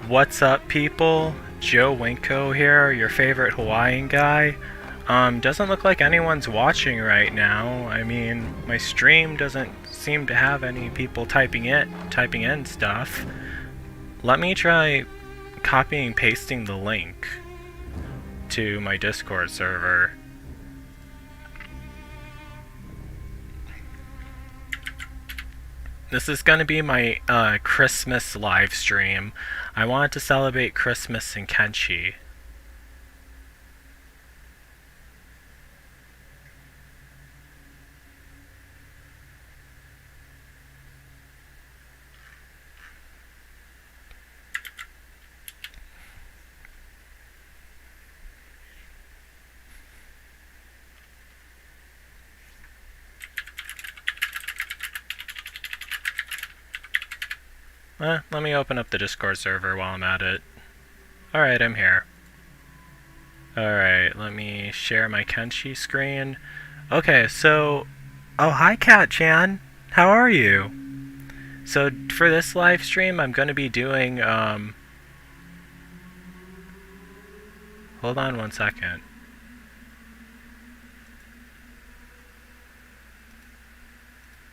What's up, people? Joe Winko here, your favorite Hawaiian guy. Doesn't look like anyone's watching right now. I mean, my stream doesn't seem to have any people typing in stuff. Let me try copying and pasting the link to my Discord server. This is going to be my Christmas live stream. I wanted to celebrate Christmas in Kenshi. Let me open up the Discord server while I'm at it. Alright, I'm here. Alright, let me share my Kenshi screen. Okay, so... Oh, hi Cat-chan! How are you? So, for this live stream, I'm going to be doing, Hold on one second.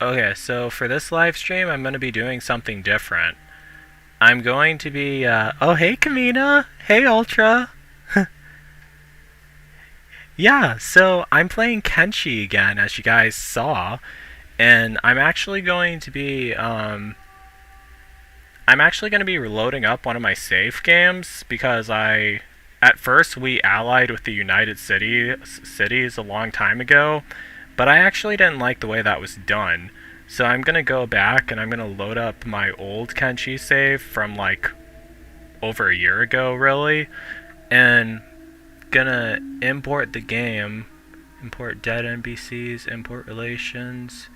Okay, so for this live stream, I'm going to be doing something different. I'm going to be, Oh, hey Kamina! Hey Ultra! Yeah, so I'm playing Kenshi again, as you guys saw, and I'm actually going to be loading up one of my save games because at first we allied with the United Cities a long time ago, but I actually didn't like the way that was done. So I'm gonna go back and I'm gonna load up my old Kenshi save from like over a year ago, really, and gonna import the game, import dead NPCs, import relations,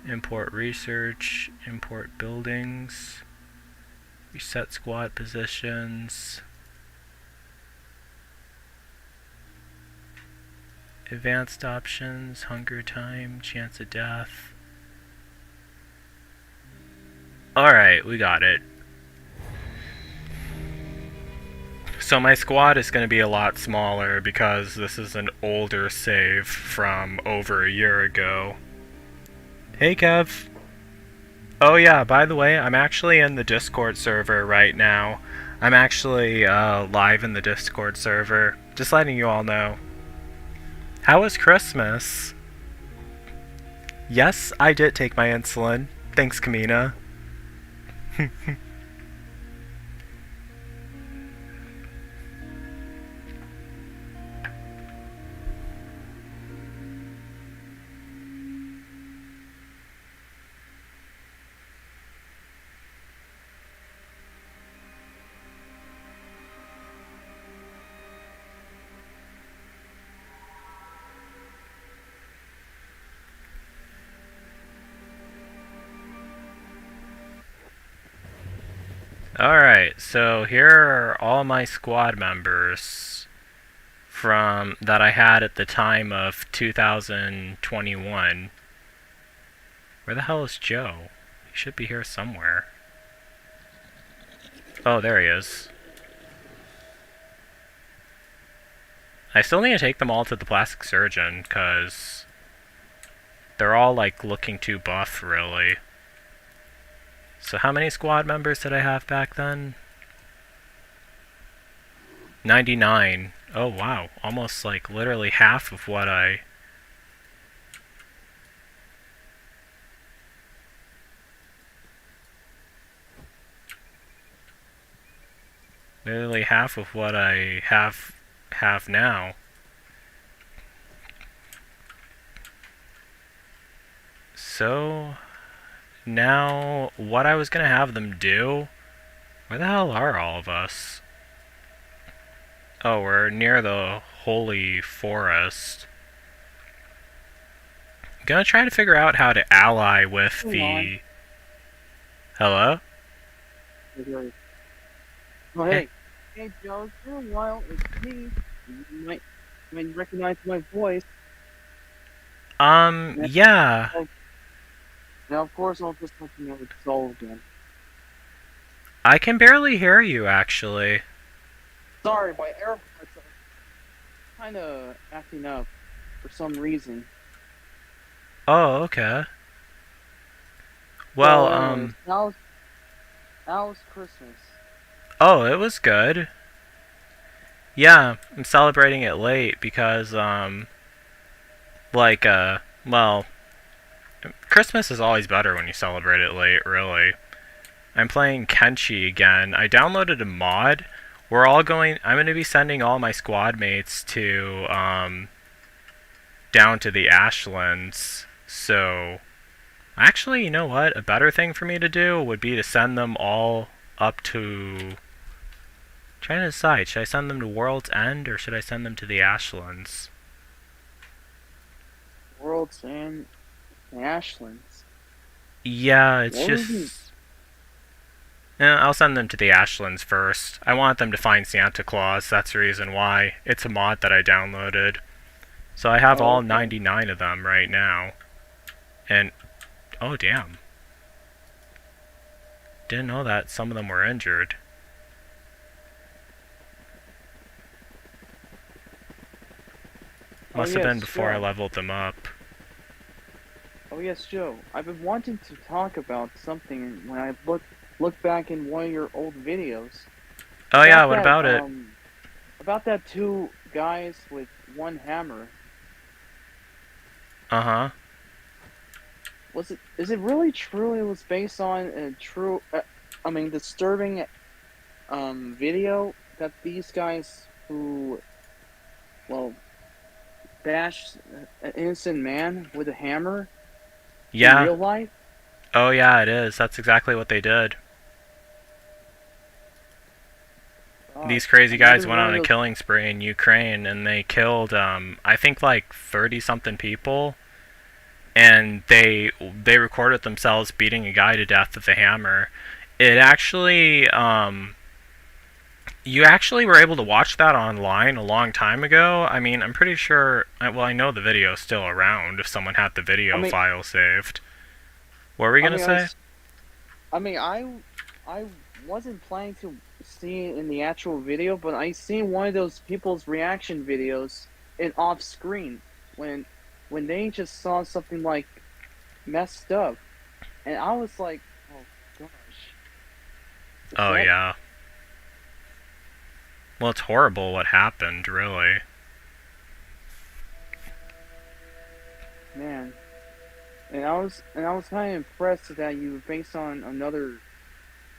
import research, import buildings, reset squad positions, advanced options, hunger time, chance of death. Alright, we got it. So my squad is going to be a lot smaller because this is an older save from over a year ago. Hey Kev! Oh yeah, by the way, I'm actually in the Discord server right now. I'm actually live in the Discord server. Just letting you all know. How was Christmas? Yes, I did take my insulin. Thanks, Kamina. Alright, so here are all my squad members from that I had at the time of 2021. Where the hell is Joe? He should be here somewhere. Oh, there he is. I still need to take them all to the plastic surgeon, because they're all, like, looking too buff, really. So how many squad members did I have back then? 99. Oh, wow. Almost, like, literally half of what I... Literally half of what I have now. So... Now, what I was gonna have them do... Where the hell are all of us? Oh, we're near the Holy Forest. I'm gonna try to figure out how to ally with the... Hello? Oh, hey. Hey, Joe, it's been a while. It's me. You might recognize my voice. Yeah. Now, of course, I'll just let you know it's all again. I can barely hear you, actually. Sorry, my AirPods are kind of acting up for some reason. Oh, okay. Well, So, anyways, how's Christmas? Oh, it was good. Yeah, I'm celebrating it late because, well, Christmas is always better when you celebrate it late, really. I'm playing Kenshi again. I downloaded a mod. I'm going to be sending all my squad mates to, down to the Ashlands. So, actually, you know what? A better thing for me to do would be to send them all up to... Trying to decide, should I send them to World's End or should I send them to the Ashlands? World's End, Ashlands. Yeah, it's just... I'll send them to the Ashlands first. I want them to find Santa Claus. That's the reason why. It's a mod that I downloaded. So I have Oh, all okay. 99 of them right now. And, oh damn. Didn't know that some of them were injured. Oh Must have been yes, before I Joe. leveled them up. Oh yes, Joe. I've been wanting to talk about something when I look back in one of your old videos Oh yeah, about what that about it? two guys with one hammer. Uh-huh. Is it really true it was based on a true disturbing video that these guys who, well, bashed an innocent man with a hammer in Yeah. real life? Oh yeah, it is. That's exactly what they did. These Gosh, crazy guys another went one on of a those. killing spree in Ukraine and they killed I think like 30 something people, and they recorded themselves beating a guy to death with a hammer. It actually you actually were able to watch that online a long time ago. I mean, I'm pretty sure, well, I know the video is still around if someone had the I video mean, file saved. What were we I going to mean, say? I mean, I wasn't planning to see it in the actual video, but I seen one of those people's reaction videos in off screen when they just saw something like messed up, and I was like, oh gosh, is Oh that yeah. Well, it's horrible what happened, really. man? And I was kind of impressed that you based on another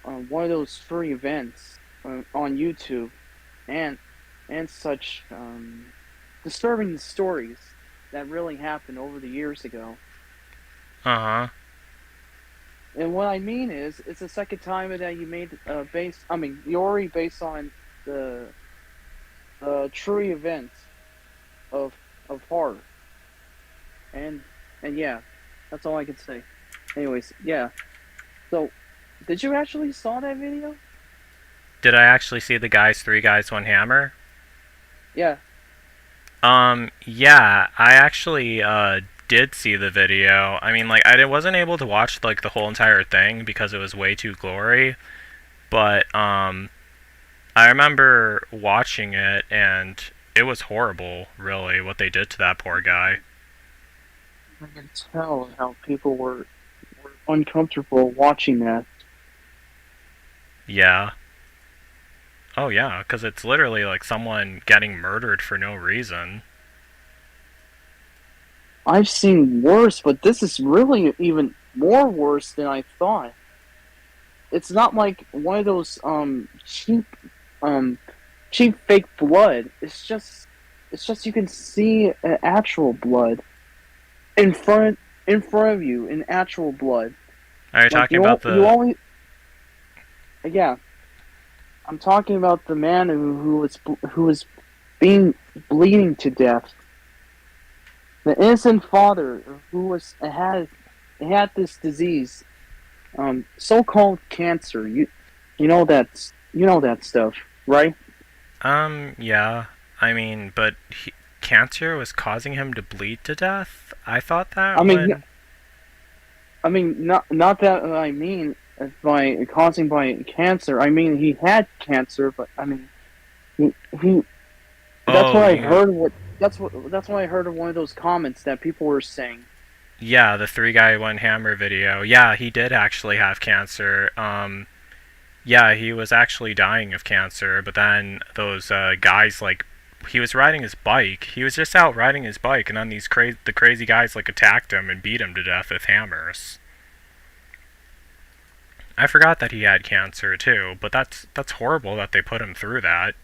one of those free events on YouTube and such disturbing stories that really happened over the years ago. Uh-huh. And what I mean is, it's the second time that you made the Ori based on the true event of horror. And yeah, that's all I can say. Anyways, yeah. So, did you actually saw that video? Did I actually see the guys, three guys, one hammer? Yeah. Yeah, I actually, did see the video. I mean, like, I wasn't able to watch, like, the whole entire thing because it was way too gory, but, I remember watching it, and it was horrible, really, what they did to that poor guy. I can tell how people were uncomfortable watching that. Yeah. Oh, yeah, because it's literally like someone getting murdered for no reason. I've seen worse, but this is really even more worse than I thought. It's not like one of those um cheap fake blood. It's just you can see actual blood in front of you in actual blood. Are you Like talking about you the... only yeah. I'm talking about the man who was being bleeding to death. The innocent father who was had this disease, so-called cancer. You know that stuff, right? Yeah. I mean, but cancer was causing him to bleed to death? I thought I that mean, when... not that I mean by causing by cancer. I mean he had cancer, but I mean he that's Oh, what I you... heard. That's what I heard of one of those comments that people were saying. Yeah, the three guy one hammer video. Yeah, he did actually have cancer. Yeah, he was actually dying of cancer, but then those guys, like, he was riding his bike. He was just out riding his bike, and then the crazy guys like attacked him and beat him to death with hammers. I forgot that he had cancer too, but that's horrible that they put him through that.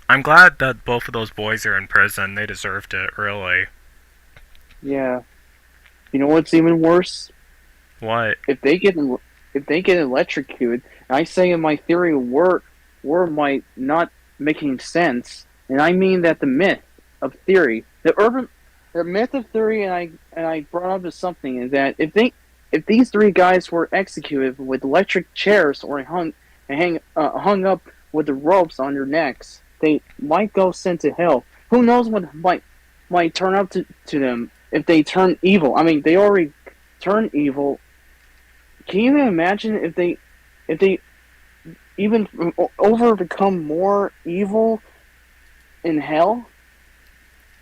I'm glad that both of those boys are in prison. They deserved it, really. Yeah, you know what's even worse? What? If they get electrocuted, and I say in my theory word might not making sense, and I mean that the myth of theory, the myth of theory, and I brought up to something is that if these three guys were executed with electric chairs or hung up with the ropes on their necks, they might go sent to hell. Who knows what might turn up to them if they turn evil? I mean, they already turned evil. Can you even imagine if they even over become more evil in hell?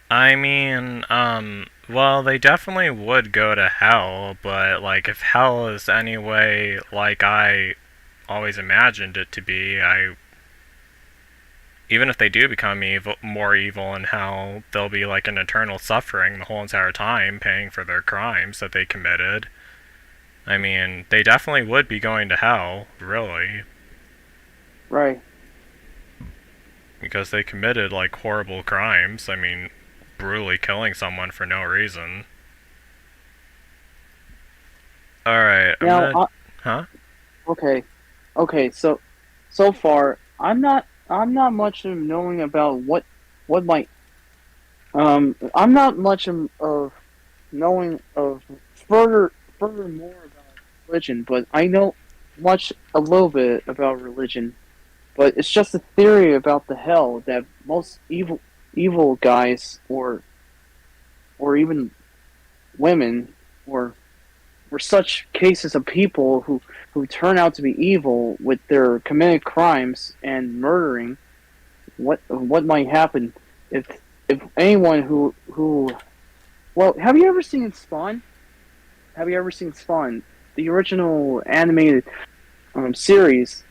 I mean, well, they definitely would go to hell, but, like, if hell is any way like I always imagined it to be, even if they do become more evil in hell, they'll be, like, in eternal suffering the whole entire time, paying for their crimes that they committed. I mean, they definitely would be going to hell, really, Right. because they committed, like, horrible crimes. I mean, brutally killing someone for no reason. Alright, I'm Now, gonna... Huh? okay, okay. So far, I'm not much of knowing about what might. I'm not much of knowing of further more about religion, but I know a little bit about religion. But it's just a theory about the hell that most evil guys or even women or such cases of people who turn out to be evil with their committed crimes and murdering. What might happen if anyone who well, have you ever seen Spawn? Have you ever seen Spawn, the original animated series?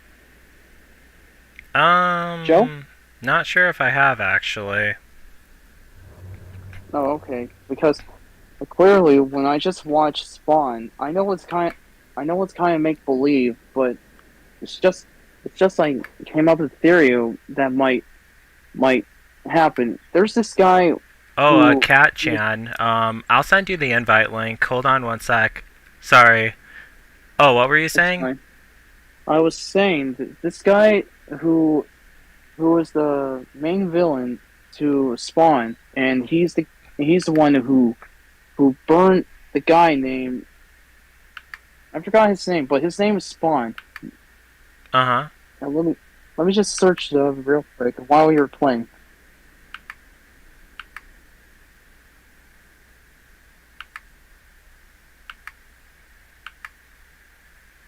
Joe? Not sure if I have, actually. Oh, okay. Because clearly, when I just watched Spawn, I know it's kind of make believe, but it's just like came up with a theory that might happen. There's this guy Oh, who Cat Chan. I'll send you the invite link. Hold on one sec. Sorry. Oh, what were you it's saying? fine. I was saying that this guy who is the main villain to Spawn, and he's the one who burned the guy named I forgot his name, but his name is Spawn. Uh-huh. Now, let me just search the real quick while you're playing.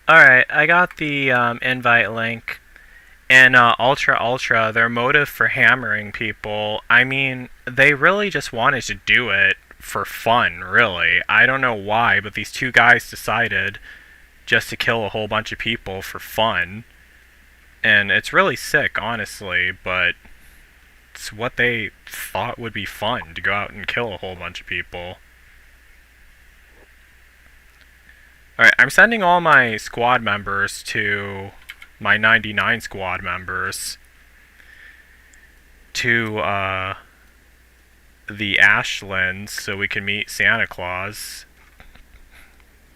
Alright, I got the invite link. And Ultra Ultra, their motive for hammering people, I mean, they really just wanted to do it for fun, really. I don't know why, but these two guys decided just to kill a whole bunch of people for fun. And it's really sick, honestly, but it's what they thought would be fun, to go out and kill a whole bunch of people. Alright, I'm sending all my squad members to my 99 squad members to the Ashlands so we can meet Santa Claus.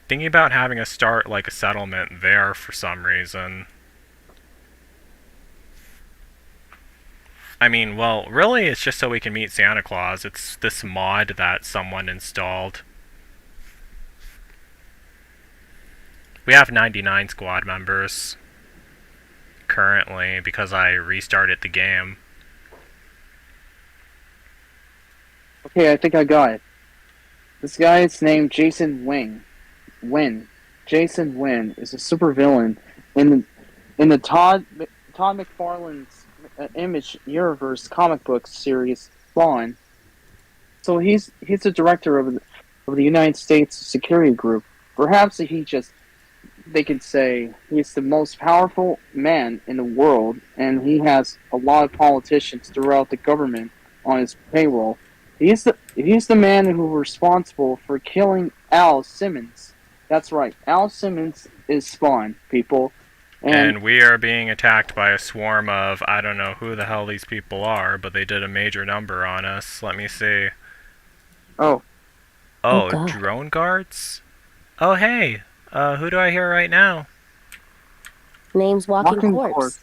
Thinking about having us start like a settlement there for some reason. I mean, well, really it's just so we can meet Santa Claus. It's this mod that someone installed. We have 99 squad members currently because I restarted the game. Okay, I think I got it. This guy is named Jason Wing. Jason Wynn is a supervillain in the Todd McFarlane's Image Universe comic book series Spawn. So he's the director of the United States Security Group. Perhaps they could say he's the most powerful man in the world, and he has a lot of politicians throughout the government on his payroll. He's the man who was responsible for killing Al Simmons. That's right, Al Simmons is Spawn, people. And we are being attacked by a swarm of, I don't know who the hell these people are, but they did a major number on us. Let me see. Oh. Oh, God. drone guards? Oh, hey. Who do I hear right now? Name's Walking Corpse. Corpse.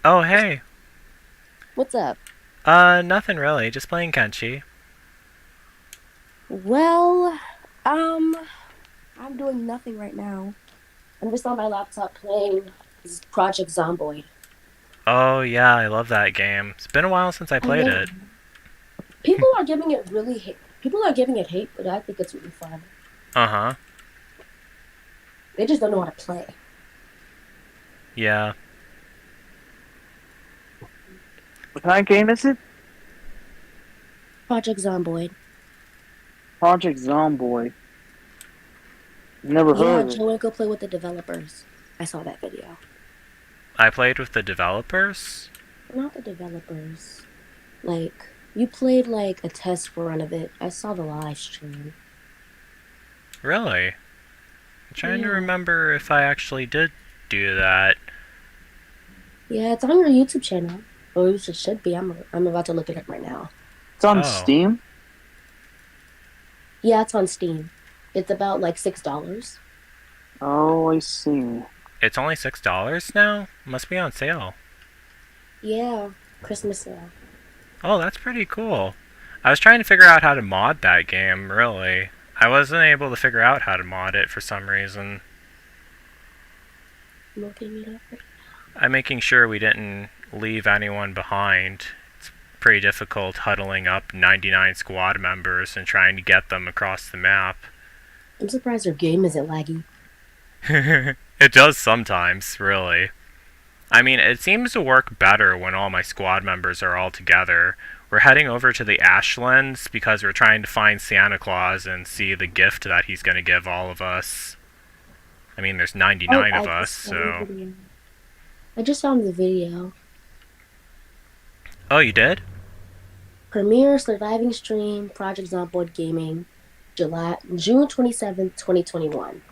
Oh, hey. What's up? Nothing really. Just playing Kenshi. Well, I'm I'm doing nothing right now. I'm just on my laptop playing this Project Zomboid. Oh yeah, I love that game. It's been a while since I I played know it. people are giving it really hate. People are giving it hate, but I think it's really fun. Uh-huh. They just don't know how to play. Yeah. What kind of game is it? Project Zomboid. Project Zomboid. Never Yeah, heard of it. Joe Winko play with the developers. I saw that video. I played with the developers? Not the developers. Like, you played like a test run of it. I saw the live stream. Really? I'm trying to Yeah. remember if I actually did do that. Yeah, it's on your YouTube channel. Or it should be. I'm about to look it up right now. It's on Oh. Steam? Yeah, it's on Steam. It's about like $6. Oh, I see. It's only $6 now? Must be on sale. Yeah, Christmas sale. Oh, that's pretty cool. I was trying to figure out how to mod that game, really. I wasn't able to figure out how to mod it for some reason. Looking it up. I'm making sure we didn't leave anyone behind. It's pretty difficult huddling up 99 squad members and trying to get them across the map. I'm surprised your game isn't laggy. It does sometimes, really. I mean, it seems to work better when all my squad members are all together. We're heading over to the Ashlands because we're trying to find Santa Claus and see the gift that he's going to give all of us. I mean, there's 99 of us, so... I just found the video. Oh, you did? Premiere surviving stream Project Zomboid Gaming, June 27th, 2021.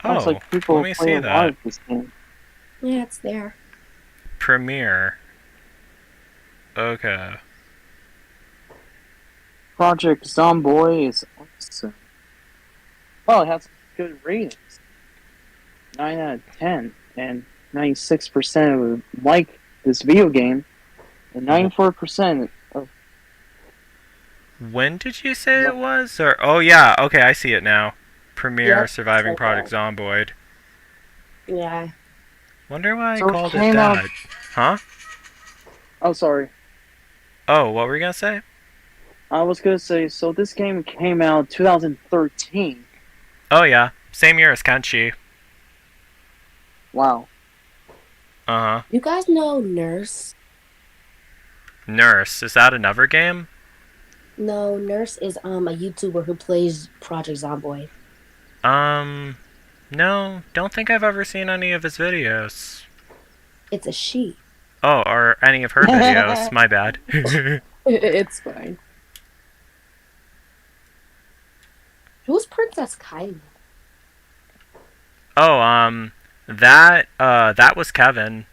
Oh, Sounds like people let me play see a lot that. of this game. Yeah, it's there. Premiere. Okay. Project Zomboid is awesome. Oh, it has good ratings. 9 out of 10. And 96% would like this video game. And 94% of... When did you say it was? Or oh yeah, okay, I see it now. Premiere Yep, Surviving right Project Zomboid. Yeah. Wonder why So I it called it came out- that. Huh? Oh, sorry. Oh, what were you gonna say? I was gonna say, so this game came out 2013. Oh yeah, same year as Kenshi. Wow. Uh-huh. You guys know Nurse? Nurse, is that another game? No, Nurse is a YouTuber who plays Project Zomboid. No, don't think I've ever seen any of his videos. It's a she. Oh, or any of her videos, my bad. It's fine. Who's Princess Kylie? Oh, that was Kevin.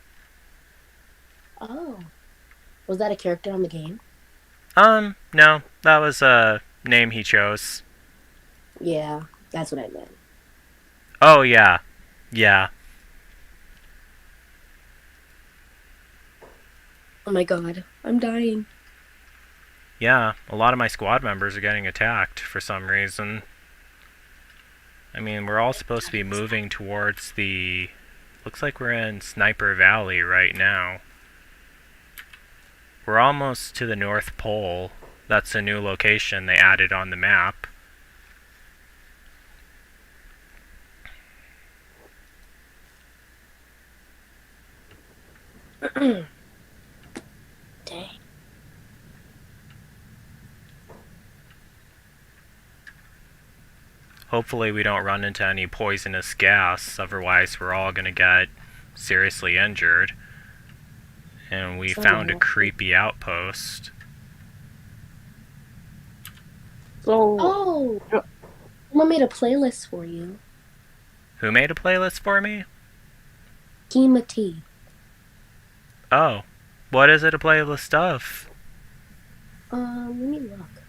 Oh. Was that a character on the game? No, that was a name he chose. Yeah, that's what I meant. Oh, yeah. Yeah. Oh my god, I'm dying. Yeah, a lot of my squad members are getting attacked for some reason. I mean, we're all supposed to be moving towards the... Looks like we're in Sniper Valley right now. We're almost to the North Pole. That's a new location they added on the map. Dang. Hopefully we don't run into any poisonous gas, otherwise we're all gonna get seriously injured. And we found a creepy outpost. So... Oh! Someone made a playlist for you. Who made a playlist for me? Kima T. Oh. What is it a playlist of? Let me look.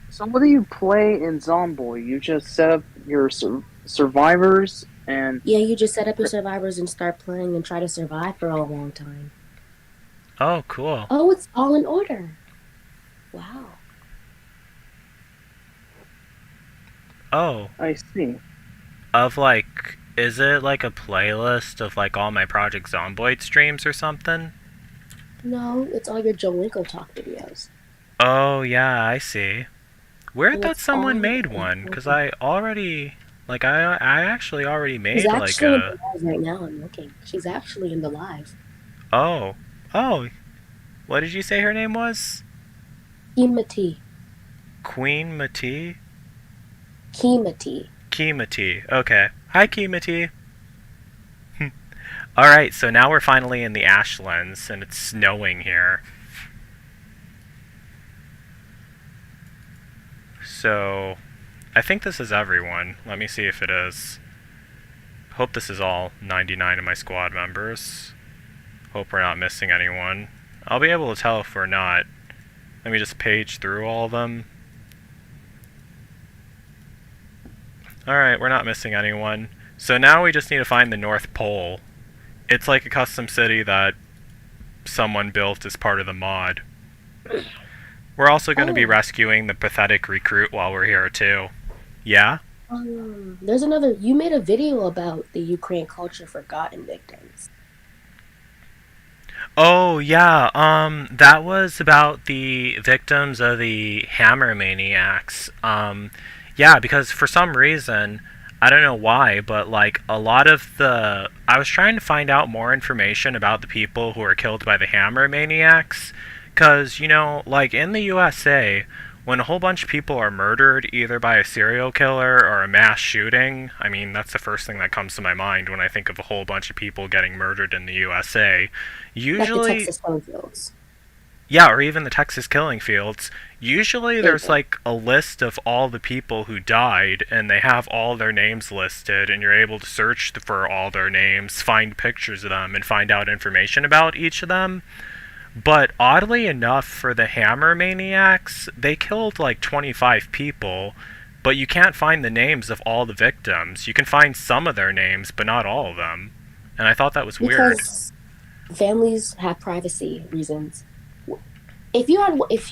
So what do you play in Zomboid? You just set up your survivors and... Yeah, you just set up your survivors and start playing and try to survive for a long time. Oh, cool. Oh, it's all in order. Wow. Oh, I see. of like, is it like a playlist of like all my Project Zomboid streams or something? No, it's all your Joe Winko talk videos. Oh, yeah, I see. Weird And that it's someone all made one, because I already, like, I actually already She's made like actually in the a. live right now. I'm looking. She's actually in the live. Oh, oh, what did you say her name was? Kimati. Queen Mati? Kimati. Kimati. Okay. Hi, Kimati. Alright, so now we're finally in the Ashlands, and it's snowing here. So, I think this is everyone. Let me see if it is. Hope this is all 99 of my squad members. Hope we're not missing anyone. I'll be able to tell if we're not. Let me just page through all of them. Alright, we're not missing anyone. So now we just need to find the North Pole. It's like a custom city that someone built as part of the mod. We're also going to be Oh, rescuing the pathetic recruit while we're here too. Yeah? there's another. You made a video about the Ukraine culture forgotten victims. Oh, yeah, that was about the victims of the Hammer Maniacs. Yeah, because for some reason, I don't know why, but like a lot of the. I was trying to find out more information about the people who were killed by the Hammer Maniacs. Because, like in the USA, when a whole bunch of people are murdered either by a serial killer or a mass shooting, I mean, that's the first thing that comes to my mind when I think of a whole bunch of people getting murdered in the USA. Like the Usually, Texas Homefields. yeah, or even the Texas killing fields. Usually there's Yeah. like a list of all the people who died, and they have all their names listed, and you're able to search for all their names, find pictures of them, and find out information about each of them. But oddly enough, for the Hammer Maniacs, they killed like 25 people, but you can't find the names of all the victims. You can find some of their names, but not all of them. And I thought that was weird. Because families have privacy reasons. If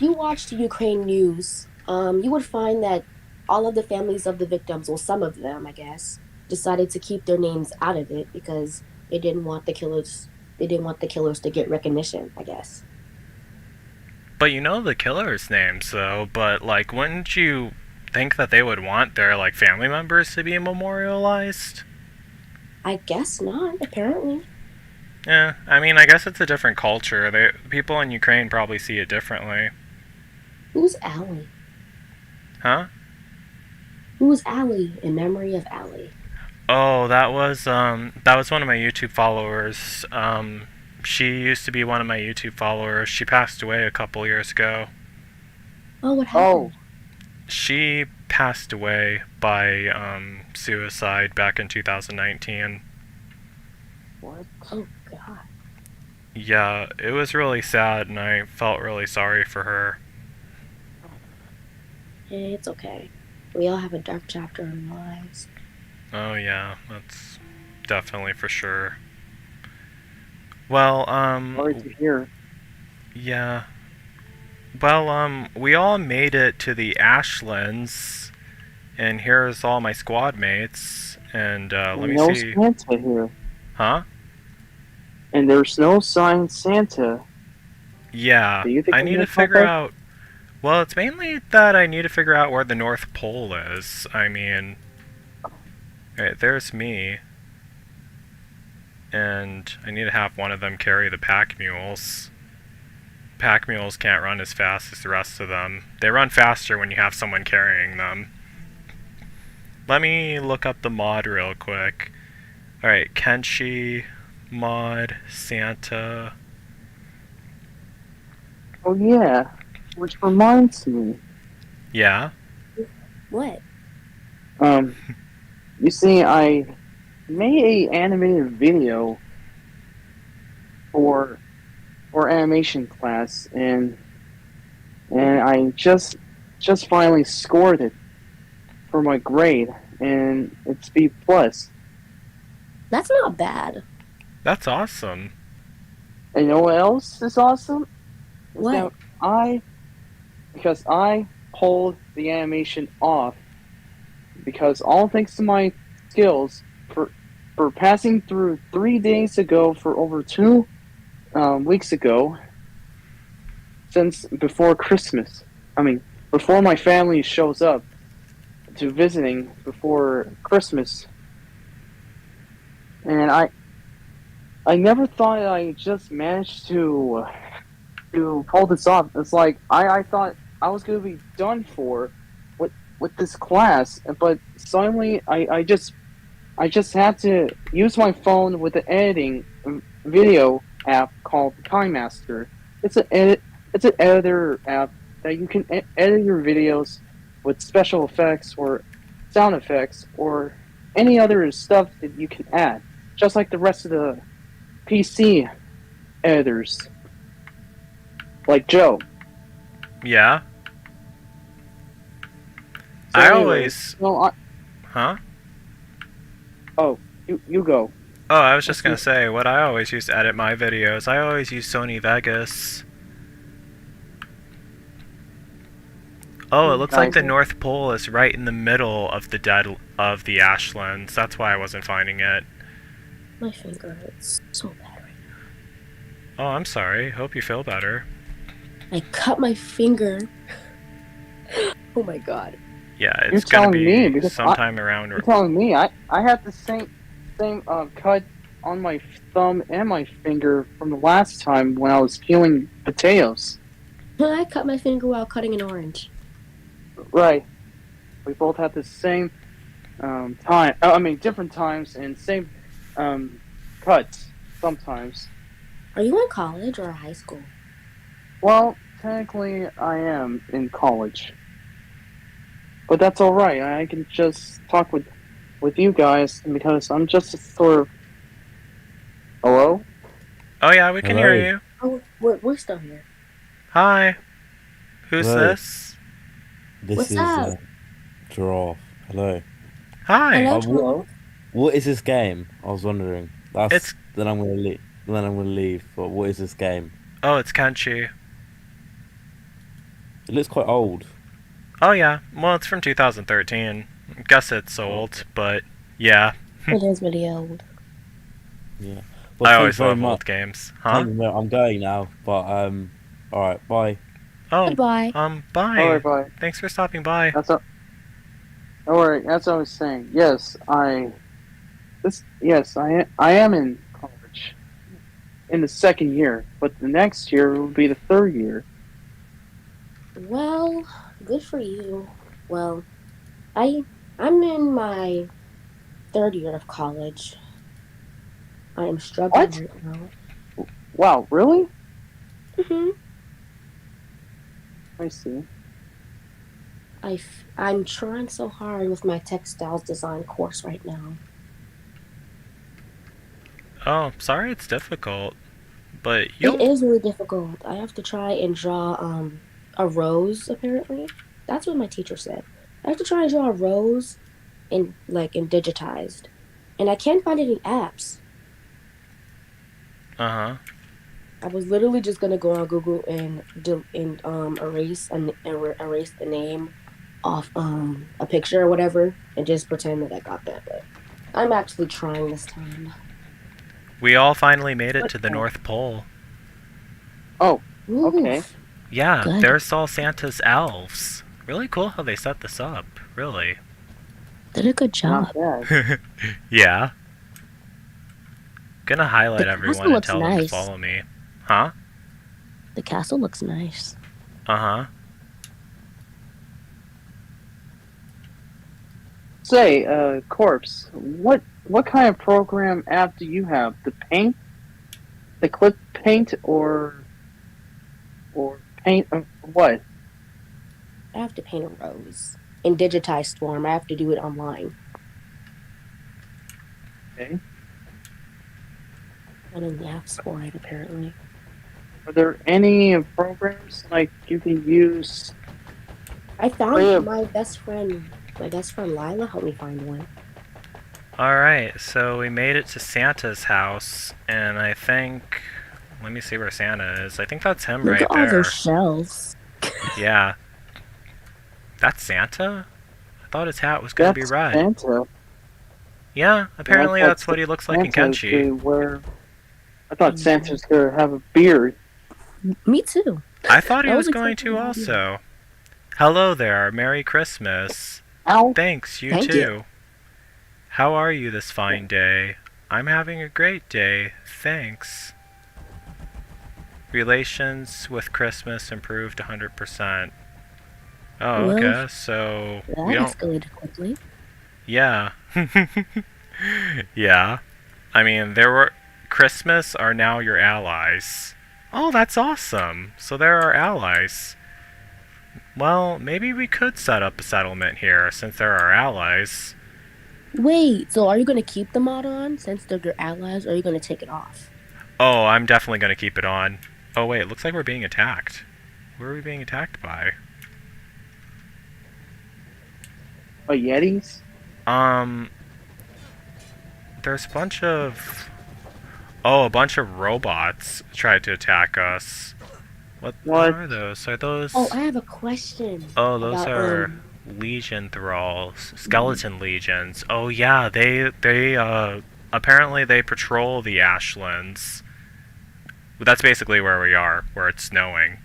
you watched Ukraine news, you would find that all of the families of the victims, well, some of them, I guess, decided to keep their names out of it because they didn't want the killers. They didn't want the killers to get recognition, I guess. But you know the killer's names, though, but like, wouldn't you think that they would want their like family members to be memorialized? I guess not. Apparently, Yeah, I mean, I guess it's a different culture. People in Ukraine probably see it differently. who's Allie? Huh? Who's Allie in memory of Allie? Oh, that was one of my YouTube followers. She used to be one of my YouTube followers. She passed away a couple years ago. Oh, what Oh, happened? She passed away by suicide back in 2019. what? Oh God. Yeah, it was really sad, and I felt really sorry for her. It's okay. We all have a dark chapter in our lives. Oh yeah, that's definitely for sure. Well, Sorry to hear. yeah. Well, we all made it to the Ashlands, and here's all my squad mates. And let And me no see. Santa here. Huh? And there's no sign Santa. Yeah, Do you think I I'm need gonna to pop figure up? out. Well, it's mainly that I need to figure out where the North Pole is. I mean, right, there's me, and I need to have one of them carry the pack mules. Pack mules can't run as fast as the rest of them. They run faster when you have someone carrying them. Let me look up the mod real quick. Alright, Kenshi, mod, Santa. Oh yeah. Which reminds me. Yeah? What? Um, you see, I made a animated video for animation class, and I just finally scored it for my grade, and it's B plus. That's not bad. That's awesome. And you know what else is awesome? Is What? that because I pulled the animation off because all thanks to my skills for passing through 3 days ago for over 2 weeks ago, since before Christmas. I mean, before my family shows up to visiting before Christmas, and I never thought I just managed to pull this off. It's like I thought I was gonna be done for with this class, but suddenly I just had to use my phone with the editing video app called Time Master. It's an editor app that you can edit your videos with special effects or sound effects or any other stuff that you can add, just like the rest of the PC editors, like Joe. Yeah. So I anyways, always... no, Huh? you go. Oh, I was just gonna say, what I always use to edit my videos, I always use Sony Vegas. Oh, it looks like the Nice. North Pole is right in the middle of the Ashlands. That's why I wasn't finding it. My finger hurts so bad right Oh, I'm sorry. Hope you feel better. now. I cut my finger. Oh my god. Yeah, You're it's gonna telling me be because sometime around. you're telling me I had the same cut on my thumb and my finger from the last time when I was peeling potatoes. I cut my finger while cutting an orange. Right. We both had the same time. I mean, different times and same cuts sometimes. Are you in college or high school? Well, technically, I am in college, but that's all right. I can just talk with you guys because I'm just a sort of. Hello? Oh yeah, we can Hello. hear you. Oh, we're still here. Hi. Who's Hello. this? This What's is up? Giraffe. Hello. Hi. Hello, what, Joel. what is this game? I was wondering. That's It's- then I'm gonna leave. Then I'm gonna leave. But what is this game? Oh, it's Kenshi. It looks quite old. Oh yeah. Well, it's from 2013. Guess it's old, but yeah. It is really old. Yeah. I thank always you very love much. old games. Huh? Thank you very- I'm going now. But all right. Bye. Oh, Goodbye. bye. All right, bye. Thanks for stopping by. That's all. All right, that's what I was saying. Yes, I am in college in the second year, but the next year will be the third year. Well, good for you. Well, I'm in my third year of college. I am struggling What? right now. Wow, really? hmm I see. I'm trying so hard with my textiles design course right now. Oh, sorry it's difficult. But It you'll... is really difficult. I have to try and draw a rose. Apparently, that's what my teacher said. I have to try and draw a rose in digitized, and I can't find any apps. Uh-huh. I was literally just gonna go on Google and erase the name off a picture or whatever and just pretend that I got that. But I'm actually trying this time. We all finally made it to the Okay. North Pole. Oh, Ooh, okay. Yeah, Good. there's all Santa's elves. Really cool how they set this up, really. Did a good job. Not bad. Yeah. Gonna highlight The everyone castle and looks tell them to nice. follow me. Huh? The castle looks nice. Uh-huh. Say, Corpse, what kind of program app do you have? The Paint, the Clip Paint, or Paint? What? I have to paint a rose in digitized form. I have to do it online. Okay. Not in the app store, apparently. Are there any programs like you can use? I found Yeah. my best friend Lila helped me find one. Alright, so we made it to Santa's house, and I think... Let me see where Santa is. I think that's him Look right at all there. those shells. Yeah. That's Santa? I thought his hat was gonna be That's red. Santa. Yeah, apparently I thought that's what he looks like in Santa's Kenshi. gonna wear. I thought Yeah. Santa's gonna have a beard. Me too. I thought he I was was going expecting to an idea. also. Hello there, Merry Christmas. Ow! Thanks, you Thank too. you. How are you this fine day? I'm having a great day, thanks. Relations with Christmas improved 100%. Oh, Well, okay, so that we don't... escalated quickly. Yeah. Yeah. I mean, there were... Christmas are now your allies. Oh, that's awesome. So they're our allies. Well, maybe we could set up a settlement here, since they're our allies. Wait, so are you gonna keep the mod on since they're your allies, or are you gonna take it off? Oh, I'm definitely gonna keep it on. Oh wait, it looks like we're being attacked. Who are we being attacked by? By Yetis? There's a bunch of... Oh, a bunch of robots tried to attack us. What are those? Are those... Oh, I have a question. Oh, those about, are legion thralls. Skeleton legions. Oh yeah, they apparently they patrol the Ashlands. That's basically where we are, where it's snowing.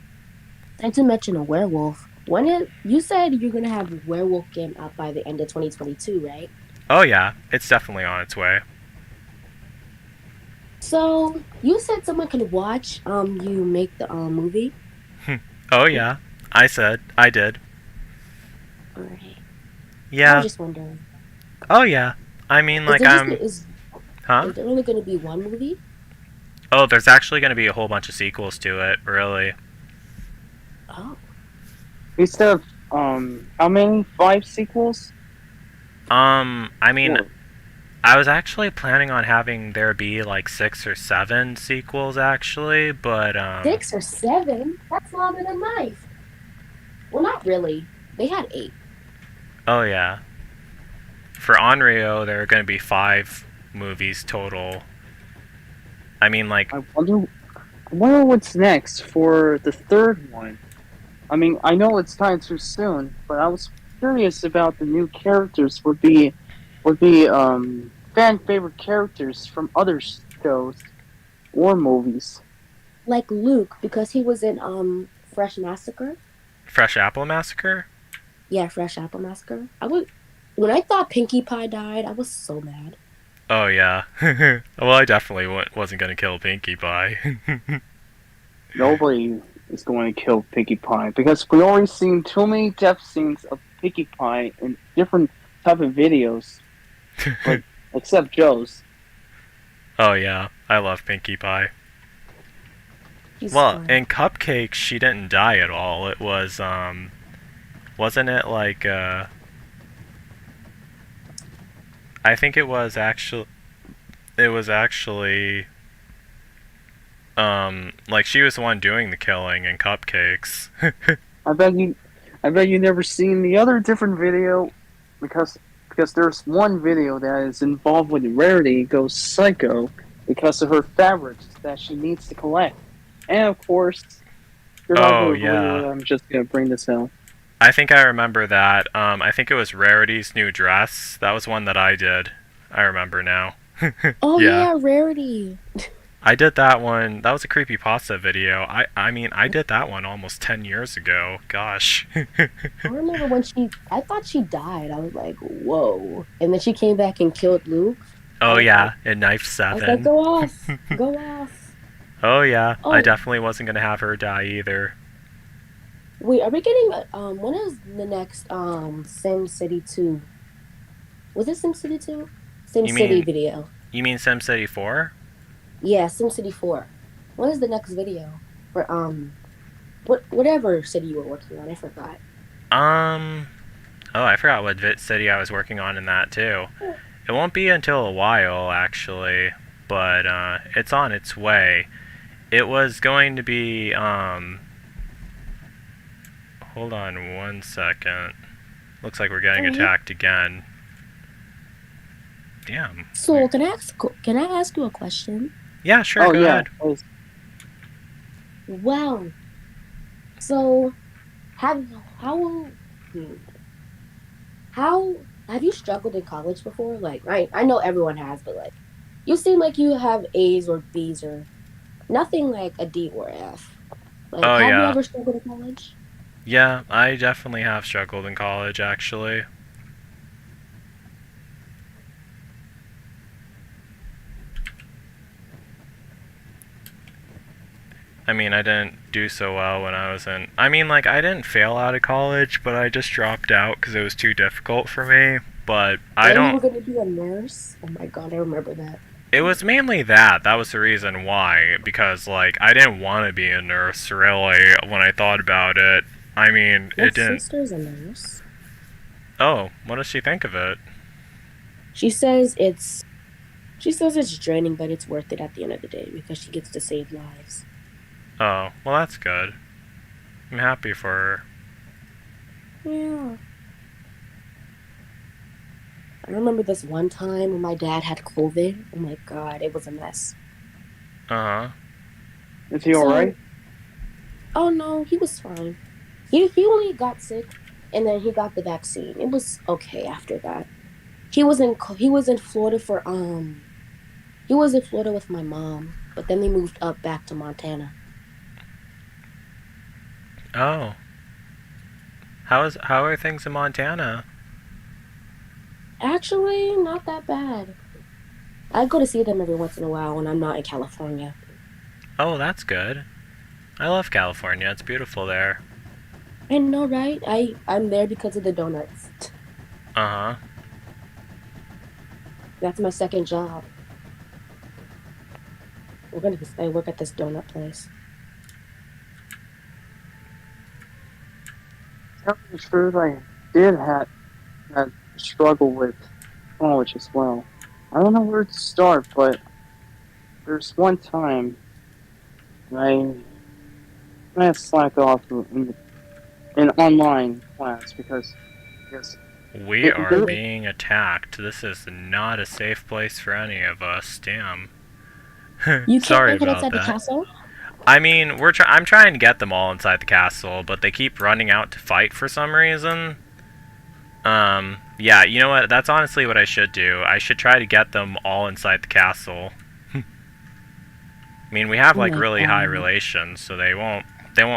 And to mention a werewolf. You said you're gonna have a werewolf game out by the end of 2022, right? Oh yeah, it's definitely on its way. So you said someone can watch you make the movie. Oh yeah, I did. Alright. I Yeah. was just wondering. Oh yeah. I mean, like Is Huh? there only gonna be one movie? Oh, there's actually going to be a whole bunch of sequels to it, really. Oh. Instead of how many? 5 sequels? I mean, Four. I was actually planning on having there be like 6 or 7 sequels, actually, but 6 or 7? That's longer than life. Well, not really. They had 8. Oh yeah. For Onryo, there are going to be 5 movies total. I mean, like, I wonder what's next for the 3rd one. I mean, I know it's kind of too soon, but I was curious about the new characters would be fan favorite characters from other shows or movies. Like Luke, because he was in Fresh Massacre. Fresh Apple Massacre? Yeah, Fresh Apple Massacre. When I thought Pinkie Pie died, I was so mad. Oh yeah. Well, I definitely wasn't going to kill Pinkie Pie. Nobody is going to kill Pinkie Pie because we already seen too many death scenes of Pinkie Pie in different type of videos, except Joe's. Oh yeah, I love Pinkie Pie. He's Well, fine. in Cupcake, she didn't die at all. It was, wasn't it like, I think it was actually, like she was the one doing the killing in Cupcakes. I bet you never seen the other different video because there's one video that is involved with Rarity goes psycho because of her fabrics that she needs to collect, and of course, you're not Oh, going to believe yeah. it. I'm just going to bring this out. I think I remember that. I think it was Rarity's new dress. That was one that I did. I remember now. Oh yeah. yeah, Rarity. I did that one. That was a creepypasta video. I mean, I did that one almost 10 years ago. Gosh. I remember when I thought she died. I was like, whoa. And then she came back and killed Luke. Oh yeah, in Knife I was 7. like, go off. Go off. Oh yeah, Oh. I definitely wasn't gonna have her die either. Wait, are we getting when is the next Sim City 2? Was it Sim City 2? Sim You City mean- video. You mean SimCity 4? Yeah, Sim City 4. When is the next video? For whatever city you were working on, I forgot. Oh, I forgot what city I was working on in that too. It won't be until a while, actually, but it's on its way. It was going to be, hold on one second. Looks like we're getting Alright. attacked again. Damn. So can I ask you a question? Yeah, sure, Oh go yeah, ahead. Wow. So how How have you struggled in college before? Like, I know everyone has, but like, you seem like you have A's or B's or nothing like a D or F. Like, Oh have you yeah. ever struggled in college? Yeah, I definitely have struggled in college, actually. I mean, I didn't do so well when I was in. I mean, like, I didn't fail out of college, but I just dropped out because it was too difficult for me. But I And you don't. were gonna be a nurse? Oh my god, I remember that. It was mainly that. That was the reason why. Because, like, I didn't want to be a nurse, really, when I thought about it. I mean, My it didn't. sister's a nurse. Oh, what does she think of it? She says it's she says it's draining, but it's worth it at the end of the day because she gets to save lives. Oh, well, that's good. I'm happy for her. Yeah. I remember this one time when my dad had COVID. Oh my god, it was a mess. Uh huh. Is he So, alright? oh no, he was fine. He only got sick and then he got the vaccine. It was okay after that. He was in Florida for he was in Florida with my mom, but then they moved up back to Montana. Oh. How are things in Montana? Actually, not that bad. I go to see them every once in a while when I'm not in California. Oh, that's good. I love California. It's beautiful there. I know, right? I'm there because of the donuts. Uh huh. That's my second job. I work at this donut place. Tell me the truth, I did have that struggle with college as well. I don't know where to start, but there's one time I I had slacked off in online class because We are there, being attacked. This is not a safe place for any of us. Damn. You can't Sorry make it about inside the that. castle? I mean, I'm trying to get them all inside the castle, but they keep running out to fight for some reason. Yeah, you know what? That's honestly what I should do. I should try to get them all inside the castle. I mean, we have Oh like my really high god. relations, so they won't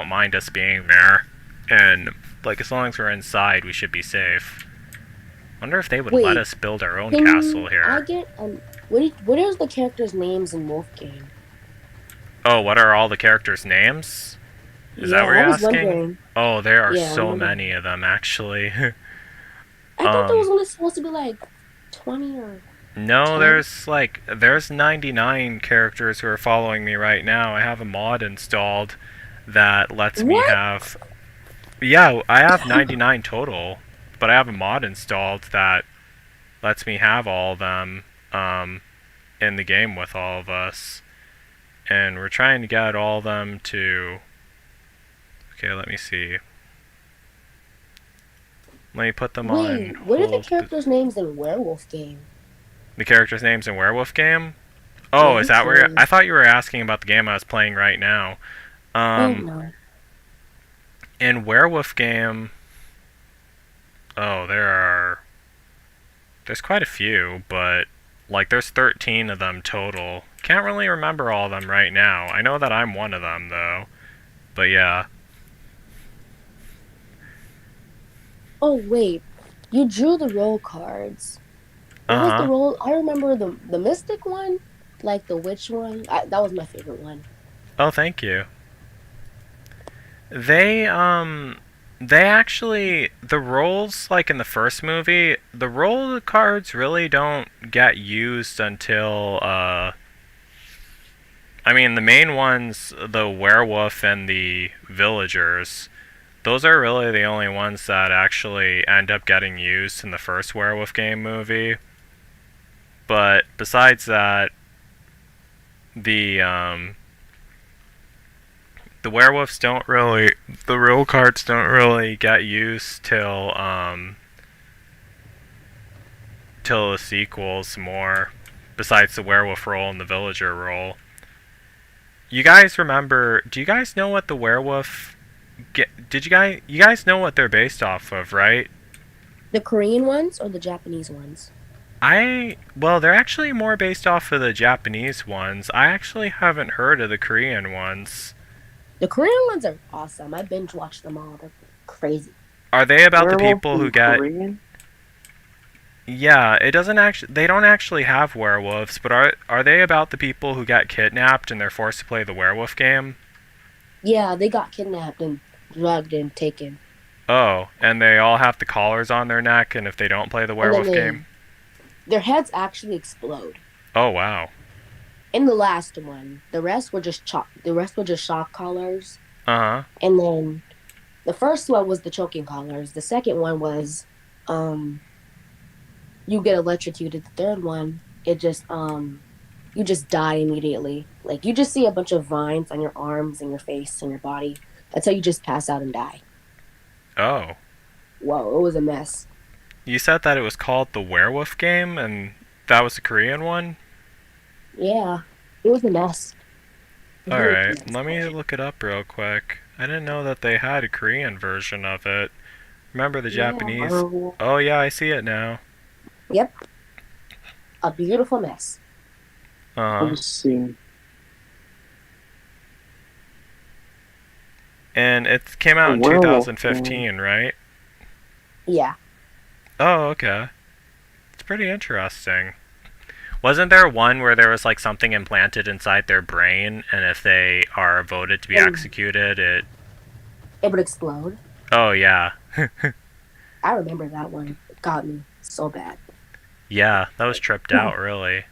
mind us being there. And like as long as we're inside, we should be safe. Wonder if they would let Wait, us build our own castle can I here. get what are the characters' names in Wolf Game? Oh, what are all the characters' names? Is that Yeah, what you're I was asking? wondering. Oh, there are Yeah, I'm so wondering. many of them actually. I thought there was um, only supposed to be like 20 or no, 10. there's 99 characters who are following me right now. I have a mod installed that lets me What? have. Yeah, I have 99 total, but I have a mod installed that lets me have all of them in the game with all of us. And we're trying to get all of them to. Okay, let me see. Let me put them on Wait, what are the hold. characters' names in Werewolf Game? The characters' names in Werewolf Game? Yeah, Oh, is I'm that where I curious. thought you were asking about the game I was playing right now. Oh Um, no. in Werewolf Game, oh, there's quite a few, but like there's 13 of them total. Can't really remember all of them right now. I know that I'm one of them though. But yeah. Oh wait, you drew the roll cards. What was the Uh-huh. roll? I remember the mystic one, like the witch one. That was my favorite one. Oh, thank you. They they actually the roles like in the first movie, the role cards really don't get used until I mean the main ones, the werewolf and the villagers, those are really the only ones that actually end up getting used in the first werewolf game movie. But besides that, the the werewolves don't really, the role cards don't really get used till the sequels more. Besides the werewolf role and the villager role, you guys remember? Do you guys know what the werewolf? Did you guys know what they're based off of, right? The Korean ones or the Japanese ones? Well, they're actually more based off of the Japanese ones. I actually haven't heard of the Korean ones. The Korean ones are awesome. I binge watched them all. They're crazy. Are they about the Werewolf people who in get? Korean? Yeah, it doesn't actually. They don't actually have werewolves, but are they about the people who get kidnapped and they're forced to play the werewolf game? Yeah, they got kidnapped and drugged and taken. Oh, and they all have the collars on their neck, and if they don't play the And then werewolf game, their heads actually explode. oh wow. In the last one, the rest were just shock collars. Uh huh. And then the first one was the choking collars. The second one was um you get electrocuted. The third one, it just you just die immediately. Like you just see a bunch of vines on your arms and your face and your body until you just pass out and die. Oh, Whoa, it was a mess. you said that it was called the werewolf game, and that was the Korean one. Yeah, it was a mess. It All really was a right, mess. let me look it up real quick. I didn't know that they had a Korean version of it. Remember the Yeah. Japanese? Werewolf. Oh yeah, I see it now. Yep, a beautiful mess. Uh huh. Let's see. And it came out A in werewolf 2015, right? Yeah. Oh, okay. It's pretty interesting. Wasn't there one where there was like something implanted inside their brain, and if they are voted to be And executed, it. it would explode. Oh yeah, I remember that one. It got me so bad. yeah, that was tripped out, really.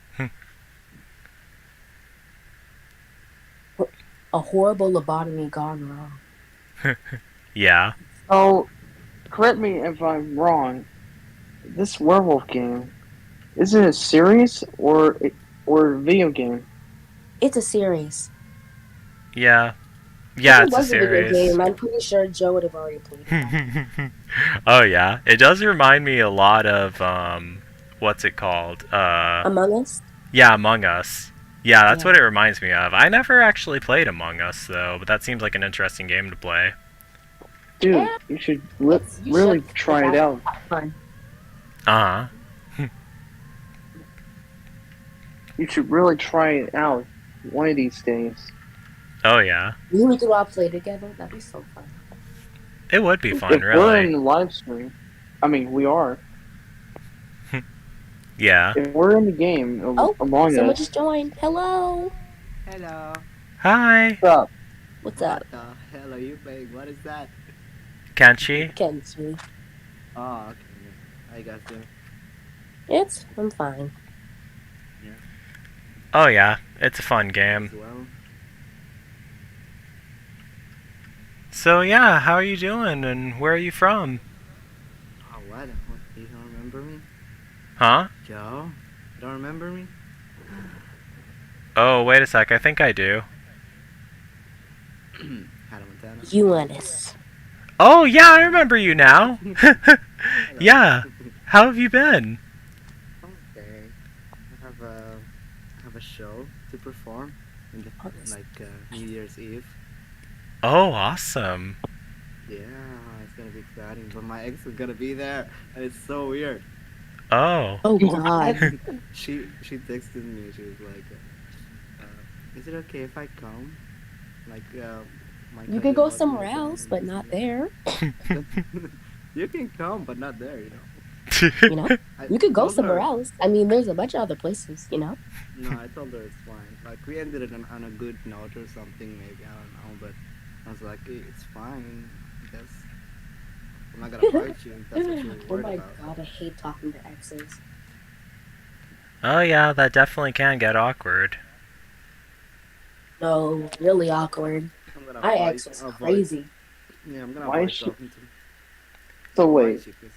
A horrible lobotomy gone wrong. Yeah. Oh, correct me if I'm wrong. This werewolf game, is it a series or a video game? It's a series. Yeah. If Yeah, it it's a was a video series. game, I'm pretty sure Joe would have already played that. Oh yeah, it does remind me a lot of what's it called? Among Us? Yeah, Among Us. Yeah, that's Yeah. what it reminds me of. I never actually played Among Us though, but that seems like an interesting game to play. Dude, Yeah, you should you really should. try it out. Fun. Uh huh. You should really try it out one of these days. Oh yeah, We could all play together. That'd be so fun. it would be fun, If we're in really. the live stream, I mean, we are. Yeah. If we're in the game Oh, Among someone Us, just joined. Hello. Hello. Hi, what's up? What's up, What the hell are you playing? What is that? Kenshi. Kenshi? Oh, okay. I got you. I'm fine. Oh yeah, it's a fun As game. well. So yeah, how are you doing, and where are you from? Oh, what? You don't remember me? Huh? Joe? You don't remember me? Oh, wait a sec. I think I do. Hannah Montana. Eunice. Oh yeah, I remember you now. Yeah. How have you been? Okay. I have a show to perform in the New Year's Eve. Oh, awesome. Yeah, it's gonna be exciting. But my ex is gonna be there, and it's so weird. Oh. Oh God. She texted me. She was like, "Is it okay if I come? Like, my You cousin could go was somewhere gonna else, but not there. You can come, but not there. You know. You know, you could go told somewhere her- else. I mean, there's a bunch of other places. You know. No, I told her it's fine. Like we ended it on a good note or something. Maybe I don't know, but I was like, hey, it's fine. I guess I'm not gonna fight you. If that's what you're Oh worried my about. God, I hate talking to exes. Oh yeah, that definitely can get awkward. No, really awkward. I'm gonna My avoid- ex was avoid- crazy. Yeah, I'm gonna Why avoid is she- talking to. So Why wait, is she pissed?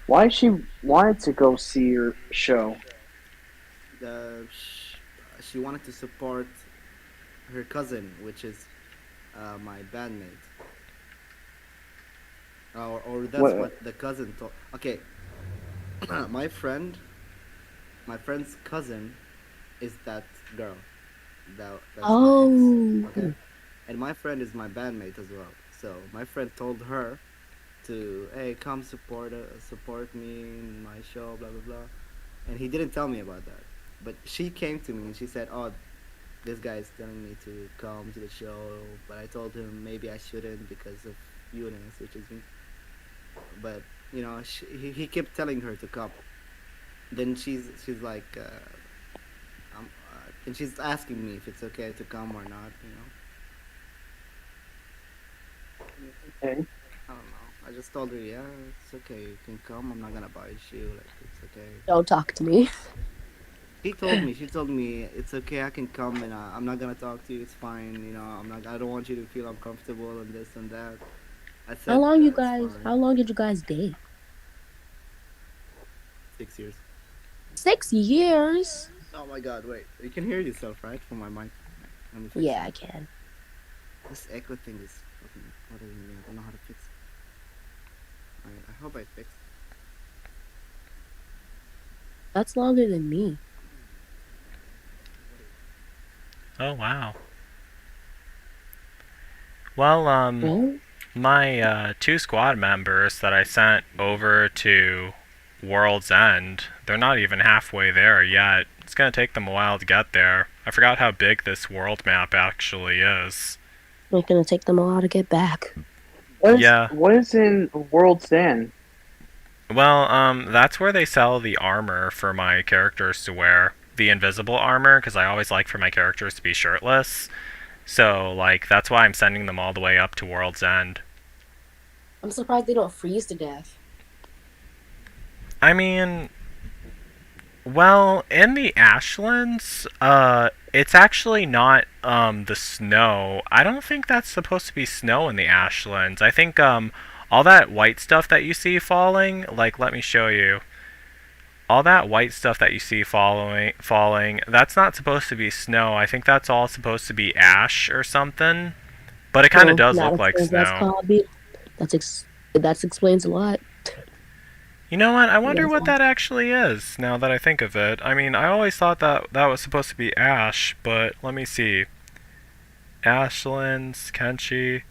why she wanted to go see your show? She wanted to support her cousin, which is my bandmate. Or that's What- what the cousin told. Okay, my friend's cousin is that girl. That's my Oh. ex, okay, and my friend is my bandmate as well. So my friend told her to, hey, come support me in my show, blah blah blah. And he didn't tell me about that. But she came to me and she said, "Oh, this guy is telling me to come to the show," but I told him maybe I shouldn't because of Eunice, which is me. But he kept telling her to come. Then she's like, and she's asking me if it's okay to come or not. Okay. I don't know. I just told her, yeah, it's okay, you can come. I'm not gonna bite you. Like, it's okay. Don't talk to me. She told me it's okay. I can come, and I'm not gonna talk to you. It's fine. I'm not. I don't want you to feel uncomfortable and this and that. I How said, long you it's guys? fine. How long did you guys date? 6 years. 6 years. Oh my God! Wait, you can hear yourself, right? From my mic. Let me fix Yeah, it. I can. This echo thing is fucking bothering me. I don't know how to fix it. Alright, I hope I fixed it. That's longer than me. Oh wow. Well, Well, my 2 squad members that I sent over to World's End, they're not even halfway there yet. It's gonna take them a while to get there. I forgot how big this world map actually is. it's gonna take them a while to get back. Yeah. What is in World's End? Well, that's where they sell the armor for my characters to wear. The invisible armor, because I always like for my characters to be shirtless. So, like, that's why I'm sending them all the way up to World's End. I'm surprised they don't freeze to death. I mean, well, in the Ashlands, it's actually not, the snow. I don't think that's supposed to be snow in the Ashlands. I think, all that white stuff that you see falling, like, let me show you. All that white stuff that you see falling, that's not supposed to be snow. I think that's all supposed to be ash or something. But it kind of does That look like explains that's snow. called be. That explains a lot. You know what? I Yeah, wonder what that actually is, now that I think of it. I mean, I always thought that that was supposed to be ash, but let me see. Ashlands, Kenshi.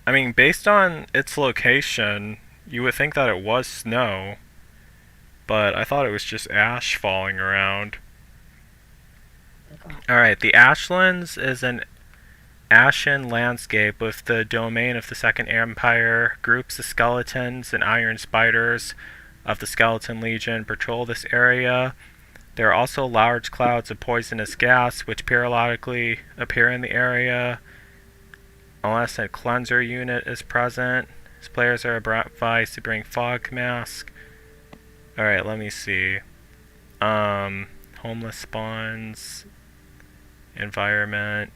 I mean, based on its location, you would think that it was snow, but I thought it was just ash falling around. Alright, the Ashlands is an ashen landscape with the domain of the Second Empire. Groups of skeletons and iron spiders of the Skeleton Legion patrol this area. There are also large clouds of poisonous gas which periodically appear in the area unless a cleanser unit is present. As players are advised to bring fog mask. Alright, let me see. Homeless spawns. Environment.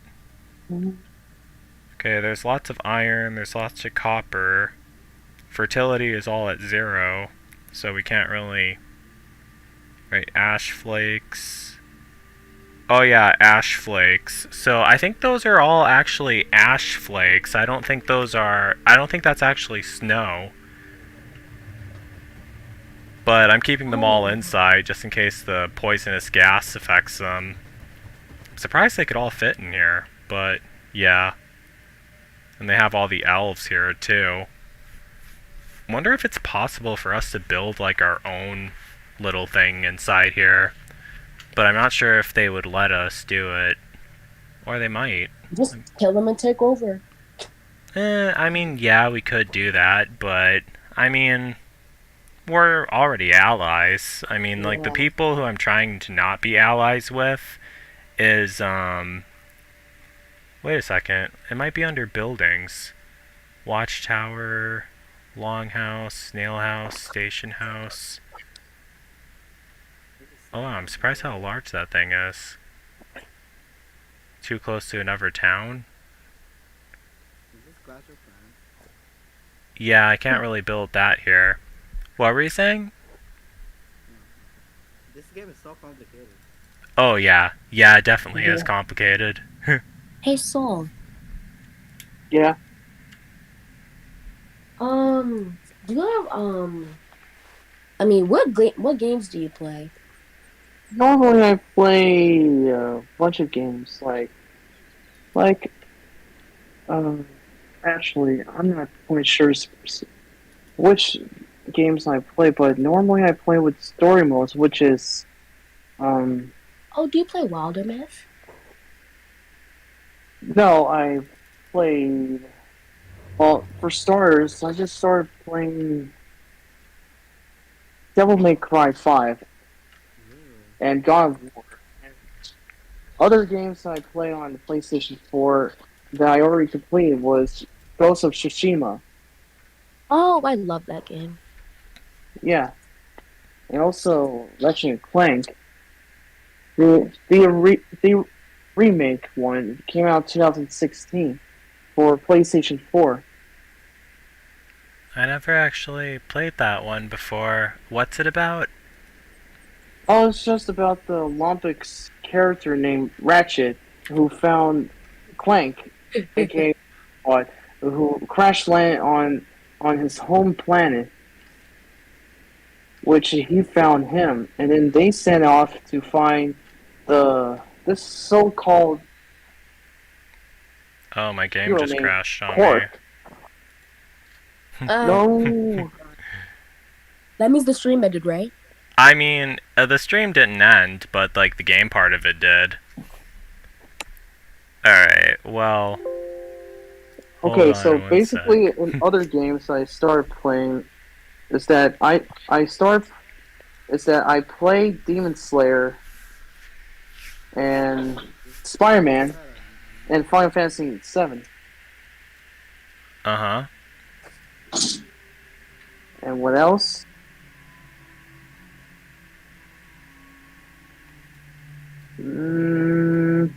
Okay, there's lots of iron, there's lots of copper. Fertility is all at 0, so we can't really... Right, ash flakes. Oh yeah, ash flakes. So I think those are all actually ash flakes. I don't think that's actually snow. But I'm keeping them all inside just in case the poisonous gas affects them. I'm surprised they could all fit in here, but yeah. And they have all the elves here too. Wonder if it's possible for us to build like our own little thing inside here. But I'm not sure if they would let us do it. Or they might. Just kill them and take over. I mean, yeah, we could do that, but I mean, we're already allies. I mean, like the people who I'm trying to not be allies with is wait a second. It might be under buildings. Watchtower, Longhouse, Snail House, Station House. Oh, I'm surprised how large that thing is. Too close to another town? Is this Clash of Clans? Yeah, I can't really build that here. What were you saying? This game is so complicated. Oh, yeah. Yeah, it definitely is complicated. Hey, Saul. Yeah. Do you have I mean, what games do you play? Normally I play a bunch of games like actually I'm not quite sure. which games I play, but normally I play with story modes, which is um Oh, do you play Wildermyth? no, I played. Well, for starters, I just started playing Devil May Cry 5 and God of War. And other games that I played on the PlayStation 4 that I already completed was Ghost of Tsushima. Oh, I love that game. Yeah, and also Legend of Clank. The remake one came out in 2016 for PlayStation 4. I never actually played that one before. What's it about? Oh, it's just about the Olympics character named Ratchet who found Clank, aka what, who crash landed on his home planet, which he found him, and then they sent off to find this so-called Oh, my game hero just named crashed on me. Quark. No, That means the stream ended, right? I mean, the stream didn't end, but like the game part of it did. Alright, well. Hold okay. on So one basically, sec. in other games I started playing, is that I play Demon Slayer and Spider-Man and Final Fantasy VII. Uh huh. And what else? Mm,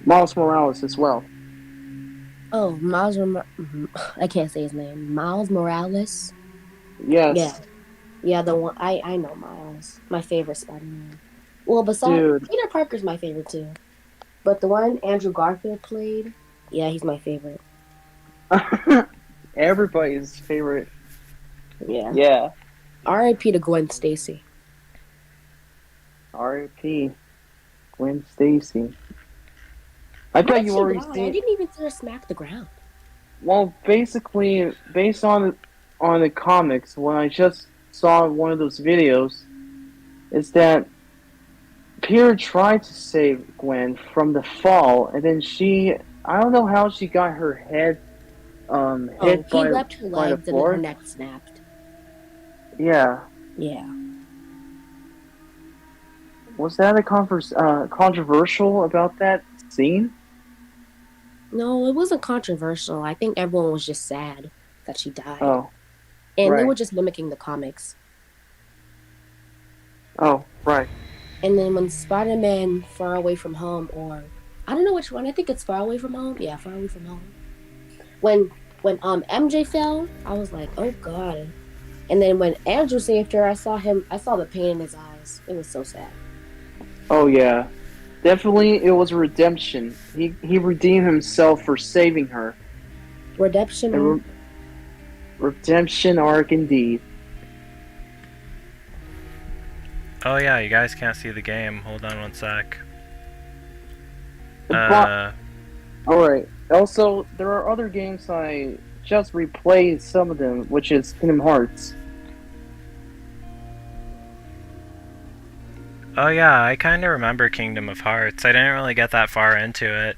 Miles Morales as well. Oh, I can't say his name. Miles Morales. Yes, Yeah, yeah, the one I know Miles. My favorite Spider-Man. Well, besides dude. Peter Parker's my favorite too, but the one Andrew Garfield played, yeah, he's my favorite. Everybody's favorite. Yeah. Yeah. R.I.P. to Gwen Stacy. R.I.P. Gwen Stacy. I How bet did you she already die? I seen. didn't even see her smack the ground. Well, basically, based on the comics, when I just saw one of those videos, is that Peter tried to save Gwen from the fall, and then I don't know how she got her head Oh, hit he leapt her by the legs and then her floor. neck snapped. Yeah. Yeah. Was that a controversial about that scene? No, it wasn't controversial. I think everyone was just sad that she died. Oh, And they right. were just mimicking the comics. Oh, right. And then when Spider-Man Far Away from Home, or I don't know which one, I think it's Far Away from Home. Yeah, Far Away from Home. When MJ fell, I was like, oh God. And then when Andrew saved her, I saw the pain in his eyes. It was so sad. Oh, yeah. Definitely, it was redemption. He redeemed himself for saving her. Redemption. A redemption arc indeed. Oh yeah, you guys can't see the game. Hold on one sec. Alright. Also, there are other games I just replayed some of them, which is Kingdom Hearts. Oh yeah, I kind of remember Kingdom of Hearts. I didn't really get that far into it.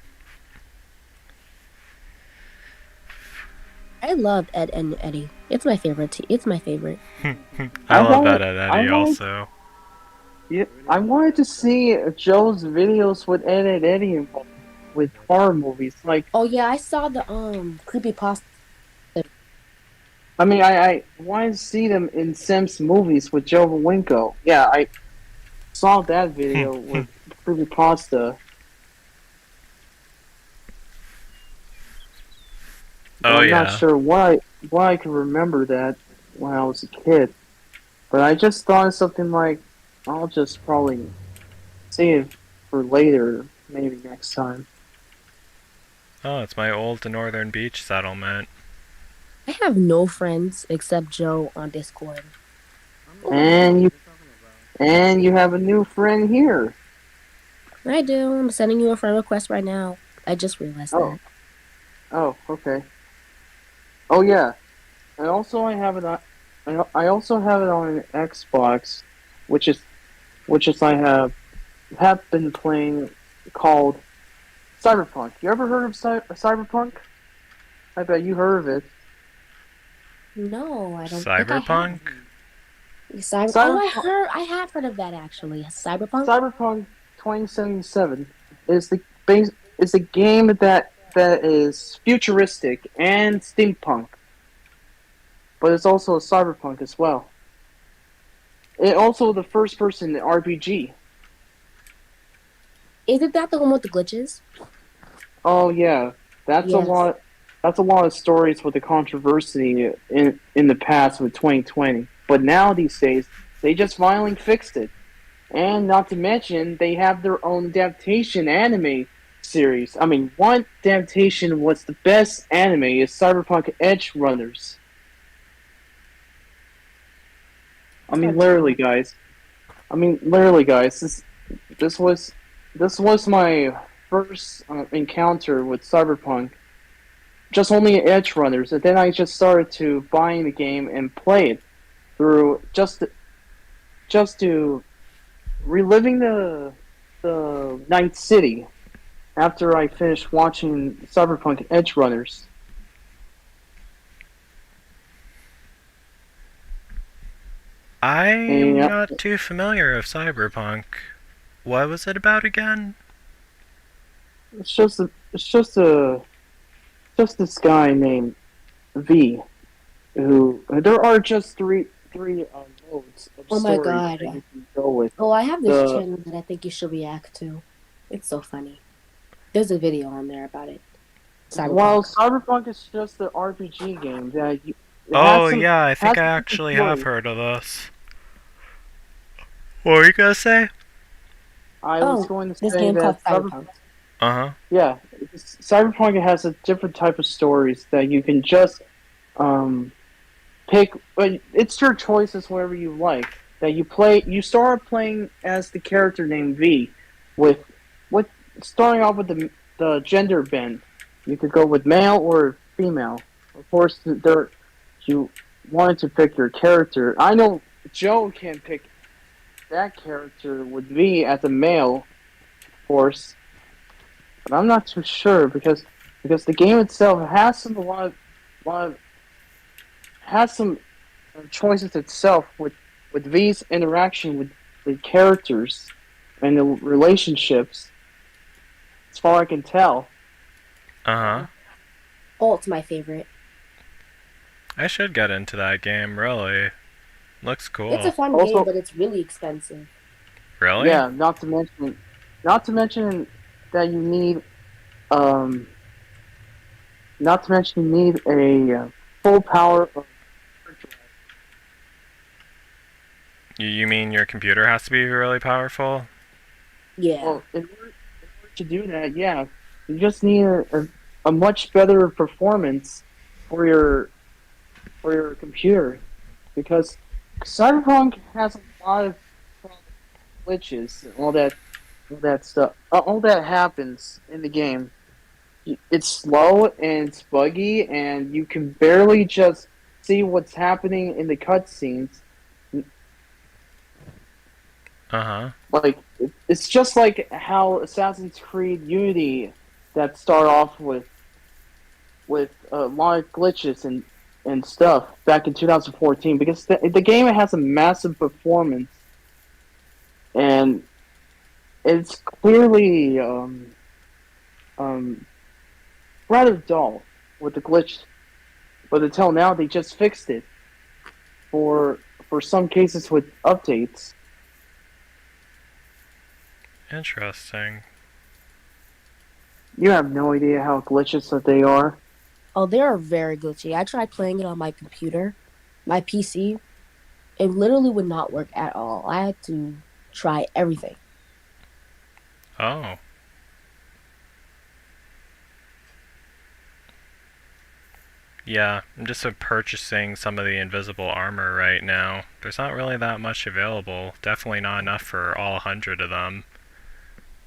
I loved Ed and Eddie. It's my favorite. It's my favorite. I love wanted- Ed and I Eddie wanted- also. Yeah, I wanted to see Joe's videos with Ed and Eddie involved with horror movies. Like, Oh yeah, I saw the creepypasta. I mean, I wanted to see them in Sims movies with Joe Winko. Yeah, I saw that video with creepypasta. Oh I'm yeah. not sure why I can remember that when I was a kid, but I just thought of something like I'll just probably save for later, maybe next time. Oh, it's my old northern beach settlement. I have no friends except Joe on Discord. And you have a new friend here. I do. I'm sending you a friend request right now. I just realized that. Oh, okay. Oh yeah. and also I have it on. I also have it on an Xbox, which is I have been playing called Cyberpunk. You ever heard of Cyberpunk? I bet you heard of it. No, I don't think I have. Cyberpunk? Oh, Cyberpunk I have heard of that actually. Cyberpunk. Cyberpunk 2077 is the base is a game that is futuristic and steampunk, but it's also a cyberpunk as well. It also the first person RPG. Isn't that the one with the glitches? Oh yeah, that's a Yes. lot. That's a lot of stories with the controversy in the past with 2020. But now these days, they just finally fixed it. And not to mention, they have their own adaptation anime series. I mean, one adaptation was the best anime is Cyberpunk Edge Runners. I mean, Sounds literally, cool. guys. I mean, literally, guys. This was this was my first encounter with Cyberpunk. Just only Edge Runners, and then I just started to buying the game and play it through just to reliving the Night City after I finished watching Cyberpunk Edge Runners. And I'm not too familiar with Cyberpunk. What was it about again? it's just this guy named V who there are just three modes of Oh my story god. that you can go with. Oh, I have this The channel that I think you should react to. It's so funny. There's a video on there about it. while Cyberpunk. Cyberpunk is just an RPG game that it Oh, has some yeah, I think has I some good actually have story. heard of this. What were you gonna say? I was Oh, going to this say game called that Cyberpunk. Uh huh. yeah, Cyberpunk has a different type of stories that you can just um, pick. But it's your choices wherever you like. That you play. You start playing as the character named V, with with starting off with the gender bend. You could go with male or female. Of course, there you wanted to pick your character. I know Joe can pick that character with V as a male, of course, but I'm not too sure because the game itself has some a lot of has some choices itself with V's interaction with characters and the relationships. As far as I can tell, Uh huh. Oh, it's my favorite. I should get into that game, really. Looks It's a cool. fun game, also but it's really expensive. Really? yeah, not to mention that you need um not to mention you need a full power of You mean your computer has to be really powerful? Yeah. well in order to do that, yeah, you just need a much better performance for your computer because Cyberpunk has a lot of glitches and all that stuff, all that happens in the game. It's slow and it's buggy, and you can barely just see what's happening in the cutscenes. Uh huh. Like it's just like how Assassin's Creed Unity that start off with a lot of glitches and stuff back in 2014 because the game has a massive performance and it's clearly um, rather dull with the glitch. But until now, they just fixed it for some cases with updates. Interesting. You have no idea how glitches that they are. Oh, they are very glitchy. I tried playing it on my computer, my PC. It literally would not work at all. I had to try everything. Oh. Yeah, I'm just purchasing some of the invisible armor right now. There's not really that much available. Definitely not enough for all 100 of them.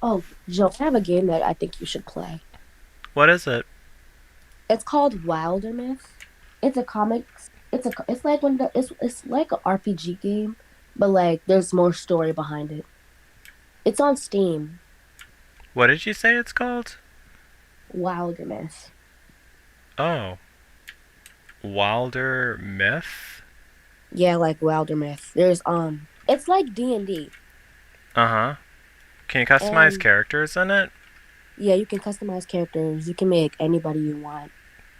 Oh, Joe, I have a game that I think you should play. What is it? It's called Wilder Myth. It's a comics. it's like it's like a RPG game, but like there's more story behind it. It's on Steam. What did you say it's called? Wilderness. Oh, Wilder Myth? Yeah, like Wilderness. There's it's like D&D. Uh-huh. Can you customize And characters in it? yeah, you can customize characters. You can make anybody you want.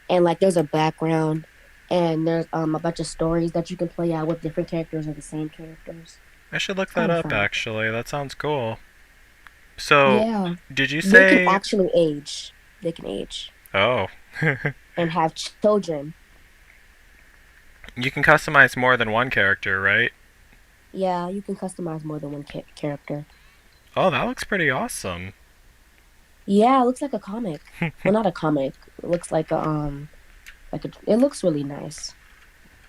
And like there's a background and there's a bunch of stories that you can play out with different characters or the same characters. I should look It's that kind of up, fun. actually. That sounds cool. So, Yeah. did you They can say... actually age. They can age Oh. and have children. You can customize more than one character, right? Yeah, you can customize more than one character. Oh, that looks pretty awesome. Yeah, it looks like a comic. Well, not a comic. It looks like a. It looks really nice.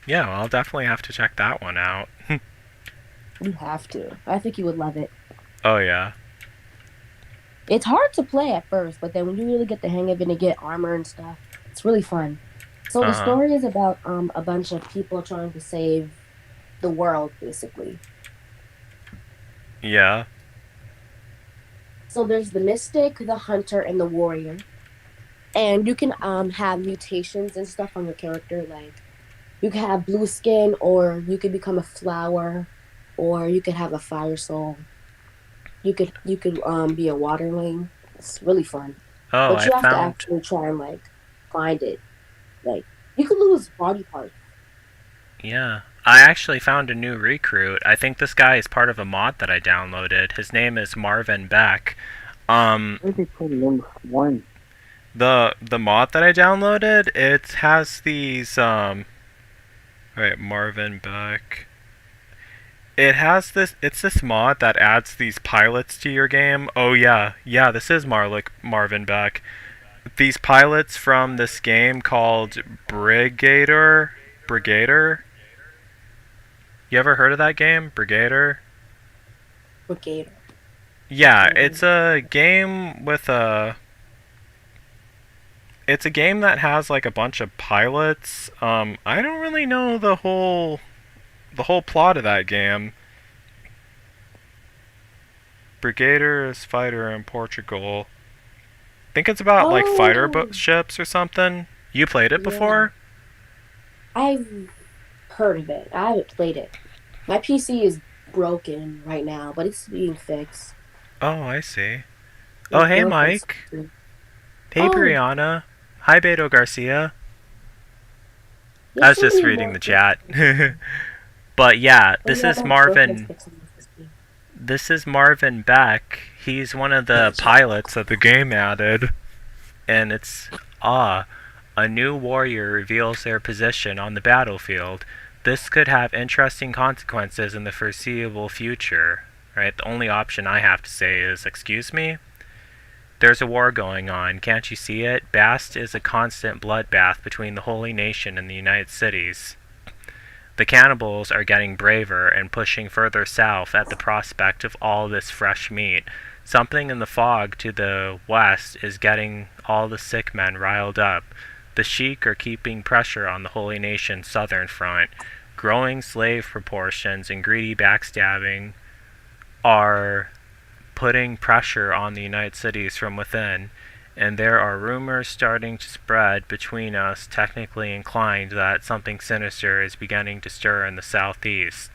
Yeah, well, I'll definitely have to check that one out. You have to. I think you would love it. Oh, yeah. It's hard to play at first, but then when you really get the hang of it and get armor and stuff, it's really fun. So the Uh-huh. story is about a bunch of people trying to save the world, basically. Yeah. So there's the mystic, the hunter, and the warrior. And you can have mutations and stuff on your character, like you could have blue skin, or you could become a flower, or you could have a fire soul. You could be a waterling. It's really fun. Oh, But I you have to found... actually try and like find it. Like you could lose body parts. Yeah. I actually found a new recruit. I think this guy is part of a mod that I downloaded. His name is Marvin Beck. Where did they put number one? The mod that I downloaded, it has these right, Marvin Beck. It has this it's this mod that adds these pilots to your game. Oh yeah. Yeah, this is Marvin Beck. These pilots from this game called Brigader. You ever heard of that game? Brigader? Brigader. Yeah, it's a game with a it's a game that has like a bunch of pilots. I don't really know the whole plot of that game. Brigader is fighter in Portugal. I think it's about like fighter Oh, ships or something. You played it yeah. before? I've heard of it. I haven't played it. My PC is broken right now, but it's being fixed. Oh, I see. Oh, It hey broke Mike. recently. Hey Oh, Brianna. Hi Beto Garcia. I was just yesterday reading the broke it. chat. But yeah, Oh yeah, that's broken. It's fixing my PC. This is Marvin Beck. He's one of the pilots that the game added. And it's a new warrior reveals their position on the battlefield. This could have interesting consequences in the foreseeable future. Right? The only option I have to say is, excuse me? There's a war going on, can't you see it? Bast is a constant bloodbath between the Holy Nation and the United Cities. The cannibals are getting braver and pushing further south at the prospect of all this fresh meat. Something in the fog to the west is getting all the sick men riled up. The Sheik are keeping pressure on the Holy Nation's southern front. Growing slave proportions and greedy backstabbing are putting pressure on the United Cities from within, and there are rumors starting to spread between us technically inclined that something sinister is beginning to stir in the southeast.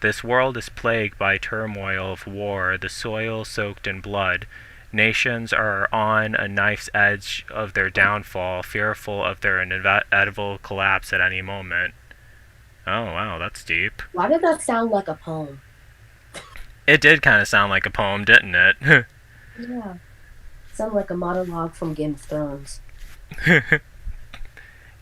This world is plagued by turmoil of war, the soil soaked in blood. Nations are on a knife's edge of their downfall, fearful of their inevitable collapse at any moment. Oh wow, that's deep. Why did that sound like a poem? It did kind of sound like a poem, didn't it? Yeah. Sound like a monologue from Game of Thrones.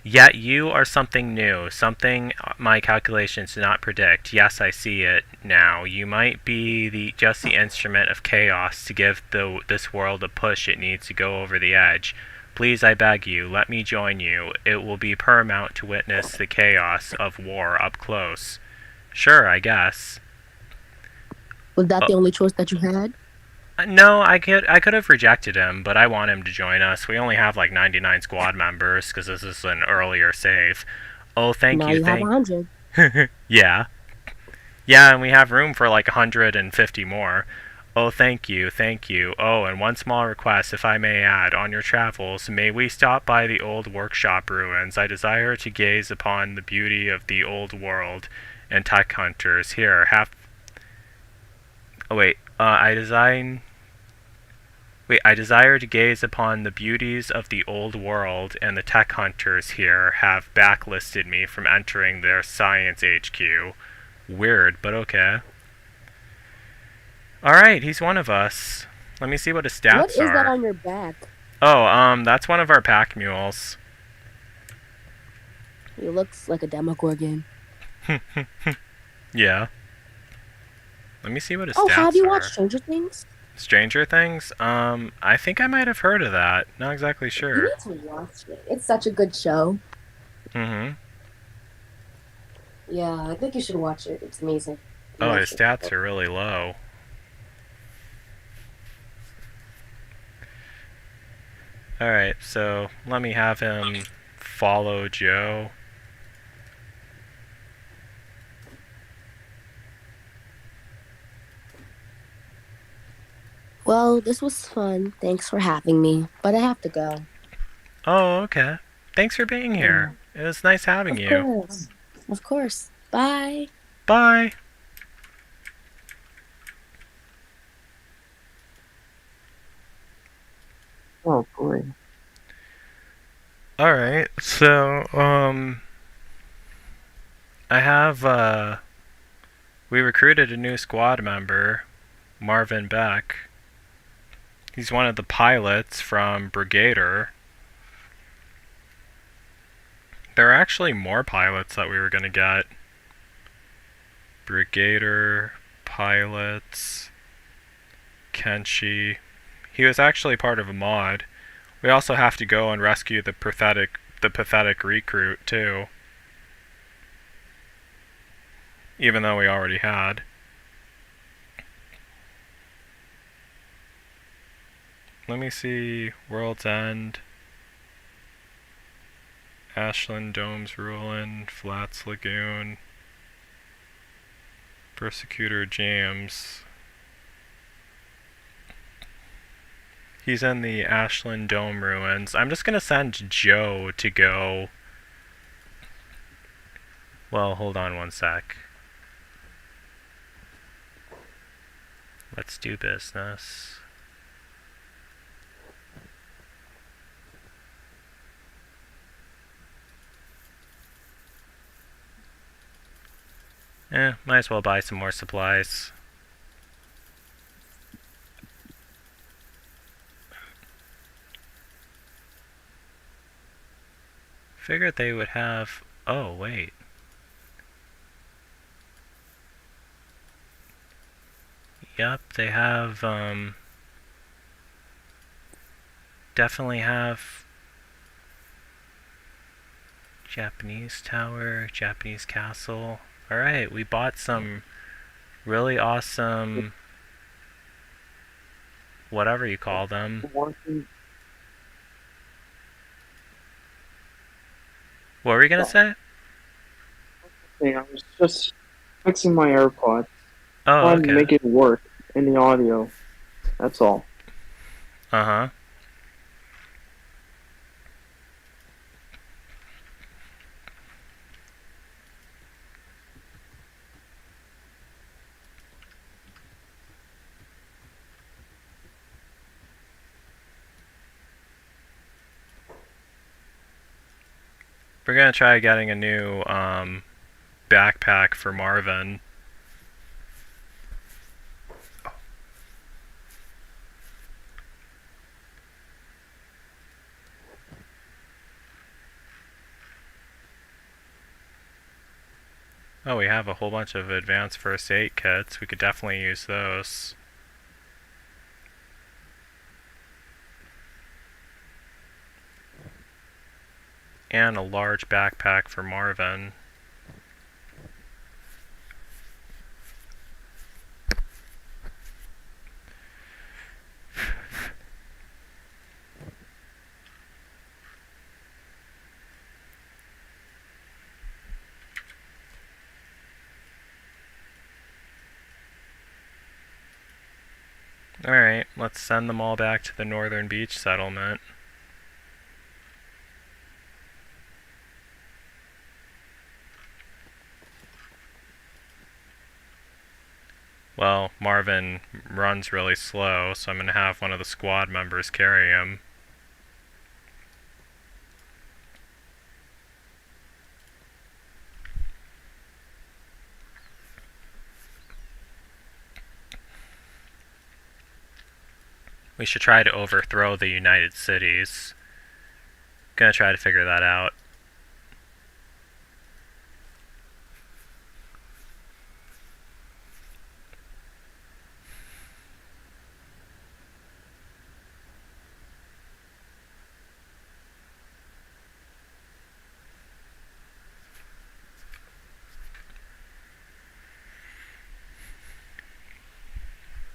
Yet you are something new, something my calculations did not predict. Yes, I see it now. You might be just the instrument of chaos to give this world a push it needs to go over the edge. Please, I beg you, let me join you. It will be paramount to witness the chaos of war up close. Sure, I guess. Was that Oh, the only choice that you had? no, I could have rejected him, but I want him to join us. We only have like 99 squad members because this is an earlier save. Oh, thank Now you, you have thank. 100. Yeah. Yeah, and we have room for like 150 more. Oh, thank you, thank you. Oh, and one small request, if I may add, on your travels, may we stop by the old workshop ruins? I desire to gaze upon the beauty of the old world and tech hunters. Here, have. Oh, wait. I desire to gaze upon the beauties of the old world, and the tech hunters here have backlisted me from entering their science HQ. Weird, but okay. Alright, he's one of us. Let me see what his What stats is that are. on your back? Oh, that's one of our pack mules. He looks like a Demogorgon. Yeah. Let me see what his Oh, have stats you watched are. Stranger Things? Stranger Things? I think I might have heard of that. Not exactly You sure. need to watch it. It's such a good show. Mm-hmm. Yeah, I think you should watch it. It's amazing. You Oh, love his Stranger stats Things. are really low. Alright, so let me have him follow Joe. Well, this was fun. Thanks for having me, but I have to go. Oh, okay. Thanks for being here. Yeah, It was nice having of you. course. Of course. Bye. Bye! Oh boy. Alright, so, I have, we recruited a new squad member, Marvin Beck. He's one of the pilots from Brigader. There are actually more pilots that we were gonna get. Brigader, pilots, Kenshi. He was actually part of a mod. We also have to go and rescue the pathetic recruit too. Even though we already had. Let me see. World's End. Ashland Dome's Ruin. Flats Lagoon. Persecutor James. He's in the Ashland Dome ruins. I'm just gonna send Joe to go. Well, hold on one sec. Let's do business. Might as well buy some more supplies. Figured they would have. Oh, wait. Yep, they have, definitely have Japanese tower, Japanese castle. Alright, we bought some really awesome, whatever you call them. What were you gonna say? I was just fixing my AirPods. Oh, Trying to okay. make it work in the audio. That's all. Uh-huh. We're gonna try getting a new, backpack for Marvin. Oh, we have a whole bunch of advanced first aid kits. We could definitely use those. And a large backpack for Marvin. Alright, let's send them all back to the northern beach settlement. Well, Marvin runs really slow, so I'm gonna have one of the squad members carry him. We should try to overthrow the United Cities. Gonna try to figure that out.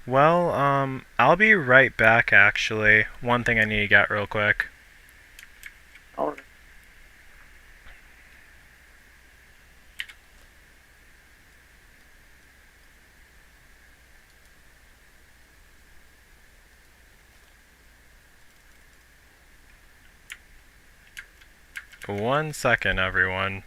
Well, I'll be right back actually. One thing I need to get real quick. Alright. One second, everyone.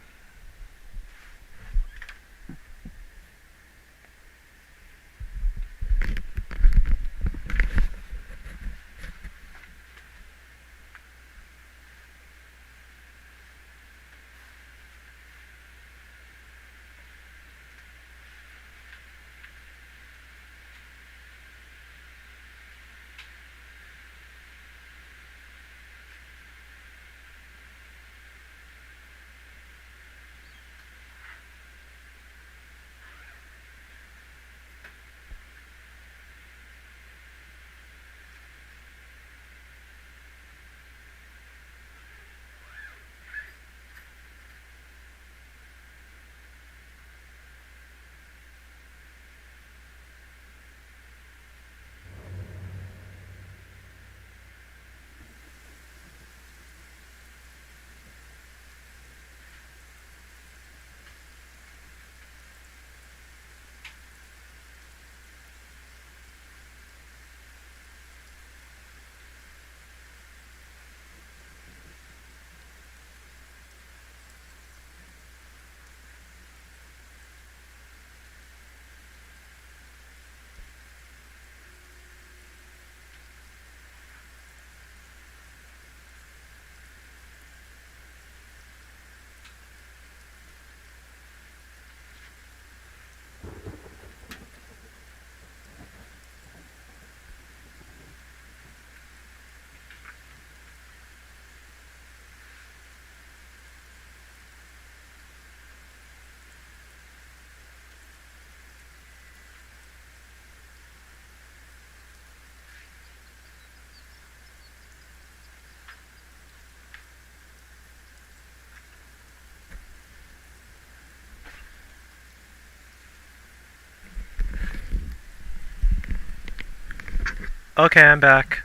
Okay, I'm back.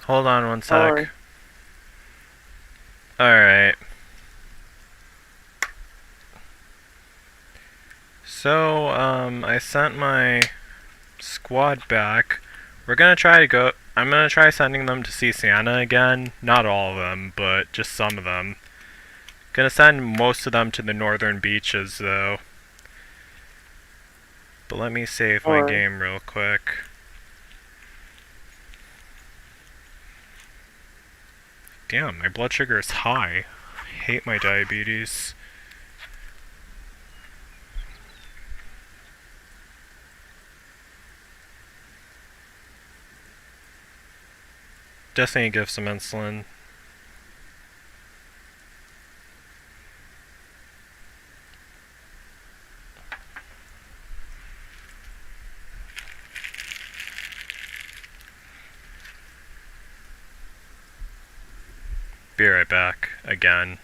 Hold on one sec. Alright. Alright. So, I sent my squad back. I'm gonna try sending them to see Santa again. Not all of them, but just some of them. Gonna send most of them to the northern beaches, though. But let me save my game real quick. Damn, my blood sugar is high. I hate my diabetes. Just need to give some insulin. Be right back again.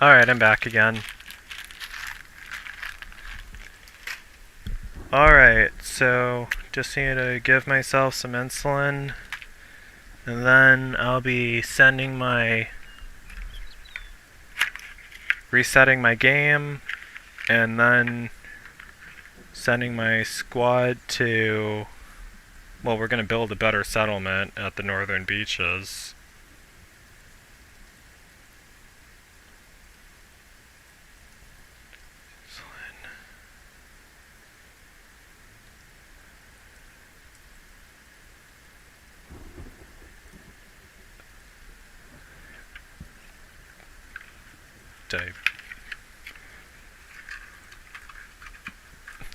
Alright, I'm back again. Alright, so just need to give myself some insulin, and then I'll be resetting my game, and then sending my squad to, well, we're gonna build a better settlement at the northern beaches.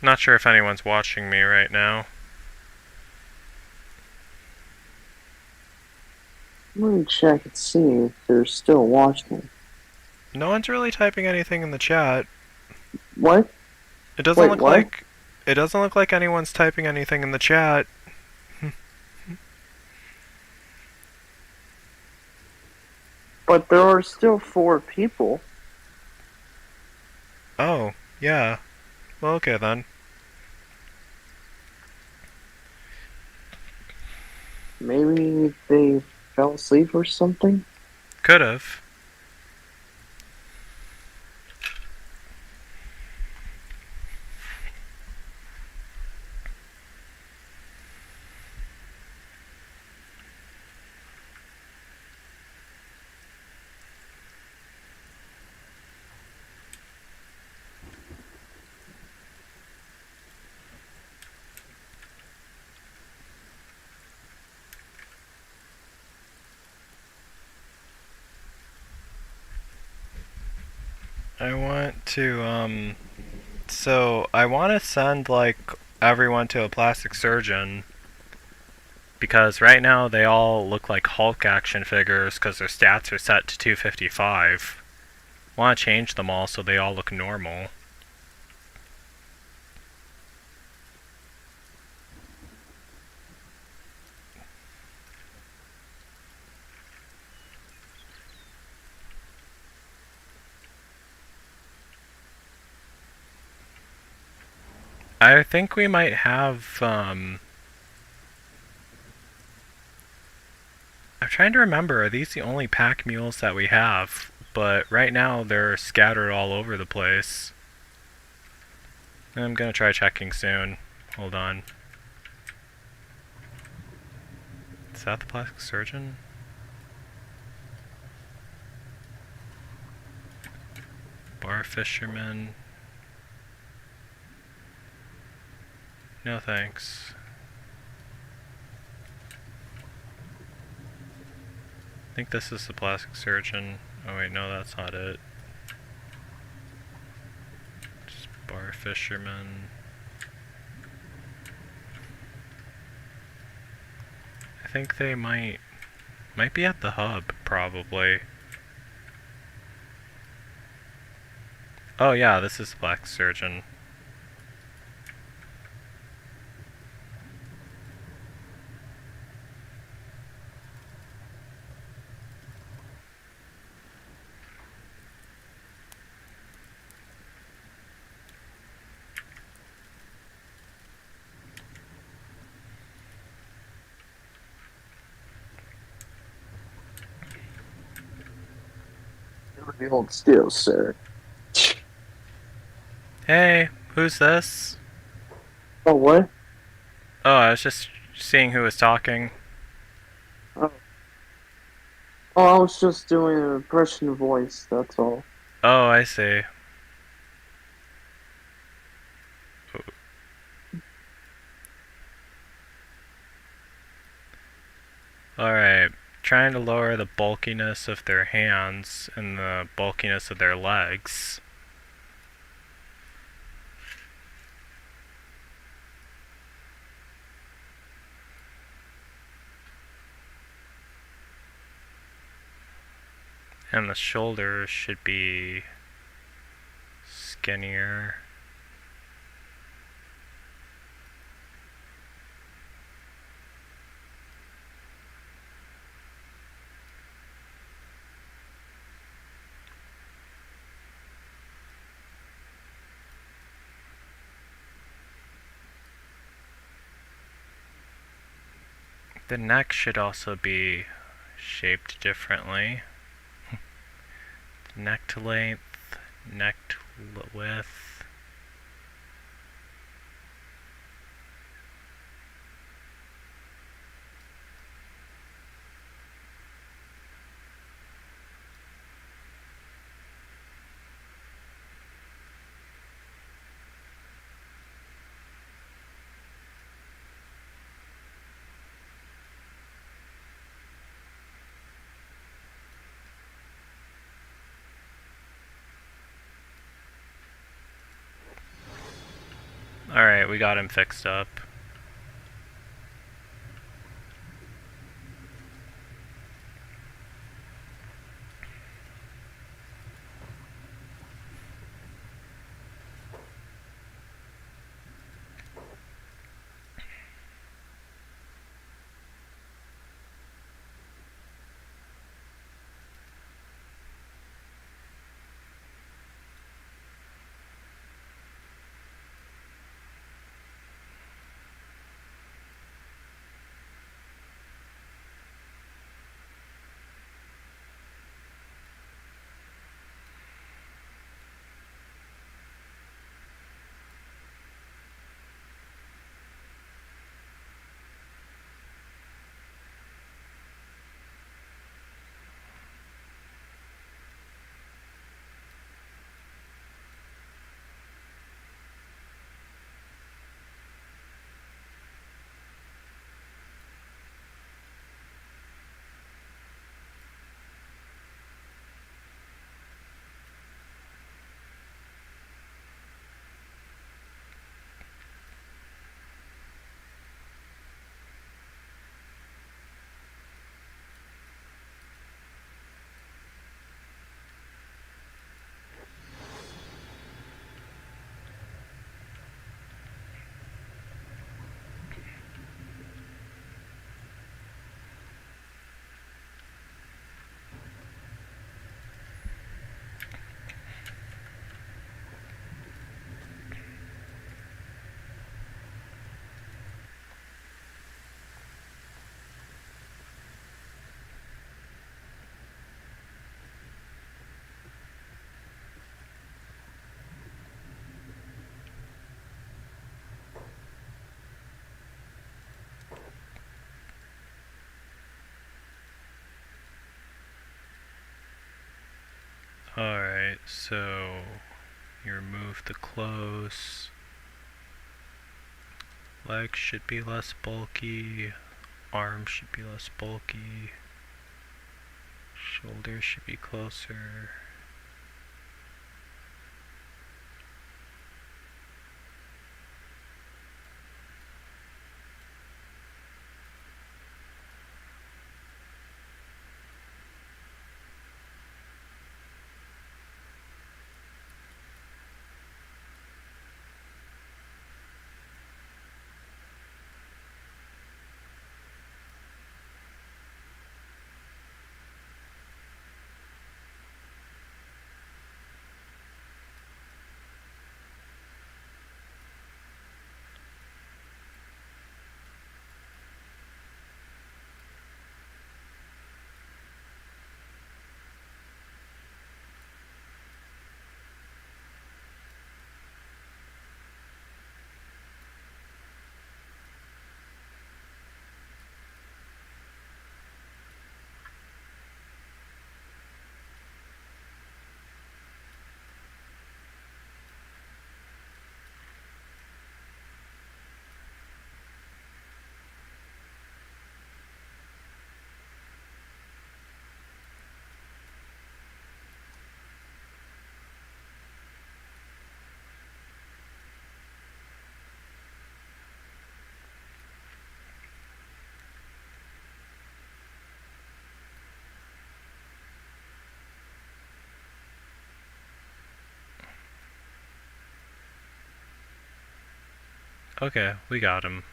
Not sure if anyone's watching me right now. Let me check and see if they're still watching. No one's really typing anything in the chat. What? It doesn't Wait, look what? like it doesn't look like anyone's typing anything in the chat. But there are still 4 people. Oh, yeah. Well, okay then. Maybe they fell asleep or something? Could've. I want to, so I want to send, like, everyone to a plastic surgeon, because right now they all look like Hulk action figures because their stats are set to 255. I want to change them all so they all look normal. I think we might have, I'm trying to remember, are these the only pack mules that we have? But right now they're scattered all over the place. I'm gonna try checking soon. Hold on. Is that the plastic surgeon? Bar fisherman. No thanks. I think this is the plastic surgeon. Oh wait, no, that's not it. Just bar fisherman. I think they might be at the hub, probably. Oh yeah, this is the plastic surgeon. Never hold still, sir. Hey, who's this? Oh, what? Oh, I was just seeing who was talking. Oh. Oh, I was just doing an impression voice, that's all. Oh, I see. Alright, trying to lower the bulkiness of their hands and the bulkiness of their legs. And the shoulders should be skinnier. The neck should also be shaped differently. Neck to length, neck to width. Alright, we got him fixed up. Alright, so you remove the clothes. Legs should be less bulky. Arms should be less bulky. Shoulders should be closer. Okay, we got him.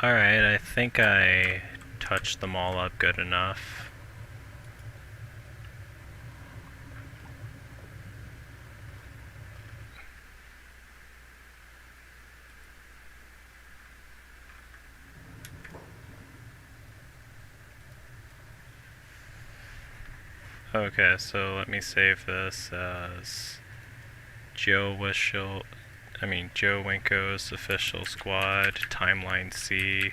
Alright, I think I touched them all up good enough. Okay, so let me save this as Joe Winko's official squad, timeline C,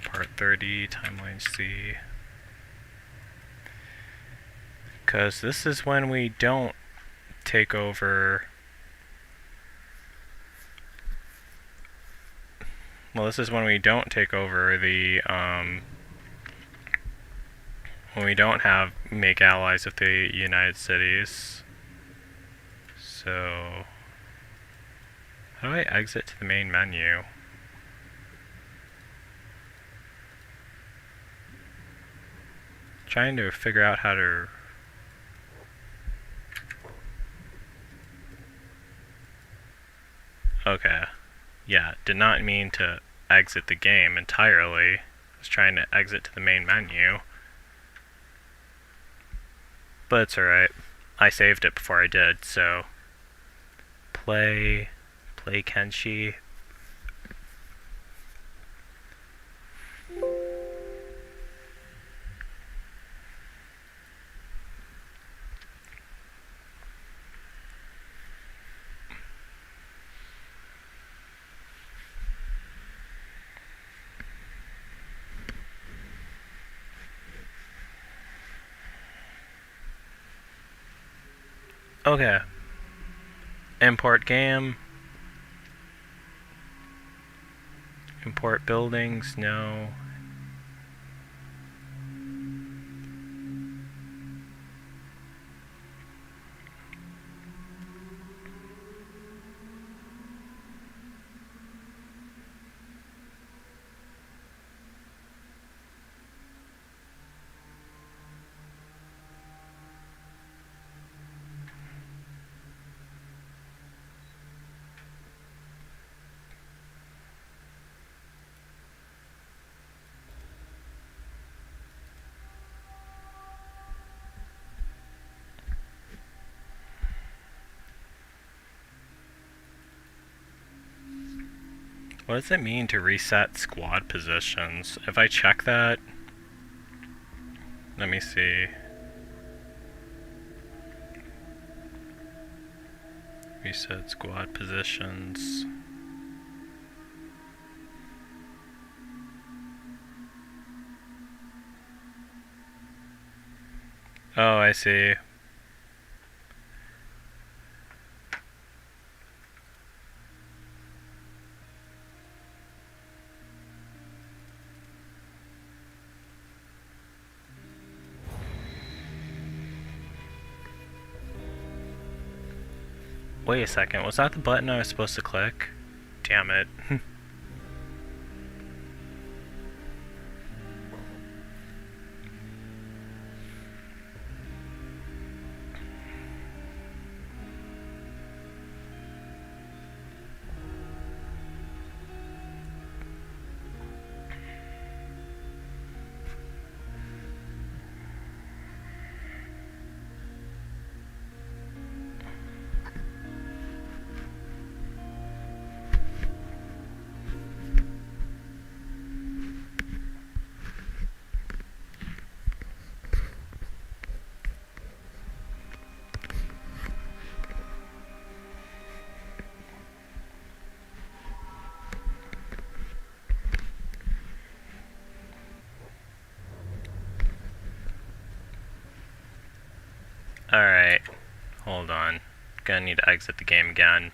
part 30, timeline C. Because this is when we don't take over. Well, this is when we don't take over the, when we don't make allies with the United Cities. So, how do I exit to the main menu? Trying to figure out how to. Okay. Yeah, did not mean to exit the game entirely. I was trying to exit to the main menu. But it's alright. I saved it before I did, so. Play Kenshi. Okay. Import game. Import buildings, no. What does it mean to reset squad positions? If I check that, let me see. Reset squad positions. Oh, I see. Wait a second, was that the button I was supposed to click? Damn it. Alright, hold on. Gonna need to exit the game again.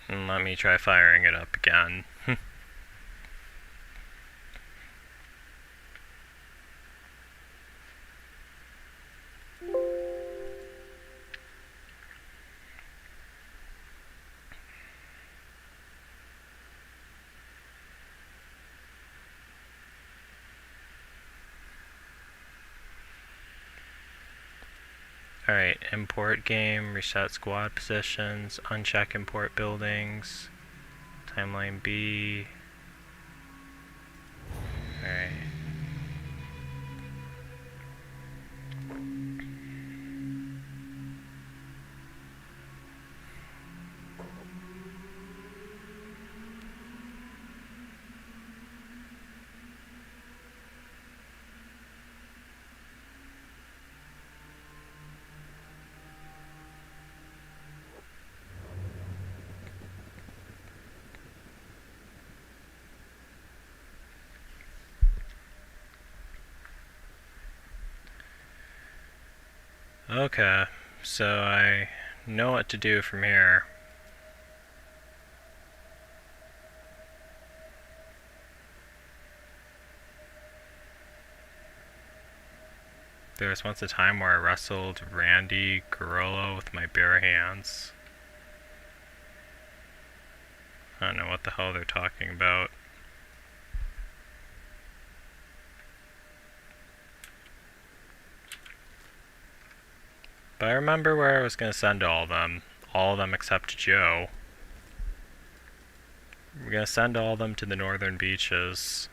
And let me try firing it up again. Alright, import game, reset squad positions, uncheck import buildings, timeline B. Alright. Okay, so I know what to do from here. There was once a time where I wrestled Randy Gorilla with my bare hands. I don't know what the hell they're talking about. But I remember where I was going to send all of them except Joe. We're going to send all of them to the northern beaches.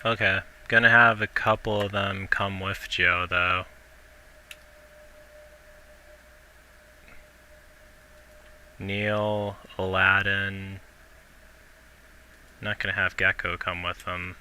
Okay, gonna have a couple of them come with Joe though. Neil, Aladdin. Not gonna have Gecko come with them.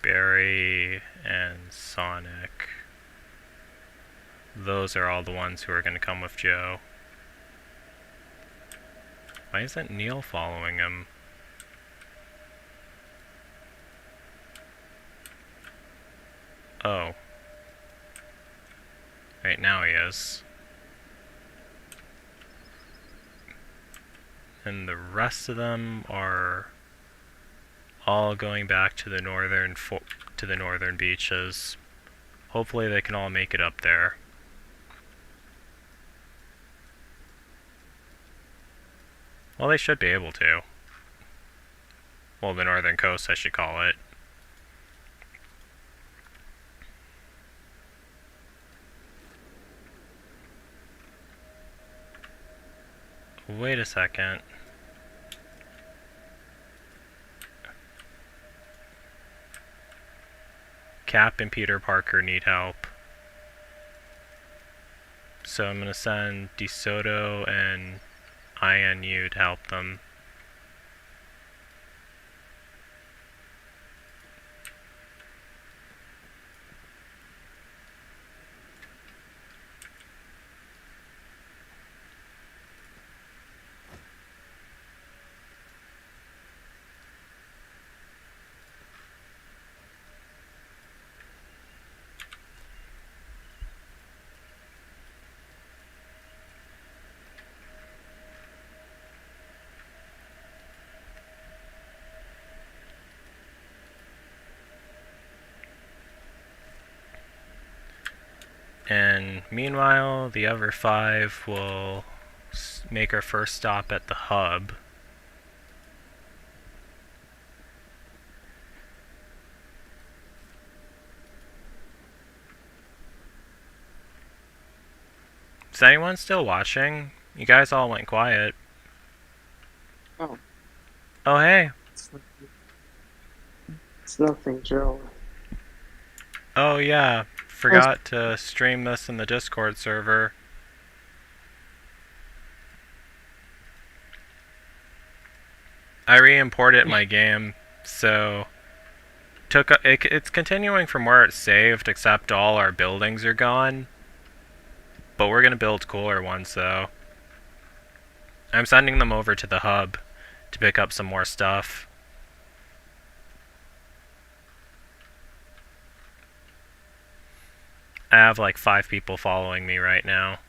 Barry and Sonic. Those are all the ones who are going to come with Joe. Why isn't Neil following him? Oh. Right now he is. And the rest of them are all going back to the northern beaches. Hopefully they can all make it up there. Well, they should be able to. Well, the northern coast, I should call it. Wait a second. Cap and Peter Parker need help. So I'm gonna send DeSoto and INU to help them. And meanwhile, the other 5 will make our first stop at the hub. Is anyone still watching? You guys all went quiet. Oh, Oh, hey. it's nothing, Joe. Oh, yeah. Forgot to stream this in the Discord server. I re-imported my game, so it's continuing from where it's saved, except all our buildings are gone. But we're gonna build cooler ones, though. I'm sending them over to the hub to pick up some more stuff. I have like 5 people following me right now.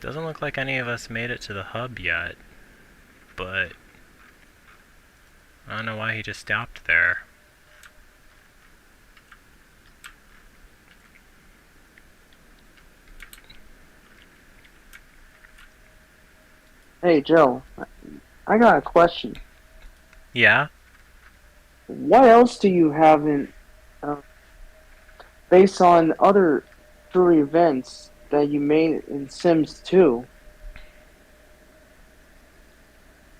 Doesn't look like any of us made it to the hub yet, but I don't know why he just stopped there. Hey, Joe, I got a question. Yeah? What else do you have in, based on other true events that you made in Sims 2?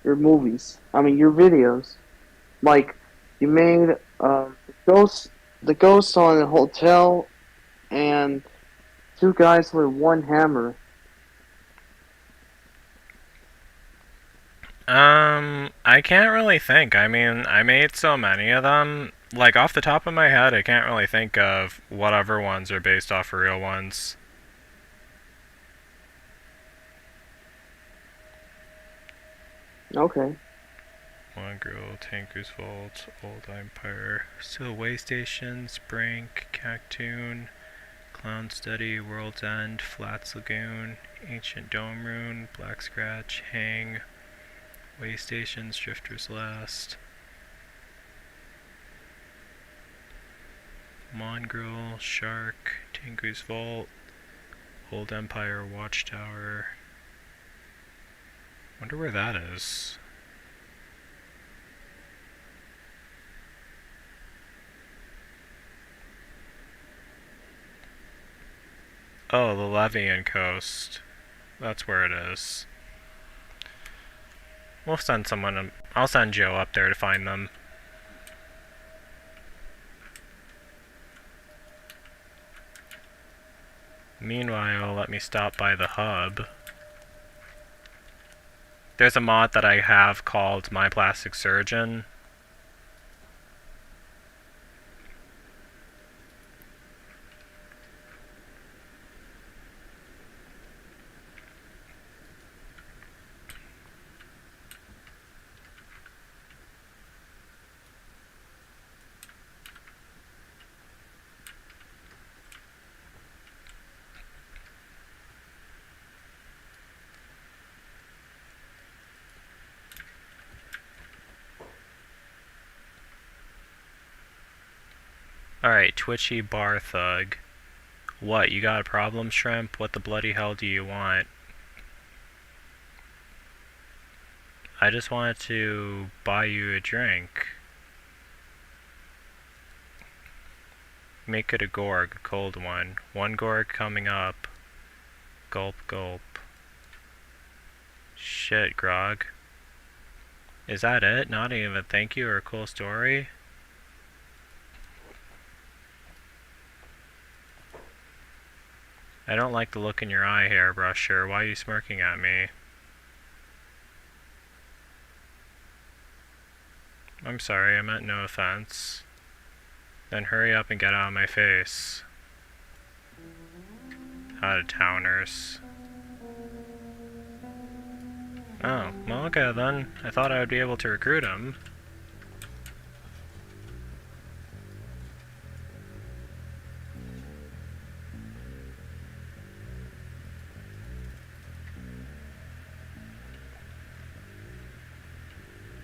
Your movies. I mean, your videos. Like, you made ghost, the ghost on a hotel, and two guys with one hammer. I can't really think. I mean, I made so many of them. Like, off the top of my head, I can't really think of whatever ones are based off real ones. Okay. One Girl, Tanker's Vault, Old Empire, Still Way Stations, Brink, Cactoon, Clown Study, World's End, Flats Lagoon, Ancient Dome Rune, Black Scratch, Hang, Way Stations, Drifter's Last, Mongrel, Shark, Tanker's Vault, Old Empire, Watchtower. Wonder where that is. Oh, the Levian Coast. That's where it is. We'll send someone. I'll send Joe up there to find them. Meanwhile, let me stop by the hub. There's a mod that I have called My Plastic Surgeon. Alright, Twitchy Bar Thug. What, you got a problem, Shrimp? What the bloody hell do you want? I just wanted to buy you a drink. Make it a Gorg, a cold one. One Gorg coming up. Gulp, gulp. Shit, Grog. Is that it? Not even a thank you or a cool story? I don't like the look in your eye, Hairbrusher. Why are you smirking at me? I'm sorry, I meant no offense. Then hurry up and get out of my face. Out-of-towners. Oh, well, okay then. I thought I would be able to recruit him.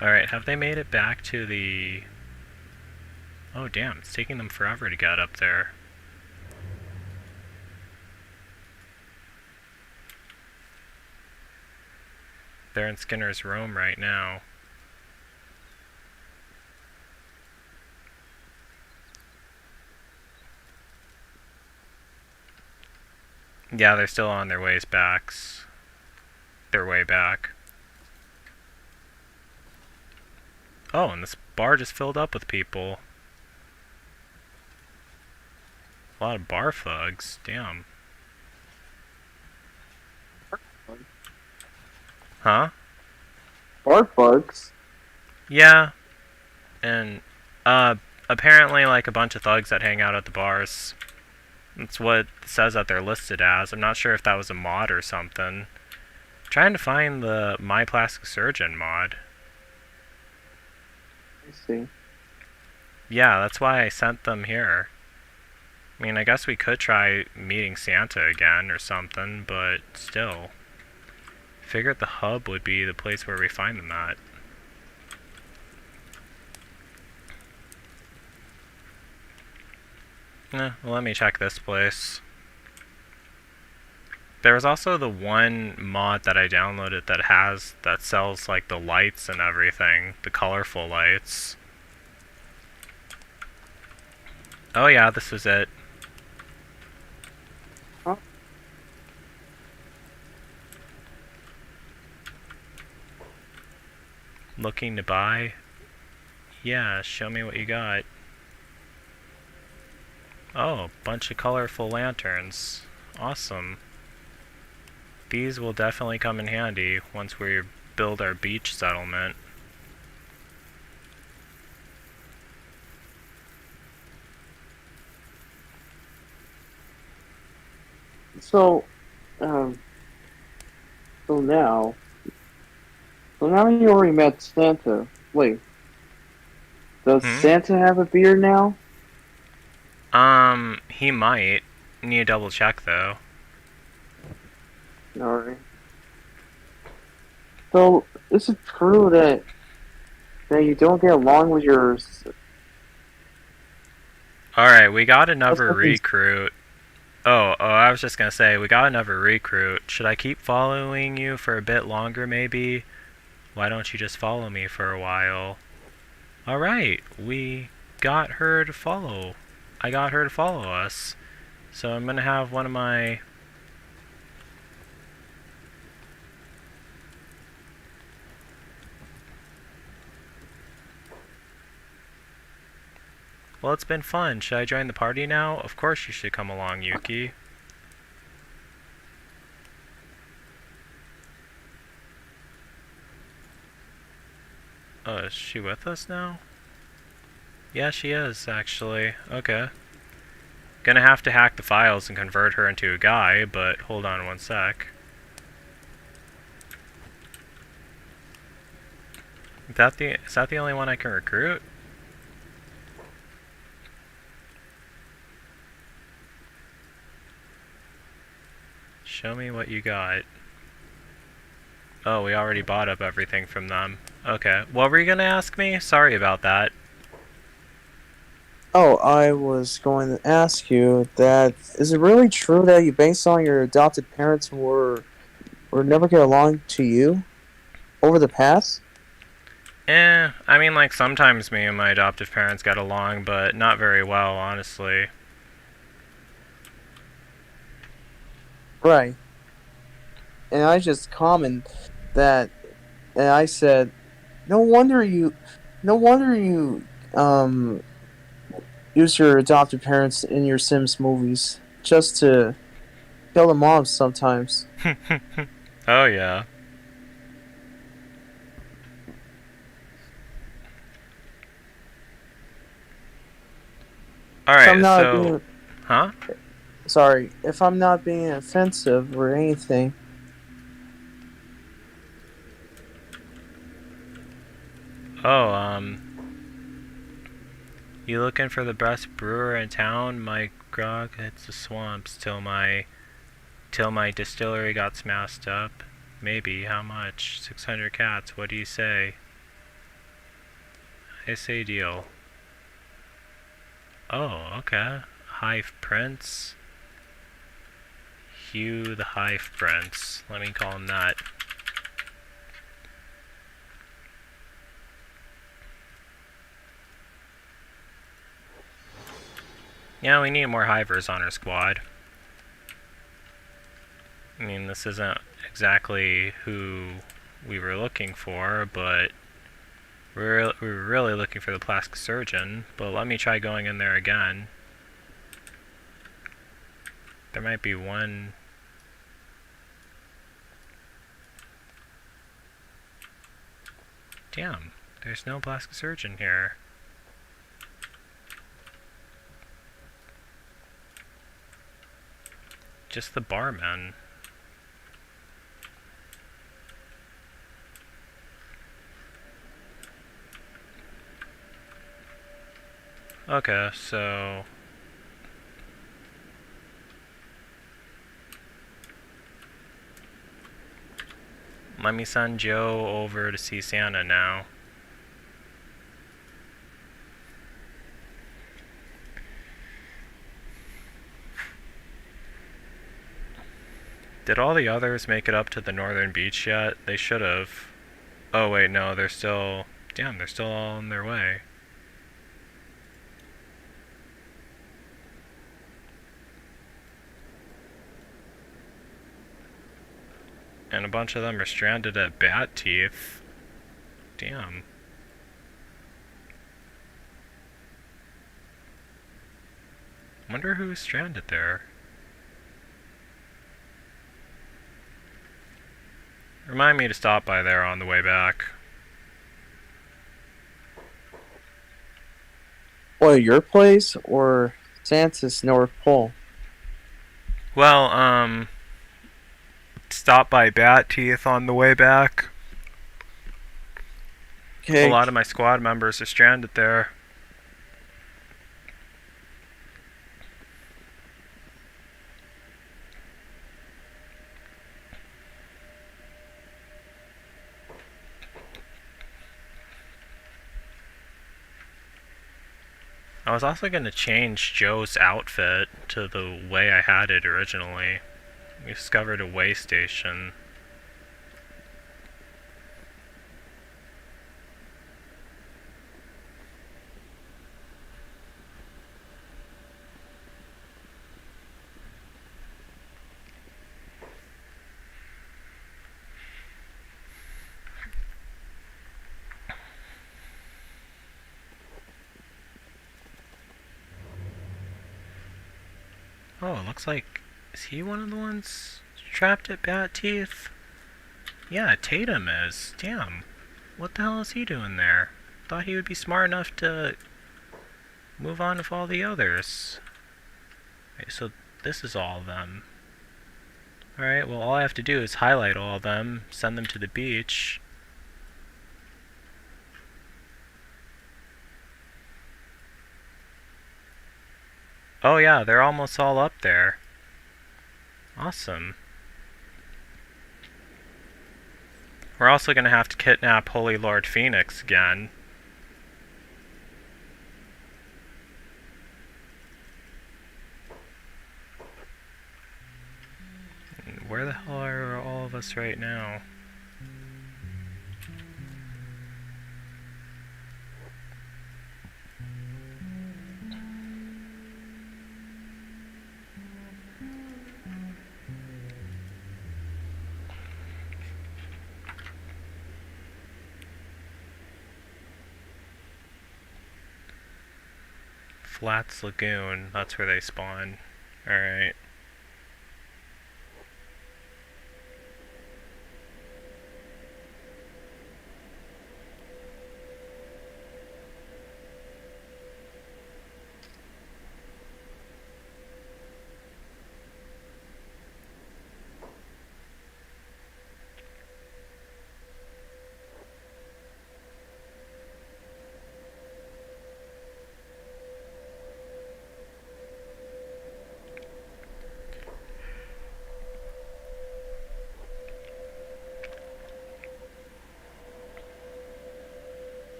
Alright, have they made it back to the... Oh damn, it's taking them forever to get up there. They're in Skinner's room right now. Yeah, they're still on their ways backs. Their way back. Oh, and this bar just filled up with people. A lot of bar thugs. Damn. Huh? Bar thugs? Yeah. And, apparently, like, a bunch of thugs that hang out at the bars. That's what it says that they're listed as. I'm not sure if that was a mod or something. Trying to find the My Plastic Surgeon mod. I see. Yeah, that's why I sent them here. I mean, I guess we could try meeting Santa again or something, but still. Figured the hub would be the place where we find them at. Well, let me check this place. There was also the one mod that I downloaded that sells like the lights and everything, the colorful lights. Oh yeah, this is it. Huh? Looking to buy? Yeah, show me what you got. Oh, bunch of colorful lanterns. Awesome. These will definitely come in handy once we build our beach settlement. So, so now you already met Santa. Wait, does Santa have a beard now? He might. Need to double check though. Alright. So, is it true that you don't get along with your... Alright, we got another What's with these- recruit. Oh, I was just gonna say, we got another recruit. Should I keep following you for a bit longer, maybe? Why don't you just follow me for a while? Alright, we got her to follow. I got her to follow us. So I'm gonna have one of my... Well, it's been fun. Should I join the party now? Of course you should come along, Yuki. Oh, is she with us now? Yeah, she is, actually. Okay. Gonna have to hack the files and convert her into a guy, but hold on one sec. Is that the only one I can recruit? Show me what you got. Oh, we already bought up everything from them. Okay. What were you gonna ask me? Sorry about that. Oh, I was going to ask you that is it really true that you, based on your adopted parents, were never get along to you over the past? I mean, like, sometimes me and my adoptive parents get along, but not very well, honestly. Right. And I just comment that, and I said, no wonder you use your adopted parents in your Sims movies just to kill them off sometimes. Oh, yeah. If I'm Alright, not so... being Huh? sorry, if I'm not being offensive or anything, Oh, you looking for the best brewer in town? My grog hits the swamps till my distillery got smashed up. Maybe. How much? 600 cats. What do you say? I say deal. Oh, okay. Hive Prince. Hugh the Hive Prince. Let me call him that. Yeah, we need more hivers on our squad. I mean, this isn't exactly who we were looking for, but we were really looking for the plastic surgeon. But let me try going in there again. There might be one. Damn, there's no plastic surgeon here. Just the barman. Okay, so... let me send Joe over to see Santa now. Did all the others make it up to the northern beach yet? They should have. Oh wait, no, they're still... damn, they're still all on their way. And a bunch of them are stranded at Bat Teeth. Damn. Wonder who's stranded there. Remind me to stop by there on the way back. what, your place or Santa's North Pole? Well, stop by Bat Teeth on the way back. A Okay, lot of my squad members are stranded there. I was also going to change Joe's outfit to the way I had it originally. We discovered a way station. Oh, it looks like... is he one of the ones trapped at Bat Teeth? Yeah, Tatum is. Damn. What the hell is he doing there? Thought he would be smart enough to move on with all the others. Okay, so this is all of them. Alright, well all I have to do is highlight all of them, send them to the beach. Oh yeah, they're almost all up there. Awesome. We're also gonna have to kidnap Holy Lord Phoenix again. Where the hell are all of us right now? Flats Lagoon, that's where they spawn. Alright.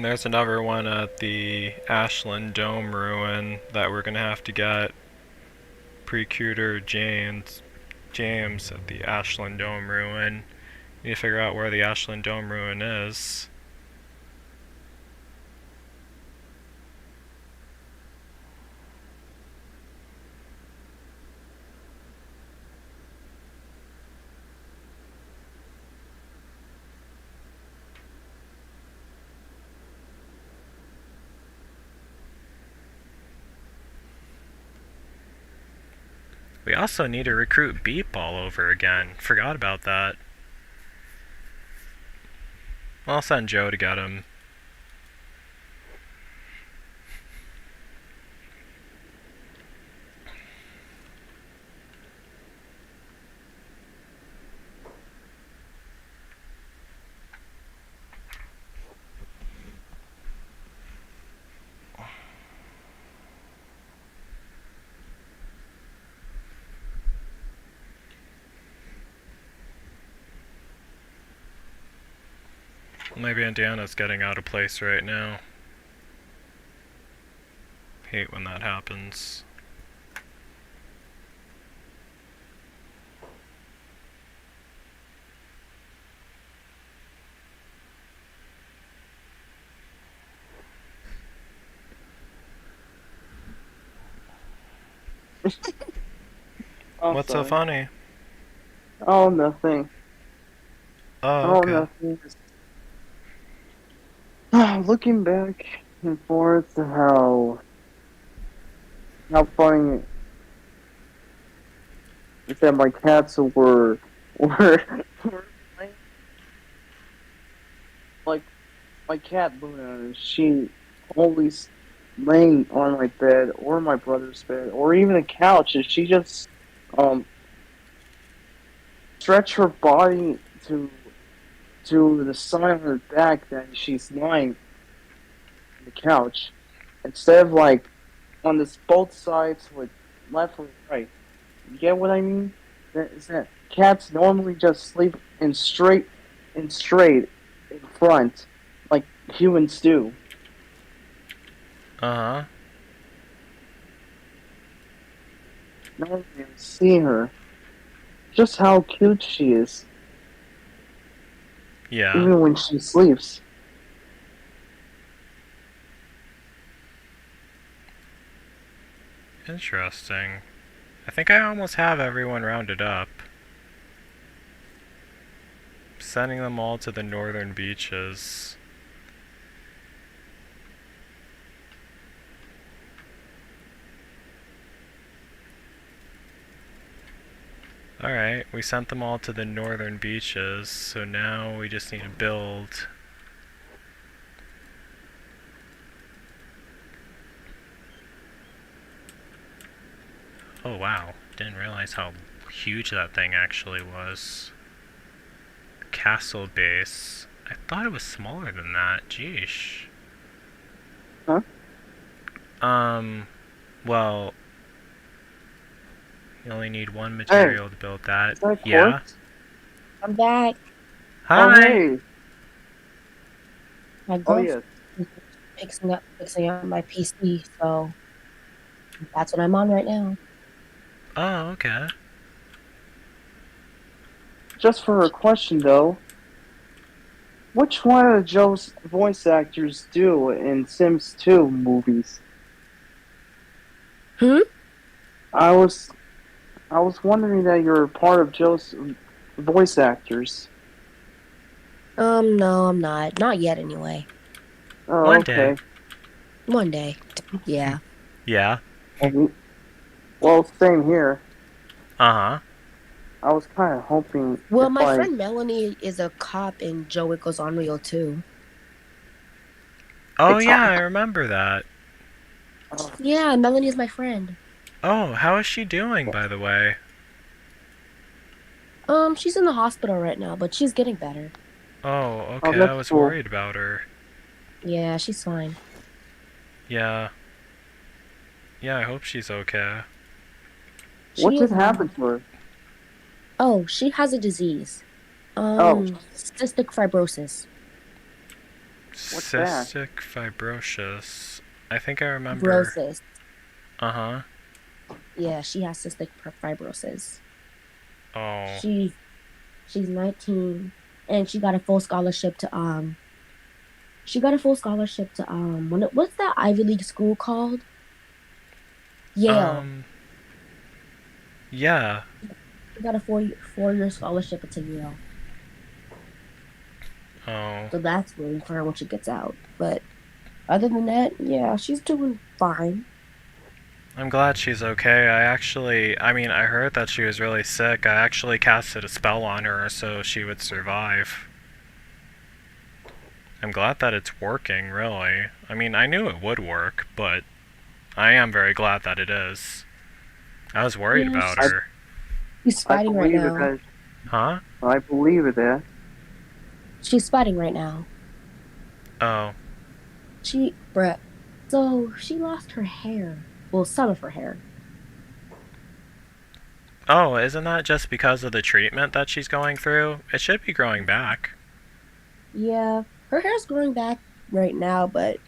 And there's another one at the Ashland Dome ruin that we're gonna have to get Precutor James at the Ashland Dome ruin. Need to figure out where the Ashland Dome ruin is. We also need to recruit Beep all over again. Forgot about that. I'll send Joe to get him. Maybe Indiana's getting out of place right now. Hate when that happens. Oh, What's sorry. so funny? Oh, nothing. Oh, okay. Nothing. Looking back and forth to how funny is that my cats were like my cat Luna. She always laying on my bed or my brother's bed or even a couch, and she just um stretch her body to the side of her back that she's lying on the couch instead of like on this both sides with left or right. You get what I mean? That is that cats normally just sleep straight in front like humans do. Uh-huh. Normally you see her. Just how cute she is, Yeah. even when she sleeps. Interesting. I think I almost have everyone rounded up. Sending them all to the northern beaches. Alright, we sent them all to the northern beaches, so now we just need to build. Oh wow, didn't realize how huge that thing actually was. Castle base. I thought it was smaller than that, jeesh. Huh? Well, you only need one material to build that. Is that Yeah? corpse? I'm back. Oh, Hi! hey. My Oh, girlfriend yes. is fixing up my PC, so that's what I'm on right now. Oh, okay. Just for a question, though. Which one of Joe's voice actors do in Sims 2 movies? Hmm? I was wondering that you're part of Joe's voice actors. No, I'm not. Not yet, anyway. Oh, One okay. day. One day. Yeah. Yeah. Well, same here. Uh-huh. I was kind of hoping. Well, if my I, friend Melanie is a cop in Joe Winko's Unreal too. Oh It's yeah, I remember that. Yeah, Melanie is my friend. Oh, how is she doing, by the way? She's in the hospital right now, but she's getting better. Oh, Oh, okay, that's I was cool. worried about her. Yeah, she's fine. Yeah. Yeah, I hope she's okay. What She did is, happen to her? Oh, she has a disease. Oh. Cystic fibrosis. What's that? Cystic fibrosis. I think I remember. Fibrosis. Uh-huh. Yeah, she has fibrosis. Oh. She's 19, and she got a full scholarship to what's that Ivy League school called? Yale. Um, yeah. She got a four-year scholarship to Yale. Oh. So that's waiting for her when she gets out. But other than that, yeah, she's doing fine. I'm glad she's okay. I heard that she was really sick. I actually casted a spell on her so she would survive. I'm glad that it's working, really. I mean, I knew it would work, but I am very glad that it is. I was worried Yeah, about her. she's I fighting right believe it. now. Huh? I believe it. That. She's fighting right now. Oh. So she lost her hair. Well, some of her hair. Oh, isn't that just because of the treatment that she's going through? It should be growing back. Yeah, her hair's growing back right now, but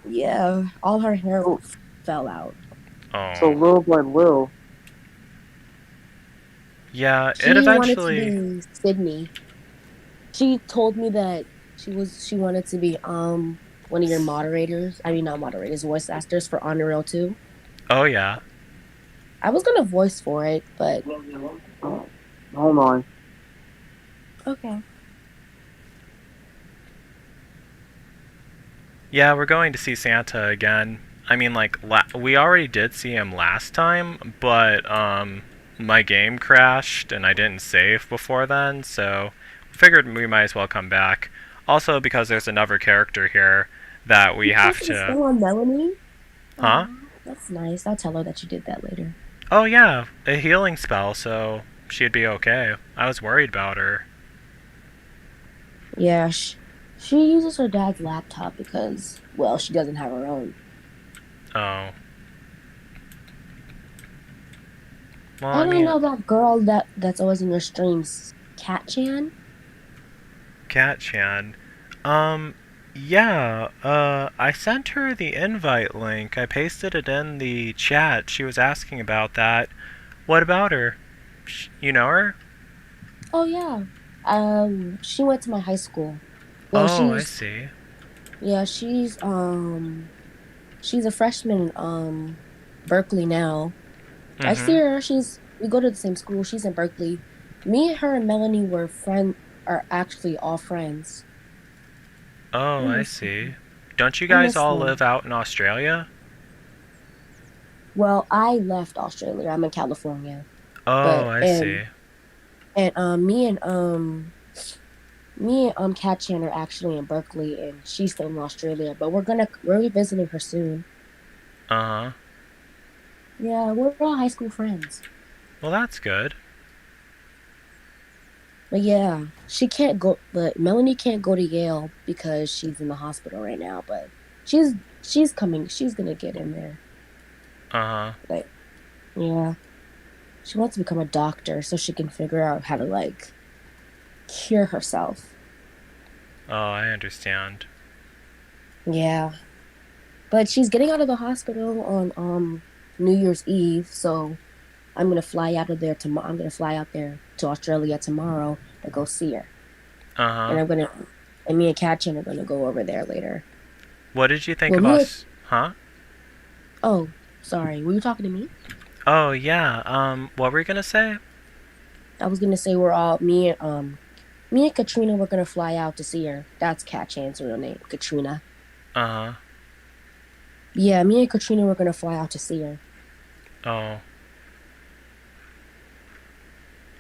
yeah, all her hair fell out. Oh. So little by little. Yeah, She it wanted to eventually... be Sydney. She told me that she wanted to be one of your moderators. I mean, not moderators, voice actors for Unreal 2. Oh, yeah. I was gonna voice for it, but Oh, hold on. okay. Yeah, we're going to see Santa again. I mean, like, we already did see him last time, but, my game crashed and I didn't save before then, so figured we might as well come back. Also, because there's another character here that we have to... Still on Melanie? Huh? Aww, that's nice. I'll tell her that you did that later. Oh, yeah, a healing spell, so she'd be okay. I was worried about her. Yeah, she uses her dad's laptop because, well, she doesn't have her own. Oh. Well, I don't know that girl that's always in your streams, Cat-chan? Cat-chan. Yeah, I sent her the invite link. I pasted it in the chat. She was asking about that. What about her? You know her? Oh, yeah. She went to my high school. Well, Oh, I see. Yeah, she's a freshman in Berkeley now. I see her. We go to the same school. She's in Berkeley. Me and her and Melanie are actually all friends. Oh, I see. Don't you guys all live out in Australia? Well, I left Australia. I'm in California. Oh, I see. And me and Kat Chan are actually in Berkeley, and she's still in Australia. But we're visiting her soon. Uh-huh. Yeah, we're all high school friends. Well, that's good. But yeah, but Melanie can't go to Yale because she's in the hospital right now, but she's gonna get in there. Uh-huh. Like, yeah. She wants to become a doctor so she can figure out how to, like, cure herself. Oh, I understand. Yeah. But she's getting out of the hospital on New Year's Eve, so I'm gonna fly out there to Australia tomorrow to go see her. Uh-huh. And me and Katchin are gonna go over there later. What did you think of us? Huh? Oh, sorry. Were you talking to me? Oh, yeah. What were you gonna say? I was gonna say me and Katrina were gonna fly out to see her. That's Katchin's real name, Katrina. Uh-huh. Yeah, me and Katrina were gonna fly out to see her. Oh.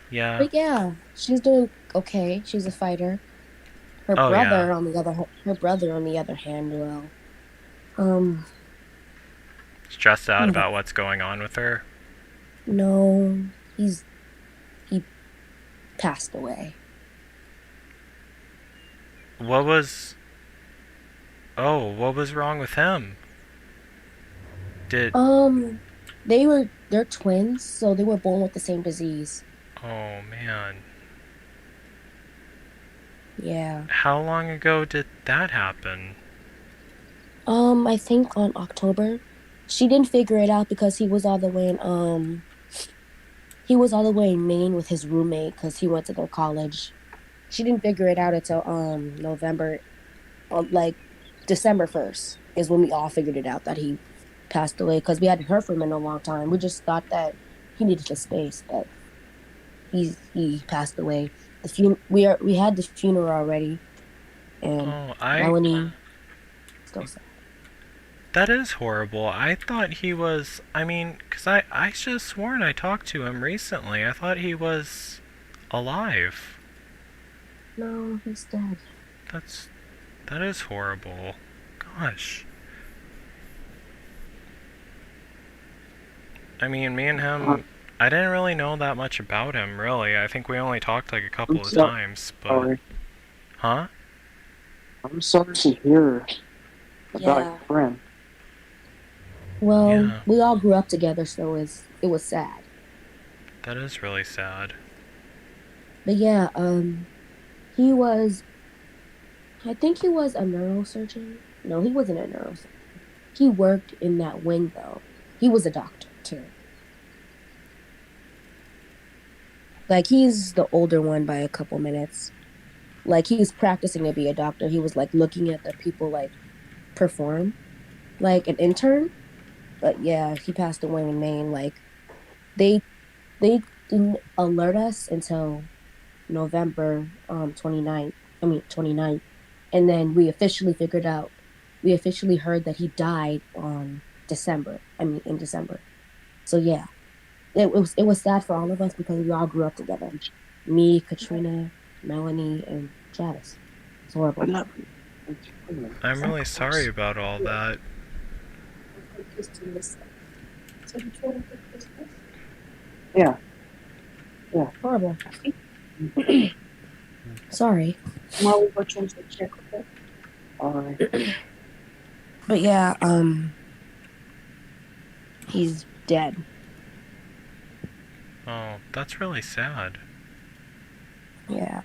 Yeah. But yeah, she's doing okay. She's a fighter. Her brother, on the other hand, well, stressed out about what's going on with her? No, he passed away. What was wrong with him? They're twins, so they were born with the same disease. Oh, man. Yeah. How long ago did that happen? I think on October. She didn't figure it out because he was all the way in Maine with his roommate because he went to their college. She didn't figure it out until November, like December 1st is when we all figured it out that he passed away because we hadn't heard from him in a long time. We just thought that he needed the space, but he passed away. We had the funeral already, and Oh, Melanie still sad. that is horrible. I thought he was, I mean, because I should have sworn I talked to him recently. I thought he was alive. No, he's dead. That is horrible. Gosh. I mean, me and him, I didn't really know that much about him, really. I think we only talked like a couple of times, but... Sorry. Huh? I'm sorry to hear about Yeah. your friend. Well, Yeah. we all grew up together, so it was sad. That is really sad. But yeah, he was. I think he was a neurosurgeon. No, he wasn't a neurosurgeon. He worked in that wing though. He was a doctor too. Like he's the older one by a couple minutes. Like he was practicing to be a doctor. He was like looking at the people like perform, like an intern. But yeah, he passed away in Maine. Like they they didn't alert us until November 29th. I mean 29th. And then we officially heard that he died on in December. So yeah. It was sad for all of us because we all grew up together. Me, Katrina, Melanie, and Travis. It's horrible. I'm really sorry about all that. Yeah. Horrible. Sorry. Alright. But yeah, he's dead. Oh, that's really sad. Yeah.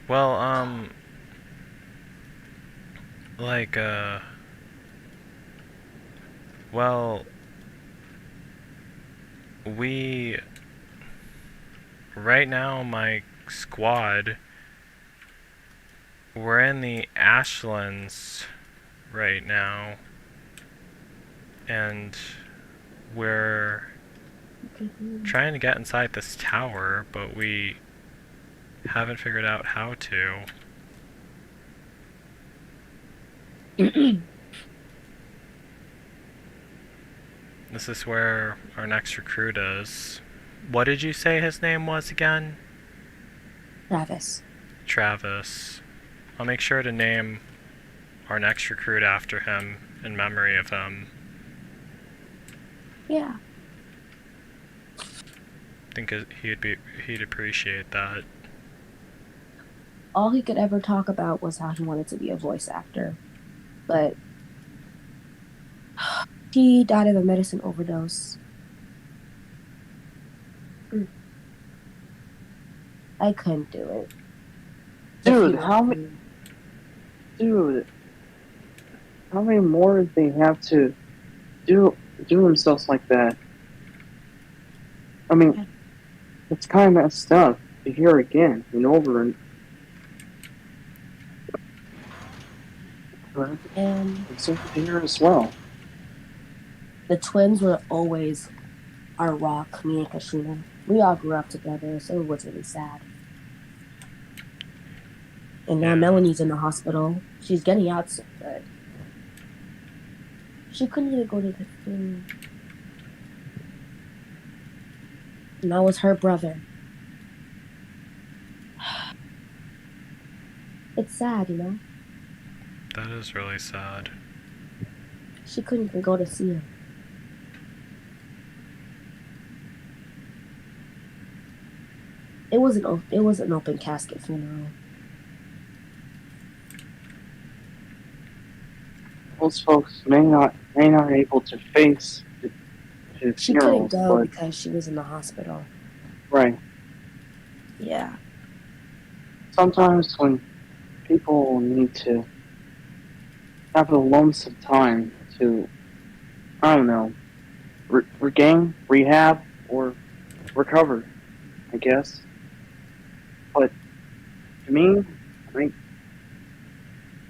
Well, like, well, right now, my squad, we're in the Ashlands right now, and we're trying to get inside this tower, but we haven't figured out how to. This is where our next recruit is. What did you say his name was again? Travis. Travis. I'll make sure to name our next recruit after him in memory of him. Yeah. I think he'd appreciate that. All he could ever talk about was how he wanted to be a voice actor. But he died of a medicine overdose. I couldn't do it. Dude, how many more do they have to do themselves like that? I mean, it's kind of messed up to hear again and over and it's over here as well. The twins were always our rock, me and Katrina. We all grew up together, so it was really sad. And now Melanie's in the hospital. She's getting out soon, but she couldn't even go to the thing. And that was her brother. It's sad, you know? That is really sad. She couldn't even go to see him. It was an open casket funeral. Most folks may not able to face the She funerals, couldn't go but because she was in the hospital. right. Yeah. Sometimes when people need to have a lonesome time to, I don't know, regain, rehab, or recover, I guess. But to me, I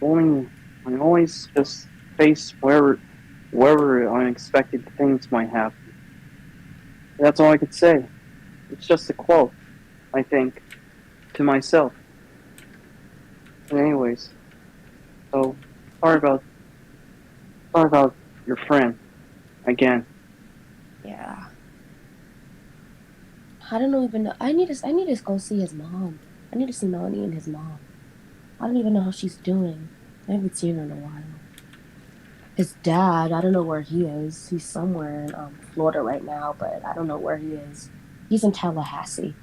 only I always just face wherever unexpected things might happen. That's all I could say. It's just a quote, I think, to myself. But anyways, so sorry about your friend again. Yeah. I don't even know. I need to go see his mom. I need to see Nani and his mom. I don't even know how she's doing. I haven't seen her in a while. His dad, I don't know where he is. He's somewhere in Florida right now, but I don't know where he is. He's in Tallahassee.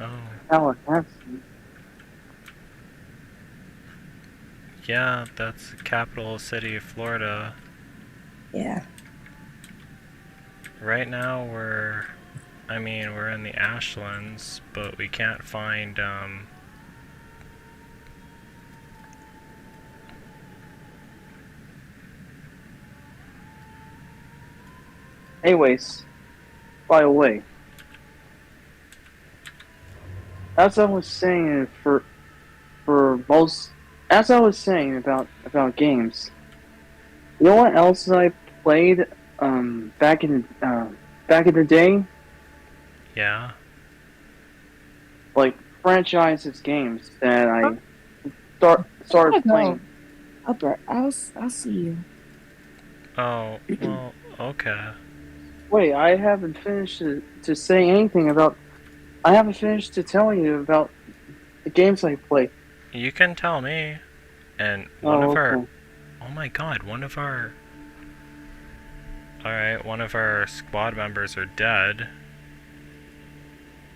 Oh. Tallahassee. Yeah, that's the capital city of Florida. Yeah. Right now we're in the Ashlands, but we can't find, Anyways, by the way, as I was saying for most, as I was saying about games, you know what else I played back in the day, yeah. like franchises games that I I started gotta go. playing. Albert, I'll see you. Oh, well, okay. Wait, I haven't finished to say anything about. I haven't finished to tell you about the games I play. You can tell me. And Oh, okay. oh my god, alright, one of our squad members are dead.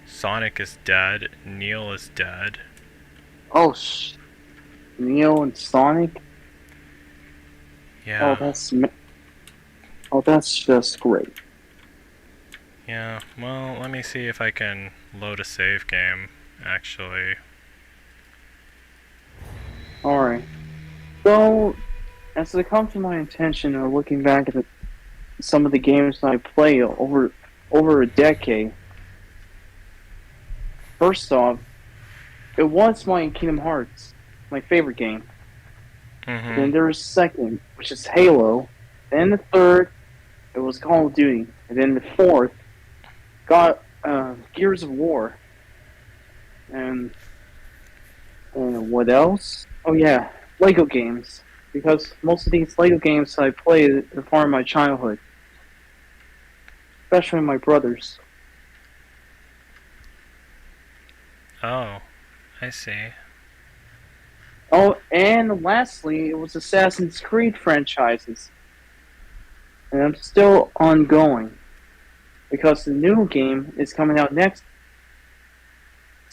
Sonic is dead. Neil is dead. Oh, Neo and Sonic. Yeah. That's just great. Yeah, well, let me see if I can load a save game, actually. Alright. So, as it comes to my intention of looking back at some of the games I play over a decade, first off, it was my Kingdom Hearts, my favorite game. Mm-hmm. Then there was second, which is Halo. Then the third, it was Call of Duty. And then the fourth, got Gears of War. And what else? Oh yeah, Lego games. Because most of these Lego games I played are part of my childhood. Especially my brothers. Oh, I see. Oh, and lastly, it was Assassin's Creed franchises. And I'm still ongoing. Because the new game is coming out next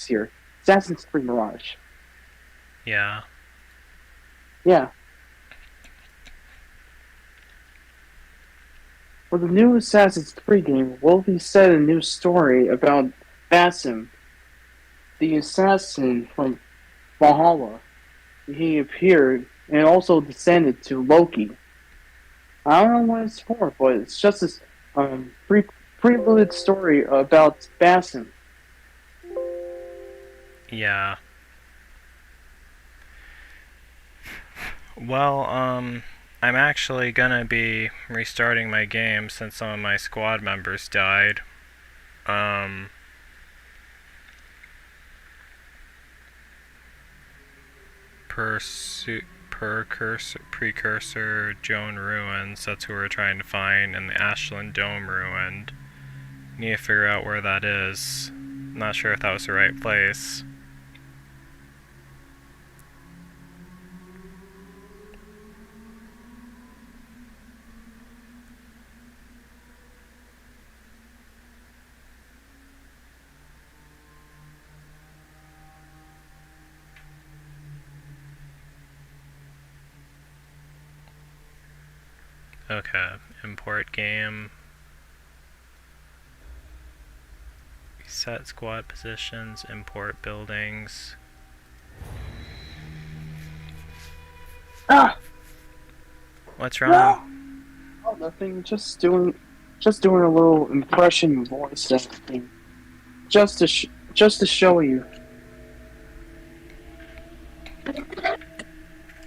year. Assassin's Creed Mirage. Yeah. Yeah. For the new Assassin's Creed game, will be set a new story about Basim, the assassin from Valhalla. He appeared and also descended to Loki. I don't know what it's for, but it's just this prelude story about Basim. Yeah. Well, I'm actually gonna be restarting my game since some of my squad members died. Precursor Joan Ruins, that's who we're trying to find, and the Ashland Dome ruined. Need to figure out where that is. Not sure if that was the right place. Okay, import game. Reset squad positions, import buildings. Ah! What's wrong? No! Oh, nothing. Just doing a little impression voice thing. Just to show you.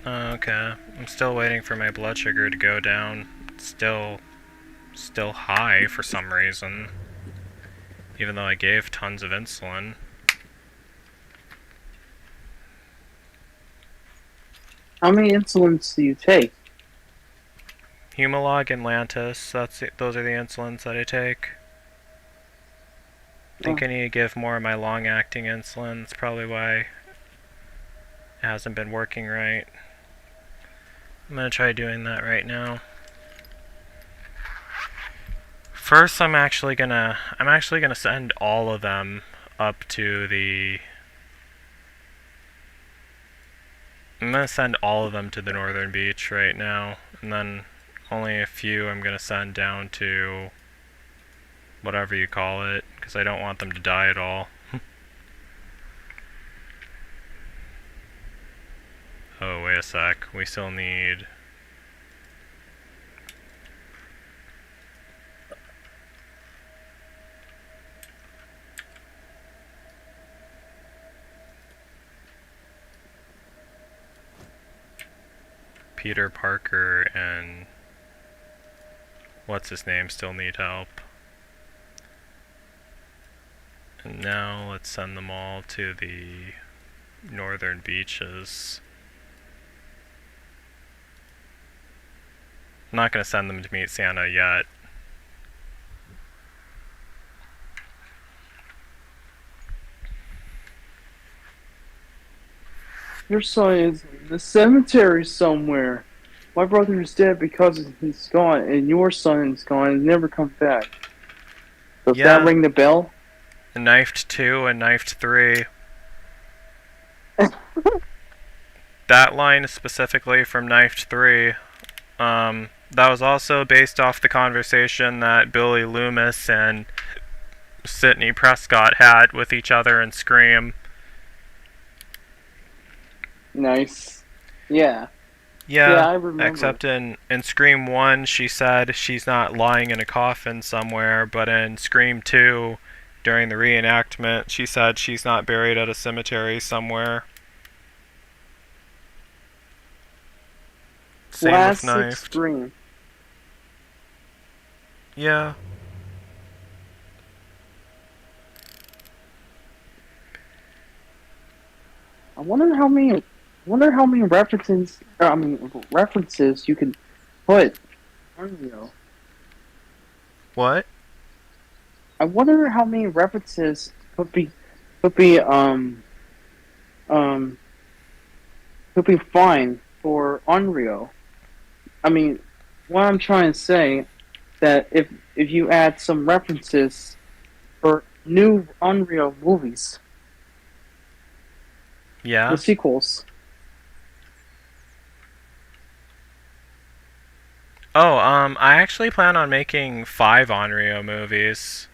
Okay. I'm still waiting for my blood sugar to go down. It's still high for some reason. Even though I gave tons of insulin. How many insulins do you take? Humalog and Lantus, those are the insulins that I take. I think I need to give more of my long-acting insulin. That's probably why it hasn't been working right. I'm gonna try doing that right now. First, I'm actually gonna send all of them up to the. I'm gonna send all of them to the northern beach right now, and then only a few I'm gonna send down to whatever you call it, because I don't want them to die at all. Oh, wait a sec. We still need. Peter Parker and what's his name still need help. And now let's send them all to the northern beaches. I'm not going to send them to meet Santa yet. Your son is in the cemetery somewhere. My brother is dead because he's gone, and your son is gone and never come back. Does that ring the bell? Knifed 2 and Knifed 3. That line is specifically from Knifed 3. That was also based off the conversation that Billy Loomis and Sidney Prescott had with each other in Scream. Nice. Yeah. Yeah, I remember. except in Scream 1, she said she's not lying in a coffin somewhere, but in Scream 2, during the reenactment, she said she's not buried at a cemetery somewhere. Same with Knifed. Scream. Yeah. I wonder how many references you can put on What? I wonder how many references could be fine for Unreal. I mean, what I'm trying to say that if you add some references for new Unreal movies, Yeah. the sequels. Oh, I actually plan on making 5 Onryo movies.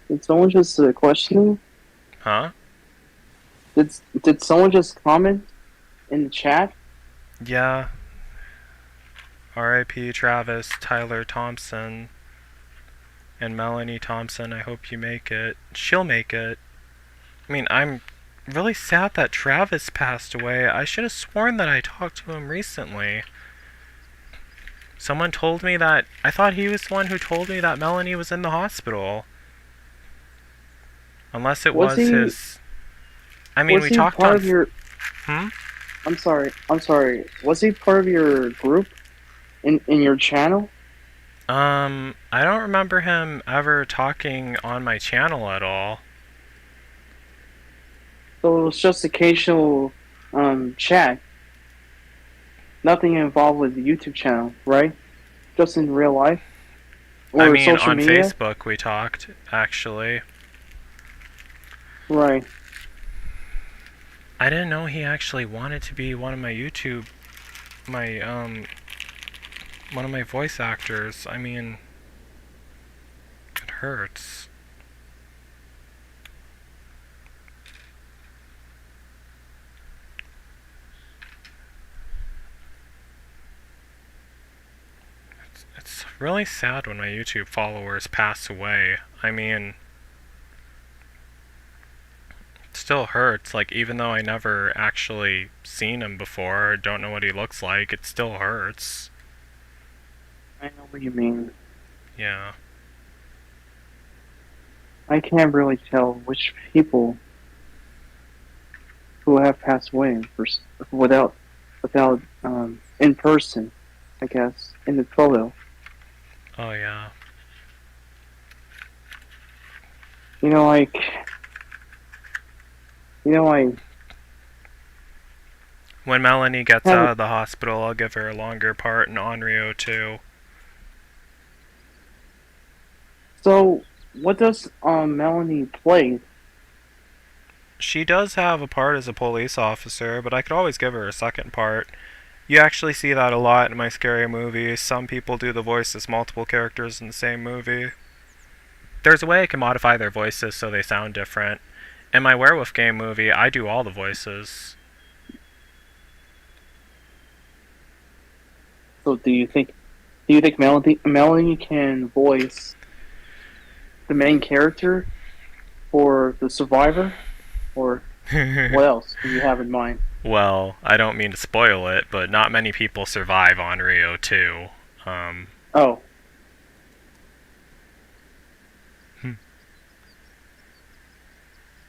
Did someone just question? Huh? Did someone just comment in the chat? Yeah. R.I.P. Travis, Tyler Thompson, and Melanie Thompson. I hope you make it. She'll make it. I mean, I'm really sad that Travis passed away. I should have sworn that I talked to him recently. Someone told me that. I thought he was the one who told me that Melanie was in the hospital. Unless it was his. I mean, we talked on. I'm sorry. Was he part of your group in your channel? I don't remember him ever talking on my channel at all. So it was just occasional chat. Nothing involved with the YouTube channel, right? Just in real life? Or I mean, social on media? Facebook we talked, actually. Right. I didn't know he actually wanted to be one of my YouTube, one of my voice actors. I mean, it hurts. really sad when my YouTube followers pass away. I mean, it still hurts. Like, even though I never actually seen him before, or don't know what he looks like, it still hurts. I know what you mean. Yeah. I can't really tell which people who have passed away without in person, I guess, in the photo. Oh, yeah. You know, like, I When Melanie gets haven't. out of the hospital, I'll give her a longer part in Onryo too. So, what does Melanie play? She does have a part as a police officer, but I could always give her a second part. You actually see that a lot in my scary movies. Some people do the voice as multiple characters in the same movie. There's a way I can modify their voices so they sound different. In my werewolf game movie, I do all the voices. So, do you think Melanie can voice the main character or the survivor, or what else do you have in mind? Well, I don't mean to spoil it, but not many people survive on Rio 2. Oh.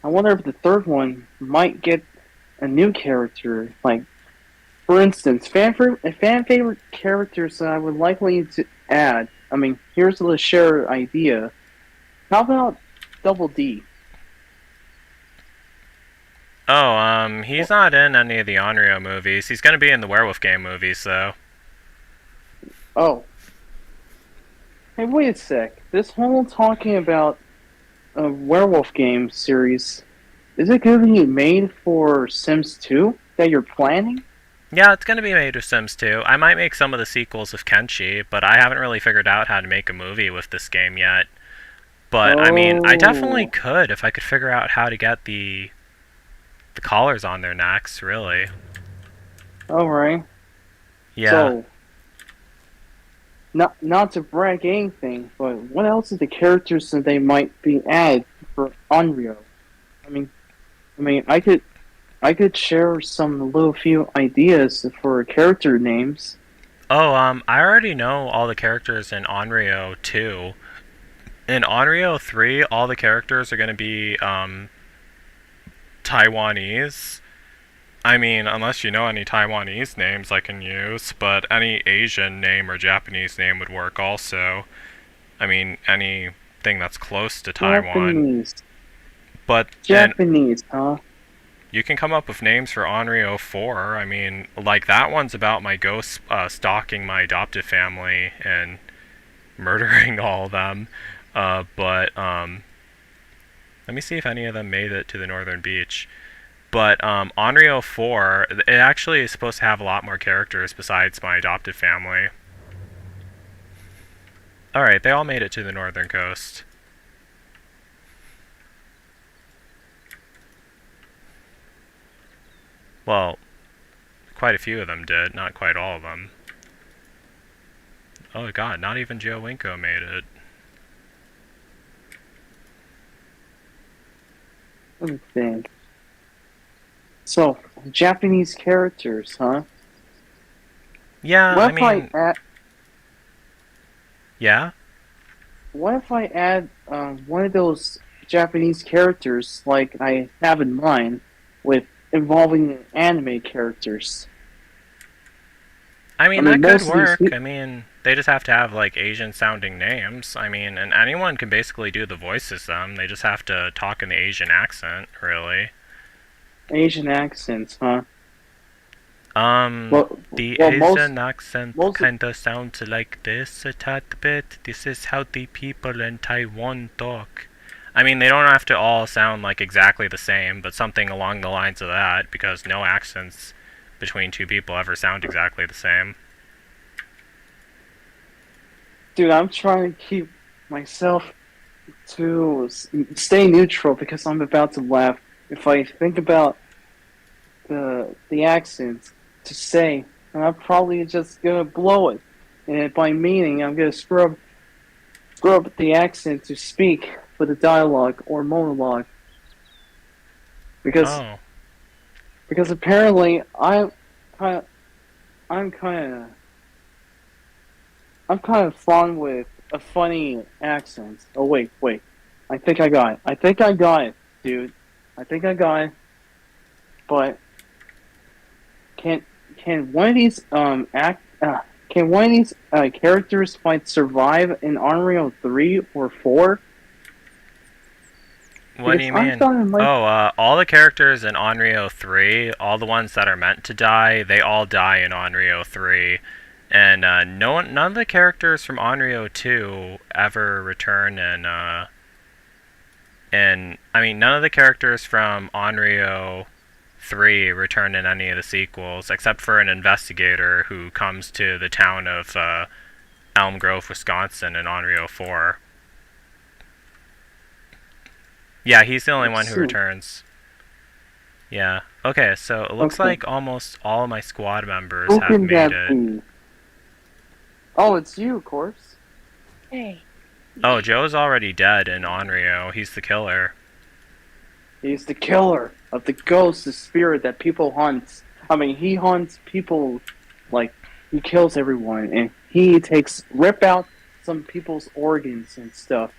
I wonder if the third one might get a new character. Like, for instance, fan favorite characters that I would likely to add. I mean, here's the share idea. How about Double D? Oh, he's not in any of the Onryo movies. He's gonna be in the werewolf game movies, though. Oh. Hey, wait a sec. This whole talking about a werewolf game series, is it going to be made for Sims 2 that you're planning? Yeah, it's gonna be made with Sims 2. I might make some of the sequels of Kenshi, but I haven't really figured out how to make a movie with this game yet. But, I mean, I definitely Oh. could if I could figure out how to get the collars on their necks, really. Alright. Yeah. So, not to brag anything, but what else are the characters that they might be add for Unreal? I mean, I could share some little few ideas for character names. Oh, I already know all the characters in Onryo 2. In Onryo 3, all the characters are going to be, Taiwanese. I mean, unless you know any Taiwanese names I can use, but any Asian name or Japanese name would work also. I mean, anything that's close to Taiwan. Japanese. But then Japanese, huh? you can come up with names for Onryo 4. I mean, like that one's about my ghost stalking my adoptive family and murdering all of them. Let me see if any of them made it to the Northern Beach. But Onryo 4, it actually is supposed to have a lot more characters besides my adopted family. Alright, they all made it to the Northern Coast. Well, quite a few of them did, not quite all of them. Oh god, not even Joe Winko made it. Let me think. So, Japanese characters, huh? Yeah, What I if mean... I add? Yeah? What if I add one of those Japanese characters like I have in mind, with involving anime characters? I mean, I that mean, could most of these work. peop- I mean, they just have to have, like, Asian-sounding names. I mean, and anyone can basically do the voices them. They just have to talk in the Asian accent, really. Asian accents, huh? The Well, Asian accent most of- kinda sounds like this a tad bit. This is how the people in Taiwan talk. I mean, they don't have to all sound like exactly the same, but something along the lines of that, because no accents between two people ever sound exactly the same. Dude, I'm trying to keep myself to stay neutral because I'm about to laugh. If I think about the accents to say, and I'm probably just gonna blow it. and by meaning, I'm gonna screw up the accent to speak with a dialogue or monologue. Because Oh. apparently kind of I'm kind of fond with a funny accent. Oh wait. I think I got it, dude. I think I got it. But can one of these can one of these characters might survive in Unreal 3 or 4? What do you mean? All the characters in Onryo 3, all the ones that are meant to die, they all die in Onryo 3. And none of the characters from Onryo 2 ever return none of the characters from Onryo 3 return in any of the sequels, except for an investigator who comes to the town of Elm Grove, Wisconsin in Onryo 4. Yeah, he's the only one who returns. Yeah. Okay, so it looks like almost all of my squad members have made it. Oh, it's you, Corpse. Hey. Oh, Joe's already dead in Onryo. He's the killer. He's the killer of the ghost, the spirit that people hunt. I mean, he hunts people, like, he kills everyone, and he rip out some people's organs and stuff.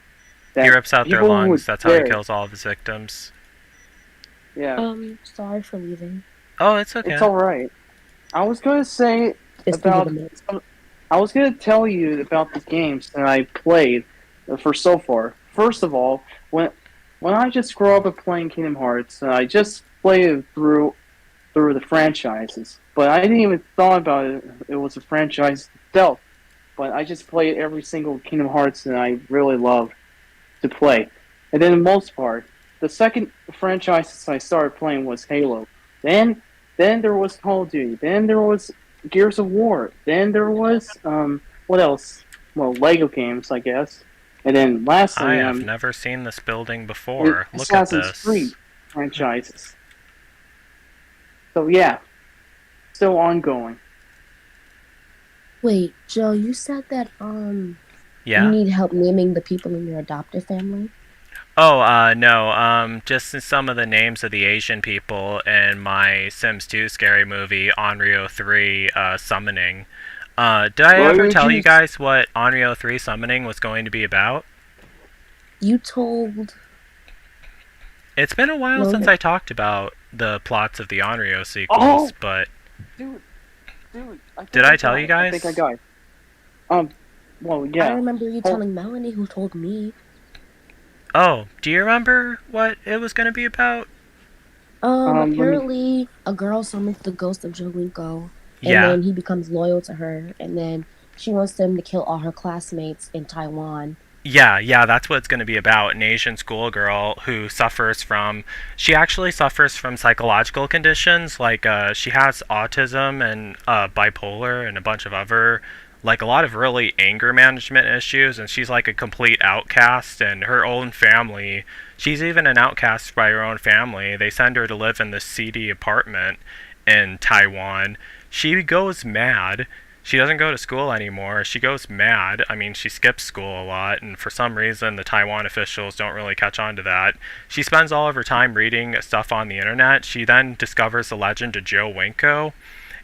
He rips out their lungs, that's how he kills all of his victims. Yeah. Sorry for leaving. Oh, it's okay. It's alright. I was gonna say I was gonna tell you about the games that I played for so far. First of all, when I just grew up playing Kingdom Hearts, I just played it through the franchises. But I didn't even thought about it. It was a franchise itself. But I just played every single Kingdom Hearts that I really love to play. And then the most part, the second franchise I started playing was Halo. Then there was Call of Duty. Then there was Gears of War. Then there was what else? Well, Lego games, I guess. And then lastly, I have never seen this building before. Look at this. Assassin's Creed franchises. So yeah, still ongoing. Wait, Joe, you said that yeah? You need help naming the people in your adoptive family? Oh, no, just some of the names of the Asian people in my Sims 2 scary movie, Onryo 3 Summoning. Did I ever tell you guys what Onryo 3 Summoning was going to be about? You told... It's been a while since I talked about the plots of the Onryo sequels, but... Dude, did I tell you guys? I think I got well, yeah. I remember you telling Melanie, who told me. Oh, do you remember what it was going to be about? Apparently a girl summons the ghost of Joe Winko, and then he becomes loyal to her, and then she wants him to kill all her classmates in Taiwan. Yeah, that's what it's going to be about. An Asian schoolgirl who suffers from... She actually suffers from psychological conditions, like she has autism and bipolar and a bunch of other... like a lot of really anger management issues, and she's like a complete outcast, and her own family, she's even an outcast by her own family. They send her to live in this seedy apartment in Taiwan. She goes mad. She doesn't go to school anymore. She goes mad. I mean, she skips school a lot, and for some reason the Taiwan officials don't really catch on to that. She spends all of her time reading stuff on the internet. She then discovers the legend of Joe Winko,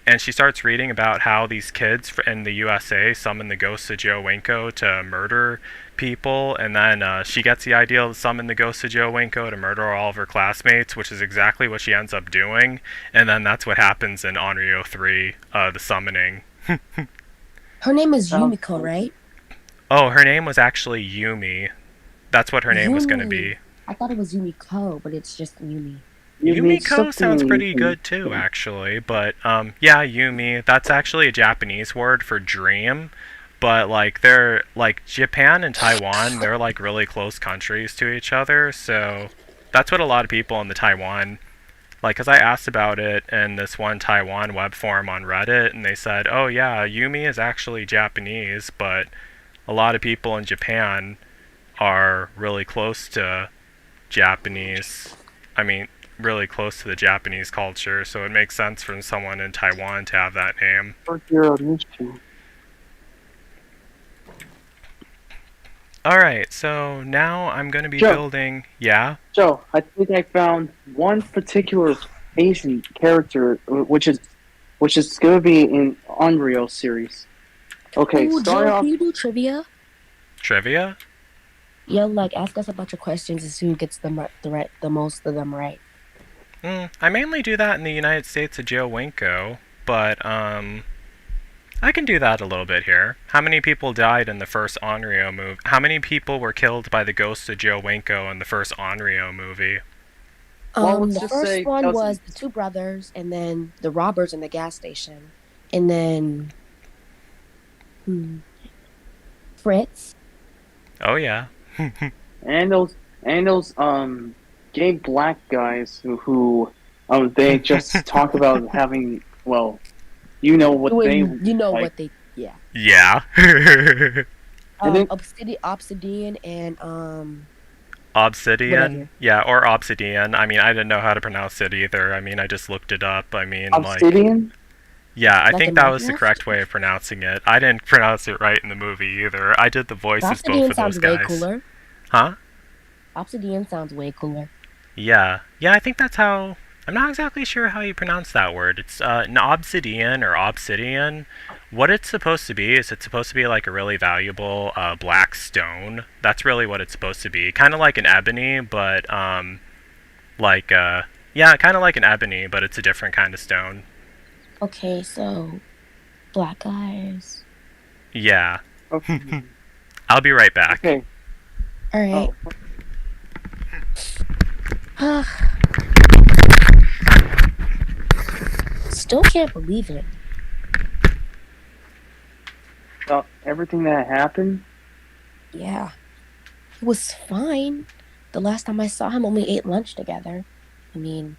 and she starts reading about how these kids in the USA summon the ghost of Joe Winko to murder people, and then she gets the idea to summon the ghost of Joe Winko to murder all of her classmates, which is exactly what she ends up doing, and then that's what happens in Onryo 3, the summoning. Her name is Yumiko, right? Oh, her name was actually Yumi. That's what her name was going to be. I thought it was Yumiko, but it's just Yumi. Yumiko sounds pretty good too, actually. But yeah, Yumi. That's actually a Japanese word for dream. But like they're like Japan and Taiwan, they're like really close countries to each other. So that's what a lot of people in the Taiwan, like, because I asked about it in this one Taiwan web forum on Reddit, and they said, oh yeah, Yumi is actually Japanese, but a lot of people in Japan are really close to Japanese. I mean, really close to the Japanese culture, so it makes sense for someone in Taiwan to have that name. Alright, so now I'm gonna be Joe. building... Yeah? Joe, I think I found one particular Asian character, which is going to be in Unreal series. Okay, Oh, start Joe, off. can you do trivia? Trivia? Yeah, like ask us a bunch of questions and see who gets the most of them right. I mainly do that in the United States of Joe Winko, but, I can do that a little bit here. How many people died in the first Onryo movie? How many people were killed by the ghost of Joe Winko in the first Onryo movie? Well, let's The just first say one was cousins. the two brothers, and then the robbers in the gas station, and then Fritz. Oh yeah. And those gay black guys who they just talk about having, well, you know what they You know like. what they, yeah. Yeah. And then- Obsidian and Obsidian? Whatever. Yeah, or Obsidian. I mean, I didn't know how to pronounce it either. I mean, I just looked it up. I mean, Obsidian? Yeah, I Like think in that was the Minecraft? correct way of pronouncing it. I didn't pronounce it right in the movie either. I did the voices both Obsidian of sounds those way guys. cooler. Huh? Obsidian sounds way cooler. Yeah. Yeah, I think that's how... I'm not exactly sure how you pronounce that word. It's an obsidian or obsidian. What it's supposed to be is it's supposed to be like a really valuable black stone. That's really what it's supposed to be. Kind of like an ebony, but yeah, kind of like an ebony, but it's a different kind of stone. Okay, so black guys. Yeah. Okay. I'll be right back. Okay. All right. Oh. Still can't believe it. About everything that happened. Yeah. It was fine. The last time I saw him, when we ate lunch together. I mean,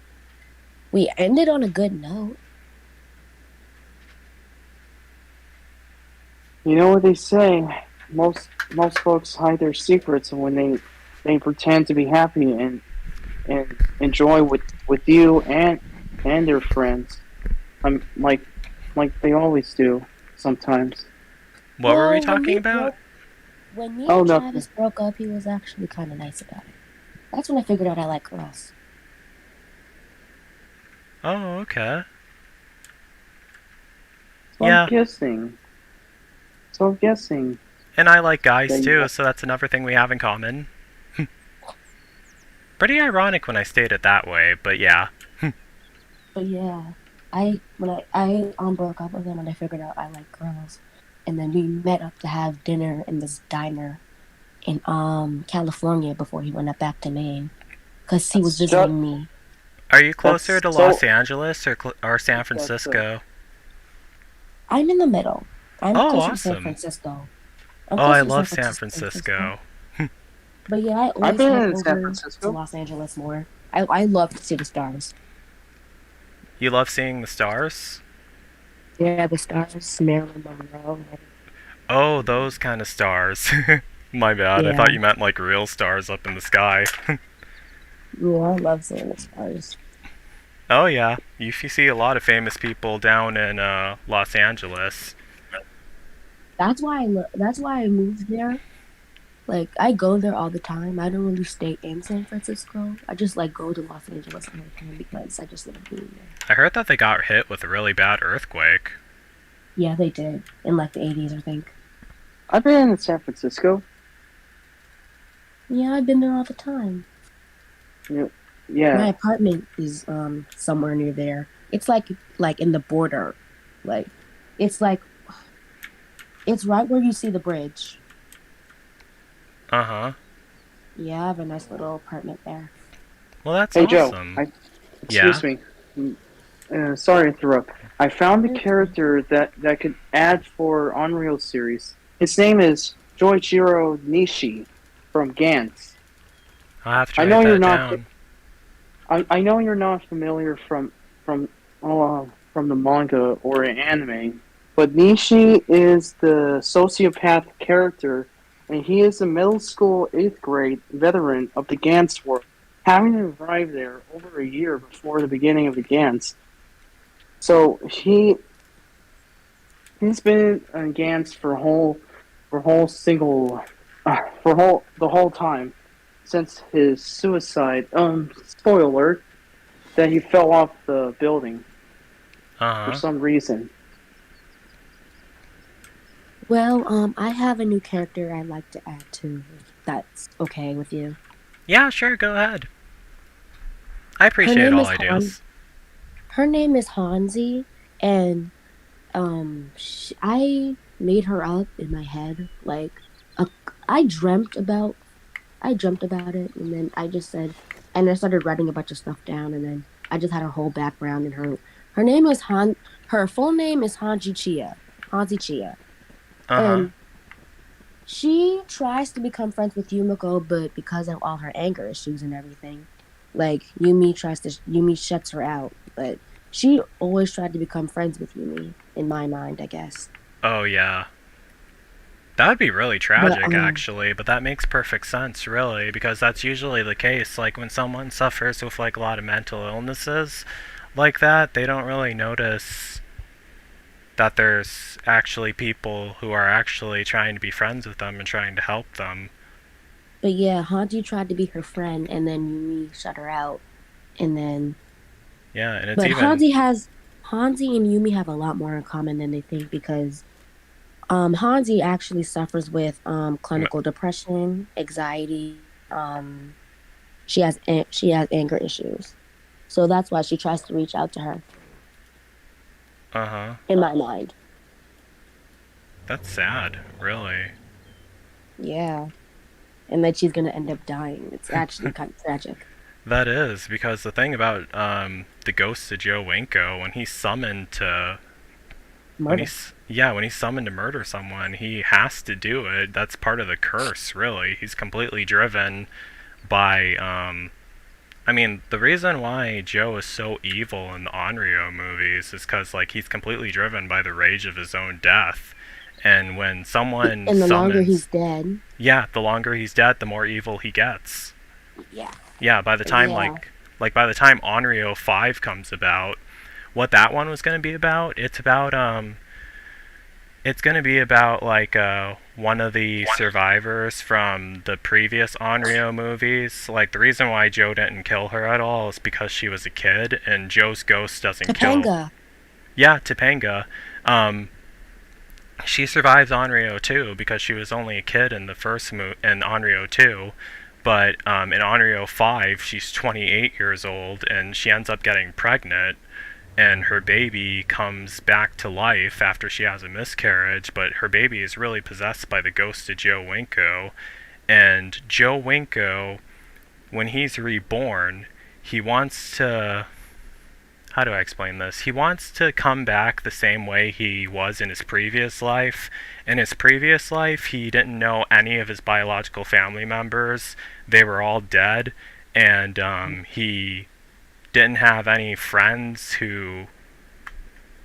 we ended on a good note. You know what they say? Most folks hide their secrets when they pretend to be happy and enjoy with you and their friends. Like they always do sometimes. What were we talking about? When me Oh, and nothing. Travis broke up, he was actually kind of nice about it. That's when I figured out I like girls. Oh, okay. So Yeah. I'm guessing. So I'm guessing. And I like guys Yeah, too, yeah. so that's another thing we have in common. Pretty ironic when I state it that way, but yeah. But yeah, when I broke up with him and I figured out I like girls, and then we met up to have dinner in this diner in California before he went up back to Maine, because he was visiting me. Are you closer to That's Los so- Angeles or San Francisco? I'm in the middle. I'm Oh, closer to San awesome. Francisco. Oh, I love San Francisco. But yeah, I I've always been head in San over Francisco. to Los Angeles more. I love to see the stars. You love seeing the stars? Yeah, the stars, Marilyn Monroe. Oh, those kind of stars. My bad, I Yeah. thought you meant like real stars up in the sky. Yeah, I love seeing the stars. Oh yeah, you see a lot of famous people down in Los Angeles. That's why I moved there. Like, I go there all the time. I don't really stay in San Francisco. I just like go to Los Angeles all the time because I just love being there. I heard that they got hit with a really bad earthquake. Yeah, they did in like the 80s, I think. I've been in San Francisco. Yeah, I've been there all the time. My Yeah. apartment is somewhere near there. It's like in the border. Like it's right where you see the bridge. Uh-huh. Yeah, I have a nice little apartment there. Well, that's Hey awesome. Joe. Excuse me. Sorry to interrupt. I found a character that could add for Unreal series. His name is Joichiro Nishi from Gantz. I'll have to I write know that you're not. down. I know you're not familiar from the manga or anime, but Nishi is the sociopath character, and he is a middle school 8th grade veteran of the Gantz world, having arrived there over a year before the beginning of the Gantz. So he's been in Gantz for a whole single for the whole time since his suicide. Spoiler that he fell off the building for Uh-huh. some reason. Well, I have a new character I'd like to add to. If that's okay with you. Yeah, sure, go ahead. I Her appreciate name all is Han. ideas. Her name is Hanzi, and I made her up in my head. Like, a, I dreamt about I dreamt about it, and then I just said, and I started writing a bunch of stuff down, and then I just had her whole background and her name is Han. Her full name is Hanzi Chia, Uh-huh. and she tries to become friends with Yumiko, but because of all her anger issues and everything, like Yumi shuts her out. But she always tried to become friends with Yumi, in my mind, I guess. Oh, yeah. That would be really But tragic, actually, but that makes perfect sense, really, because that's usually the case. Like, when someone suffers with, like, a lot of mental illnesses like that, they don't really notice that there's actually people who are actually trying to be friends with them and trying to help them. but yeah, Hanji tried to be her friend, and then Yumi shut her out, and then Yeah, and it's but even... Hanzi and Yumi have a lot more in common than they think because Hanzi actually suffers with clinical depression, anxiety, she has anger issues. So that's why she tries to reach out to her, Uh-huh. in my mind. That's sad, really. Yeah. And that she's gonna end up dying. It's actually kind of tragic. That is, because the thing about the ghost of Joe Winko, when he's summoned to Murder. when he's summoned to murder someone, he has to do it. That's part of the curse, really. He's completely driven by I mean, the reason why Joe is so evil in the Onryo movies is because, like, he's completely driven by the rage of his own death. And when someone And the longer he's summons... dead. Yeah, the longer he's dead, the more evil he gets. Yeah. Yeah, by the time, Yeah. by the time Onryo 5 comes about, what that one was going to be about, it's going to be about, like, one of the survivors from the previous Onryo movies. Like, the reason why Joe didn't kill her at all is because she was a kid, and Joe's ghost doesn't kill... Topanga. Yeah, Topanga. She survives Onryo 2 because she was only a kid in the first in Onryo 2. But in Onryo 5, she's 28 years old, and she ends up getting pregnant, and her baby comes back to life after she has a miscarriage, but her baby is really possessed by the ghost of Joe Winko. And Joe Winko, when he's reborn, he wants to... How do I explain this? He wants to come back the same way he was in his previous life. In his previous life, he didn't know any of his biological family members. They were all dead, and he didn't have any friends who...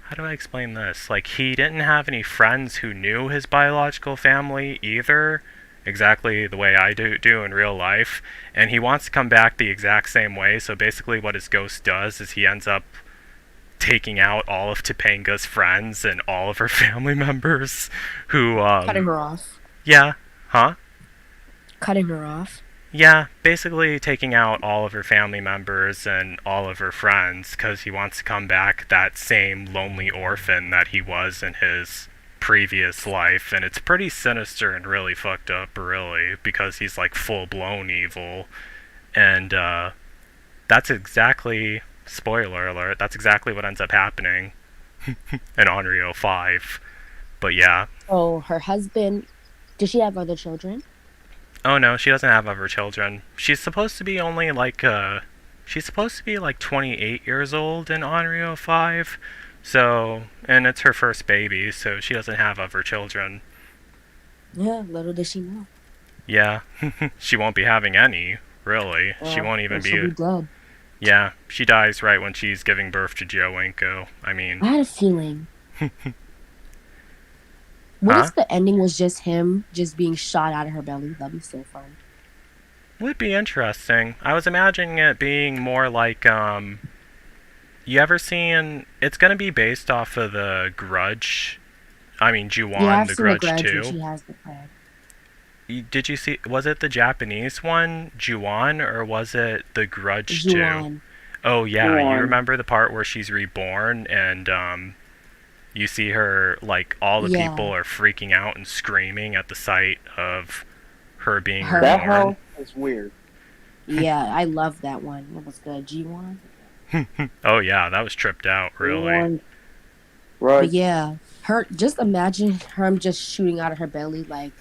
How do I explain this? Like, he didn't have any friends who knew his biological family either, exactly the way I do in real life, and he wants to come back the exact same way. So basically what his ghost does is he ends up taking out all of Topanga's friends and all of her family members who Cutting her off. yeah, huh? Cutting her off. Yeah, basically taking out all of her family members and all of her friends because he wants to come back that same lonely orphan that he was in his previous life. And it's pretty sinister and really fucked up, really, because he's like full-blown evil. And that's exactly, spoiler alert, that's exactly what ends up happening in Onryo 5. But yeah. Oh, her husband. Does she have other children? Oh no, she doesn't have other children. She's supposed to be only like she's supposed to be like 28 years old in Onryo 5. So, and it's her first baby, so she doesn't have other children. Yeah, little does she know. Yeah. She won't be having any, really. She won't even she'll be dead. Yeah, she dies right when she's giving birth to Joe Winko. I mean... I had a feeling. What if the ending was just him just being shot out of her belly? That'd be so fun. Would be interesting. I was imagining it being more like, you ever seen... It's gonna be based off of the Grudge. I mean, Ju-on, Yeah, I've the seen the Grudge Grudge 2. when she has the plague. Did you see? Was it the Japanese one, Ju-on, or was it the Grudge 2? Ju-on. Oh yeah, you Ju-on. remember the part where she's reborn and you see her like all the Yeah. people are freaking out and screaming at the sight of her being Her- That reborn. house is weird. Yeah, I love that one. It was good. G1. Oh yeah, that was tripped out, really. One- Right. But yeah, her. Just imagine her just shooting out of her belly like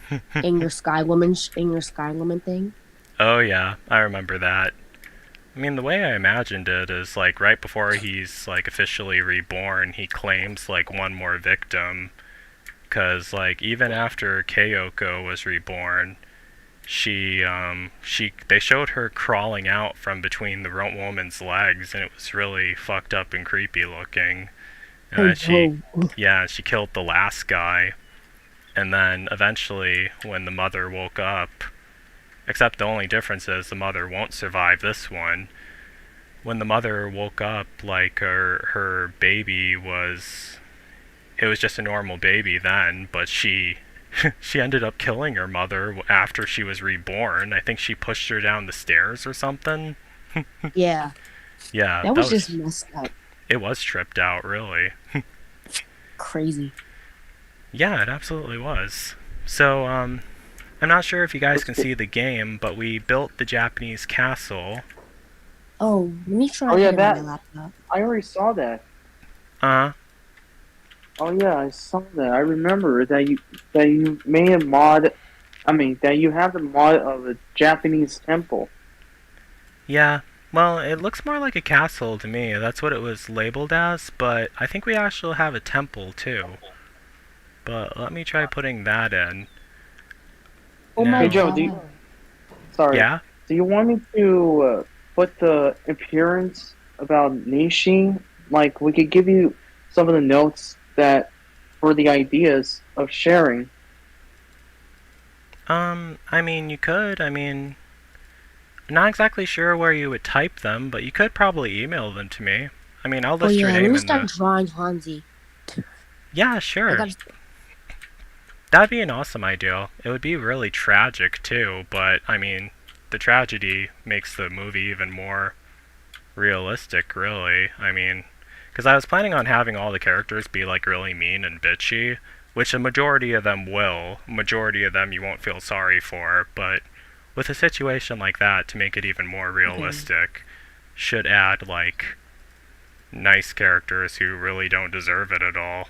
in your Sky Woman thing. Oh yeah, I remember that. I mean, the way I imagined it is like right before he's like officially reborn, he claims like one more victim, cause like even after Kayoko was reborn, they showed her crawling out from between the woman's legs, and it was really fucked up and creepy looking. And then she killed the last guy, and then eventually when the mother woke up, except the only difference is the mother won't survive this one. When the mother woke up, like her baby was, it was just a normal baby then, but she ended up killing her mother after she was reborn. I think she pushed her down the stairs or something. Yeah, Yeah, that was just messed up. it was tripped out, really. Crazy. Yeah, it absolutely was. So, I'm not sure if you guys can see the game, but we built the Japanese castle. Oh, let me try Oh, yeah, it on that- my laptop. I already saw that. Uh-huh. Oh yeah, I saw that. I remember that you made a mod. I mean, that you have the mod of a Japanese temple. Yeah, well, it looks more like a castle to me. That's what it was labeled as, but I think we actually have a temple, too. But let me try putting that in. Oh Now- my Hey Joe, god. Sorry. Yeah? Do you want me to put the appearance about Nishi? Like, we could give you some of the notes that for the ideas of sharing. I mean, you could. I mean, I'm not exactly sure where you would type them, but you could probably email them to me. I mean, I'll Oh list yeah, your let name me in start the... drawing Hanzi. Yeah, I sure. gotta, That'd be an awesome idea. It would be really tragic, too, but, I mean, the tragedy makes the movie even more realistic, really. I mean, because I was planning on having all the characters be, like, really mean and bitchy, which a majority of them will. Majority of them you won't feel sorry for, but with a situation like that, to make it even more realistic, should add, like, nice characters who really don't deserve it at all.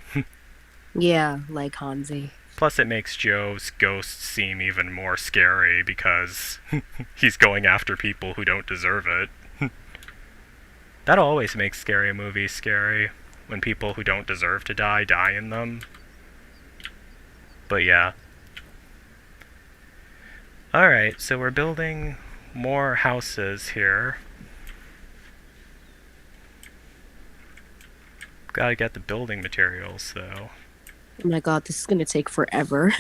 yeah, like Hanzi. Plus, it makes Joe's ghost seem even more scary because he's going after people who don't deserve it. That always makes scary movies scary, when people who don't deserve to die in them. But yeah. Alright, so we're building more houses here. Gotta get the building materials, though. Oh my god, this is gonna take forever.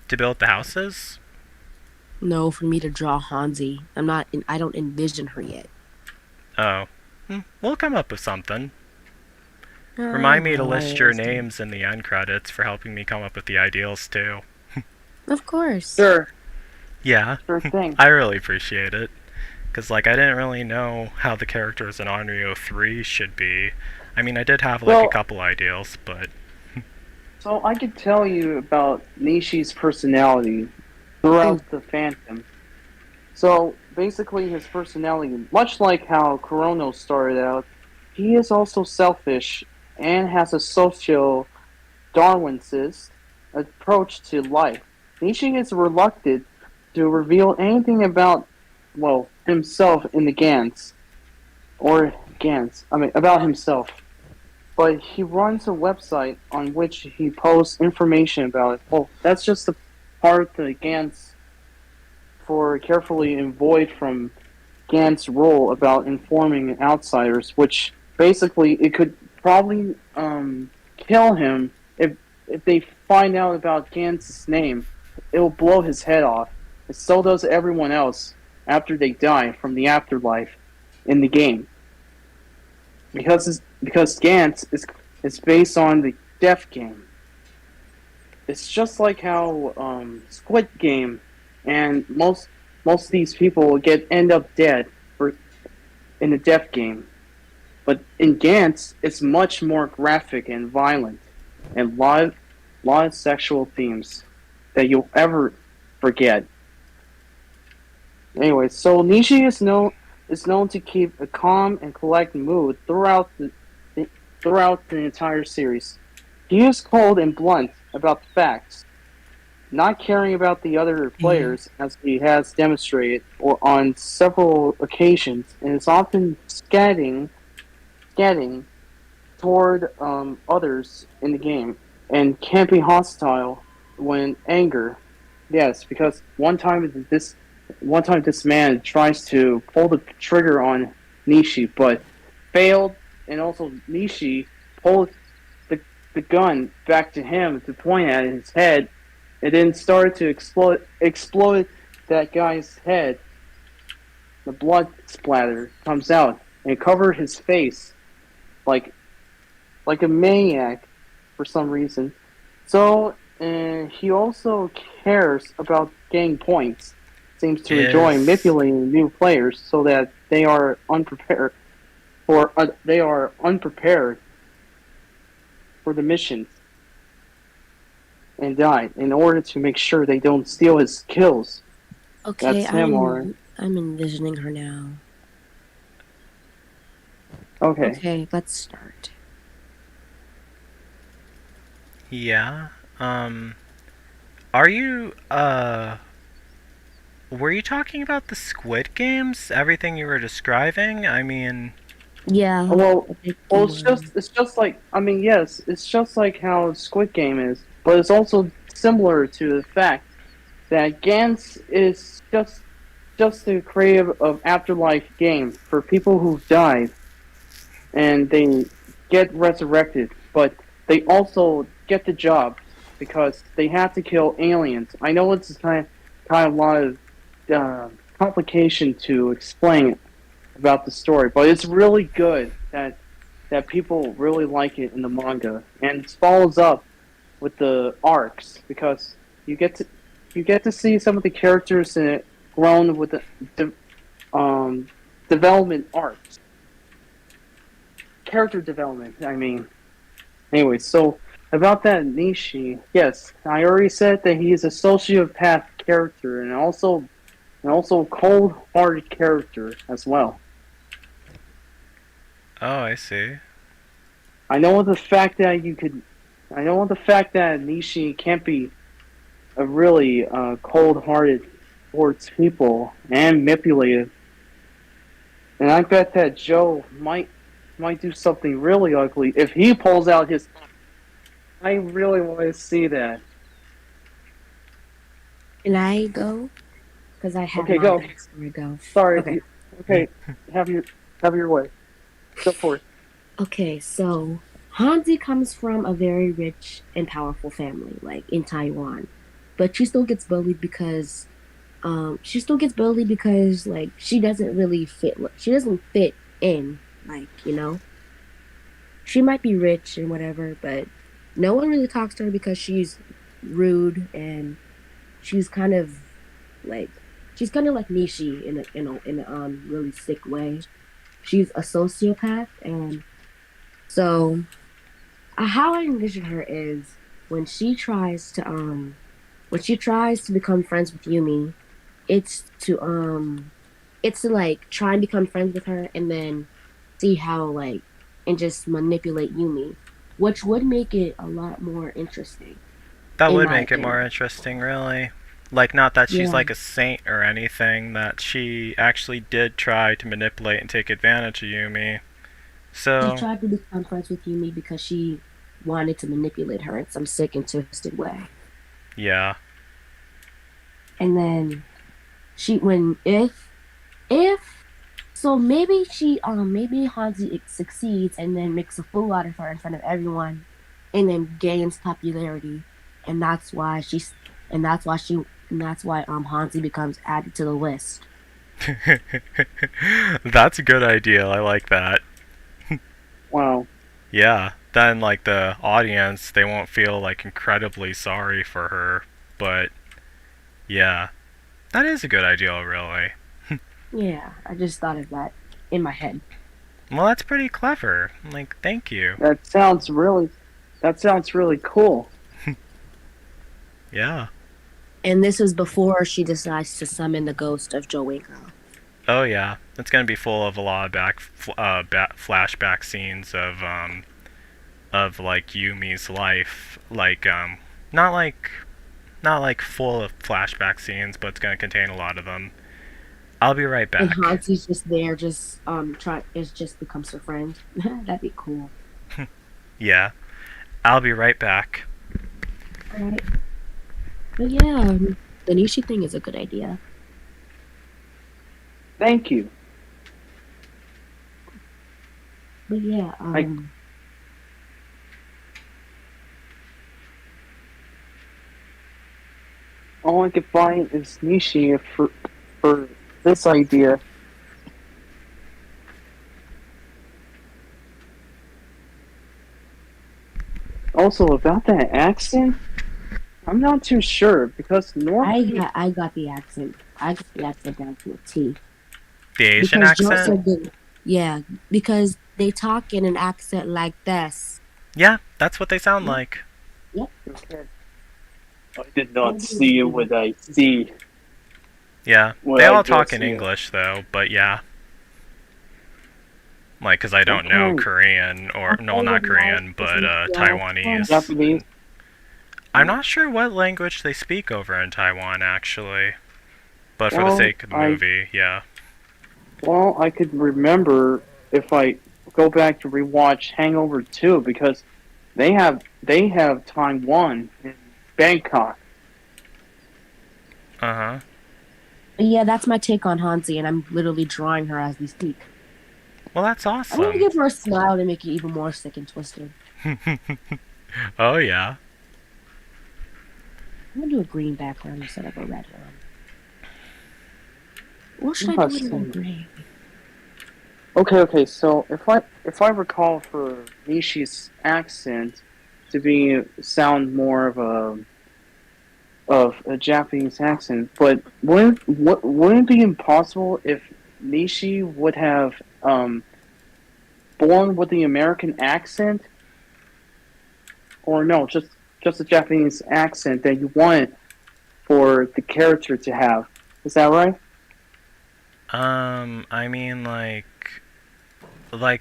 To build the houses? No, for me to draw Hanzi. I don't envision her yet. Oh. We'll come up with something. Remind me to Oh, list your I see. names in the end credits for helping me come up with the ideals, too. Of course. Sure, Yeah, sure thing. I really appreciate it. Because, like, I didn't really know how the characters in Onryo 3 should be. I mean, I did have, like, Well- a couple ideals, but... So I could tell you about Nishi's personality throughout the Phantom. So basically, his personality, much like how Kurono started out, he is also selfish and has a social Darwinist approach to life. Nishi is reluctant to reveal anything about, well, himself in the Gans. About himself. But he runs a website on which he posts information about it. Well, that's just the part that Gans for carefully avoid from Gans' role about informing outsiders, which basically it could probably kill him if they find out about Gans' name. It will blow his head off. And so does everyone else after they die from the afterlife in the game. Because Gantz is based on the Death game. it's just like how Squid Game and most of these people end up dead for in the death game. But in Gantz, it's much more graphic and violent, and lot of sexual themes that you'll ever forget. Anyway, so Nishi is known to keep a calm and collected mood throughout the entire series. He is cold and blunt about the facts, not caring about the other players as he has demonstrated or on several occasions, and is often scatting toward others in the game and can't be hostile when anger. Yes, because one time this man tries to pull the trigger on Nishi, but failed, and also Nishi pulled the gun back to him to point at his head, and then started to explode that guy's head. The blood splatter comes out and covered his face like a maniac for some reason. So he also cares about getting points. Seems to enjoy Is manipulating new players so that they are unprepared for the missions and die in order to make sure they don't steal his kills. Okay, That's him, or I'm envisioning her now. okay. Okay, let's start. yeah. Are you were you talking about the Squid Games? Everything you were describing? I mean, Yeah. Well, I think it's just like, I mean, yes, it's just like how Squid Game is, but it's also similar to the fact that Gantz is just a creative of afterlife game for people who've died and they get resurrected, but they also get the job because they have to kill aliens. I know it's kind of a lot of complication to explain about the story, but it's really good that people really like it in the manga, and it follows up with the arcs because you get to see some of the characters in it grown with the development arcs, character development. I mean, anyway, so about that Nishi, yes, I already said that he is a sociopath character and also cold-hearted character as well. oh, I see. I know the fact that Nishi can't be a really cold-hearted towards people and manipulative, and I bet that Joe might do something really ugly if he pulls out his. I really want to see that. Can I go? Because I have Okay, my go. backstory go. Sorry. Okay. Okay, have your way. Go for it. Okay, so Hanzi comes from a very rich and powerful family, like in Taiwan. But she still gets bullied because like she doesn't really fit she doesn't fit in, like, you know. She might be rich and whatever, but no one really talks to her because she's rude and she's kind of like she's kind of like Nishi in a really sick way. She's a sociopath, and so how I envision her is when she tries to become friends with Yumi, it's to like try and become friends with her and then see how like and just manipulate Yumi, which would make it a lot more interesting That in would my make it more opinion. interesting, really. Like, not that she's Yeah. like a saint or anything, that she actually did try to manipulate and take advantage of Yumi. She So, tried to become friends with Yumi because she wanted to manipulate her in some sick and twisted way. yeah. And then she when if so maybe Hanzi succeeds and then makes a fool out of her in front of everyone and then gains popularity, and that's why Hanzi becomes added to the list. That's a good idea. I like that. Wow. Yeah. then like the audience, they won't feel like incredibly sorry for her. But yeah, that is a good idea, really. Yeah, I just thought of that in my head. Well, that's pretty clever. Like, thank you. That sounds really cool. Yeah. And this was before she decides to summon the ghost of Joe Winko. Oh yeah, it's gonna be full of a lot of flashback scenes of like Yumi's life, like not like not like full of flashback scenes, but it's gonna contain a lot of them. I'll be right And back. Hansi's just there, just just becomes her friend. That'd be cool. Yeah, I'll be right back. Alright. But yeah, the Nishi thing is a good idea. Thank you. But yeah, All I could find is Nishi for this idea. Also, about that accent, I'm not too sure because normally I got the accent. I got the accent down to a T. The Asian Because Joe accent? said that, yeah, because they talk in an accent like this. Yeah, that's what they sound like. I did not see what I see. Yeah, What they I all just talk in see. English though, but yeah. Like, cause I don't know Okay. Korean or no, not Korean, but Taiwanese. Japanese. I'm not sure what language they speak over in Taiwan actually, but for the Well, sake of the movie, yeah. Well, I could remember if I go back to rewatch Hangover 2 because they have Taiwan in Bangkok. Uh-huh. But yeah, that's my take on Hansi, and I'm literally drawing her as we speak. Well, that's I'm gonna awesome. give her a smile to make it even more sick and twisted. Oh yeah. I'm gonna do a green background instead of a red one. What should I do with a gray? Okay. So if I recall for Nishi's accent to be sound more of a Japanese accent, but wouldn't it be impossible if Nishi would have born with the American accent, or no, just a Japanese accent that you wanted for the character to have? Is that right? I mean like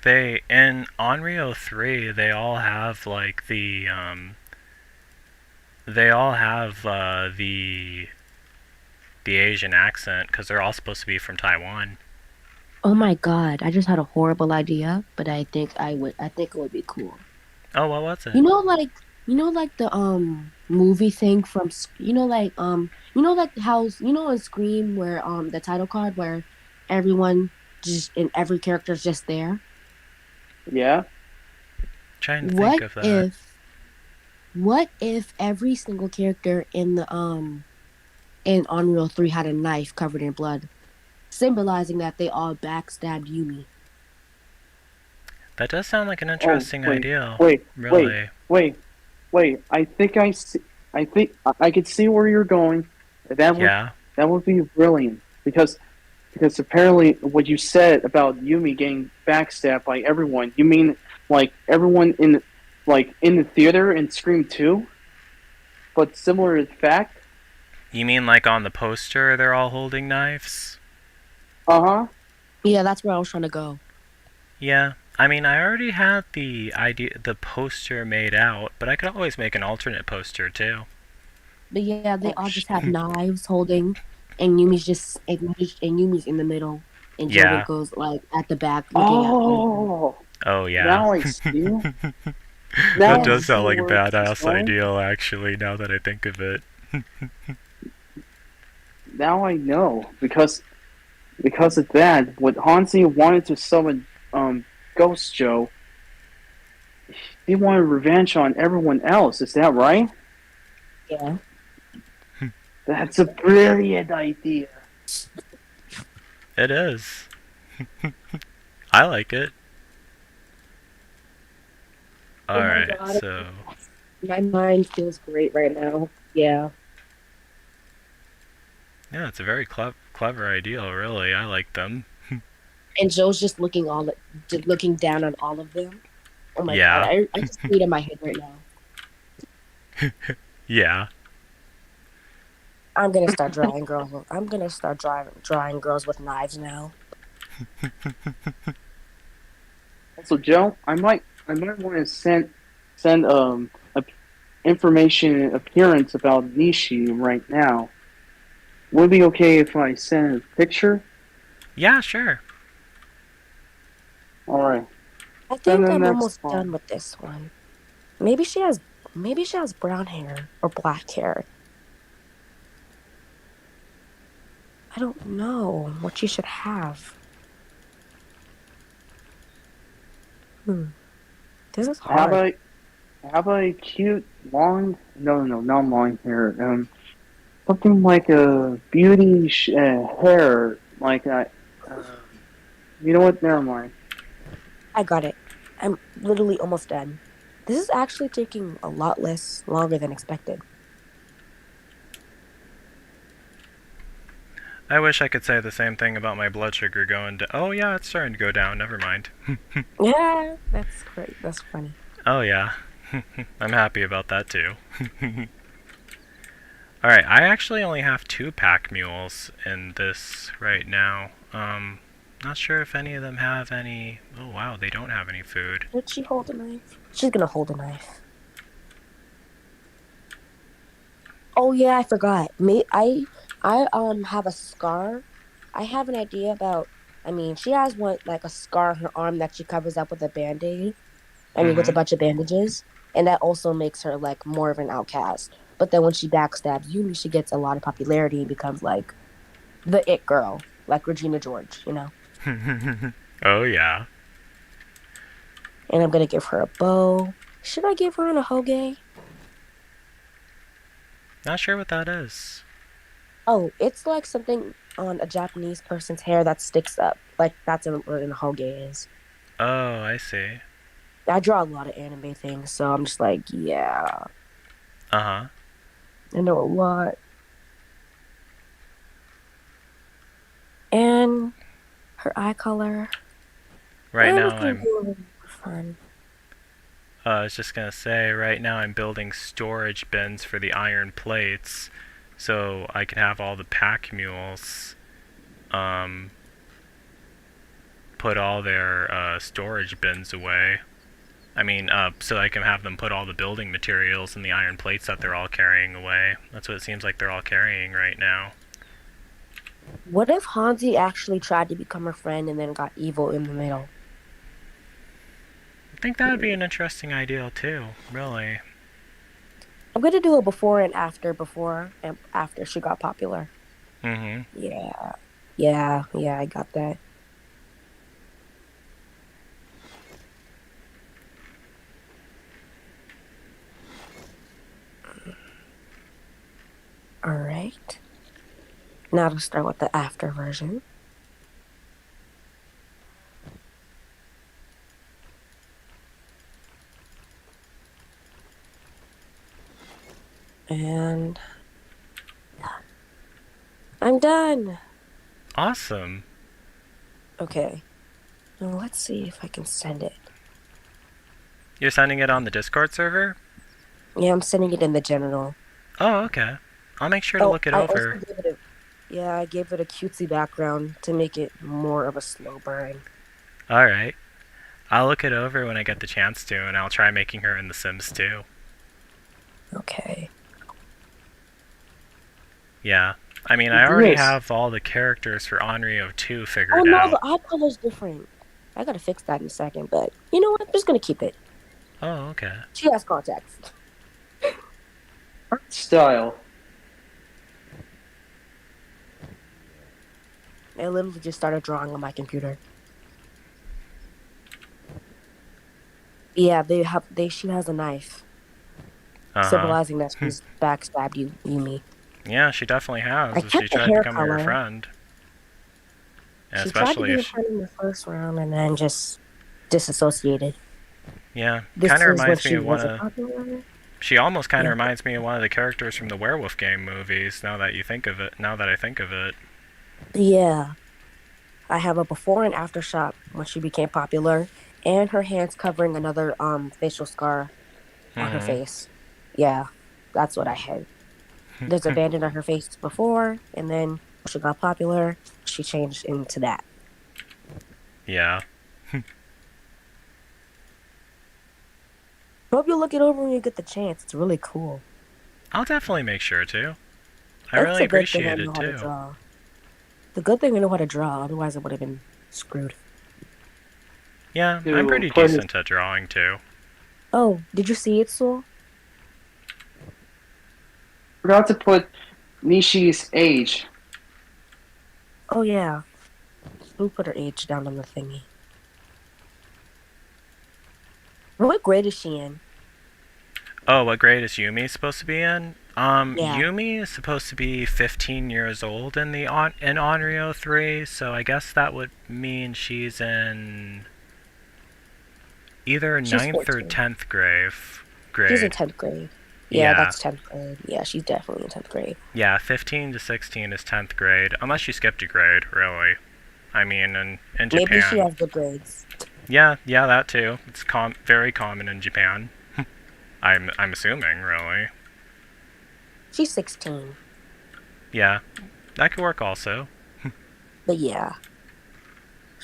they in Onryo 3, they all have like they all have the Asian accent because they're all supposed to be from Taiwan. Oh my god, I just had a horrible idea, but I think it would be cool. Oh, what was it? You know like the movie thing from like how in Scream where the title card where everyone just and every character is just there. Yeah. Trying to think of that. What if every single character in the in Unreal 3 had a knife covered in blood, symbolizing that they all backstabbed Yumi? That does sound like an interesting idea. Wait. I think I could see where you're going. That would be brilliant because apparently what you said about Yumi getting backstabbed by everyone, you mean like everyone in the theater in Scream 2? But similar to the fact? You mean like on the poster they're all holding knives? Uh-huh. Yeah, that's where I was trying to go. Yeah. I mean, I already had the poster made out, but I could always make an alternate poster too. But yeah, they all just have knives holding, and Yumi's in the middle, and Joe Winko's like at the back looking at. Oh yeah. Now I see. That does sound like a badass idea, actually. Now that I think of it. Now I know because of that. What Hansi wanted to summon Ghost Joe, he wanted revenge on everyone else. Is that right? Yeah. That's a brilliant idea. It is. I like it. Oh my Alright, god, so... my mind feels great right now. Yeah. Yeah, it's a very clever idea, really. I like them. And Joe's just just looking down on all of them. Oh my god, Yeah. I just see it in my head right now. Yeah. I'm gonna start drawing girls. I'm gonna start drawing girls with knives now. Also, Joe, I might want to send a information appearance about Nishi right now. Would it be okay if I send a picture? Yeah, sure. All right. I Then think the I'm next almost one. done with this one. Maybe she has maybe she has brown hair or black hair. I don't know what she should have. This is How hard. about how about a cute long? No, not long hair. Something like a beauty hair, like that. You know what? Never mind. I got it. I'm literally almost done. This is actually taking a lot less longer than expected. I wish I could say the same thing about my blood sugar going to... Oh, yeah, it's starting to go down. Never mind. Yeah, that's great. That's funny. Oh, yeah. I'm happy about that, too. Alright, I actually only have 2 pack mules in this right now. Not sure if any of them have any... Oh, wow, they don't have any food. Did she hold a knife? She's gonna hold a knife. Oh yeah, I forgot. I have a scar. I have an idea about. I mean, she has one like a scar on her arm that she covers up with a band-aid. I mean, with a Mm-hmm. bunch of bandages, and that also makes her like more of an outcast. But then when she backstabs Yumi, she gets a lot of popularity and becomes like the it girl, like Regina George, you know. Oh, yeah. And I'm gonna give her a bow. Should I give her a hoge? Not sure what that is. Oh, it's like something on a Japanese person's hair that sticks up. Like that's what an hoge is. Oh, I see. I draw a lot of anime things, so I'm just like, yeah, Uh-huh. I know a lot. And her eye color. Right I'm now just gonna I'm... do a little more fun. I was just gonna say, right now I'm building storage bins for the iron plates, so I can have all the pack mules, um, put all their, storage bins away. I mean, so I can have them put all the building materials and the iron plates that they're all carrying away. That's what it seems like they're all carrying right now. What if Hanzi actually tried to become her friend and then got evil in the middle? I think that would be an interesting idea too, really. I'm gonna do a before and after she got popular. Mm-hmm. Yeah, I got that. All right. Now to start with the after version. And I'm done. Awesome. Okay. Now let's see if I can send it. You're sending it on the Discord server? Yeah, I'm sending it in the general. Oh, okay. I'll make sure to look it I over. also I gave it a cutesy background to make it more of a slow burn. Alright. I'll look it over when I get the chance to, and I'll try making her in The Sims too. Okay. Yeah. I mean, I already have all the characters for Onryo 2 Oh figured no, out. the eye color's different. I gotta fix that in a second, but you know what? I'm just gonna keep it. Oh, okay. She has contacts. Art style. I literally just started drawing on my computer. Yeah, she has a knife, Uh-huh. symbolizing that she's backstabbed Yumi. Yeah, she definitely has. I If she kept the tried hair becoming her color. friend. And She tried to especially be a if... friend in the first round and then just disassociated. Yeah, This kind of is when reminds me she of one wasn't of. popular. She almost kind of Yeah. reminds me of one of the characters from the Werewolf game movies. Now that you think of it, now that I think of it. Yeah. I have a before and after shot when she became popular, and her hands covering another facial scar on her Hmm. face. Yeah, that's what I had. There's a bandage on her face before, and then when she got popular, she changed into that. Yeah. Hope you look it over when you get the chance. It's really cool. I'll definitely make sure to. I It's really a good thing I appreciate know it how to too. draw. The good thing I know how to draw, otherwise I would have been screwed. Yeah, I'm To pretty put his, decent at drawing too. Oh, did you see it, Soul? forgot to put Nishi's age. Oh yeah. Who put her age down on the thingy? What grade is she in? Oh, what grade is Yumi supposed to be in? Yeah. Yumi is supposed to be 15 years old in in Onryo 3, so I guess that would mean she's in either She's ninth or 14. 10th grade. She's in Grade. 10th grade. Yeah, Yeah. that's 10th grade. Yeah, she's definitely in 10th grade. Yeah, 15 to 16 is 10th grade, unless you skipped a grade, really. I mean, in Maybe she Japan. has good grades. Yeah, that too. It's very common in Japan. I'm assuming, really. She's 16. Yeah, that could work also. But yeah,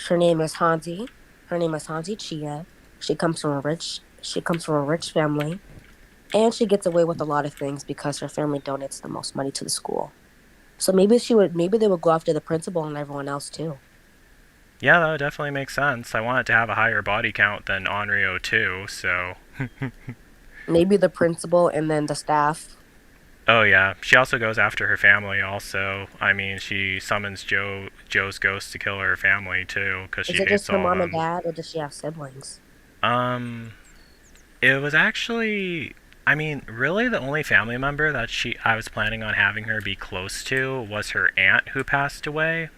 her name is Hanzi. Her name is Hanzi Chia. She comes from a rich family, and she gets away with a lot of things because her family donates the most money to the school. So maybe they would go after the principal and everyone else too. Yeah, that would definitely make sense. I want it to have a higher body count than Onryo 2, so. Maybe the principal and then the staff. Oh yeah, she also goes after her family. Also, I mean, she summons Joe's ghost to kill her family too, because Is she it hates just her all of mom and them. dad, or does she have siblings? Um, it was actually, I mean, really the only family member that I was planning on having her be close to was her aunt who passed away,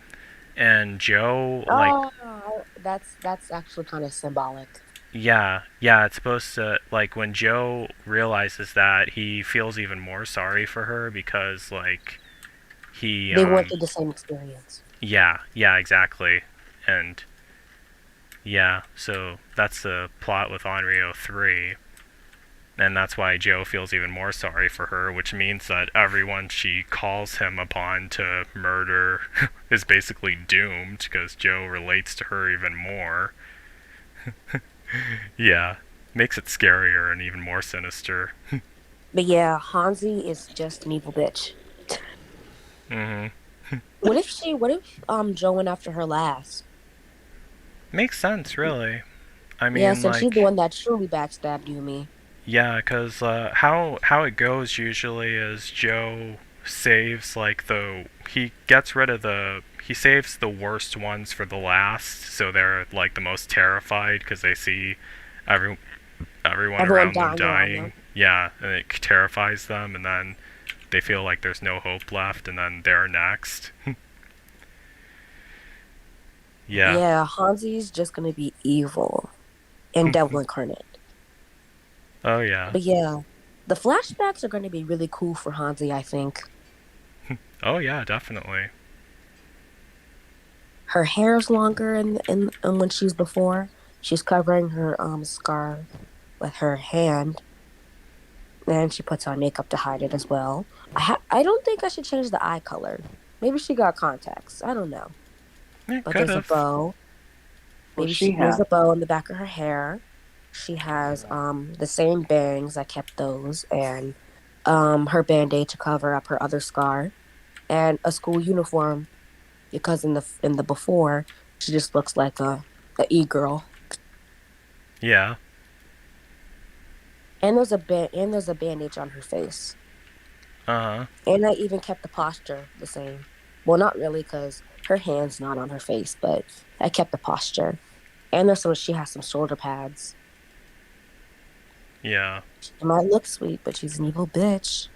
and Joe, like, Oh, that's actually kind of symbolic. yeah, it's supposed to, like, when Joe realizes that, he feels even more sorry for her because, like, he, They went through the same experience. yeah, exactly. And, yeah, so that's the plot with Onryo 3. And that's why Joe feels even more sorry for her, which means that everyone she calls him upon to murder is basically doomed because Joe relates to her even more. Yeah, makes it scarier and even more sinister. But yeah, Hanzi is just an evil bitch. Hmm. What if Joe went after her last? Makes sense, really. I Yeah, mean, since she's the like, one that truly backstabbed Yumi. yeah, because how it goes usually is Joe saves like he gets rid of he saves the worst ones for the last, so they're like the most terrified because they see every everyone Everyone around them dying around dying. them. Yeah, and it terrifies them, and then they feel like there's no hope left, and then they're next. Yeah. Yeah, Hanzi's just gonna be evil and devil incarnate. Oh yeah. But yeah, the flashbacks are gonna be really cool for Hanzi, I think. Oh yeah, definitely. Her hair's longer and when she's before. She's covering her scar with her hand, and she puts on makeup to hide it as well. I don't think I should change the eye color. Maybe she got contacts. I don't know. Yeah, But could there's a have. bow. What she There's have? a bow in the back of her hair. She has the same bangs. I kept those, and her band-aid to cover up her other scar, and a school uniform because in the before she just looks like a e-girl. Yeah. And there's a bandage on her face. Uh huh. And I even kept the posture the same. Well, not really, because her hand's not on her face, but I kept the posture. And she has some shoulder pads. Yeah. She might look sweet, but she's an evil bitch.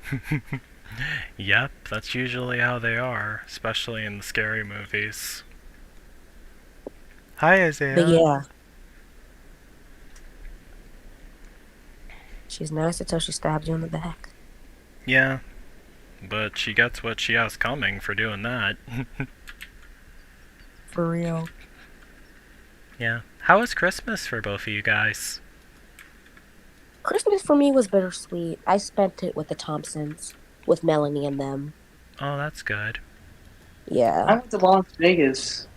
Yep, that's usually how they are, especially in the scary movies. Hi, But Isaiah. yeah, She's nice until she stabs you in the back. Yeah, but she gets what she has coming for doing that. For real. Yeah. How was Christmas for both of you guys? Christmas for me was bittersweet. I spent it with the Thompsons, with Melanie and them. Oh, that's good. Yeah. I went to Las Vegas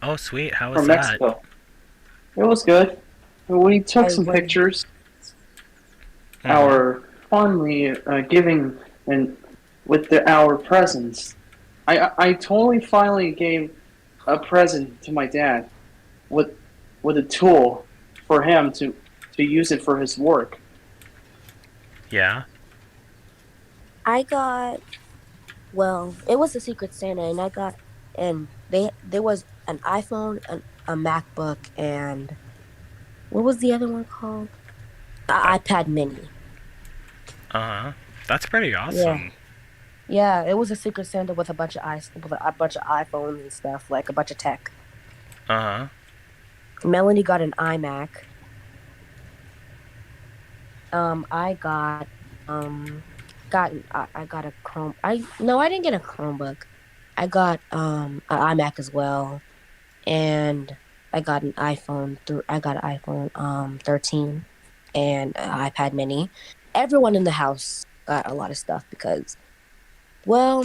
Oh, sweet. How was from that? Mexico. It was good. We took I some went. pictures. Mhm. Our fondly giving and with our presents. I totally finally gave a present to my dad with a tool for him to use it for his work. Yeah. I got. Well, it was a Secret Santa, and I got. And there was an iPhone, a MacBook, and what was the other one called? The iPad Mini. Uh huh. That's pretty Yeah. awesome. Yeah, it was a Secret Santa with a bunch of iPhones and stuff, like a bunch of tech. Uh huh. Melanie got an iMac. I I got a Chrome. I didn't get a Chromebook. I got an iMac as well, and I got an iPhone. I got an iPhone 13 and an iPad Mini. Everyone in the house got a lot of stuff because, well,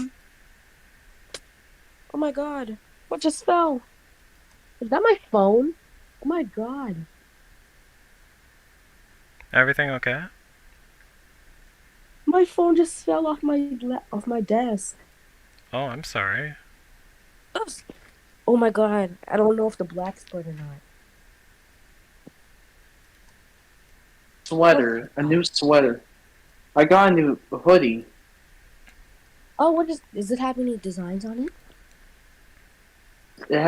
oh my God, what just fell? Is that my phone? Oh my God. Everything okay? My phone just fell off my desk. Oh, I'm sorry. Oops. Oh my God. I don't know if the black split or not. Sweater, a new sweater. I got a new hoodie. Oh, does it have any designs on it? It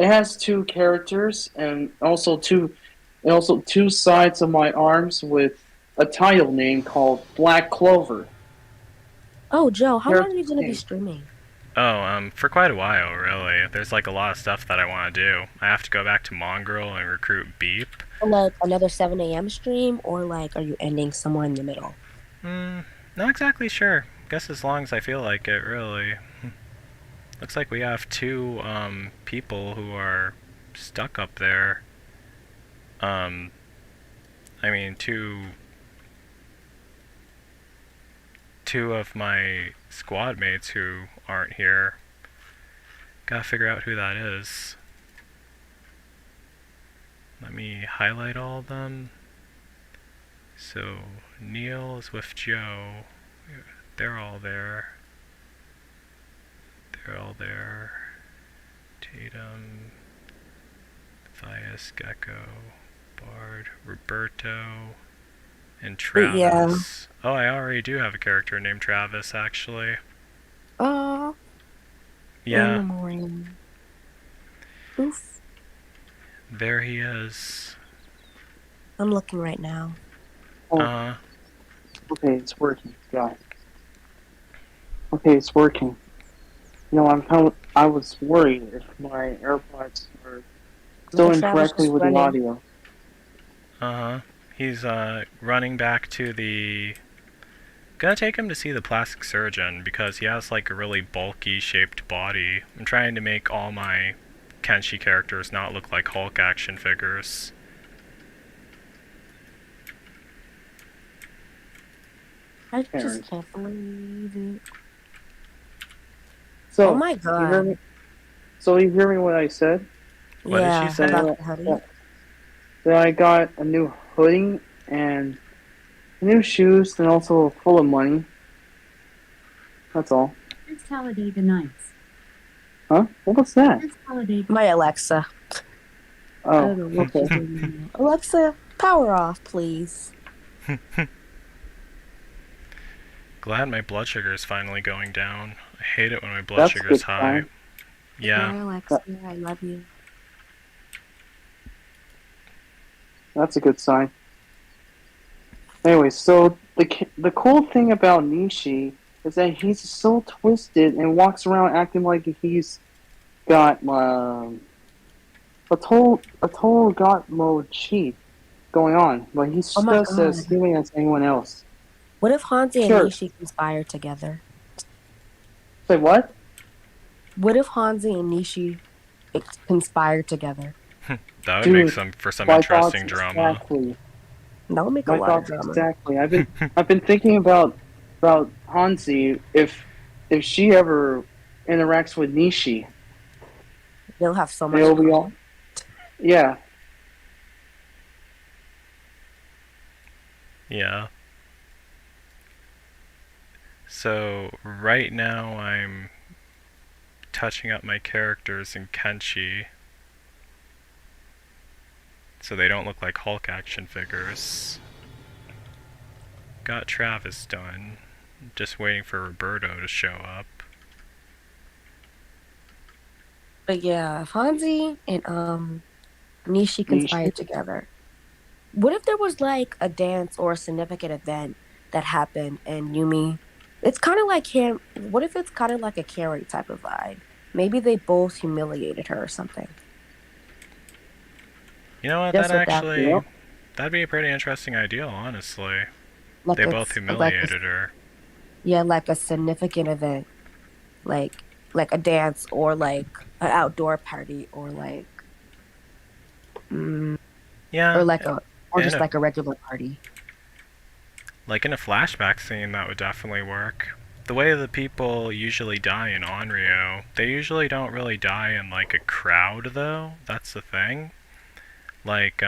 has two characters and also two sides of my arms with a title name called Black Clover. Oh, Joe, how long are you Character's gonna be name. streaming? Oh, for quite a while, really. There's like a lot of stuff that I want to do. I have to go back to Mongrel and recruit Beep. Like another 7 a.m. stream, or like are you ending somewhere in the middle? Not exactly sure. Guess as long as I feel like it, really. Looks like we have two people who are stuck up there. I mean two of my squad mates who aren't here. Gotta figure out who that is. Let me highlight all of them. So Neil is with Joe. They're all there. They're all there. Tatum, Matthias, Gecko, Bard, Roberto, and Travis. Yeah. Oh, I already do have a character named Travis, actually. Yeah, Oof. there he is. I'm looking right now. Uh, Okay, it's working, guys. Okay, it's working. I was worried if my AirPods were still Look at Travis incorrectly just with the running. audio. uh-huh. He's, running back to the... Gonna take him to see the plastic surgeon because he has, like, a really bulky shaped body. I'm trying to make all my Kenshi characters not look like Hulk action figures. I Parents. just can't believe it. So, Oh my you hear God. me? So you hear me what I said? What did Yeah, she say? about the hoodie. That I got a new hoodie and new shoes and also full of money. That's all. Let's holiday the ninth. Huh? What was that? Let's holiday. My Alexa. I Oh, don't know what okay. she's doing now. Alexa, power off, please. Glad my blood sugar is finally going down. I hate it when my blood That's sugar good is high. sign. Yeah. My Alexa, I love you. That's a good sign. Anyway, so the cool thing about Nishi is that he's so twisted and walks around acting like he's got a total god mode cheat. going on, but he's Oh my just as god. human as anyone else. What if Hanzi and Sure. Nishi conspire together? Say what? What if Hanzi and Nishi conspire together? That would make Dude, some my thoughts interesting drama. exactly. That would make a My lot of thoughts drama. exactly. I've been thinking about Hanzi if she ever interacts with Nishi, They'll have so much it'll in be all common. yeah. Yeah. So right now I'm touching up my characters in Kenshi so they don't look like Hulk action figures. Got Travis done. Just waiting for Roberto to show up. But yeah, if Hanzi and Nishi conspire Nishi. together. What if there was like a dance or a significant event that happened and Yumi? It's kind of like him. What if it's kind of like a Carrie type of vibe? Maybe they both humiliated her or something. You know what, Just that with that, actually... That'd be a pretty interesting idea, honestly. like They a both like humiliated her. yeah, like a significant event, like a dance or like an outdoor party or like mm, Yeah, or in just a, like a regular party. like in a flashback scene, that would definitely work. The way that people usually die in Onryo, they usually don't really die in like a crowd though. That's the thing. Like,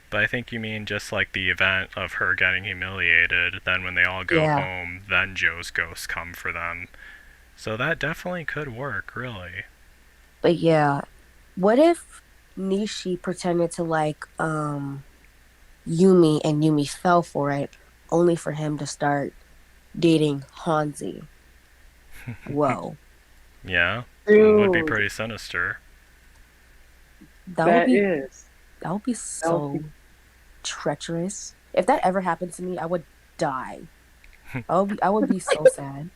but I think you mean just like the event of her getting humiliated, then when they all go Yeah, home, then Joe's ghosts come for them. So that definitely could work, really. but yeah, what if Nishi pretended to like Yumi and Yumi fell for it, only for him to start dating Hanzi? Whoa, Yeah, would be Dude, pretty sinister. that would that be is. that would be That would so treacherous. If that ever happened to me, I would die. I would be so sad.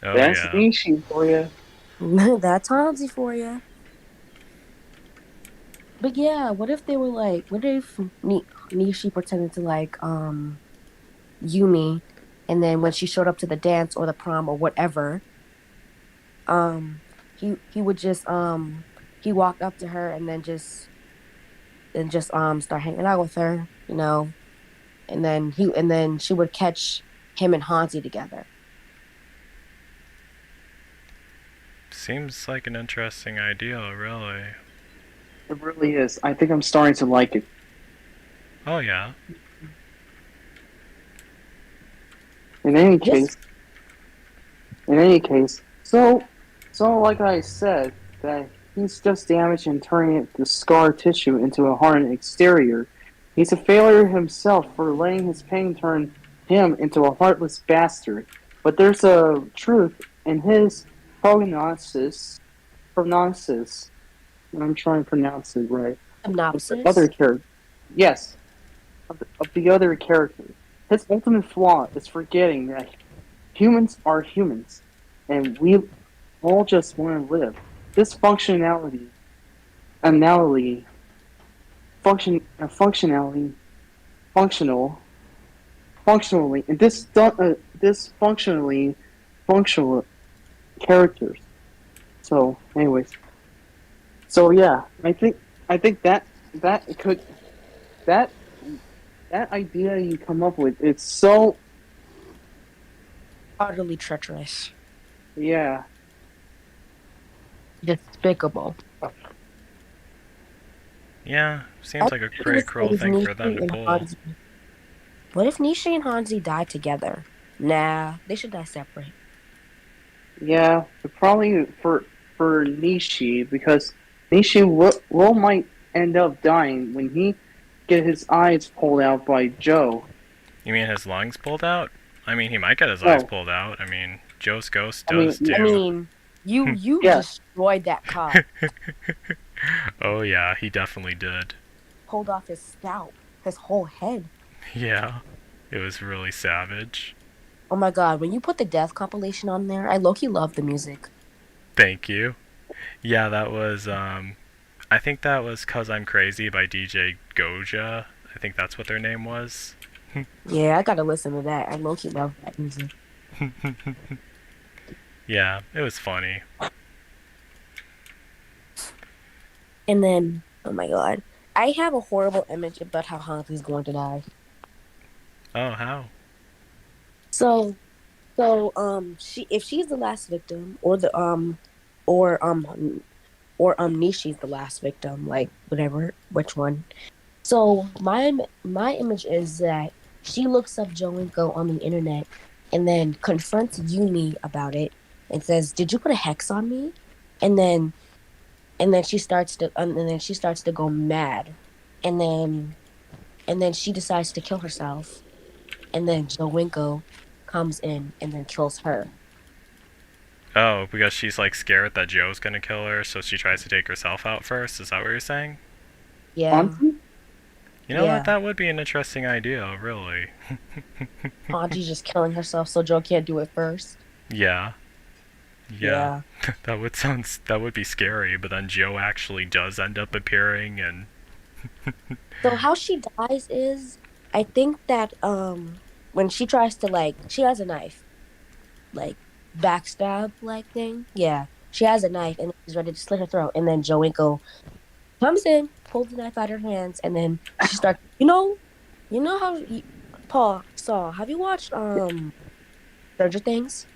Oh that's yeah. Nishi for you. That's Hanzi for you. But yeah, what if they were like, what if Nishi pretended to like Yumi, and then when she showed up to the dance or the prom or whatever, he would just he walked up to her and then just start hanging out with her, and then she would catch him and Hanzi together. Seems like an interesting idea, really. It really is. I think I'm starting to like it. Oh yeah. In any Just case, in any case, so like I said, that he's just damaged and turning the scar tissue into a hardened exterior. He's a failure himself for letting his pain turn him into a heartless bastard. But there's a truth in his prognosis. I'm trying to pronounce it right. Of the other synopsis. character, yes, of the other character. His ultimate flaw is forgetting that humans are humans, and we all just want to live. This functionality, functional, functionally, and this functional characters. So, anyways, so yeah, I think that could that that idea you come up with, it's so Utterly treacherous. yeah. Despicable. Yeah, seems like a pretty cruel thing for them to pull. What if Nishi and Hanzi die together? Nah, they should die separate. Yeah, but probably for Nishi, because Nishi will might end up dying when he get his eyes pulled out by Joe. You mean his lungs pulled out? I mean, he might get his No, eyes pulled out. I mean, Joe's ghost I mean, does do. I mean, you yeah, destroyed that cop. Oh yeah, he definitely did. Pulled off his scalp, his whole head. Yeah, it was really savage. Oh my god, when you put the death compilation on there, I low-key love the music. Thank you. Yeah, that was I think that was "Cause I'm Crazy" by DJ Goja. I think that's what their name was. Yeah, I gotta listen to that. I low-key love that music. Yeah, it was funny. And then, oh my god, I have a horrible image about how Hanzi's going to die. Oh, how? So, she if she's the last victim, or Nishi's the last victim, like whatever, which one. So my image is that she looks up Joe Winko on the internet and then confronts Yumi about it and says, "Did you put a hex on me?" And then she starts to go mad, and then she decides to kill herself, and then Joe Winko comes in and then kills her. Oh, because she's like scared that Joe's gonna kill her, so she tries to take herself out first. Is that what you're saying? Yeah, Hanzi? You know what? yeah. That would be an interesting idea, really. Hanji's just killing herself so Joe can't do it first. Yeah. Yeah. Yeah. That would be scary, but then Joe actually does end up appearing and So how she dies is, I think that when she tries to, like, she has a knife, like backstab like thing. Yeah, she has a knife and she's ready to slit her throat, and then Joinko comes in, pulls the knife out of her hands, and then she starts. You know how Paul Saul. Have you watched Stranger Things?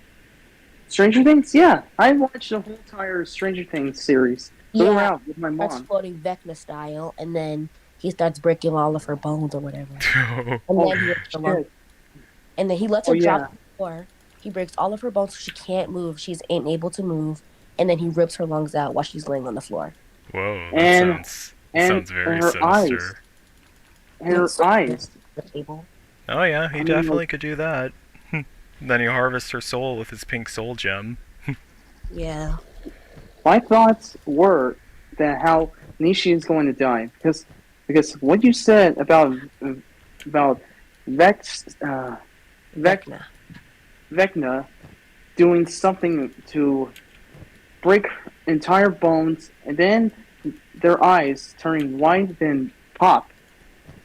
Stranger Things? Yeah, I watched the whole entire Stranger Things series Yeah, throughout with my starts mom. floating Vecna style, and then he starts breaking all of her bones or whatever, and Oh then he lets her lung, shit! and then he lets Oh her drop yeah. to the floor. He breaks all of her bones so she can't move. She's unable to move, and then he rips her lungs out while she's laying on the floor. whoa, And that sounds very her eyes, sinister. her It's so eyes. able. Oh yeah, he I mean, definitely like, could do that. Then he harvests her soul with his pink soul gem. Yeah. my thoughts were that how Nishi is going to die because what you said about Vex Vecna. Vecna doing something to break entire bones and then their eyes turning white then pop.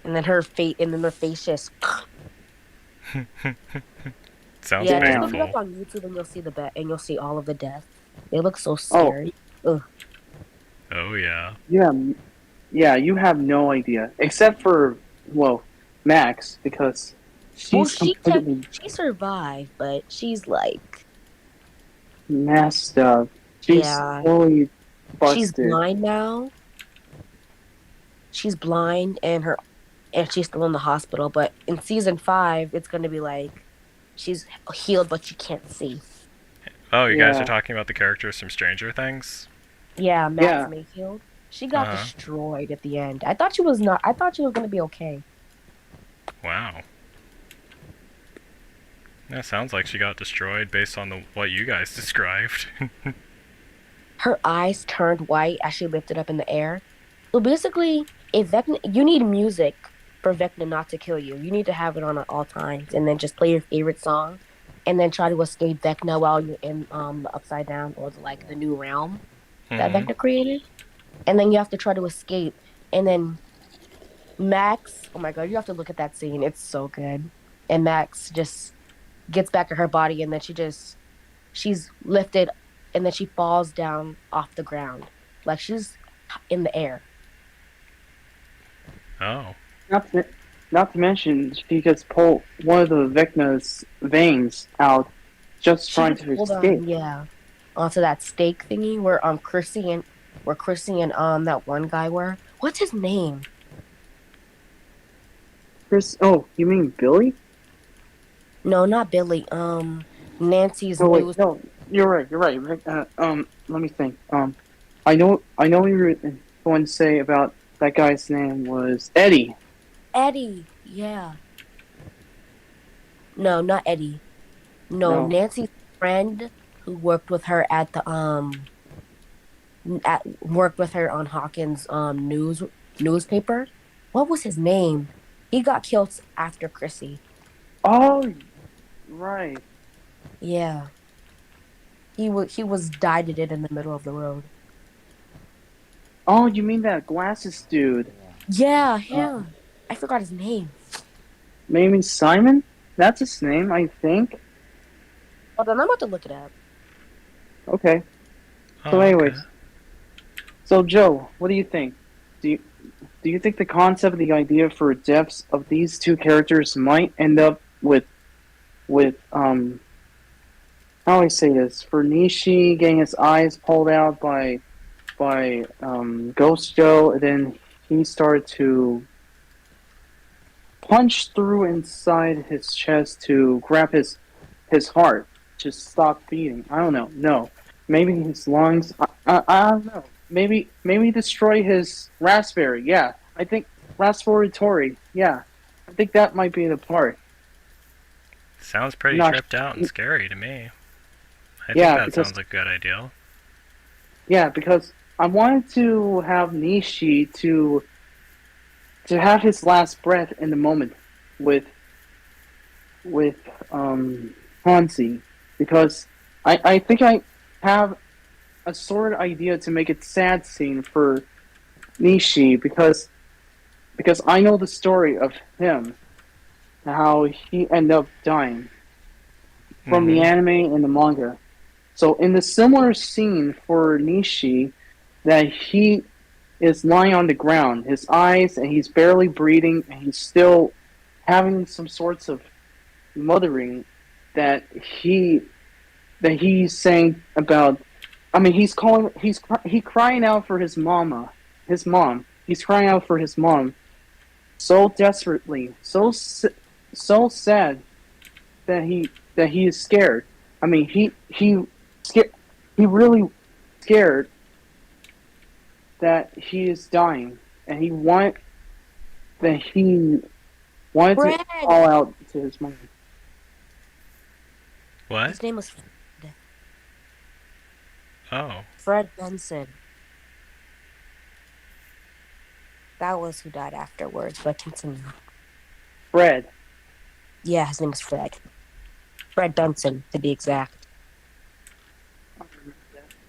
And then her face just. Sounds Yeah, just Damn. look it up painful. on YouTube and you'll see and you'll see all of the death. They look so Oh. scary. Ugh. Oh yeah. Yeah, you have no idea. Except for Max, because Well, she's completely she survived, but she's like, messed up. She's yeah, totally she's busted. blind now. She's blind and she's still in the hospital. But in season 5, it's gonna be like she's healed, but she can't see. Oh, you guys are Yeah. talking about the characters from Stranger Things? Yeah, Max Yeah. Mayfield. She got Uh-huh. destroyed at the end. I thought she was not. I thought she was gonna be okay. Wow. That sounds like she got destroyed based on what you guys described. Her eyes turned white as she lifted up in the air. So basically, if Vecna, you need music for Vecna not to kill you. You need to have it on at all times, and then just play your favorite song, and then try to escape Vecna while you're in the Upside Down or the new realm that Mhm. Vecna created. And then you have to try to escape. And then Max, oh my god, you have to look at that scene. It's so good. And Max just gets back to her body, and then she's lifted, and then she falls down off the ground, like she's in the air. Oh. Not to mention, she just pulled one of the Vecna's veins out, just trying to Hold escape. on, yeah, onto that stake thingy where Chrissy and that one guy were. What's his name? Chris, oh, you mean Billy? No, not Billy. Nancy's No, wait, news. no, you're right. Let me think. I know you were going to say about that guy's name was Eddie. Eddie. Yeah. No, not Eddie. No, No. Nancy's friend who worked with her at the worked with her on Hawkins newspaper. What was his name? He got killed after Chrissy. Oh, right. Yeah. He was died in the middle of the road. Oh, you mean that glasses dude? Yeah, him. I forgot his name. Maybe Simon? That's his name, I think. Hold on, I'm about to look it up. Okay. Oh, So, okay. anyways, so Joe, what do you think? Do you think the concept, the idea for deaths of these two characters might end up with how do I say this? For Nishi getting his eyes pulled out by Ghost Joe, and then he started to punch through inside his chest to grab his heart to stop beating. I don't know. No, maybe his lungs. I don't know. Maybe destroy his raspberry. Yeah, I think respiratory. Yeah, I think that might be the part. Sounds pretty Not. tripped out and scary to me. I think Yeah, that because sounds like a good idea. I wanted to have Nishi to have his last breath in the moment with with Hansi, because I think I have a sort of idea to make it sad scene for Nishi, because I know the story of him, how he ended up dying from the Mm-hmm. anime and the manga. So in the similar scene for Nishi, that he is lying on the ground, his eyes, and he's barely breathing, and he's still having some sorts of muttering that he's saying about. I mean, he crying out for his mom. He's crying out for his mom so desperately, so sad that he is scared. I mean, scared, he really scared that he is dying, and he wanted to Fred. call out to his mom. What? His name was Oh. Fred Benson. That was who died afterwards, but continue. Fred. Yeah, his name is Fred. Fred Dunson, to be exact.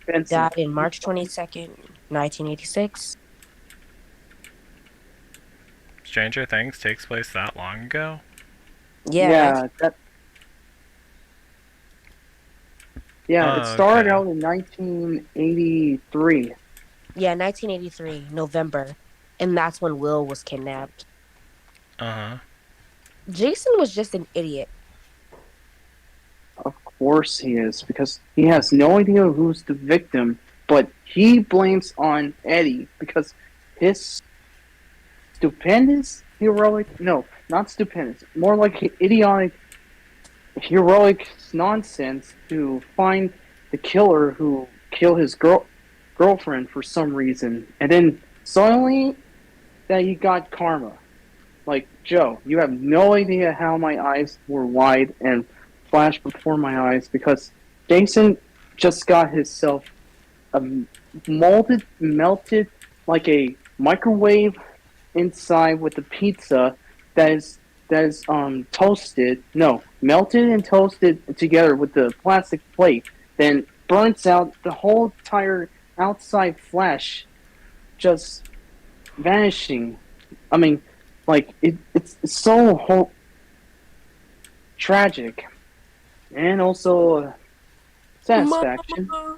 Benson. Died in March 22nd, 1986. Stranger Things takes place that long ago? Yeah, Yeah, it Oh, started okay. out in 1983. yeah, 1983, November. And that's when Will was kidnapped. Uh-huh. Jason was just an idiot. Of course he is, because he has no idea who's the victim, but he blames on Eddie because his stupendous heroic, no, not stupendous, more like idiotic heroic nonsense to find the killer who killed his girlfriend for some reason, and then suddenly that you got karma. Like, Joe, you have no idea how my eyes were wide and flashed before my eyes because Jason just got himself melted like a microwave inside with the pizza that is toasted. No, melted and toasted together with the plastic plate. Then burns out the whole entire outside flesh, just vanishing. I mean, like it's so tragic, and also satisfaction. Mama.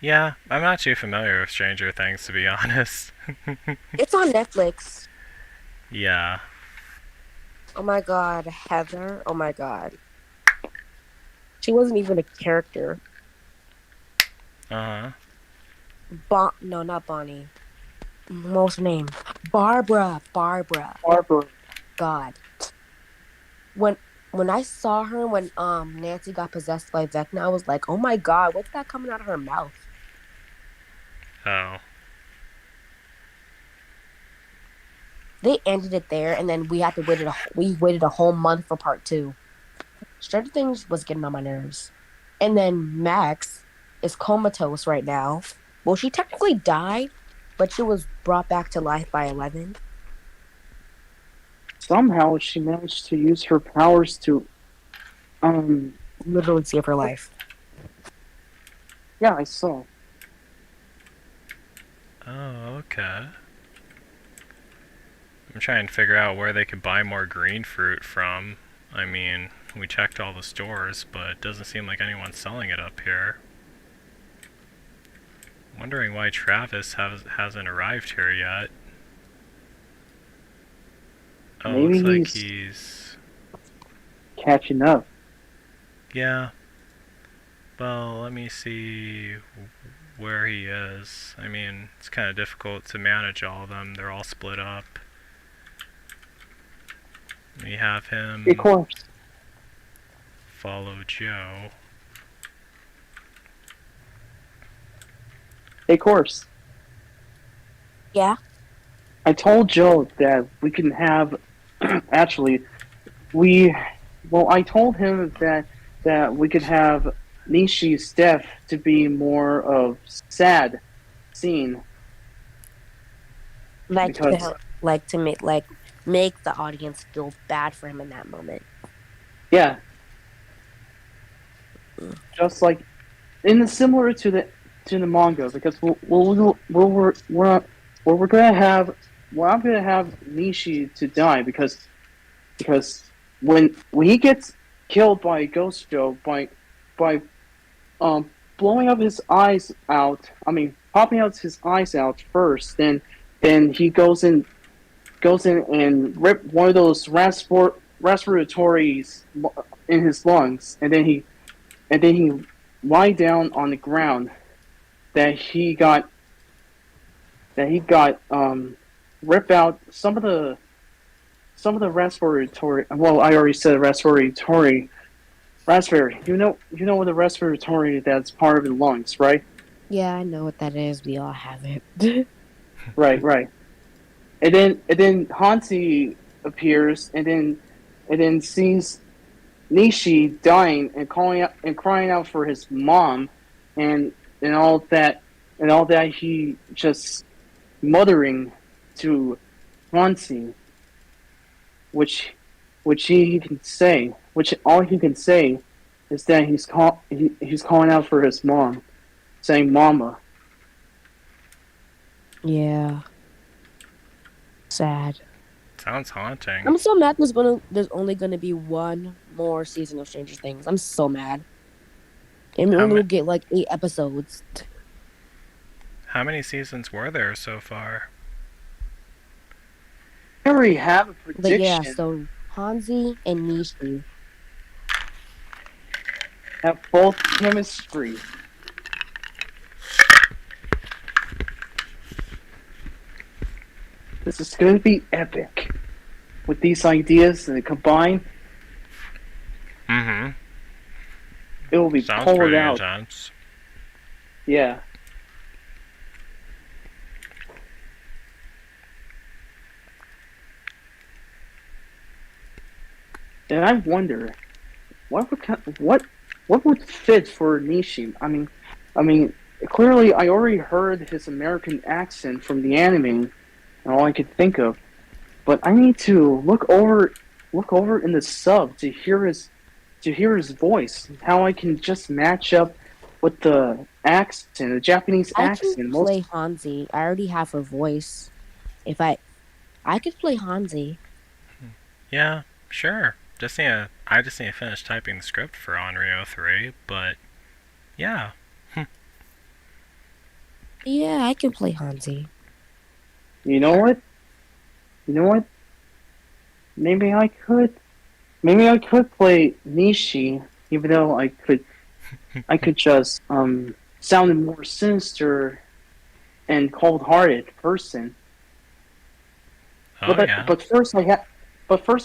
Yeah, I'm not too familiar with Stranger Things, to be honest. It's on Netflix. Yeah. Oh my god, Heather. Oh my god. She wasn't even a character. Uh-huh. No, not Bonnie. What was her name? Barbara. Barbara. God. When I saw her when Nancy got possessed by Vecna, I was like, oh my god, what's that coming out of her mouth? Oh. They ended it there, and then we had to waited a whole month for part 2. Stranger Things was getting on my nerves. And then Max is comatose right now. Well, she technically died, but she was brought back to life by 11. Somehow she managed to use her powers to literally save her life. Yeah, I saw. Oh, okay. I'm trying to figure out where they could buy more green fruit from. I mean, we checked all the stores, but it doesn't seem like anyone's selling it up here. Wondering why Travis hasn't arrived here yet. Oh, Maybe looks like he's he's... catching up. Yeah. Well, let me see where he is. I mean, it's kind of difficult to manage all of them. They're all split up. We have him Of course. follow Joe. Of course. Yeah. I told Joe that we can have. Actually, I told him that we could have Nishi's death to be more of sad scene. Like Because- to make the audience feel bad for him in that moment. Yeah. Just like similar to the manga, because we're gonna have I'm gonna have Nishi to die because when he gets killed by Ghost Joe by blowing up his eyes out, I mean popping out his eyes out first, then he goes in and rip one of those respiratories in his lungs, and then he lie down on the ground that he got rip out some of the respiratory. Well, I already said respiratory. You know what the respiratory that's part of the lungs, right? Yeah, I know what that is. We all have it. Right. And then Hansi appears and then sees Nishi dying and crying out for his mom and all that he just muttering to Hansi, which all he can say is that he's calling out for his mom, saying "Mama." Yeah. Sad. Sounds haunting. I'm so mad there's only gonna be one more season of Stranger Things. I'm so mad. And we How only ma- will get like 8 episodes. How many seasons were there so far? I already have a But prediction. yeah, so Hansi and Nishi. Have both chemistry. This is going to be epic. With these ideas and combined, Mm-hmm. it will be Sounds pulled pretty out. intense. Yeah. And I wonder, what would fit for Nishi? I mean, clearly I already heard his American accent from the anime, and all I could think of. But I need to look over in the sub to hear his voice. How I can just match up with the accent, the Japanese I accent. can play Hansi. I already have her voice. If I could play Hansi. Yeah, sure. I just need to finish typing the script for Onryo 3, but yeah. Yeah, I can play Hansi. You know what? Maybe I could play Nishi, even though I could just sound a more sinister and cold-hearted person. Oh but yeah. but first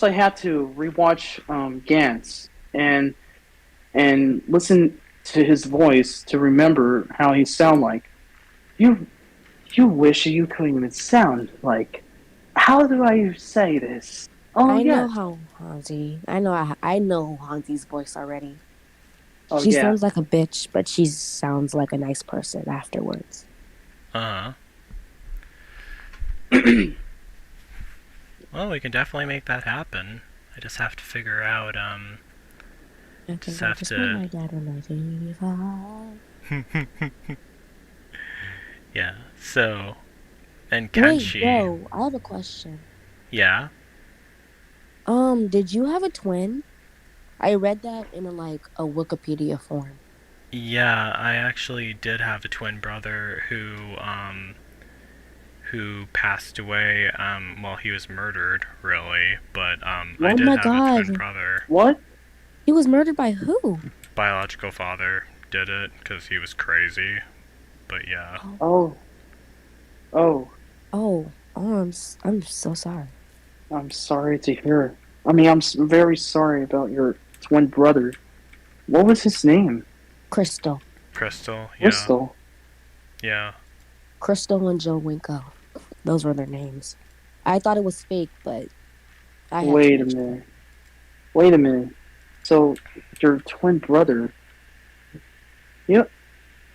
I had to rewatch Gantz and listen to his voice to remember how he sound like. You wish you couldn't even sound like. How do I say this? Oh I yeah. know how Hansi. I know Hansi's voice already. Oh She yeah. sounds like a bitch, but she sounds like a nice person afterwards. Uh-huh. Well, we can definitely make that happen. I just have to figure out Because Just I have just met to. my dad in 1985. Yeah. So, and Wait, Kenshi. Joe, I have a question. Yeah. Did you have a twin? I read that in a Wikipedia form. Yeah, I actually did have a twin brother who passed away. Well, he was murdered, really, but I Oh did my have a twin god. brother. What? He was murdered by who? Biological father did it because he was crazy. But yeah. Oh, oh, I'm so sorry. I'm sorry to hear. I mean, very sorry about your twin brother. What was his name? Crystal. Crystal, yeah. Crystal. Yeah. Crystal and Joe Winko. Those were their names. I thought it was fake, but I had to Wait a make sure. minute. Wait a minute. So, your twin brother. You know,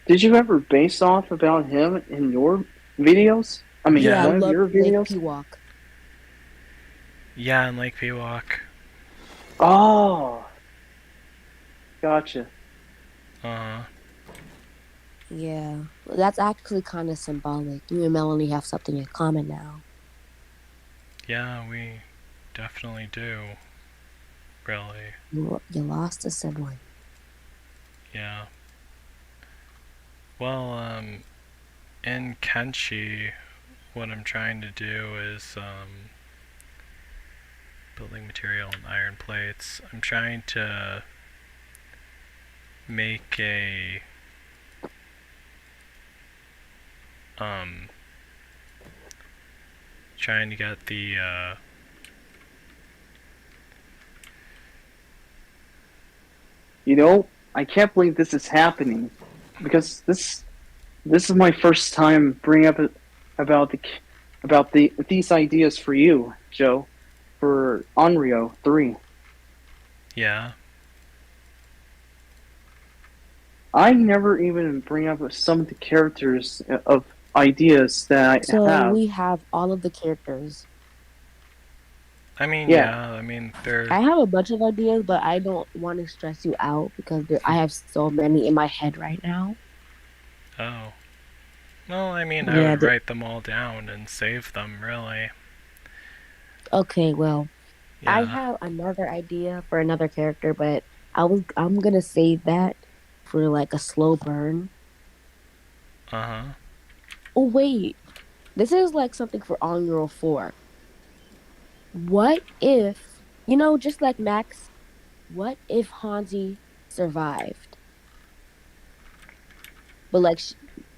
did you ever base off about him in your videos? I mean, Yeah, I Yeah. one of loved your Lake videos? Pewauk. Yeah, in Lake Pewok. Oh, gotcha. Uh-huh. Yeah, that's actually kind of symbolic. You and Melanie have something in common now. Yeah, we definitely do. Really. You lost a sibling. Yeah. Well, in Kenshi, what I'm trying to do is, building material and iron plates. I'm trying to make a, trying to get the, You know, I can't believe this is happening because this is my first time bringing up about these ideas for you, Joe, for Onryo 3. yeah. I never even bring up some of the characters of ideas that I So have. we have all of the characters. I mean, Yeah. yeah, I mean, they're, I have a bunch of ideas, but I don't want to stress you out because I have so many in my head right now. oh. Well, I mean, I Yeah. would write them all down and save them, really. Okay. Well, I Yeah. have another idea for another character, but I'm gonna save that for like a slow burn. Uh-huh. Oh wait, this is like something for On Roll 4. What if, just like Max, what if Hansi survived? But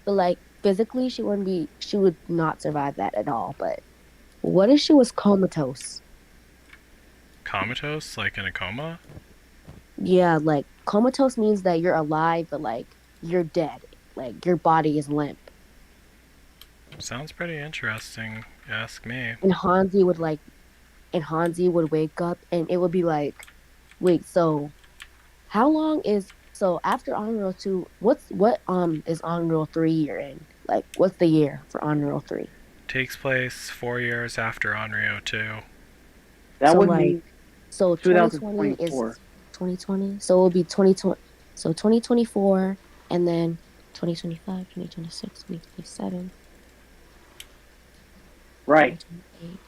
but physically she would not survive that at all. But what if she was comatose? Comatose? Like in a coma? Yeah, like comatose means that you're alive, but like you're dead. Like your body is limp. Sounds pretty interesting, ask me. And Hansi would wake up and it would be like, wait, so how long is so after Unreal 2, what is Unreal 3 year in? Like what's the year for Unreal 3? Takes place 4 years after Onryo 2. That So would like be so 2020 is 2024. 2020. So it will be 2020, so 2024 and then 2025, 2026, 2027, Right. 2028.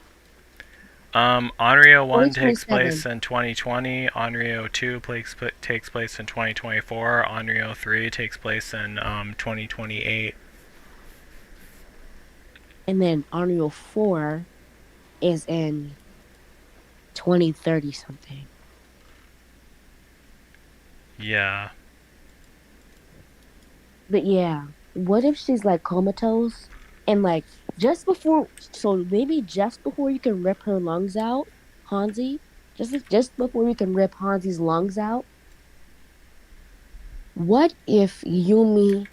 Onryo 1 takes 2027. place in 2020, Onryo 2 takes place in 2024, Onryo 3 takes place in 2028. And then Unreal 4 is in 2030 something. Yeah. But yeah, what if she's like comatose and like so maybe just before you can rip her lungs out, Hansi, just before you can rip Hansi's lungs out, what if Yumi,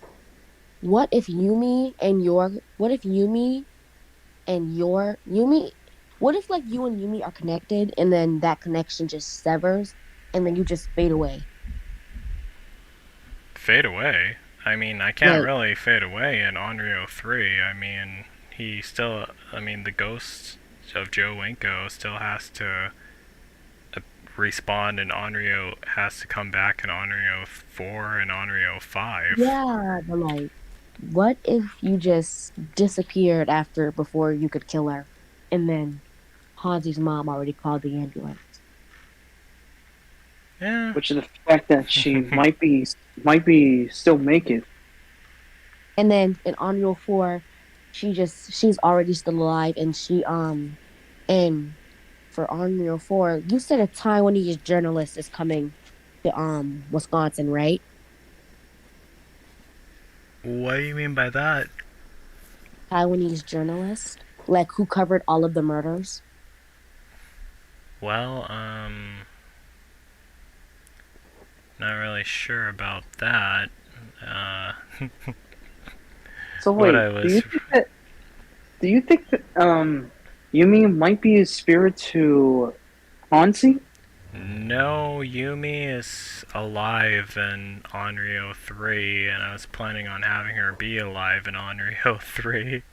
what if Yumi and your Yumi, what if like you and Yumi are connected and then that connection just severs and then you just fade away? Fade away? I mean, I can't Like really fade away in Onryo 3. I mean, the ghost of Joe Winko still has to respawn and Onryo has to come back in Onryo 4 and Onryo 5. Yeah, but like, what if you just disappeared before you could kill her, and then Hanzi's mom already called the ambulance? Yeah. Which is the fact that she might be still make it. And then in Onryo 4, she's already still alive, and and for Onryo 4, you said a Taiwanese journalist is coming to Wisconsin, right? What do you mean by that? Taiwanese journalist, like who covered all of the murders. Well, not really sure about that. Uh, So what wait, I was. do you think that Yumi might be a spirit to Hansi? No, Yumi is alive in Onryo 3, and I was planning on having her be alive in Onryo 3.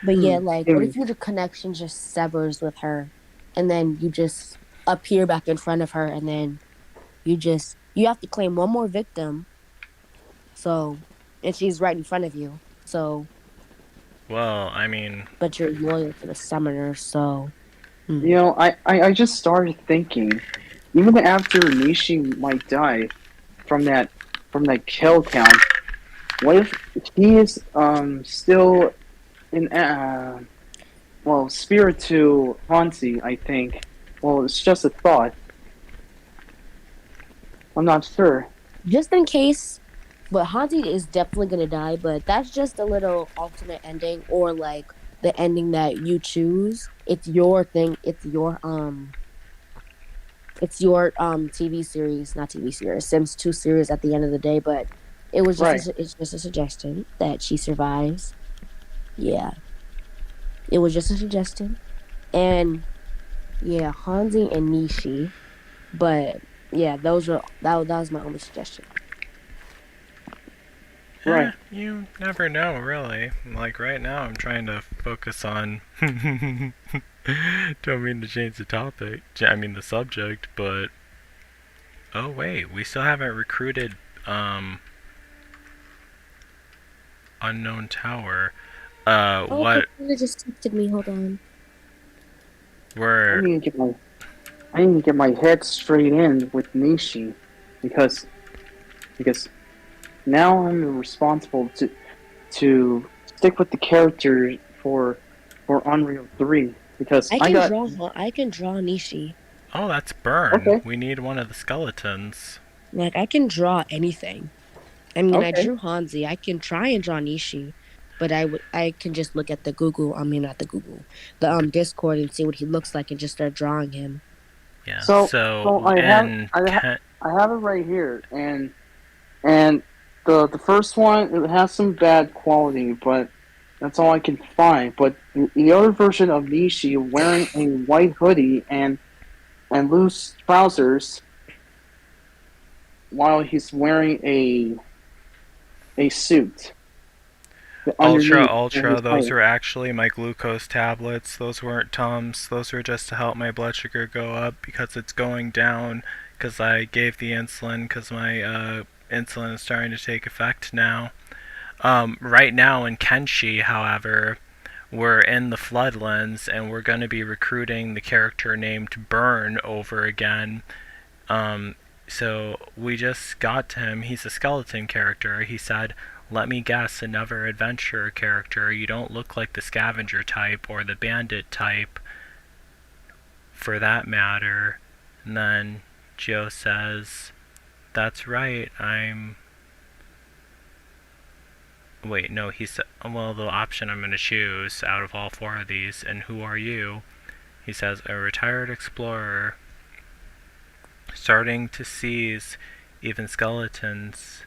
But yeah, like, what Yumi. if the connection just severs with her, and then you just appear back in front of her, and then you have to claim one more victim. So, and she's right in front of you. So, Well, I mean, but you're loyal to the summoner. So, You know, I just started thinking, even after Nishi might die from that kill count, what if he is still in spirit to Hansi, I think. Well, it's just a thought. I'm not sure. just in case, but Hanzi is definitely gonna die. But that's just a little alternate ending, or like the ending that you choose. It's your thing. TV series, not TV series, Sims 2 series at the end of the day, but Right. it's just a suggestion that she survives. Yeah. It was just a suggestion. And yeah, Hanzi and Nishi. But yeah, that was my only suggestion. Right. You never know, really. Like, right now, I'm trying to focus on. Don't mean to change the topic. I mean, the subject, but. Oh, wait, we still haven't recruited, Unknown Tower. What. They just texted me, hold on. We're. I need to get my head straight in with Nishi because now I'm responsible to stick with the character for Unreal 3 because I can draw Nishi. Oh, that's Burn. Okay. We need one of the skeletons. Like, I can draw anything. I mean, I Okay. drew Hanzi. I can try and draw Nishi, but I can just look at the Discord and see what he looks like and just start drawing him. Yeah. So I have it right here, and the first one, it has some bad quality, but that's all I can find. But the other version of Nishi wearing a white hoodie and loose trousers while he's wearing a suit. Ultra, those were actually my glucose tablets. Those weren't Tums. Those were just to help my blood sugar go up because it's going down because I gave the insulin because my insulin is starting to take effect now. Right now in Kenshi, however, we're in the Floodlands and we're going to be recruiting the character named Burn over again. So we just got to him. He's a skeleton character. He said, "Let me guess, another adventurer character. You don't look like the scavenger type or the bandit type, for that matter." And then Joe says, "That's right, I'm..." Wait, no, he said, "Well, the option I'm going to choose out of all four of these, and who are you?" He says, "A retired explorer, starting to seize even skeletons..."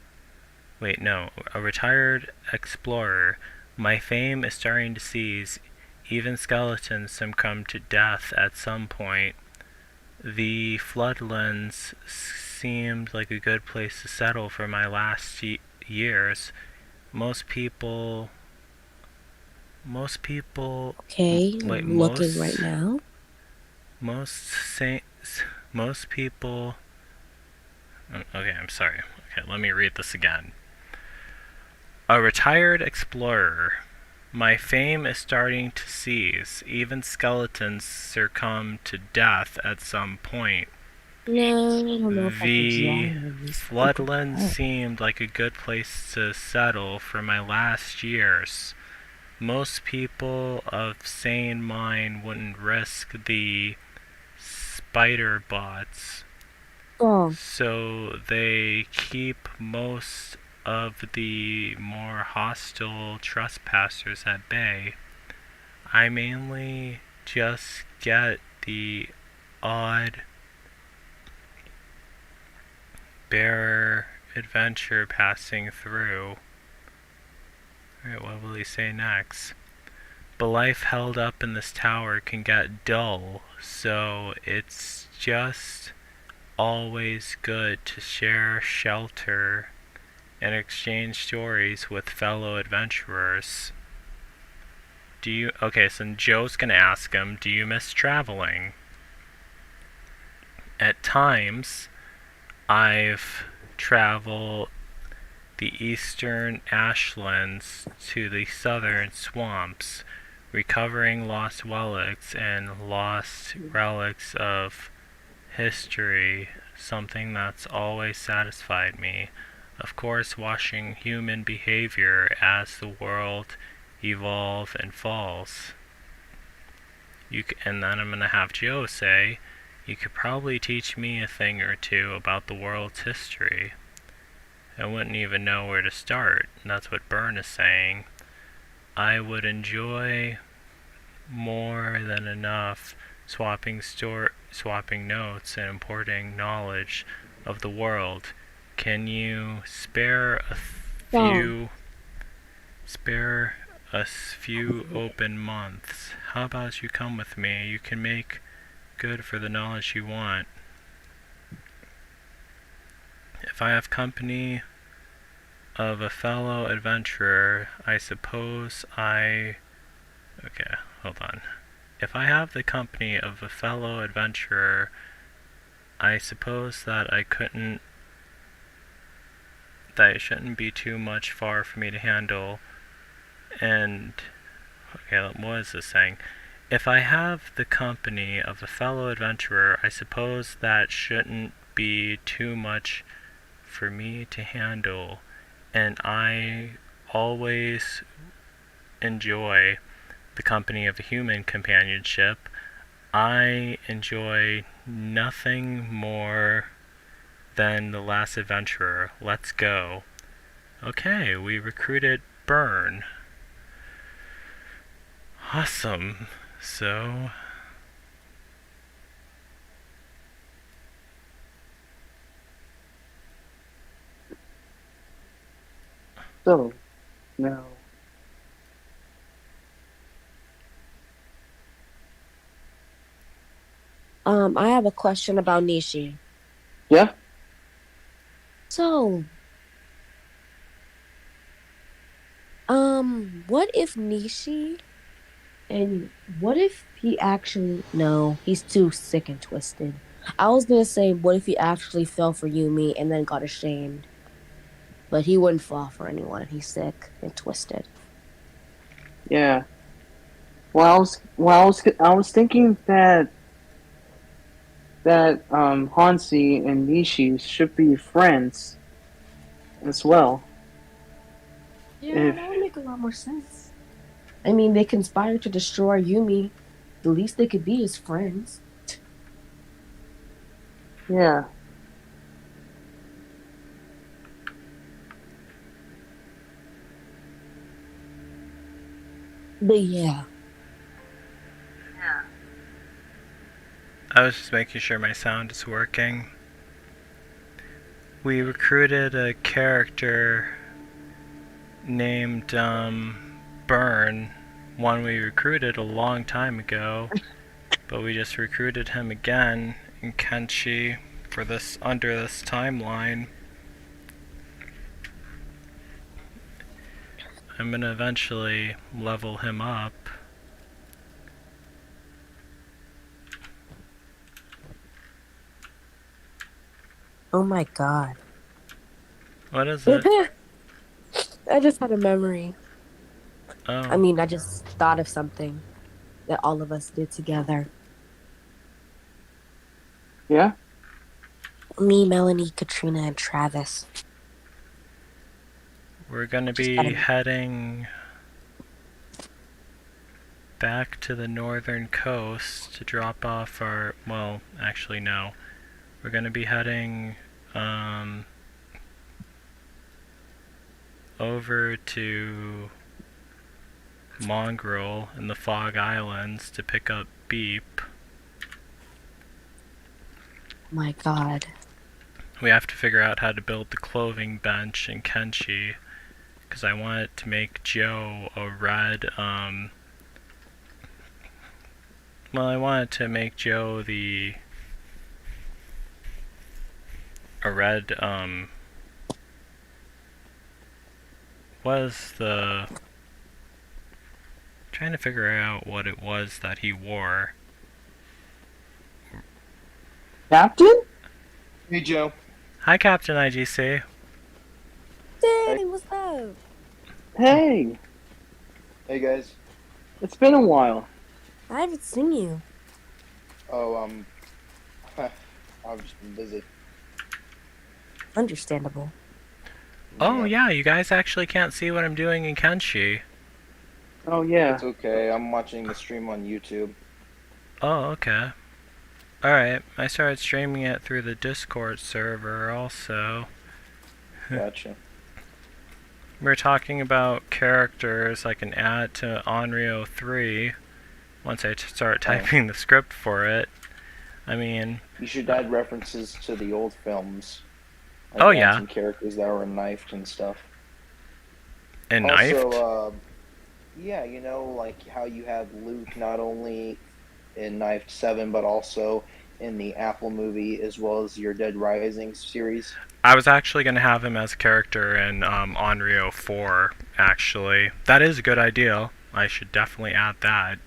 Wait, no. "A retired explorer. My fame is starting to seize even skeletons succumb to death at some point. The Floodlands seemed like a good place to settle for my last years. Most people... Okay, Wait, I'm looking right now. most people. Okay, I'm sorry. Okay, let me read this again. A retired explorer. My fame is starting to cease. Even skeletons succumb to death at some point. No, I don't know if I can The drive this. floodlands seemed like a good place to settle for my last years. Most people of sane mind wouldn't risk the spider bots, Oh, so they keep most of the more hostile trespassers at bay. I mainly just get the odd bearer adventure passing through. Alright, what will he say next? But life held up in this tower can get dull, so it's just always good to share shelter and exchange stories with fellow adventurers. Okay, so Joe's gonna ask him, do you miss traveling? At times, I've traveled the eastern ashlands to the southern swamps, recovering lost relics of history, something that's always satisfied me. Of course, watching human behavior as the world evolve and falls. And then I'm gonna have Joe say, you could probably teach me a thing or two about the world's history. I wouldn't even know where to start. And that's what Byrne is saying. I would enjoy more than enough swapping notes and importing knowledge of the world. Can you spare a few open months? How about you come with me? You can make good for the knowledge you want. If I have company of a fellow adventurer, I suppose I... Okay, hold on. If I have the company of a fellow adventurer, I suppose that it shouldn't be too much far for me to handle. And... Okay, what is this saying? If I have the company of a fellow adventurer, I suppose that shouldn't be too much for me to handle, and I always enjoy the company of a human companionship. I enjoy nothing more than the last adventurer. Let's go. Okay, we recruited Byrne. Awesome. So... So, now, I have a question about Nishi. yeah? So, what if Nishi, and what if he actually, no, he's too sick and twisted. I was gonna say, what if he actually fell for Yumi and then got ashamed? But he wouldn't fall for anyone. He's sick and twisted. Yeah. I was thinking that Hansi and Nishi should be friends as well. Yeah, that would make a lot more sense. I mean, they conspired to destroy Yumi. The least they could be is friends. Yeah. But yeah. I was just making sure my sound is working. We recruited a character named Byrne, one we recruited a long time ago, but we just recruited him again in Kenshi for under this timeline. I'm gonna eventually level him up. Oh my god. What is it? I just had a memory. I Oh. mean, I just thought of something that all of us did together. Yeah? Me, Melanie, Katrina, and Travis. We're gonna Just got be a heading back to the northern coast to drop off our... Well, actually, no. We're gonna be heading over to Mongrel in the Fog Islands to pick up Beep. my god. We have to figure out how to build the clothing bench in Kenshi, because I wanted to make Joe a red, well, I wanted to make Joe a red, was the... trying to figure out what it was that he wore. Captain? Hey, Joe. Hi, Captain IGC. Hey, what's up? Hey, Hey, guys. it's been a while. I haven't seen you. Oh, I've just been busy. Understandable. Oh, yeah, you guys actually can't see what I'm doing in Kenshi. Oh, yeah. It's okay. I'm watching the stream on YouTube. Oh, okay. Alright, I started streaming it through the Discord server also. Gotcha. We're talking about characters I can add to Onryo 3 once I start typing the script for it. I mean... You should add references to the old films. Like Oh, add yeah. some characters that were knifed and stuff. And knifed? Also, yeah, you know, like how you have Luke not only in Knifed 7, but also in the Apple movie, as well as your Dead Rising series. I was actually going to have him as a character in Onryo 4, actually. That is a good idea. I should definitely add that.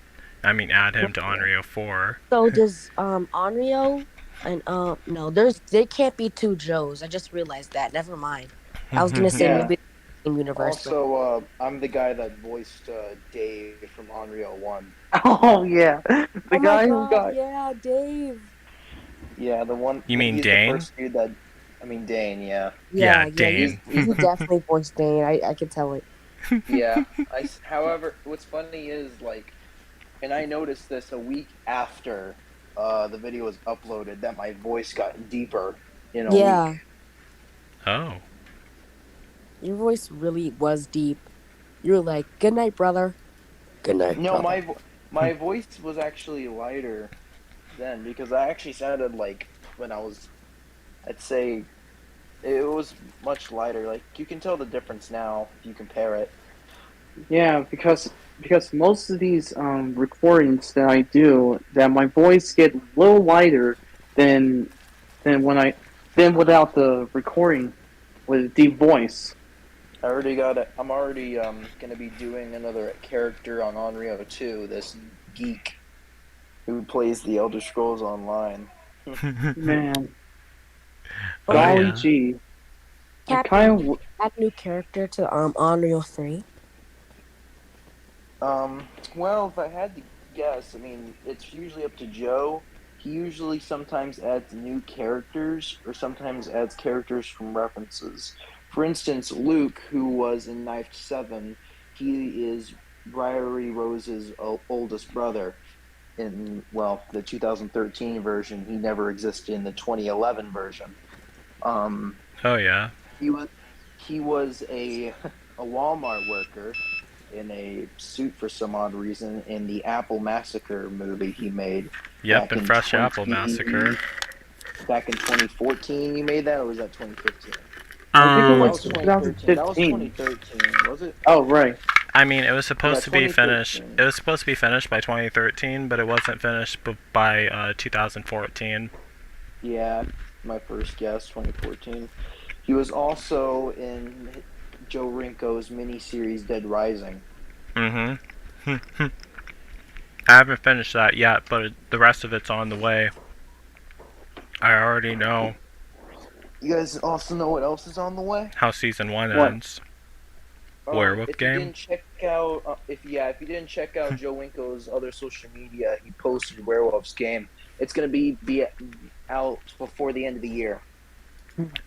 I mean, add him to Onryo 4. So does Onryo and no, there can't be two Joes. I just realized that. Never mind. I was gonna say Yeah. maybe in universe. Also, I'm the guy that voiced Dave from Unreal 1. Oh, yeah. The oh guy my who god, got... yeah, Dave. Yeah, the one... You mean he's Dane? The first dude that... I mean, Dane, yeah. Yeah, Yeah, Dane. you definitely voiced Dane. I can tell it. Yeah. However, what's funny is, like, and I noticed this a week after the video was uploaded, that my voice got deeper in a week. Oh. Your voice really was deep. You were like, "Good night, brother." Good night, No, brother. my voice was actually lighter then, because I actually sounded like, when I was, I'd say, it was much lighter. Like, you can tell the difference now if you compare it. Yeah, because most of these recordings that I do, that my voice get a little lighter than without the recording with a deep voice. I already got it. I'm already gonna be doing another character on Onryo 2. This geek who plays the Elder Scrolls Online. Man, Oh, golly yeah. gee, I Captain, kind of add new character to Unreal 3. Well, if I had to guess, I mean, it's usually up to Joe. He usually sometimes adds new characters, or sometimes adds characters from references. For instance, Luke, who was in Knifed 7, he is Briary Rose's oldest brother. In, well, the 2013 version, he never existed in the 2011 version. Oh, yeah. He was a Walmart worker in a suit for some odd reason in the Apple Massacre movie he made. Yep, and Fresh Apple Massacre. Back in 2014 you made that, or was that 2015? I think it That was was 2013. That was 2015. 2013, was it? Oh, right. I mean, it was supposed to be finished. 2013. It was supposed to be finished by 2013, but it wasn't finished by 2014. Yeah, my first guess, 2014. He was also in Joe Winko's miniseries Dead Rising. Mm-hmm. I haven't finished that yet, but the rest of it's on the way. I already know. You guys also know what else is on the way? How season 1 What? ends. Werewolf If you game? didn't check out, if you didn't check out Joe Winko's other social media, he posted Werewolf's game. It's gonna be out before the end of the year.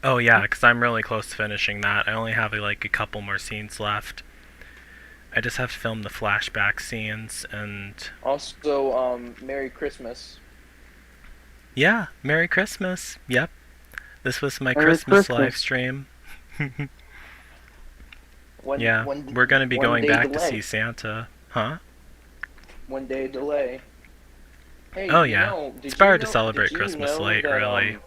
Oh yeah, because I'm really close to finishing that. I only have like a couple more scenes left. I just have to film the flashback scenes and... Also, Merry Christmas. Yeah, Merry Christmas. Yep. This was my Merry Christmas Christmas. live stream. One, Yeah, one, we're gonna be one going day back to delay. see Santa. Huh? 1 day delay. Hey, Oh you yeah. know, It's better to did celebrate you Christmas know late, that, really.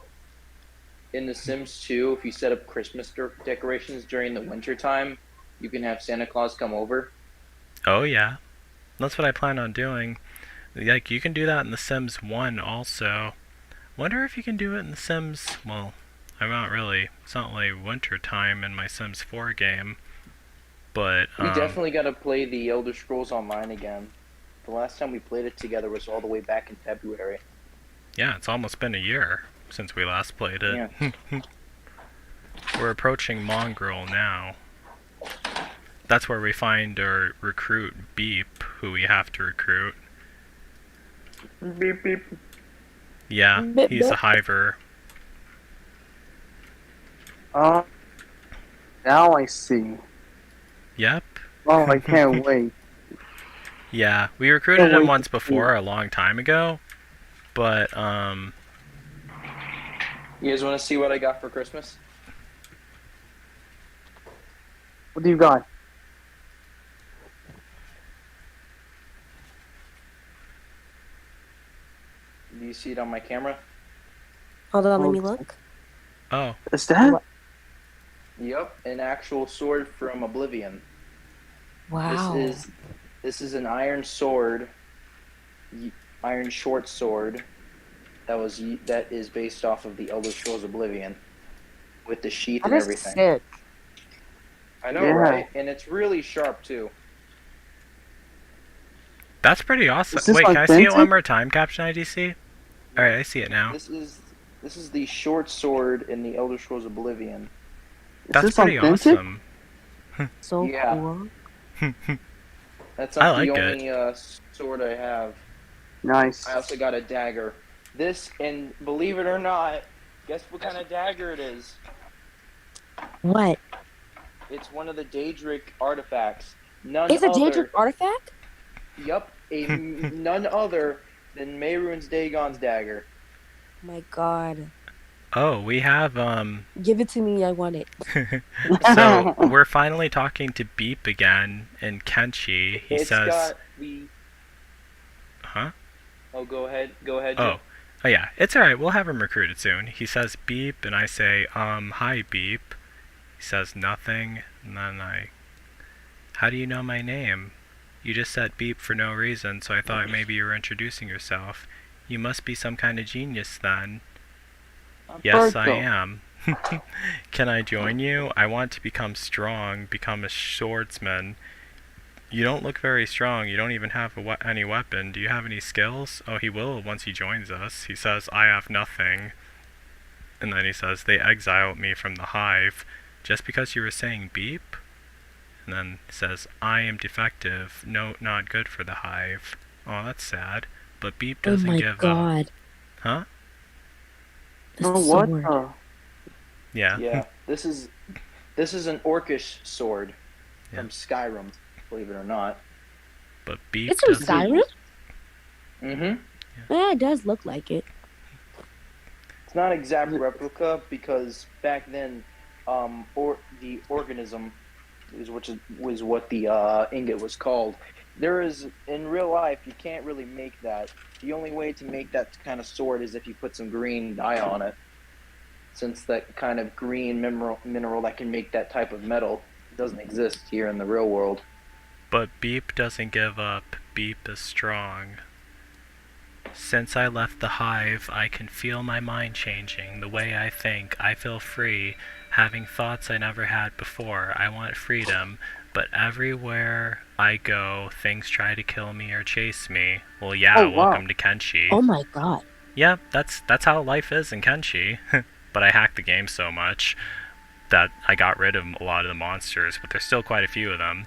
in The Sims 2, if you set up Christmas decorations during the winter time, you can have Santa Claus come over. Oh yeah. That's what I plan on doing. Like, you can do that in The Sims 1 also. Wonder if you can do it in The Sims... Well, I'm not really. It's not like winter time in my Sims 4 game. But, We definitely got to play the Elder Scrolls Online again. The last time we played it together was all the way back in February. yeah, it's almost been a year since we last played it. Yeah. We're approaching Mongrel now. That's where we find or recruit Beep, who we have to recruit. Beep beep. Yeah, Beep, he's a beep. hiver. Now I see. Yep. Oh, I can't wait. Yeah, we recruited Can't him wait once to before, a long time ago. But, You guys want to see what I got for Christmas? What do you got? Do you see it on my camera? Hold on, let me look. oh, Is that? What? Yep, an actual sword from Oblivion. Wow. This is an iron sword, iron short sword. That is based off of the Elder Scrolls Oblivion, with the sheath and That is everything. sick. I know, Yeah. right? And it's really sharp too. that's pretty awesome. Is this Wait, can I see it authentic? one more time, Caption IDC? Alright, I see it now. This is the short sword in the Elder Scrolls Oblivion. Is That's this pretty authentic? awesome. So Yeah. cool. That's I not like the it. only sword I have. Nice. I also got a dagger. This, and believe it or not, guess what kind of dagger it is? What? It's one of the Daedric artifacts. It's a Daedric artifact? Yup, none other than Mehrunes Dagon's dagger. My god. Oh, we have, Give it to me, I want it. So, we're finally talking to Beep again in Kenshi. He It's says... got the. Huh? Oh, go ahead. Oh. Joe. Oh yeah, it's alright, we'll have him recruited soon. He says Beep, and I say, hi Beep. He says nothing, and then how do you know my name? You just said Beep for no reason, so I thought maybe you were introducing yourself. You must be some kind of genius then. Yes, I am. Can I join you? I want to become strong, become a swordsman. You don't look very strong. You don't even have any weapon. Do you have any skills? Oh, he will once he joins us. He says, I have nothing. And then he says, they exiled me from the hive just because you were saying Beep? And then he says, I am defective. No, not good for the hive. Oh, that's sad. But Beep Oh doesn't my give up. god. Huh? This Oh, is what? sword. Yeah. Yeah, this is an orcish sword Yeah. from Skyrim, believe it or not. But Beep It's from doesn't... Skyrim? Mm-hmm. Yeah, it does look like it. It's not exact replica because back then, the organism was what the ingot was called. There is, in real life, you can't really make that. The only way to make that kind of sword is if you put some green dye on it, since that kind of green mineral that can make that type of metal doesn't exist here in the real world. But Beep doesn't give up. Beep is strong. Since I left the hive, I can feel my mind changing, the way I think. I feel free, having thoughts I never had before. I want freedom, but everywhere I go, things try to kill me or chase me. Well, yeah, Oh, wow. welcome to Kenshi. Oh my god. Yeah, that's how life is in Kenshi. but I hacked the game so much that I got rid of a lot of the monsters, but there's still quite a few of them.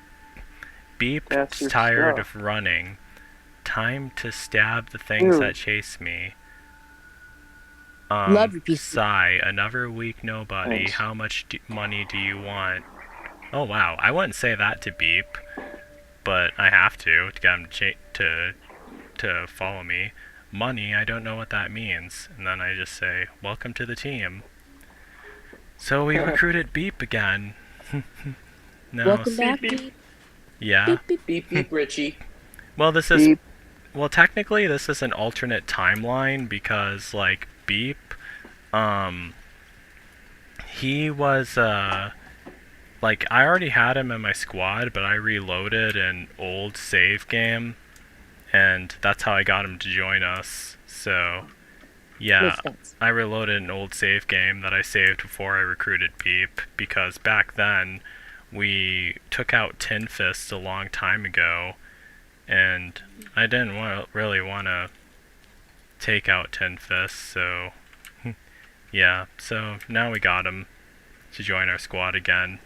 Beep's That's your tired stuff. of running. Time to stab the things that chase me. Love your PC. Sigh, another week nobody. Thanks. How much money do you want? Oh wow, I wouldn't say that to Beep, but I have to get him to follow me. Money, I don't know what that means. And then I just say, welcome to the team. So we recruited Beep again. No, Welcome back, beep. Beep. yeah. Beep, beep. Beep beep Richie. Well, this is Beep. well, technically this is an alternate timeline because like Beep, he was like I already had him in my squad, but I reloaded an old save game, and that's how I got him to join us. So, yeah, Makes sense. I reloaded an old save game that I saved before I recruited Beep because back then we took out Tin Fist a long time ago, and I didn't really want to take out Tin Fist, so yeah, so now we got him to join our squad again.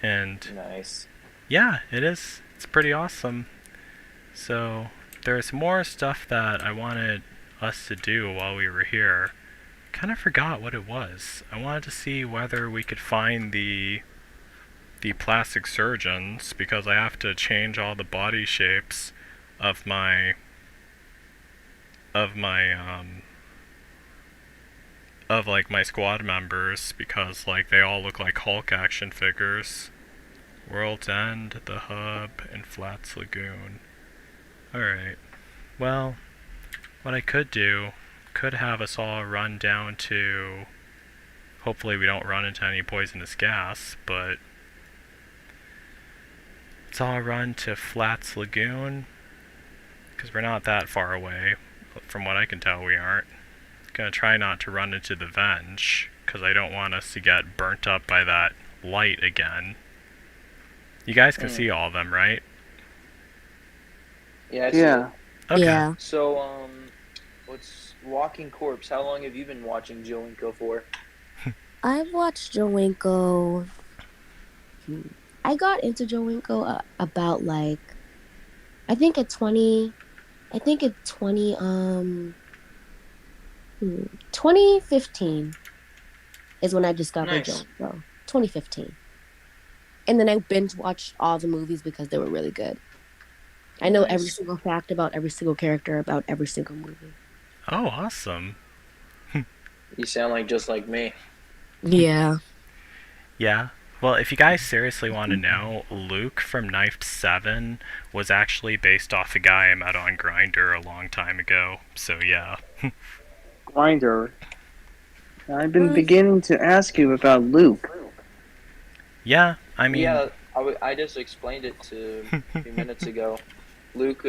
And Nice. yeah, it's pretty awesome. So there's more stuff that I wanted us to do while we were here. Kind of forgot what it was. I wanted to see whether we could find the plastic surgeons because I have to change all the body shapes of my like my squad members because like they all look like Hulk action figures. World's End, the Hub, and Flats Lagoon. Alright. Well, what I could do could have us all run down to, hopefully we don't run into any poisonous gas, but let's all run to Flats Lagoon because we're not that far away. From what I can tell, we aren't. Gonna try not to run into the Venge because I don't want us to get burnt up by that light again. You guys can see all of them, right? Yeah. I see Yeah. it. Okay. Yeah. So what's Walking Corpse? How long have you been watching Joe Winko for? I've watched Joe Winko. I got into Joe Winko about like, I think at 2015 is when I discovered Nice. Joe Winko. 2015. And then I binge watched all the movies because they were really good. I know every Nice. single fact about every single character about every single movie. Oh, awesome. You sound like just like me. Yeah. Yeah. Well, if you guys seriously want to know, Luke from Knifed 7 was actually based off a guy I met on Grindr a long time ago. So, yeah. Grinder. I've been Nice. beginning to ask you about Luke. Yeah, I mean, Yeah, I just explained it to a few minutes ago. Luke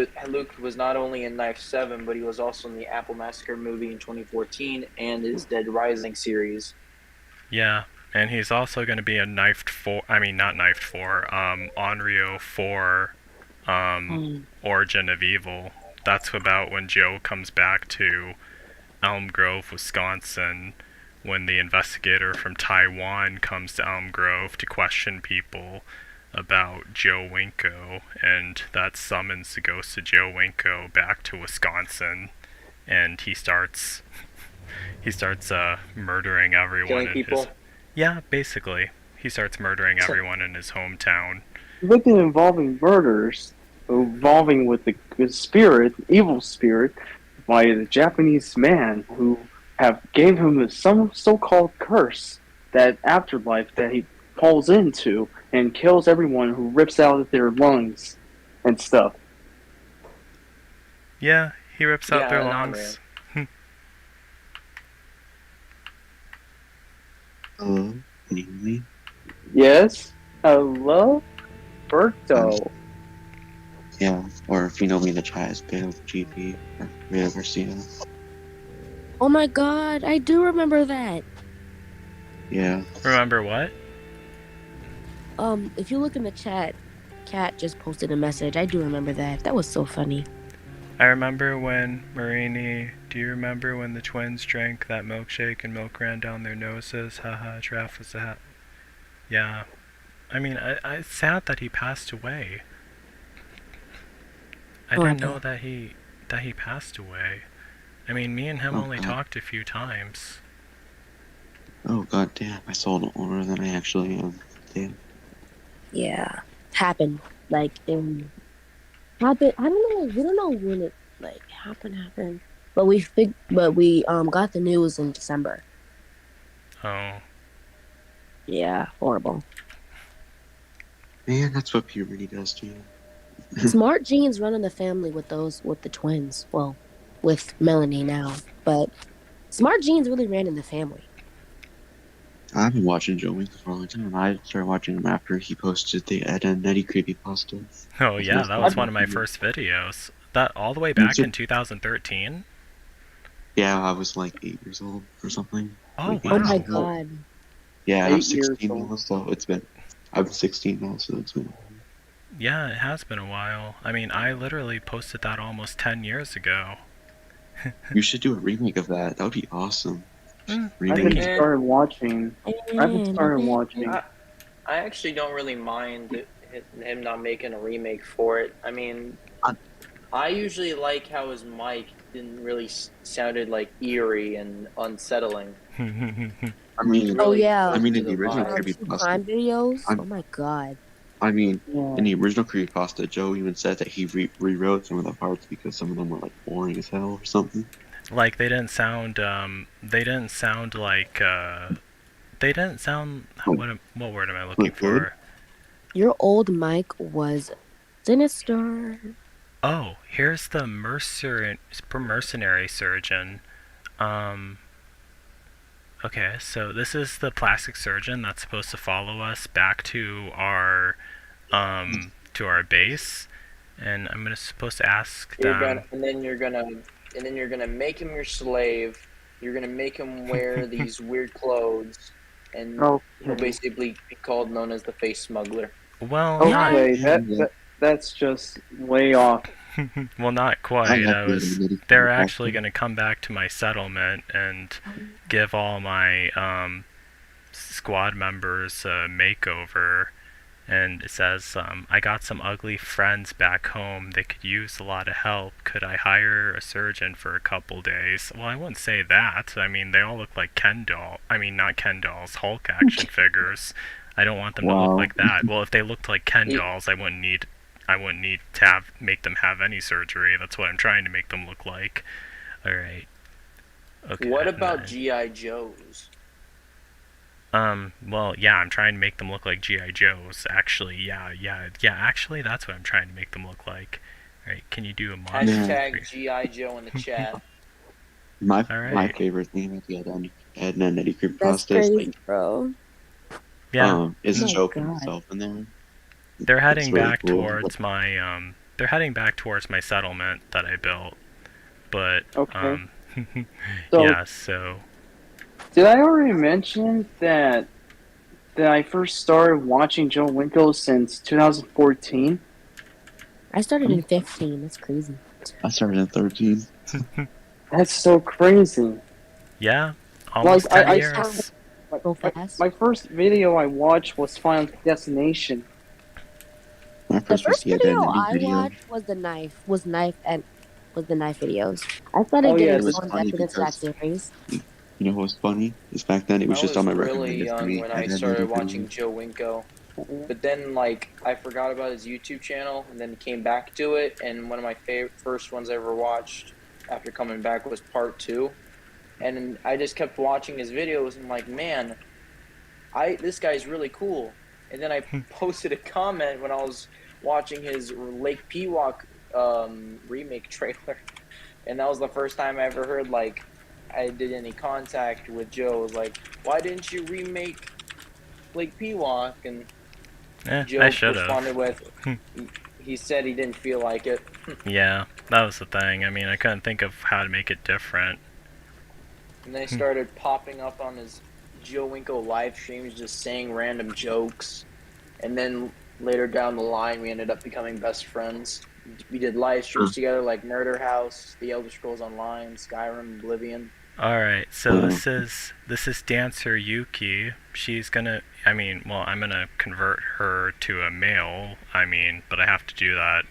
was not only in Knife 7, but he was also in the Apple Massacre movie in 2014 and his Dead Rising series. yeah. And he's also going to be in Knifed 4, I mean, not Knifed 4, Onryo 4, Origin of Evil. That's about when Joe comes back to Elm Grove, Wisconsin, when the investigator from Taiwan comes to Elm Grove to question people about Joe Winko, and that summons the ghost of Joe Winko back to Wisconsin, and he starts murdering everyone Killing in people. his. Yeah, basically. He starts murdering everyone in his hometown. With the involving murders, involving with the spirit, evil spirit, by the Japanese man who gave him some so-called curse, that afterlife that he falls into and kills everyone who rips out their lungs and stuff. Yeah, he rips out their Yeah, lungs. Hello, can you hear me? Yes? Hello? Berto. Yeah, or if you know me in the chat as Bale GP or Rita Garcia. Oh my god, I do remember that. Yeah, Remember what? If you look in the chat, Kat just posted a message. I do remember that. That was so funny. I remember when Marini. Do you remember when the twins drank that milkshake and milk ran down their noses? Haha, Giraffe was a hat. Yeah. I mean, it's sad that he passed away. I Oh, I didn't know bet. that he passed away. I mean, me and him Oh only god. talked a few times. Oh god damn, I sold older than I actually am. Damn. Yeah, happened like in happened. I don't know. We don't know when it like happened. But we got the news in December. Oh. Yeah, horrible. Man, that's what puberty does to you. Smart genes run in the family with the twins. Well, with Melanie now, but smart genes really ran in the family. I've been watching Joe Winko for a long time. I started watching him after he posted the Ed and Eddie creepypasta. Oh That's yeah, most that was popular one of my video. first videos. That all the way Me back too. in 2013. Yeah, I was like 8 years old or something. Oh Like 8 Oh years my wow. old. god. Yeah, and I'm 8 years 16 old. now, so it's been. I'm 16 now, so it's been. Yeah, it has been a while. I mean, I literally posted that almost 10 years ago. You should do a remake of that. That would be awesome. Mm, I haven't thank Remake. you. started watching. I haven't started watching. I actually don't really mind him not making a remake for it. I mean, I usually like how his mic didn't really sounded like eerie and unsettling. I It mean, Oh really yeah, I played mean, to in the the original vibe. true creepypasta, crime videos. I'm, Oh my god. I mean, Yeah. in the original creepypasta, Joe even said that he rewrote some of the parts because some of them were like boring as hell or something. Like they didn't sound Like, what word am I looking like good. for? Your old mic was sinister. Oh, here's the mercenary surgeon. Um okay, so this is the plastic surgeon that's supposed to follow us back to our base, and supposed to ask them. And then you're gonna make him your slave. You're gonna make him wear these weird clothes, and he'll Okay. basically be called known as the face smuggler. Well, Okay. Yeah. That's just way off. well, not I quite. love the Nitty They're actually creepypasta. going to come back to my settlement and give all my squad members a makeover. And it says, I got some ugly friends back home. They could use a lot of help. Could I hire a surgeon for a couple days? Well, I wouldn't say that. I mean, they all look like Ken doll. I mean, not Ken dolls, Hulk action figures. I don't want them to look Wow. like that. Well, if they looked like Ken dolls, I wouldn't need to make them have any surgery. That's what I'm trying to make them look like. All right. Okay. What about then- GI Joes? Well, yeah, I'm trying to make them look like G.I. Joes. Actually, yeah. Actually, that's what I'm trying to make them look like. All right, can you do a monster? Hashtag GI Joe in the chat. My Alright. favorite thing about the Ed and Eddie That's creepypasta is crazy, like bro. Yeah, is Oh my Joe God. himself in there. they're heading It's really back cool. towards my settlement that I built. But Okay. So yeah, so did I already mention that I first started watching Joe Winko since 2014? I started in 15. That's crazy. I started in 13. That's so crazy. yeah, almost Like, 10 I years. started- So fast. My first video I watched was Final Destination. My The first was first the Ed video and Eddie I video. watched was the knife videos. I started Oh, yeah, getting it was so funny invested into that because- series. You know what was funny? Is back then it was I just was on my really recommended for young me. when Ed I and Eddie started video. watching Joe Winko. But then, like, I forgot about his YouTube channel, and then came back to it. And one of my first ones I ever watched after coming back was part 2. And I just kept watching his videos, and I'm like, man, this guy's really cool. And then I posted a comment when I was watching his Lake Pewauk remake trailer, and that was the first time I ever heard, like, I did any contact with Joe. It was like, why didn't you remake Lake Pewauk? And Joe I should have. responded with, he said he didn't feel like it. Yeah, that was the thing. I mean, I couldn't think of how to make it different. And then he started popping up on his Joe Winko live streams, just saying random jokes. And then later down the line, we ended up becoming best friends. We did live streams together, like Murder House, The Elder Scrolls Online, Skyrim, Oblivion. Alright, so this is Dancer Yuki. She's gonna, I'm gonna convert her to a male, but I have to do that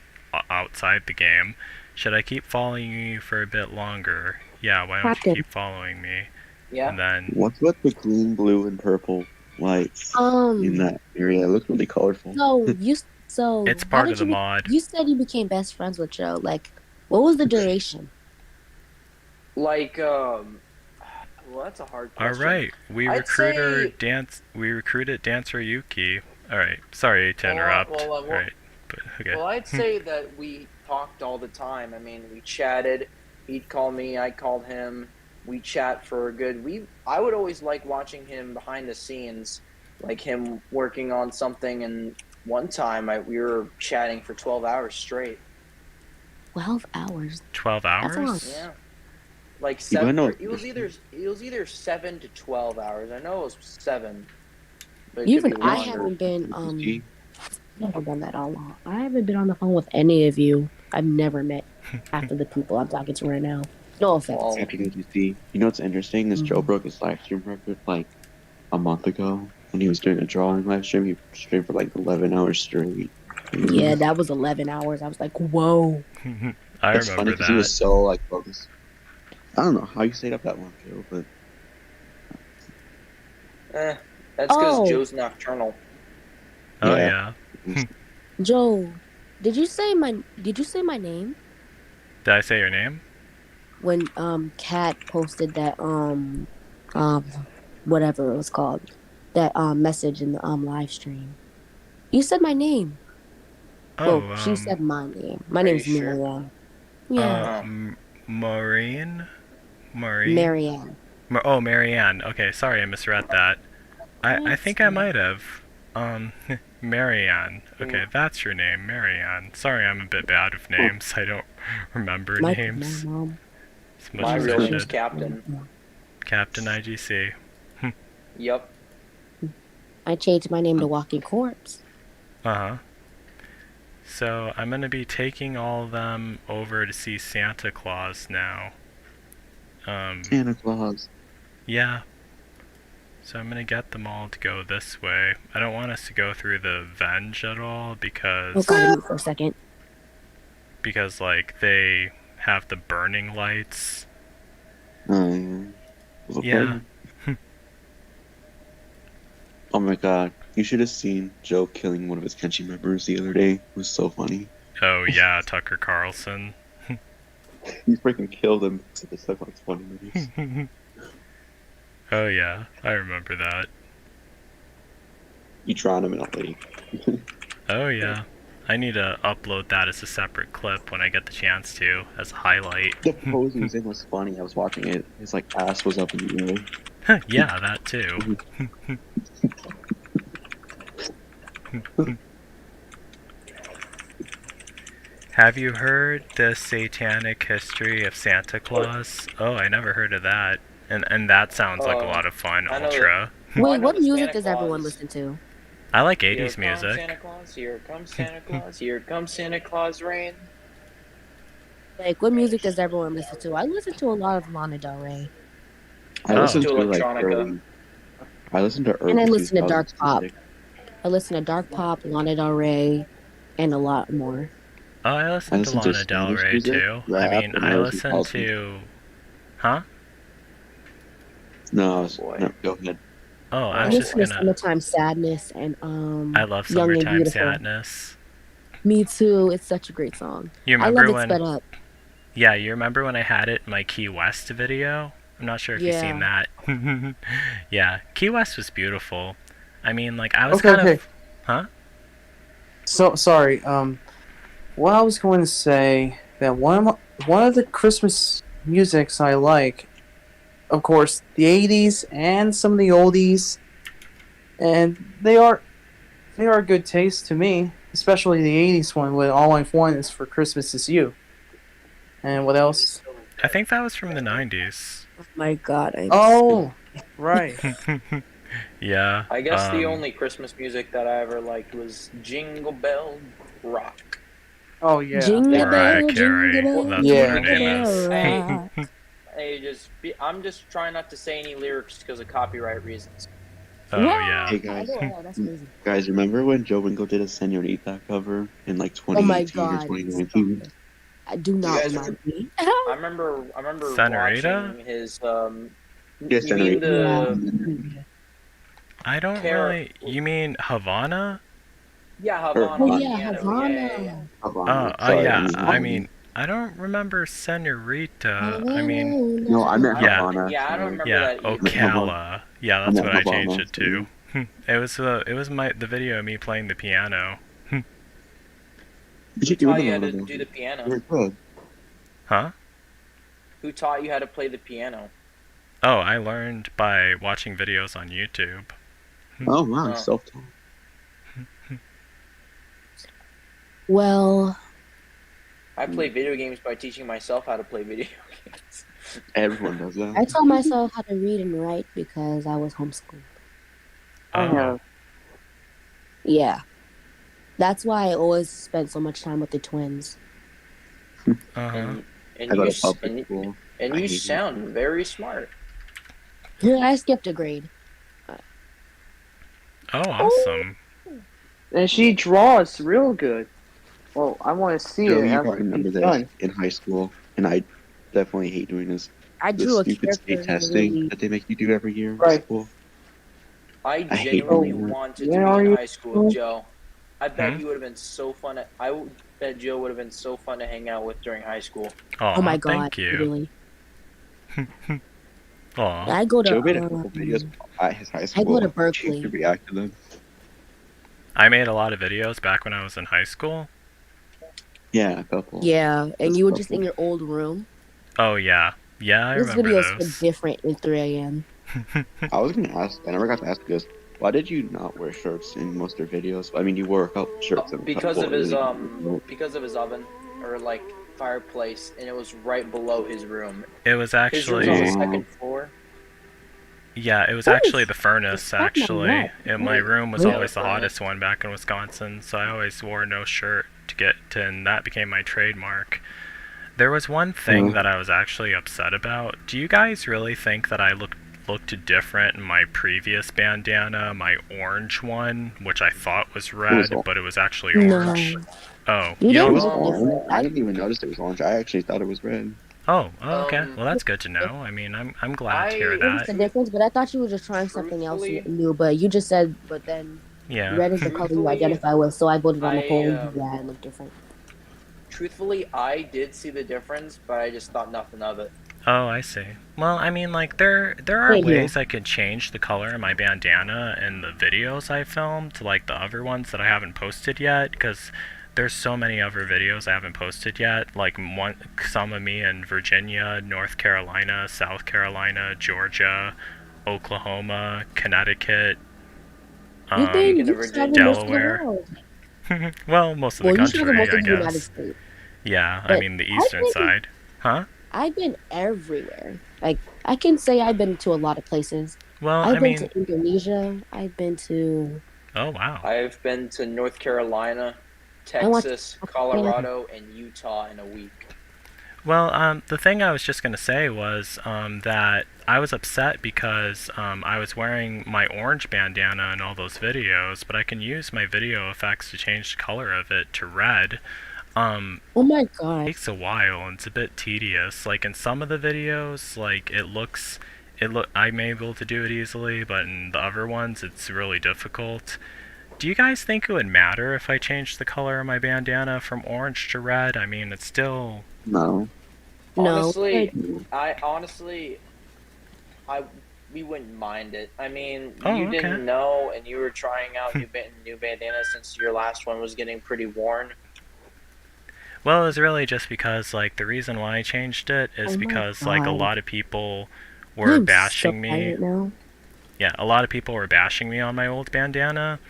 outside the game. Should I keep following you for a bit longer? Yeah, why don't you keep following me? Yeah. And then What's with the green, blue, and purple lights in that area? It looks really colorful. it's part of the mod. You said you became best friends with Joe. Like, what was the duration? Like, well, that's a hard question. Alright, we recruited Dancer Yuki. Alright, sorry to interrupt. Alright, but okay. Well, I'd say that we talked all the time. I mean, we chatted. He'd call me, I called him. We chat for a good. I would always like watching him behind the scenes, like him working on something. And one time, we were chatting for 12 hours straight. 12 hours. 12 hours? That's long. Yeah. Like 7. It was either 7 to 12 hours. I know it was 7. But I haven't been never done that all long. I haven't been on the phone with any of you. I've never met half of the people I'm talking to right now. No offense. You know what's interesting is Joe broke his live stream record like a month ago when he was doing a drawing live stream. He streamed for like 11 hours straight. Yeah, that was 11 hours. I was like, whoa. It's funny because he was so like focused. I don't know how you stayed up that long, Joe, but that's because Joe's nocturnal. Oh yeah. Joe, did you say my name? Did I say your name? When Kat posted that whatever it was called, that message in the live stream. You said my name. Oh, she said my name. My name's Marianne. Yeah. Marianne. Marianne. Okay, sorry, I misread that. I think I might have. Marianne. Okay, that's your name, Marianne. Sorry, I'm a bit bad with names. I don't remember names. My real name's Captain. Captain IGC. Yep. I changed my name to Walking Corpse. Uh-huh. So, I'm gonna be taking all of them over to see Santa Claus now. Santa Claus. Yeah. So I'm gonna get them all to go this way. I don't want us to go through the Venge at all because... for a second. Because, like, they have the burning lights. Yeah. Oh my god. You should have seen Joe killing one of his Kenshi members the other day. It was so funny. Oh yeah, Tucker Carlson. He freaking killed him. It took like 20 minutes. Oh yeah, I remember that. You drowned him in a lake. Oh yeah. I need to upload that as a separate clip when I get the chance to, as a highlight. The pose he was in was funny. I was watching it. His like ass was up in the air. Yeah, that too. Have you heard the satanic history of Santa Claus? Oh, I never heard of that. And that sounds like a lot of fun, Ultra. Wait, what music does everyone listen to? I like 80s music. Santa Claus, here comes Santa Claus, here comes Santa Claus rain. Like, what music does everyone listen to? I listen to a lot of Lana Del Rey. I listen to electronica. I listen to early and I listen to dark pop. Music. I listen to dark pop, Lana Del Rey, and a lot more. Oh, I listen to Lana Del Rey too. I mean, I listen to... Huh? No, go ahead. Oh, I was just gonna... Summertime Sadness and I love Summertime Sadness. Me too. It's such a great song. You remember I love when... it sped up. Yeah, you remember when I had it in my Key West video? I'm not sure if you've seen that. Yeah, Key West was beautiful. I mean, like, I was kind of... Huh? So, sorry, what I was going to say, that one of the Christmas musics I like, of course, the 80s and some of the oldies, and they are good taste to me, especially the 80s one with All I Want Is for Christmas Is You. And what else? I think that was from the 90s. Oh my god. Right. Yeah. I guess the only Christmas music that I ever liked was Jingle Bell Rock. Oh yeah. Jingle Mariah bell, Carey. jingle bell, That's what her jingle name bell is. rock. Hey, I'm just trying not to say any lyrics because of copyright reasons. Oh yeah. Hey I guys, know, wow, that's crazy. guys, remember when Joe Winko did a Senorita cover in like Oh my 2018 or god, stop 2019? it. I do You not guys remind me. I remember Senorita? watching his Yeah, you mean Senorita. the I don't care really. You mean Havana? yeah, Or Havana Oh by yeah, Piano. Yeah. Havana. Havana. Sorry, I Yeah. mean I Havana. mean, I don't remember Senorita. I mean, No, I meant yeah, Havana. Yeah, I don't Sorry, remember yeah, that I either. meant Havana. Ocala. Yeah, I that's meant what I changed Havana. it to. It was the video of me playing the piano. You Who should do taught you another how to one. do the piano? You're good. Huh? Who taught you how to play the piano? Oh, I learned by watching videos on YouTube. Oh wow, Oh. self-taught. Well, I play video games by teaching myself how to play video games. Everyone does that. I taught myself how to read and write because I was homeschooled. I Oh. have. Yeah. That's why I always spent so much time with the twins. Uh-huh. And I go you to public school. and I you hate it. sound very smart. I skipped a grade. Oh, awesome. And she draws real good. Well, I want to see Joe, it you after probably remember it's this done. in high school, and I definitely hate doing this. I The drew a stupid character state testing really. that they make you do every year in Right. school. I hate genuinely doing that. wanted When to are be in you high school, in Joe. I bet Hmm? you would have been so fun. Bet Joe would have been so fun to hang out with during high school. Aw, Oh my god, thank you. really. Aw. I go to Joe made a couple videos at his high school. I go to You Berkeley. could react to them. I made a lot of videos back when I was in high school. Yeah, a couple. Yeah, and That's you were just helpful. in your old room. Oh, yeah. Yeah, I This remember video is so those. different in 3 a.m. I was gonna ask. I never got to ask this. Why did you not wear shirts in most of your videos? I mean, you wore a couple shirts in a Because couple. of his really- because of his oven or like fireplace, and it was right below his room. It was His room's on the actually, second floor. yeah, it was What actually is- the furnace, it's not my actually. neck. And my room was Really? always the Furnace. hottest one back in Wisconsin, so I always wore no shirt and that became my trademark. There was one thing that I was actually upset about. Do you guys really think that I looked different in my previous bandana, my orange one, which I thought was red, all- but it was actually No. orange? Oh, You you It didn't don't- was look orange. different. I didn't even notice it was orange. I actually thought it was red. oh, okay. Um, Well, that's good to know. I mean, I'm glad to hear I- What's the that. difference? But I thought you were just trying something else Truthfully- new. But you just said, but then Yeah. red is the color you Truthfully, identify with. So I voted on the I, poll. um, Yeah, it looked different. Truthfully, I did see the difference, but I just thought nothing of it. Oh, I see. Well, I mean, like there are Same here. ways I could change the color of my bandana in the videos I filmed to like the other ones that I haven't posted yet, because there's so many other videos I haven't posted yet. Like some of me in Virginia, North Carolina, South Carolina, Georgia, Oklahoma, Connecticut, You think Speaking you of just haven't Delaware. missed the world. well, most of Well, the you should have country, most I of the United guess. States. Yeah, I But mean the I eastern think- side. Huh? I've been everywhere. Like I can say I've been to a lot of places. Well, I've I been mean, to Indonesia. I've been to. oh wow. I've been to North Carolina, I want- Texas, Colorado, and Utah in a week. Well, the thing I was just going to say was that I was upset because I was wearing my orange bandana in all those videos, but I can use my video effects to change the color of it to red. Oh my It god! takes a while and it's a bit tedious. Like in some of the videos, like I'm able to do it easily, but in the other ones it's really difficult. Do you guys think it would matter if I changed the color of my bandana from orange to red? I mean, it's still... No. No. Honestly, we wouldn't mind it. I mean, Oh, you okay. didn't know, and you were trying out new bandanas since your last one was getting pretty worn. Well, it was really just because, like, the reason why I changed it is Oh my because, like, a God. lot of people were I'm bashing so me. tired now. Yeah, a lot of people were bashing me on my old bandana,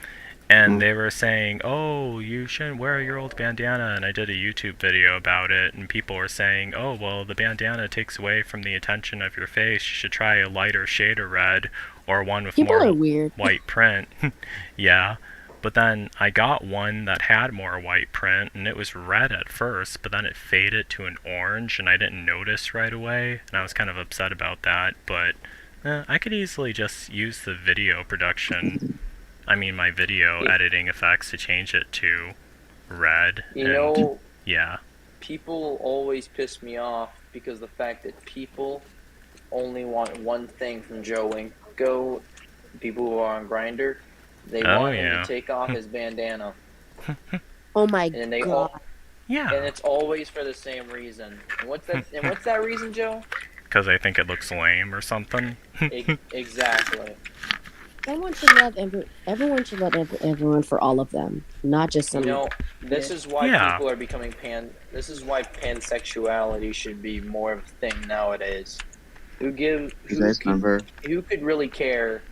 and they were saying, oh, you shouldn't wear your old bandana, and I did a YouTube video about it, and people were saying, oh, well, the bandana takes away from the attention of your face, you should try a lighter shade of red, or one with People more are weird. white print. Yeah. But then I got one that had more white print, and it was red at first, but then it faded to an orange, and I didn't notice right away, and I was kind of upset about that, but I could easily just use the video production, my video editing effects to change it to red. You know, yeah. people always piss me off because the fact that people only want one thing from Joe Winko, people who are on Grindr, they want him to take off his bandana. Oh my and they god. Yeah. And it's always for the same reason. And what's that reason, Joe? Because I think it looks lame or something. Exactly. Everyone should love everyone for all of them, not just some. You know, this is why people are becoming This is why pansexuality should be more of a thing nowadays. Who could really care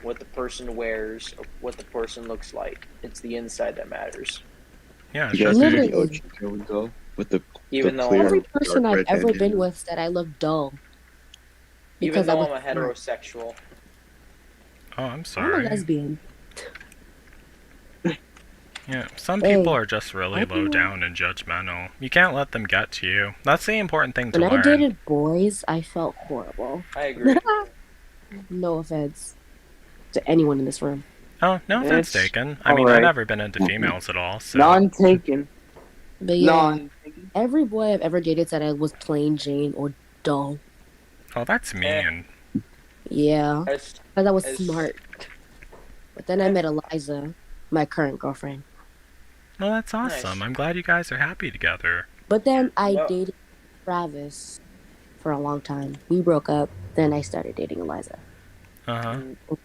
what the person wears or what the person looks like? It's the inside that matters. Yeah, you guys see the OG Joe Winko with the every person I've ever been with said I look dull. Even though I'm a heterosexual. Oh, I'm sorry. I'm a lesbian. Yeah, some people are just really low down and judgmental. You can't let them get to you. That's the important thing to learn. When I dated boys, I felt horrible. I agree. No offense to anyone in this room. Oh, no offense taken. I've never been into females at all, so... None taken. But yeah, every boy I've ever dated said I was plain Jane or dull. Oh, that's mean. Yeah, because I was smart. But then I met Eliza, my current girlfriend. Well, that's awesome. Nice. I'm glad you guys are happy together. But then I dated Travis for a long time. We broke up, then I started dating Eliza.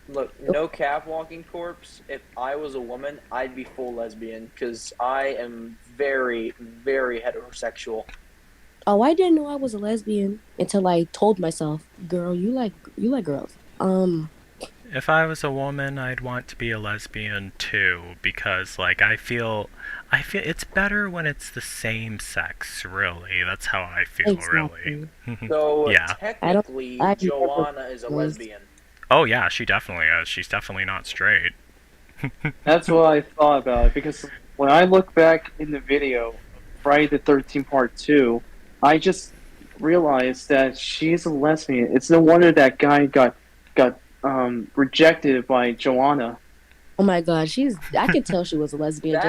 Look, no calf walking corpse. If I was a woman, I'd be full lesbian because I am very, very heterosexual. Oh, I didn't know I was a lesbian until I told myself, "Girl, you like girls." If I was a woman, I'd want to be a lesbian too, because I feel it's better when it's the same sex. Really, that's how I feel. Exactly. Really. So technically, Joanna is a lesbian. Oh yeah, she definitely is. She's definitely not straight. That's what I thought about it, because when I look back in the video, Friday the 13th Part 2, I just realized that she's a lesbian. It's no wonder that guy got rejected by Joanna. Oh my god, I could tell she was a lesbian.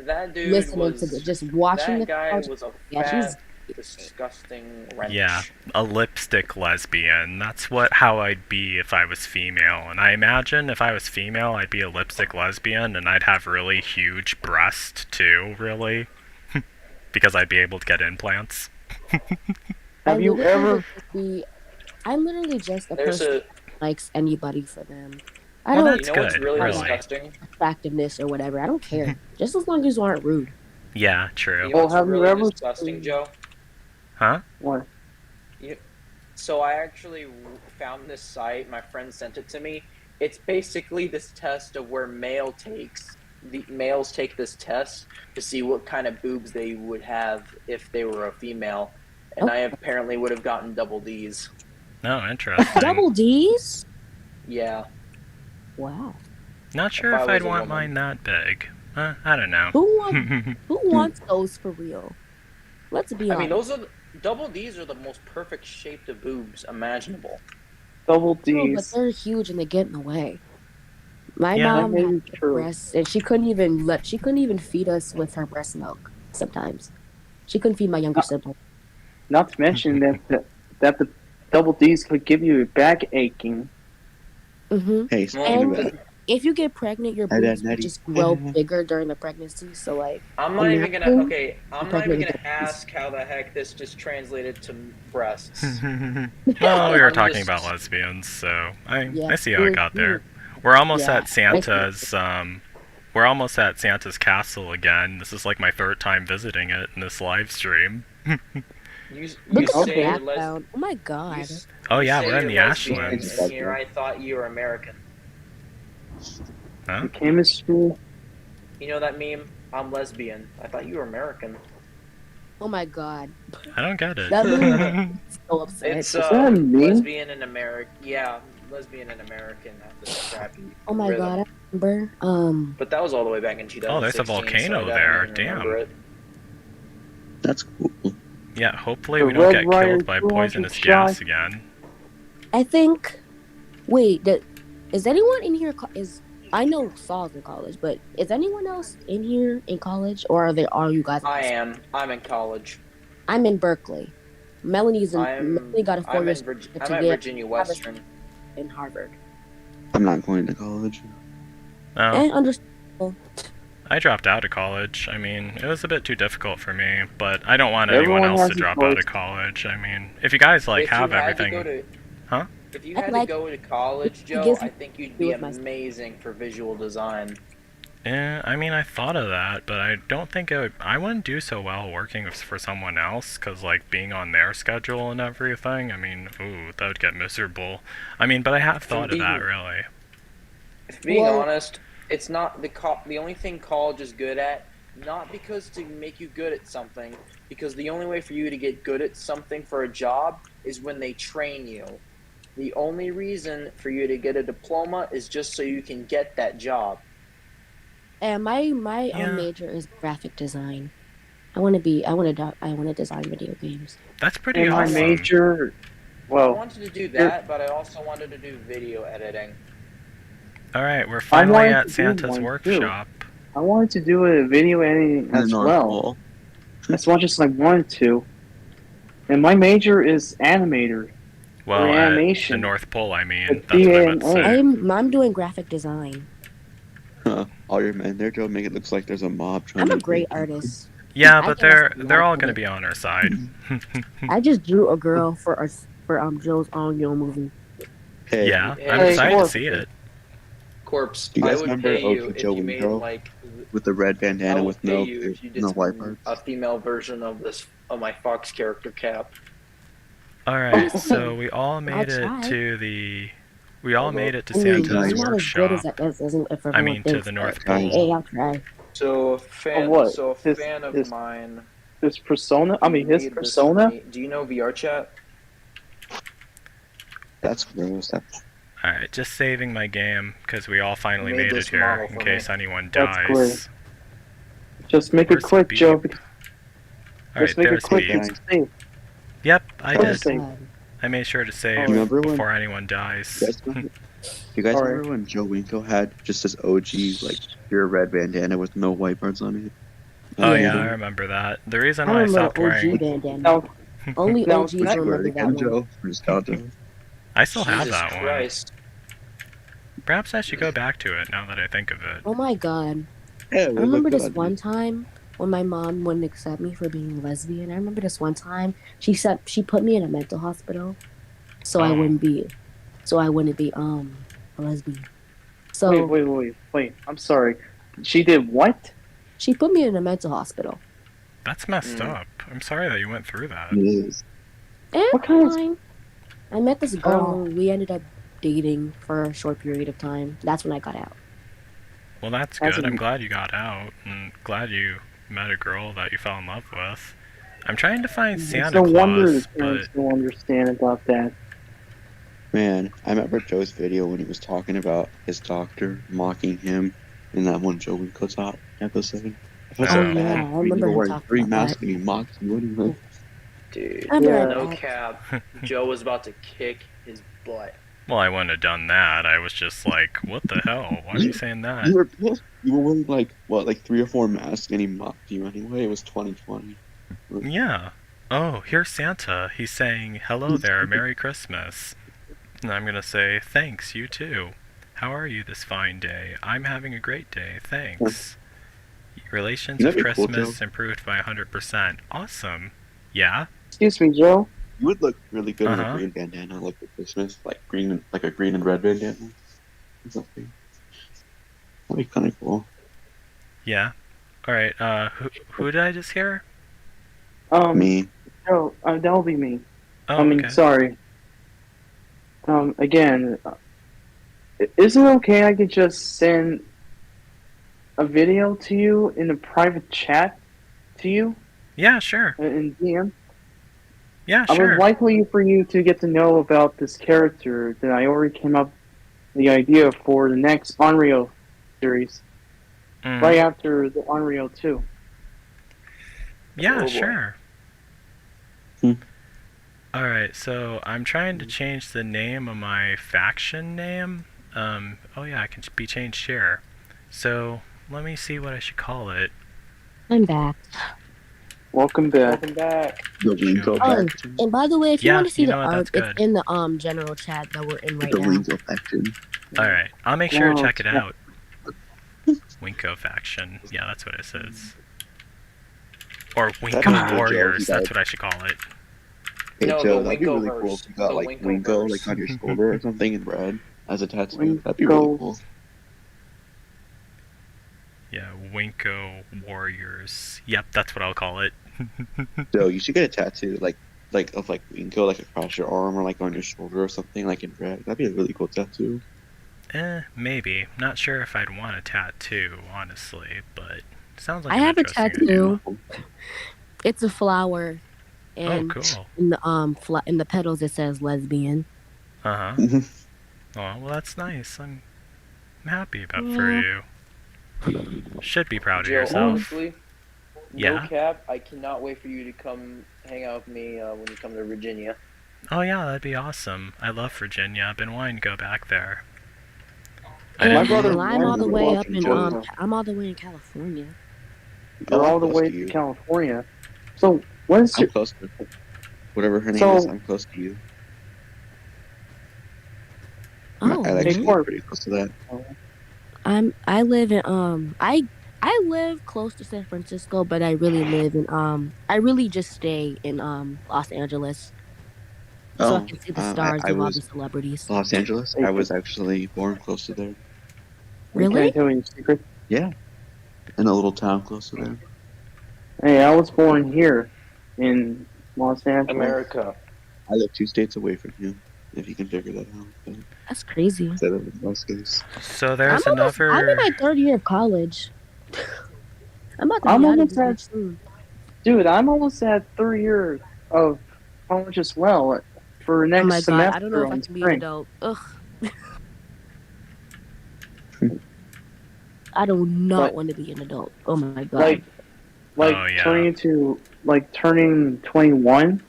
That dude listening was, to just watching that guy was a fat, she's disgusting wrench. Yeah, a lipstick lesbian. That's how I'd be if I was female. And I imagine if I was female, I'd be a lipstick lesbian, and I'd have really huge breasts too, really. Because I'd be able to get implants. Have you ever... I'm literally just a person who likes anybody for them. I don't know what's really disgusting? Attractiveness or whatever. I don't care. Just as long as you aren't rude. Yeah, true. You know what's really disgusting, Joe? Huh? What? So I actually found this site. My friend sent it to me. It's basically this test of where males take this test to see what kind of boobs they would have if they were a female. And I apparently would have gotten double D's. Oh, interesting. Double D's? Yeah. Wow. Not sure if I'd want mine that big. I don't know. Who wants those for real? Let's be honest. I mean, those are double D's are the most perfect shaped of boobs imaginable. Double D's. No, but they're huge and they get in the way. My mom had breasts, and she couldn't even feed us with her breast milk. Sometimes she couldn't feed my younger sibling. Not to mention that the double D's could give you a back aching. Mm-hmm. Hey, and if you get pregnant, your boobs will just grow bigger during the pregnancy. So I'm not even gonna ask how the heck this just translated to breasts. Well, we were talking about lesbians, so I see how it got there. We're almost at Santa's. We're almost at Santa's castle again. This is my third time visiting it in this live stream. Look at the background. Oh my god. Oh yeah, we're in the Ashlands. Here, I thought you were American. Huh? Chemistry. You know that meme? I'm lesbian. I thought you were American. Oh my god. I don't get it. That meme is so upsetting. It's lesbian in America. Yeah, lesbian and American have this crappy Oh my rhythm. god, I remember. But that was all the way back in 2016. Oh, there's a volcano so I there. don't even remember it. That's cool. Yeah, hopefully The we don't Red get Rider killed by 200 poisonous shot. gas again. I think. Wait, is anyone in here? I know Saul's in college, but is anyone else in here in college, or are you guys? I am. I'm in college. I'm in Berkeley. Melanie got a 4 year I'm at Virginia Western. in Harvard. I'm not going to college. Oh, Understandable. I dropped out of college. I mean, it was a bit too difficult for me, but I don't want anyone Everyone else has to a drop choice. out of college. I mean, if you guys like If you have had to everything, go to- huh? If you I'd had like- to go to college, it Joe, gives I me think you'd to be do with my- amazing for visual design. Yeah, I mean, I thought of that, but I don't think I wouldn't do so well working for someone else, because, like, being on their schedule and everything, I mean, ooh, that would get miserable. I mean, but I have thought of that, really. If being Well- honest, it's not the only thing college is good at, not because to make you good at something, because the only way for you to get good at something for a job is when they train you. The only reason for you to get a diploma is just so you can get that job. And my Yeah. major is graphic design. I want to design video games. That's pretty And my awesome. major, I well, wanted to do that, but I also wanted to do video editing. Alright, we're finally wanted at to do Santa's one, too. workshop. I wanted to do a video editing In the as North well, Pole. as much as I wanted to. And my major is animator. Well, Or at animation. the North Pole, I mean. With That's what I meant to DNA. say. I'm doing graphic design. All your men there, Joe, make it looks like there's a mob trying I'm to a great break in. artist. Yeah, I but can they're also all like gonna it. be on our side. I just drew a girl for Joe's own movie. Hey, Yeah, Hey, I'm hey, excited to Corp. see it. Corpse, Do you I guys would remember pay you OG if Joe you made Winko? like with the red I bandana will with pay no you if you did no white some, parts. a female version of my Fox character cap. Alright, so we all made it try. to the... We all made it to I mean, Santa's I'm not as good workshop. as if everyone I mean, to thinks, the North but, Pole. hey, I'll try. So a fan, what? so a His- fan of his- mine. His persona, I mean, his made this persona? for me. Do you know VR chat? That's gross. Alright, just saving my game, because we all finally Made made it this here, model in for case me. anyone That's dies. great. Just make Where's it quick, the Joe. beep? Just Alright, make it there's quick Beep. and safe. Yep, I Oh, did. save. I made sure to save Oh, remember when- before anyone dies. You guys Alright. remember when Joe Winko had just this OG like pure red bandana with no white parts on it? Oh Yeah. yeah, I remember that. The reason I why I remember stopped the OG wearing... bandana. Now, Only Now, OGs can I Wear remember it that again, one. Joe. For nostalgia. I still have Jesus that one. Christ. Perhaps I should go back to it now that I think of it. Oh my god. Yeah, I remember this one time when my mom wouldn't accept me for being a lesbian. I remember this one time she put me in a mental hospital so I Oh. wouldn't be a lesbian. So wait. I'm sorry. She did what? she put me in a mental hospital. That's messed up. I'm sorry that you went through that. It is. What kind of- Fine. I met this girl. Oh. We ended up dating for a short period of time. That's when I got out. Well, that's As good. in- I'm glad you got out, and glad you met a girl that you fell in love with. I'm trying to find It's Santa no wonder Claus, the but parents don't understand about that. Man, I remember Joe's video when he was talking about his doctor mocking him in that one Joe Winko top episode. I felt Oh, so yeah, bad. I remember You were him wearing talking 3 about masks that. and he mocked you anyway. Dude, I'm Yeah. no right back. cap. Joe was about to kick his butt. well, I wouldn't have done that. I was just like, what the hell? Why are you saying that? You were pissed. You were wearing like 3 or 4 masks and he mocked you anyway. It was 2020. Yeah. Oh, here's Santa. He's saying, hello there, Merry Christmas. And I'm gonna say, thanks, you too. How are you this fine day? I'm having a great day, thanks. Relations of That'd be cool, Christmas Joe. improved by 100%. Awesome. Yeah? Excuse me, Joe. You would look really good in Uh-huh. a green bandana, like for Christmas, like a green and red bandana. Or something. That'd be kind of cool. Yeah. Alright, who did I just hear? Me. Joe, that'll be me. Oh, I mean, okay. sorry. Again, is it okay I could just send a video to you in a private chat to you Yeah, sure. in DM? Yeah, I would sure. like for you to get to know about this character that I already came up the idea for the next Unreal series, right Mhm. after the Unreal 2. Yeah, Oh boy. sure. Hmm. Alright, so I'm trying to change the name of my faction name. Oh yeah, I can be changed here. So, let me see what I should call it. I'm back. Welcome back. Welcome back. The Winko Joe. Oh, faction. and by the way, if you Yeah, want to see you the know what, art, that's it's good. in the general chat that we're in right The now. Winko faction. Alright, I'll make sure to Wow, check it yeah. out. Winko faction. Yeah, that's what it says. Or That'd be Winko cool, Joe. You Warriors, got that's what I should call it. Hey No, Joe, the that'd be really cool if Winkoverse. you got The like Winko like Winkoverse. on your shoulder or something in red as a tattoo. That'd be really Winko. cool. Yeah, Winko Warriors. Yep, that's what I'll call it. Joe, you should get a tattoo of like Winko like across your arm or like on your shoulder or something like in red. That'd be a really cool tattoo. Maybe. Not sure if I'd want a tattoo, honestly, but sounds like I an have a interesting tattoo. idea. It's a flower, Oh, and cool. in the in the petals it says lesbian. Uh-huh. Oh, well, that's nice. I'm happy about for Yeah. you. Should be proud of Joe, yourself. honestly, Yeah? no cap, I cannot wait for you to come hang out with me when you come to Virginia. Oh, yeah, that'd be awesome. I love Virginia. I've been wanting to go back there. I And My didn't... brother well, I'm all the Warren way was up in Joe. I'm all the way in California. You're Oh, I'm all the close way to to you. California. So what is I'm your close to whatever her name So- is. I'm close to you. Oh, I actually really? live pretty close to that. I live in I live close to San Francisco, but I really live in I really just stay in Los Angeles, so I Oh, can see the stars I of all the was celebrities. Los Angeles. I was actually born close to there. Can I Really? tell you a secret? Yeah, in a little town close to there. Hey, I was born here in Los Angeles. America. I live 2 states away from you, if you can figure that out. But That's crazy. instead of in West Coast. So there's I'm in another... my third year of college. I'm about to I'm be out of almost here at soon. Dude, I'm almost at 3 years of college as well for next Oh my god, semester I don't know if I on can be an spring. adult. Ugh. I do not Like- want to be an adult. Oh my god. Like Oh, yeah. turning 21.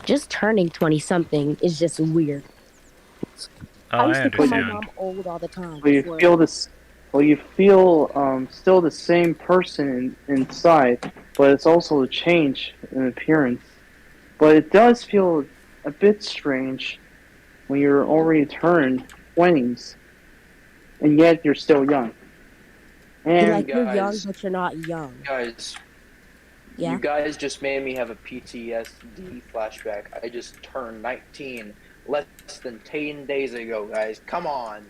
Just turning 20 something is just weird. Oh, I I used to call my understand. mom old all the time. But you before- feel this. Well, you feel still the same person inside, but it's also a change in appearance. But it does feel a bit strange when you're already turned 20s, and yet you're still young. You're And like you're young, guys- but you're not young. Guys, Yeah. you guys just made me have a PTSD flashback. I just turned 19 less than 10 days ago, guys. Come on.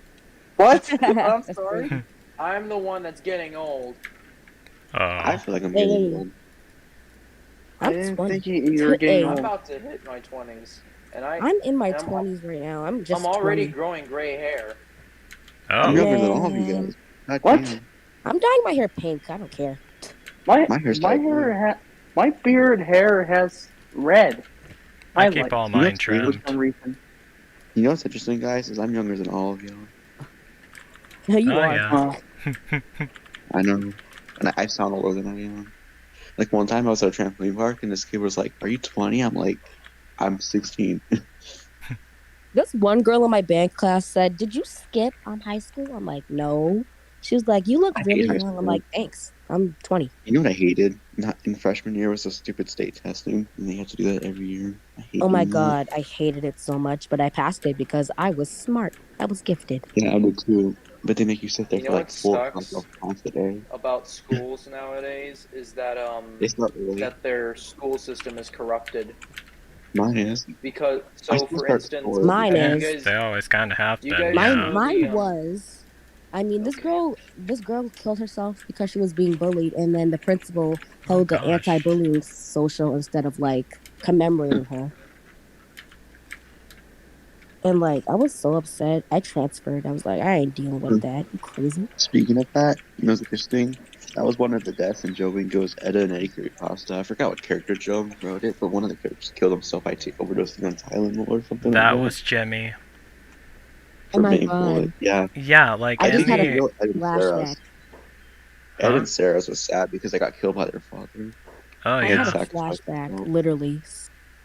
what? I'm sorry. I'm the one that's getting old. I Oh. feel like I'm Hey, getting hey. old. I I'm didn't 20. think you were getting Hey. I'm old. about to hit my 20s, and I'm in my and I'm- 20s right now. I'm just I'm already 20. growing gray hair. I'm Oh. younger than all of you Man. guys. God What? damn. I'm dyeing my hair pink. I don't care. My My hair's my tight, hair my beard hair has red. I highlights keep all You know mine what's weird? for trimmed. some reason. You know what's interesting, guys, is I'm younger than all of y'all. No, you Oh, are. yeah. I know. And I sound older than I am. Like one time I was at a trampoline park and this kid was like, "Are you 20?" I'm like, "I'm 16." This one girl in my band class said, "Did you skip on high school?" I'm like, "No." She was like, "You look I hate really high young." I'm school. like, "Thanks. I'm 20." You know what I hated? Not in freshman year was the stupid state testing, and they had to do that every year. I hate Oh my doing that. god, I hated it so much, but I passed it because I was smart. I was gifted. Yeah, I did too. But they make you sit there You for know like what 4 sucks? hours a day. About schools nowadays is that They start early. that their school system is corrupted Mine is. because I so still for start instance, before. Mine have is. you guys They always kind of have you been, guys yeah. know Mine the, was. I mean, this okay. girl killed herself because she was being bullied, and then the principal held the gosh. anti-bullying social instead of like commemorating her. And like, I was so upset. I transferred. I was like, I ain't dealing with that. You crazy? Speaking of that, you know what's interesting? That was one of the deaths in Joe Winko's Edda and Eddie creepypasta. I forgot what character Joe wrote it, but one of the characters killed himself by overdosing on Tylenol or something like That that. was Jimmy. Oh For my being bullied. god. Yeah. Yeah, like I I just think had you a know Ed and flashback. Sarah's. Ed Huh? and Sarah's was sad because they got killed by their father. Oh I They had yeah. a sacrificed flashback, themselves. literally.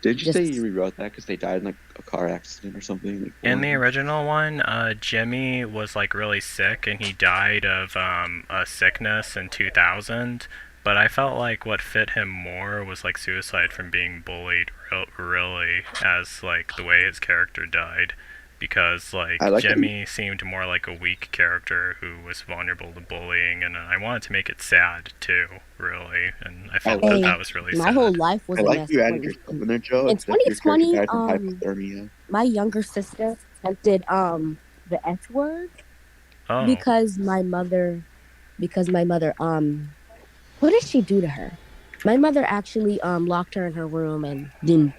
Did you Just say you rewrote that because they died in like a car accident or something? Like, In the one? original one, Jimmy was like really sick and he died of a sickness in 2000. But I felt like what fit him more was like suicide from being bullied, really, as like the way his character died. Because like I like that you- Jimmy seemed more like a weak character who was vulnerable to bullying, and I wanted to make it sad too, really, and I felt that Hey, that was really my sad. whole life was I a like mess. you added yourself in there, Joe. In Except your character 2020, died from hypothermia. my younger sister attempted the F word Oh, because my mother what did she do to her? My mother actually locked her in her room and didn't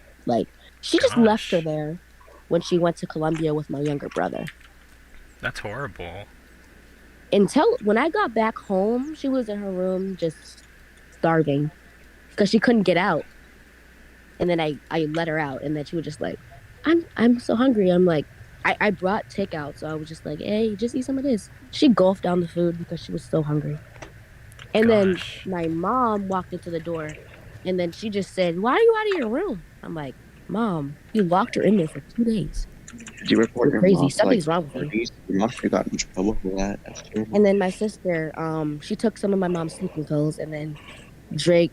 she just left her gosh, there when she went to Colombia with my younger brother. that's horrible. Until when I got back home, she was in her room just starving because she couldn't get out. And then I let her out, and then she was just like, I'm so hungry. I'm like, I brought takeout, so I was just like, hey, just eat some of this. She gulped down the food because she was so hungry. And then Gosh, my mom walked into the door, and then she just said, why are you out of your room? I'm like, Mom, you locked her in there for 2 days. Did you report You're your crazy. mom to like Something's wrong with you. authorities? Your mom should have gotten in trouble for that. That's terrible. And then my sister, she took some of my mom's sleeping pills and then drank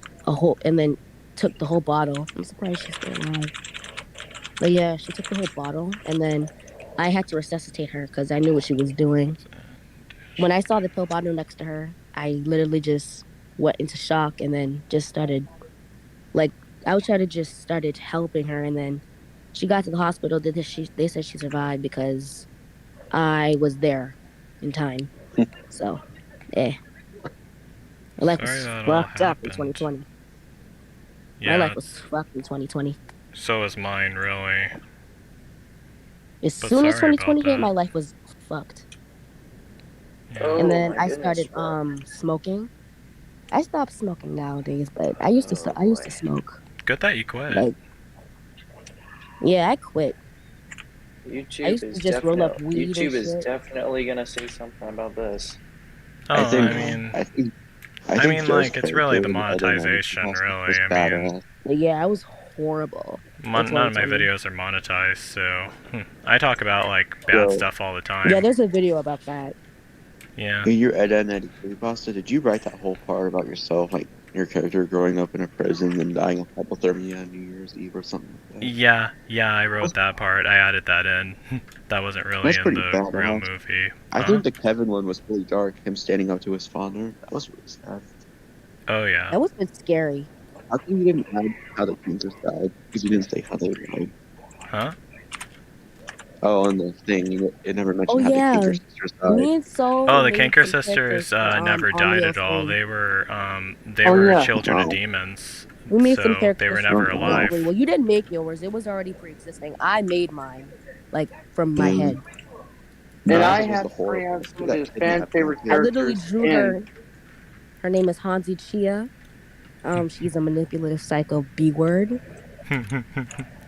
and then took the whole bottle. I'm surprised she's still alive. But yeah, she took the whole bottle, and then I had to resuscitate her because I knew what she was doing. When I saw the pill bottle next to her, I literally just went into shock and then just started, like, I was trying to just started helping her, and then she got to the hospital. They said she survived because I was there in time. So, my life sorry was that all fucked up in happened. 2020. My Yeah, life was fucked in 2020. so is mine, really. As But soon as sorry about 2020 hit, that. my life was fucked. Yeah. Oh, And then my I goodness, started bro. smoking. I stopped smoking nowadays, but I used to boy. smoke. Good that you quit. Like, yeah, I quit. I YouTube used is to just roll up definitely weed YouTube and is shit. definitely gonna say something about this. Oh, I think, I I think, mean, Joe's like, it's really the character in Ed and Eddie monetization, was really. I mean, badass. But yeah, I was horrible in none of my 2020. videos are monetized, so I talk about like bad Joe, stuff all the time. Yeah, there's a video about that. Yeah. in your Ed and Eddie creepypasta, did you write that whole part about yourself, like your character growing up in a prison and dying of hypothermia on New Year's Eve or something like that? Yeah, I wrote that part. I added that in. That wasn't really That's in pretty the real badass. movie. I think the Kevin one was really dark. Him standing up to his father. That was really sad. Oh yeah. That was a bit scary. How come you didn't add how the Kansas died? Because you didn't say how they died. Huh? Oh, and the thing, it never Oh mentioned how the yeah, Kanker sisters died. me and Soul Oh, the made Kanker some characters sisters for never on died Leo at all. 3. They Oh, were yeah. children of Wow. demons. We made some So characters they were for never Oh, wow. alive. Well, you didn't make yours. It was already pre-existing. I made mine, like from my Mm. head. And Mine I was had the to horror. bring out some of That the kidnapped fan favorite him. I literally characters. drew And her. Her name is Hanzi Chia. She's a manipulative psycho B-word.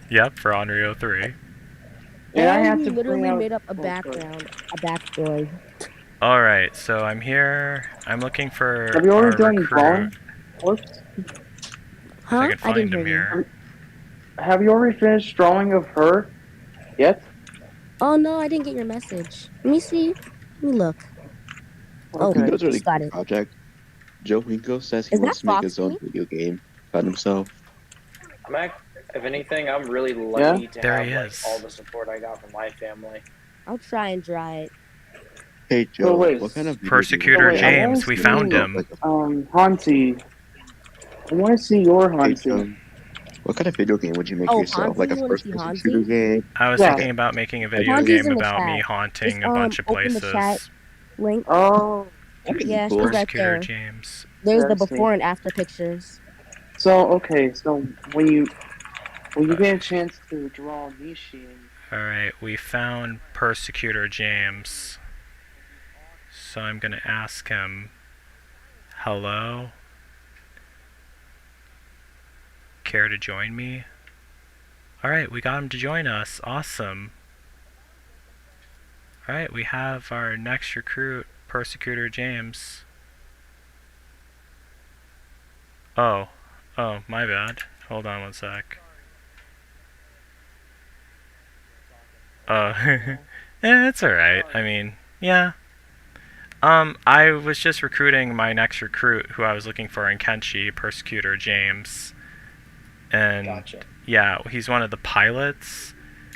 Yep, for Onryo 3. And I And have we to literally bring out. made up a Oh, sorry. background, a backstory. Alright, so I'm here. I'm looking for Have you our already done recruit. drawing? Whoops. If Huh? I can I find didn't him hear you. here. Have you already finished drawing of her yet? Oh no, I didn't get your message. Let me see. Let me look. Oh, Okay. Winko's really just got cool it. project. Joe Winko says he Is that wants to make his own Foxy? video game about himself. If anything, I'm really lucky to There have he like is. all the support I got from my family. I'll try and draw it. Hey Joe, wait. what kind of video Persecutor game So, wait, I James, wanna we see, found him. Hansi. I want to see your Hey Hansi. Joe, what kind of video game would you make Oh, yourself? Hansi? Like a You want to see first-person shooter Hansi? game? I was Yeah. thinking about making a Like video Hansi's game in the about me chat. haunting Just a bunch of open the chat places. link. Oh, That'd be Yeah, cool. she's right Persecutor there. James. There's Yeah, the I see. before and after pictures. so okay. So when you get a chance to draw Nishi, Alright, we found Persecutor James. So I'm gonna ask him Hello? Care to join me? Alright, we got him to join us. Awesome. Alright, we have our next recruit, Persecutor James. Oh. Oh, my bad. Hold on one sec. Oh. It's alright. I mean, yeah. I was just recruiting my next recruit who I was looking for in Kenshi, Persecutor James. And Gotcha. yeah, he's one of the pilots.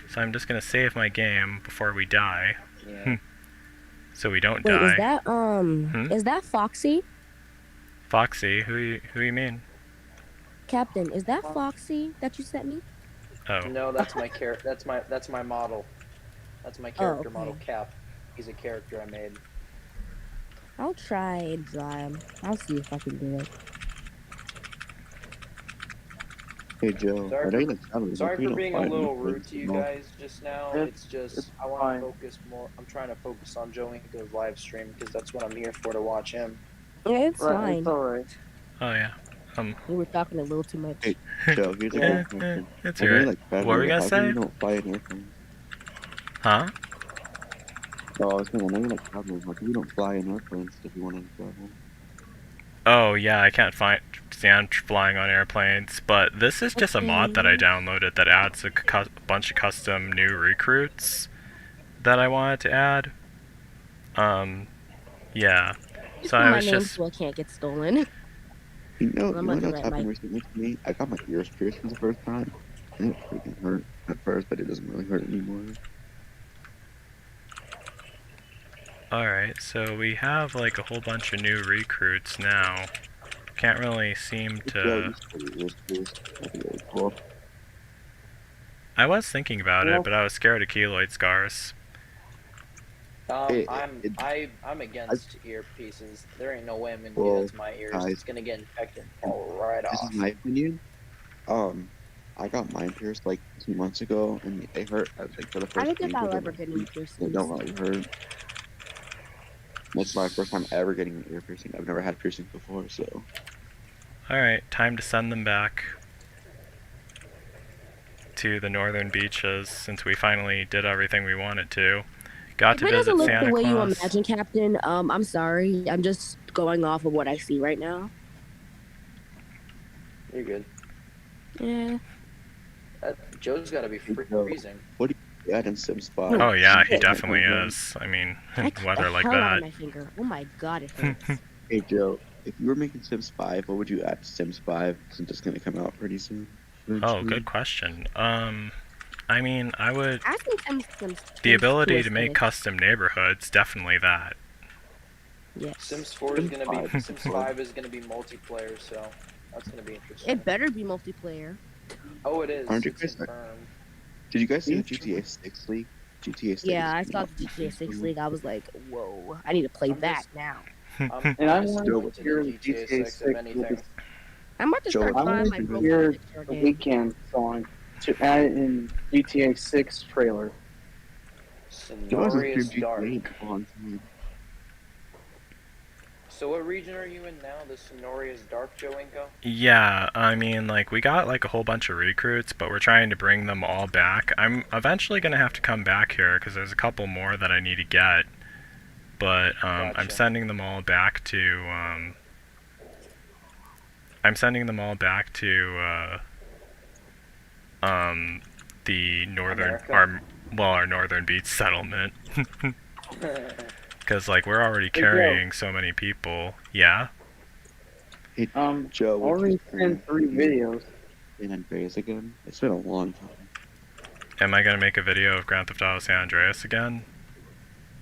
So I'm just gonna save my game before we die. Yeah. So we don't Wait, die. is that Foxy? Foxy, who you mean? Captain, is that Foxy that you sent me? Oh. No, that's my that's my model. That's my character okay. model, Cap. He's a character I made. I'll try and draw him. I'll see if I can do it. Hey Joe, Sorry I know you like traveling. Sorry for being a little rude rude to you guys just now. It's just I want fine. to focus more. I'm trying to focus on Joe Winko's live stream because that's what I'm here for, to watch him. Yeah, it's fine. It's alright. Oh yeah. We were talking a little too much. Hey, Joe, here's a Yeah, good question. it's I know you alright. like traveling, What were we gonna how come say? you don't fly an airplane? Huh? No, I was saying, I know you like traveling. How come you don't fly in airplanes if you want to travel? Oh yeah, I can't stand flying on airplanes, but this is just a mod that I downloaded that adds a bunch of custom new recruits that I wanted to add. Yeah. So I was just. So I can't get stolen. You know I'm gonna what's write happened my- recently to me? I got my ears pierced for the first time, and it freaking hurt at first, but it doesn't really hurt anymore. Alright, so we have like a whole bunch of new recruits now. Can't really seem Joe, to. you still get your ears pierced. That'd be really cool. I was thinking about Yeah. it, but I was scared of keloid scars. I'm against earpieces. There ain't no way I'm gonna do Well, that to my ears. guys, It's gonna get infected and fall right This off. is my opinion. I got mine pierced like 2 months ago, and it hurt like for the first I don't think week. I'll It ever don't get really- any piercings. It don't really hurt. That's my first time ever getting an ear piercing. I've never had piercings before, so. Alright, time to send them back to the northern beaches since we finally did everything we wanted to. Got to If it doesn't visit look Santa the way you Claus. imagine, Captain, I'm sorry. I'm just going off of what I see right now. You're good. Yeah. Joe's gotta be freezing. What do you add in Sims 5? Oh yeah, he shit. definitely is. I mean, I cut weather the like hell out that. of my finger. Oh my god, it hurts. Hey Joe, if you were making Sims 5, what would you add to Sims 5 since it's gonna come out pretty soon? Oh, eventually? good question. I mean, I would. I think some The ability to twist make it. custom neighborhoods, definitely that. Yes. Sims 4 is Sims gonna be 5. Sims 5 is gonna be multiplayer, so that's gonna be interesting. It better be multiplayer. Oh, it is. Aren't you It's guys- confirmed. Did you guys see the GTA 6 leak? GTA 6 Yeah, I is saw not the GTA 6 confirmed. league. I was like, whoa, I need to play I'm that just- now. I'm And I just want going to to hear the the GTA 6 if anything. I'm about to Joe, start I I buying want my to profile hear picture the again. Weekend song to add in GTA 6 trailer. Joe hasn't Sonorious streamed Dark. GTA in a long time. So what region are you in now? The Sonorious Dark, Joe Winko? Yeah, I mean, like, we got like a whole bunch of recruits, but we're trying to bring them all back. I'm eventually gonna have to come back here because there's a couple more that I need to get. But I'm Gotcha. sending them all back to. I'm sending them all back to. The northern, America? our northern beach settlement. Because like we're already Hey, Joe. carrying so many people. Yeah. Joe, would Already you sent 3 videos. San Andreas again? It's been a long time. Am I gonna make a video of Grand Theft Auto San Andreas again?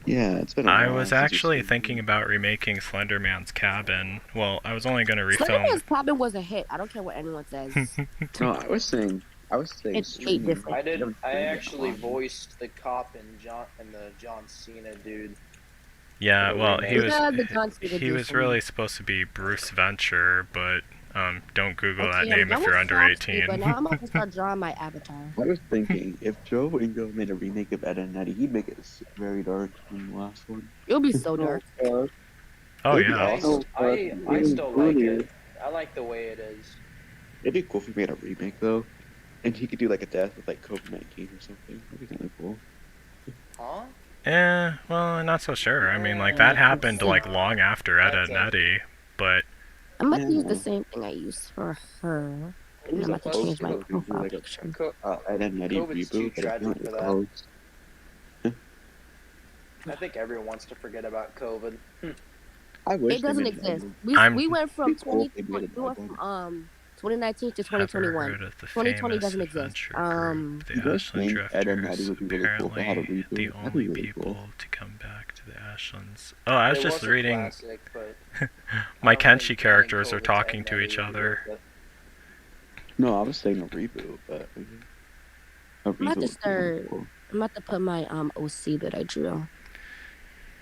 Yeah, it's been a I while was since you've actually seen thinking it. about remaking Slenderman's Cabin. Well, I was only gonna refilm. Slenderman's Cabin was a hit. I don't care what anyone says. No, I was saying It's streaming. different. I did. haven't I streamed it in a actually while. voiced the cop and the John Cena dude. Yeah, well, he was Yeah, the John Cena he dude was for me. really supposed to be Bruce Venture, but don't Google that Okay, name if that you're was under Foxy, 18. But now I'm about to start drawing my avatar. I was thinking, if Joe Winko made a remake of Ed and Eddie, he'd make it very dark in the last one. It'll be so dark. Oh It'd be yeah. awesome. I even still like bootier. it. I like the way it is. It'd be cool if we made a remake though, and he could do like a death with like COVID-19 or something. That'd be kind of cool. Huh? Well, not so sure. I mean, like, that happened, like, long after Ed, Ed, and Eddie, but... I'm about to use the Yeah. same thing I used for her. It was I'm a about to change hoax my though. He was profile like picture. Ed, Ed and Eddie COVID's too reboot, but tragic apparently for it's a that. hoax. I think everyone wants to forget about COVID. I wish It they doesn't made another exist. one. We went from It'd be cool 20 if they made we went another from one. 2019 to Ever 2021. heard of the 2020 famous doesn't exist. adventure group, the You guys Ashland think Ed and Eddie Drifters? would be really cool if they had a Apparently, reboot? the That'd only be really people cool. to come back to the Ashlands. Oh, I was It just was a reading... classic, but My I don't think Kenshi banning characters are COVID to talking Ed to and each Eddie would be other. worth it. No, I was saying a reboot, but a I'm about to reboot would be really start. cool. I'm about to put my OC that I drew.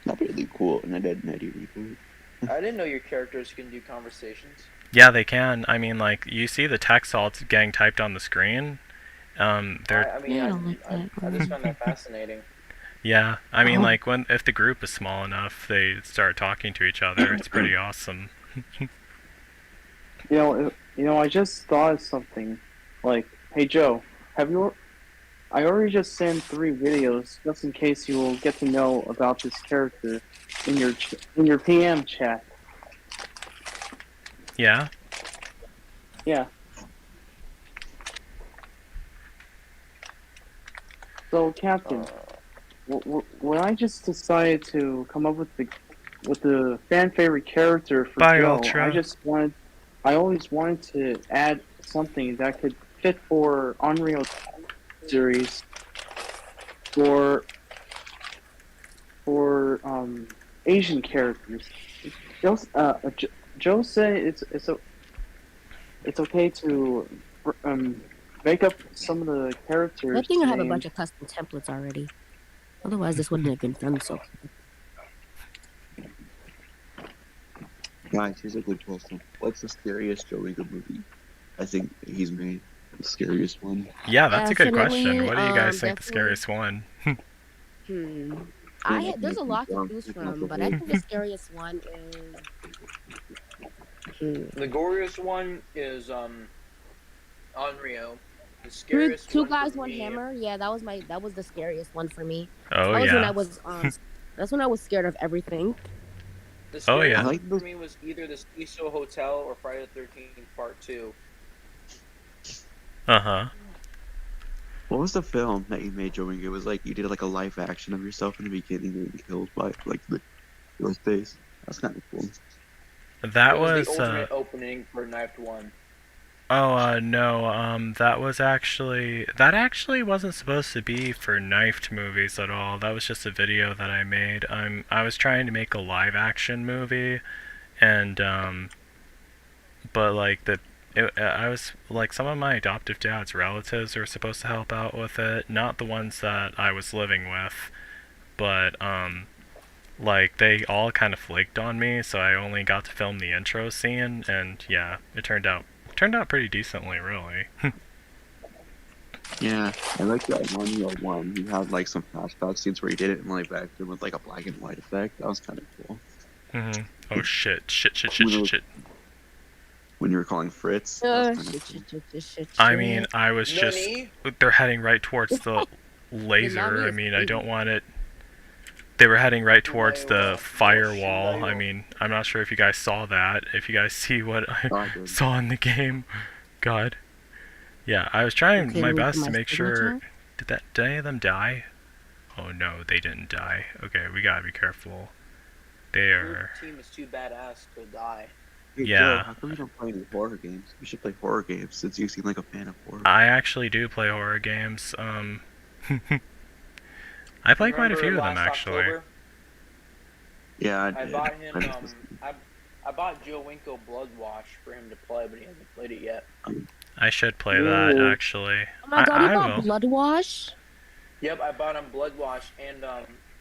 That'd be really cool, an Ed and Eddie reboot. I didn't know your characters can do conversations. Yeah, they can. I mean, like, you see the text all getting typed on the screen. They're... I mean, Yeah, I don't like that. I just found that fascinating. Yeah, I mean, like, if the group is small enough, they start talking to each other. It's pretty awesome. You know, I just thought of something. Like, hey Joe, have you? I already just sent 3 videos just in case you will get to know about this character in your PM chat. Yeah? Yeah. So, Captain, when I just decided to come up with the fan favorite character for Bye, Joe, Ultra. I always wanted to add something that could fit for Unreal series for Asian characters. Joe said it's okay to make up some of the characters. I think I have a names. bunch of custom templates already. Otherwise, this wouldn't have been done so. Guys, here's a good question. What's the scariest Joe Winko movie I think he's made? The scariest one? Yeah, that's a good Definitely, question. What do you guys think the definitely. scariest one? There's a lot to choose from, but I think the scariest one is. The goriest one is Onryo. The scariest Two one Guys, for One me- Hammer. Yeah, that was the scariest one for me. Oh, That was yeah. when I was that's when I was scared of everything. The Oh, scariest yeah. I like one for me was either the Cecil Hotel or Friday the 13th Part 2. Uh-huh. What was the film that you made, Joe Winko? It was like you did like a live action of yourself in the beginning getting killed by like your face. That's kind of cool. That It was, the ultimate opening for Knifed 1. no, that actually wasn't supposed to be for knifed movies at all. That was just a video that I made. I was trying to make a live action movie, and, but, like, I was, like, some of my adoptive dad's relatives were supposed to help out with it, not the ones that I was living with, but, like, they all kind of flaked on me, so I only got to film the intro scene, and, yeah, it turned out pretty decently, really. Yeah, I like that one. One, you had like some flashback scenes where you did it in live action with like a black and white effect. That was kind of cool. Oh, shit. When you were calling Fritz. That was kinda cool. I mean, I was just... Nani? They're heading right towards the laser. I mean, I don't want it... They were heading right towards the firewall. I mean, I'm not sure if you guys saw that. If you guys see what I saw in the game. God. Yeah, I was trying Okay, my look at best my to make sure... signature. Did any of them die? Oh no, they didn't die. Okay, we gotta be careful. They Your are... team is too badass to die. Hey, Yeah. Joe, how come you don't play any horror games? You should play horror games since you seem like a fan of horror. I actually do play horror games. I play quite a Remember few of them, last actually. October? Yeah, I I did. bought him. I just- I bought Joe Winko Blood Wash for him to play, but he hasn't played it yet. I should play that, Ooh. actually. Oh my god, you I got will. Blood Wash? Yep, I bought him Blood Wash, and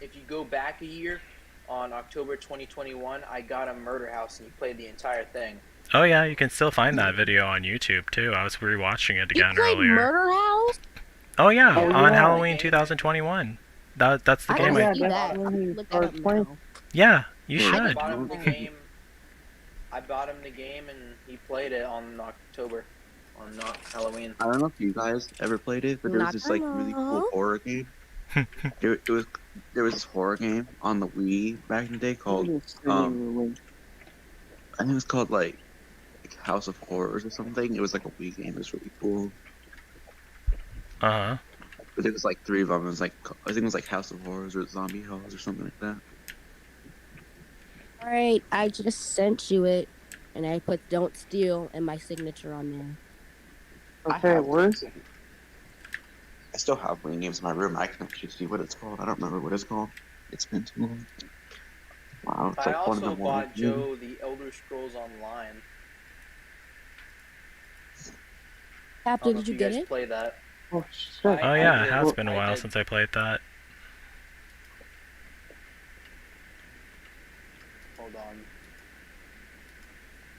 if you go back a year, on October 2021, I got him Murder House, and he played the entire thing. Oh yeah, you can still find that video on YouTube too. I was rewatching it You again played earlier. Murder House? Oh yeah, Oh, on yeah. Halloween 2021. That's the I game. didn't yeah, see that's that. when I he looked that up started playing. now. Yeah, You Hey, I should. bought him the don't- game. I bought him the game, and he played it on October, on not Halloween. I don't know if you guys ever played it, but there was this like really cool horror game. There was this horror game on the Wii back in the day called I think it was called like House of Horrors or something. It was like a Wii game. It was really cool. Uh-huh. But there was like 3 of them. It was like I think it was like House of Horrors or Zombie House or something like that. Alright, I just sent you it, and I put "Don't Steal" and my signature on there. Okay, where is it? I still have Wii games in my room. I can actually see what it's called. I don't remember what it's called. It's been too long. Wow, it's I like 1 in the also morning. bought Joe the Elder Scrolls Online. I don't Captain, know did if you you get guys it? play that. Oh shit! Oh yeah, it did. has been a I while did. since I played that. Hold on.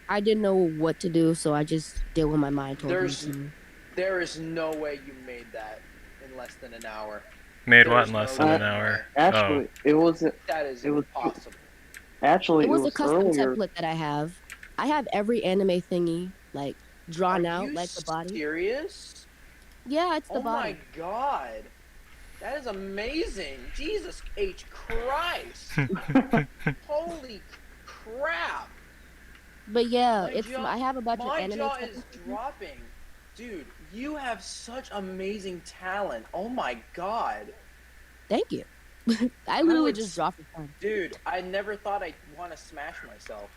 I didn't know what to do, so I just did what my mind told me to. There is no way you made that in less than an hour. Made what There's in less no than an way. hour? Actually, it was That is It was- impossible. actually It was a custom earlier. template that I have. I have every anime thingy, like, drawn Are out, you like the body. serious? Yeah, it's the Oh body. my god. That is amazing. Jesus H. Christ. Holy crap. But yeah, My jaw- I have a bunch of My anime jaw is templates. dropping. Dude, you have such amazing talent. Oh my god. Thank you. I literally would just s- draw for fun. Dude, I never thought I'd want to smash myself.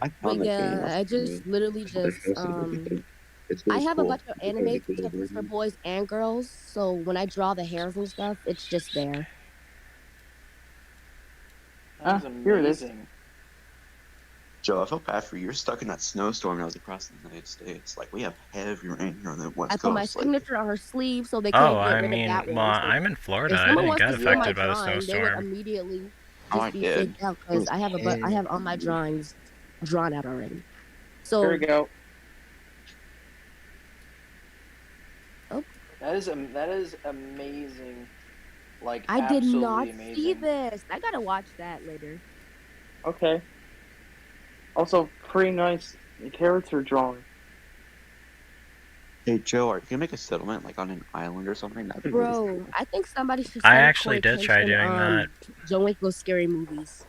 I But found that game. yeah, I just literally just It's I really have cool. a bunch of anime templates for boys and girls, so when I draw the hairs and stuff, it's just there. That is Here it is. amazing. Joe, I felt bad for you. You're stuck in that snowstorm. I was across the United States. Like we have heavy rain here on the West I Coast. put my Like, signature on her sleeve so they can't Oh, get I rid mean, of that well, one. So I'm in Florida. if I someone didn't wants get to steal my affected by the drawing, they would snowstorm. immediately Oh, just I be did. faked out because I have all my drawings drawn out already. Here So we go. That is amazing. Like I did absolutely not amazing. see this. I gotta watch that later. Okay. Also, pretty nice character drawing. hey Joe, are you gonna make a settlement like on an island or something? That'd be really Bro, cool. I think somebody should I send actually Corey did try Kenshin, doing that. Joe Winko's scary movies.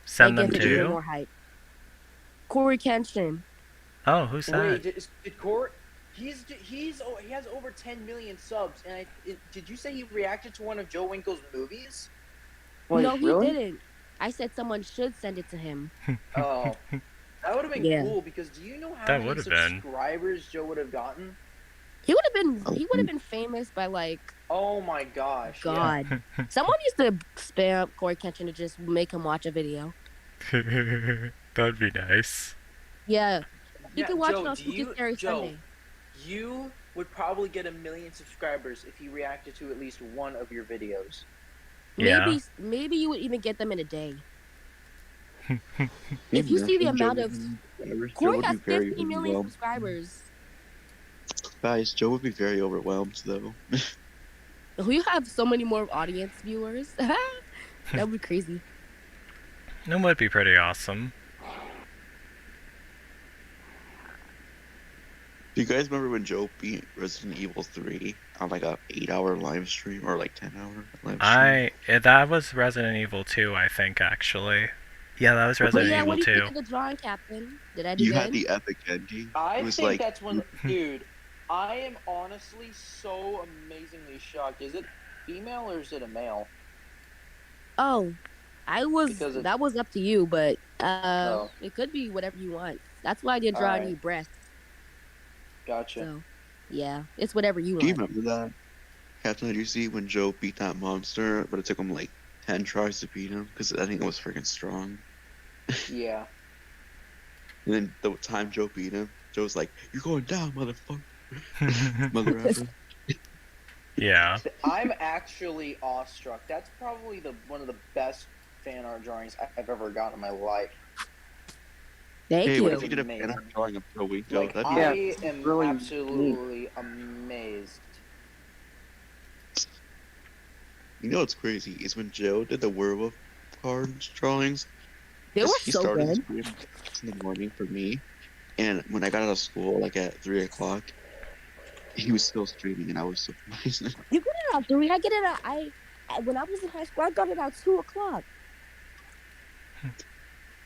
Send That them gives to it even you? more hype. Corey Kenshin. Oh, who's that? Wait, did Court? He has over 10 million subs, and did you say he reacted to one of Joe Winko's movies? Wait, No, he really? didn't. I said someone should send it to him. Oh, that would have been Yeah. cool because do you know how That many would've been. subscribers Joe would have gotten? He would have been famous by like Oh my gosh! yeah. God. Someone used to spam Corey Kenshin to just make him watch a video. That'd be nice. Yeah. You Yeah, can watch Joe, it on do Spooky you- Scary Joe, Sunday. You would probably get 1 million subscribers if you reacted to at least one of your videos. Yeah. Maybe you would even get them in a day. Can If you see the imagine amount Joe of Joe Corey would be has very 50 million overwhelmed. subscribers. Guys, Joe would be very overwhelmed though. We have so many more audience viewers. That would be crazy. That would be pretty awesome. Do you guys remember when Joe beat Resident Evil 3 on like a 8-hour live stream or like 10-hour live stream? That was Resident Evil 2, I think, actually. Yeah, that was But Resident yeah, Evil what do you 2. think of the drawing, Captain? Did I do You good? had the epic ending. I It was think like that's when, dude. I am honestly so amazingly shocked. Is it female or is it a male? Oh, Because it- that was up to you, but Oh. it could be whatever you want. That's why I didn't draw any Alright. breasts. Gotcha. So, yeah, it's whatever you Do you want. remember that? Captain, did you see when Joe beat that monster, but it took him like 10 tries to beat him? Because I think it was freaking strong. Yeah. And then the time Joe beat him, Joe was like, "You're going down, motherfucker." Mother effer. Yeah. I'm actually awestruck. That's probably one of the best fan art drawings I've ever gotten in my life. Thank Hey, you. what if you did a Amazing. fan art drawing of Joe Winko? Like, That'd I be am really absolutely amazed. You know what's crazy is when Joe did the werewolf cards drawings. They were He so started the good. stream at 6 in the morning for me, and when I got out of school, like at 3 o'clock, he was still streaming, and I was surprised. You get it out 3. I get it out. When I was in high school, I got it out 2 o'clock.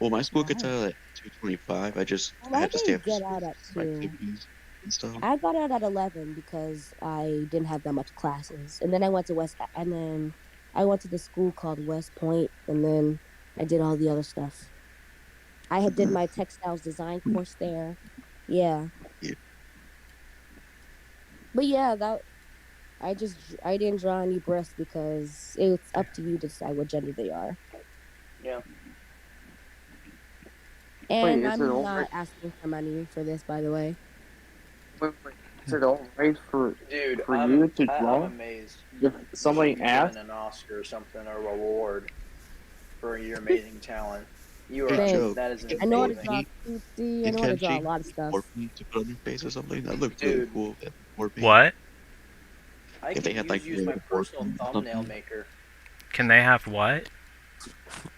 Well, my school gets out at 2:25. I had to stay after get school out at for 2. activities and stuff. I got out at 11 because I didn't have that much classes, and then I went to the school called West Point, and then I did all the other stuff. I had did my textiles design course there. Yeah. But yeah, I didn't draw any breasts because it's up to you to decide what gender they are. Yeah. And Wait, is I'm it all not right? asking for money for this, by the way. Wait, is it all right for Dude, you to draw? I'm amazed. If somebody You should be asks, given an Oscar or something, or a reward for your amazing talent. You are. Hey, Joe, That is I know how to amazing. draw Tootsie. I know how to draw a lot of stuff. Or paint to put on your face or something. That looked really Dude. cool. Or paint. What? I If could they had, like, use my the personal board or thumbnail something. maker. Can they have what?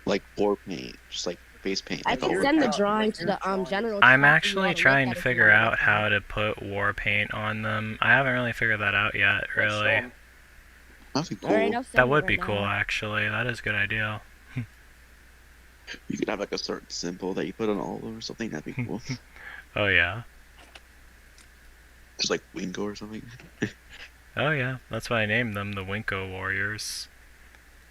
Like war paint, just like face paint. I Like can all send the over. drawing to the general. I'm chat. actually trying to figure out how to put war paint on them. I haven't really figured that out yet, really. That'd be cool. All right, I'll send That it would right be now. cool, actually. That is a good idea. You could have like a certain symbol that you put on all of them or something. That'd be cool. Oh, yeah. Just like Winko or something. Oh, yeah. That's why I named them the Winko Warriors.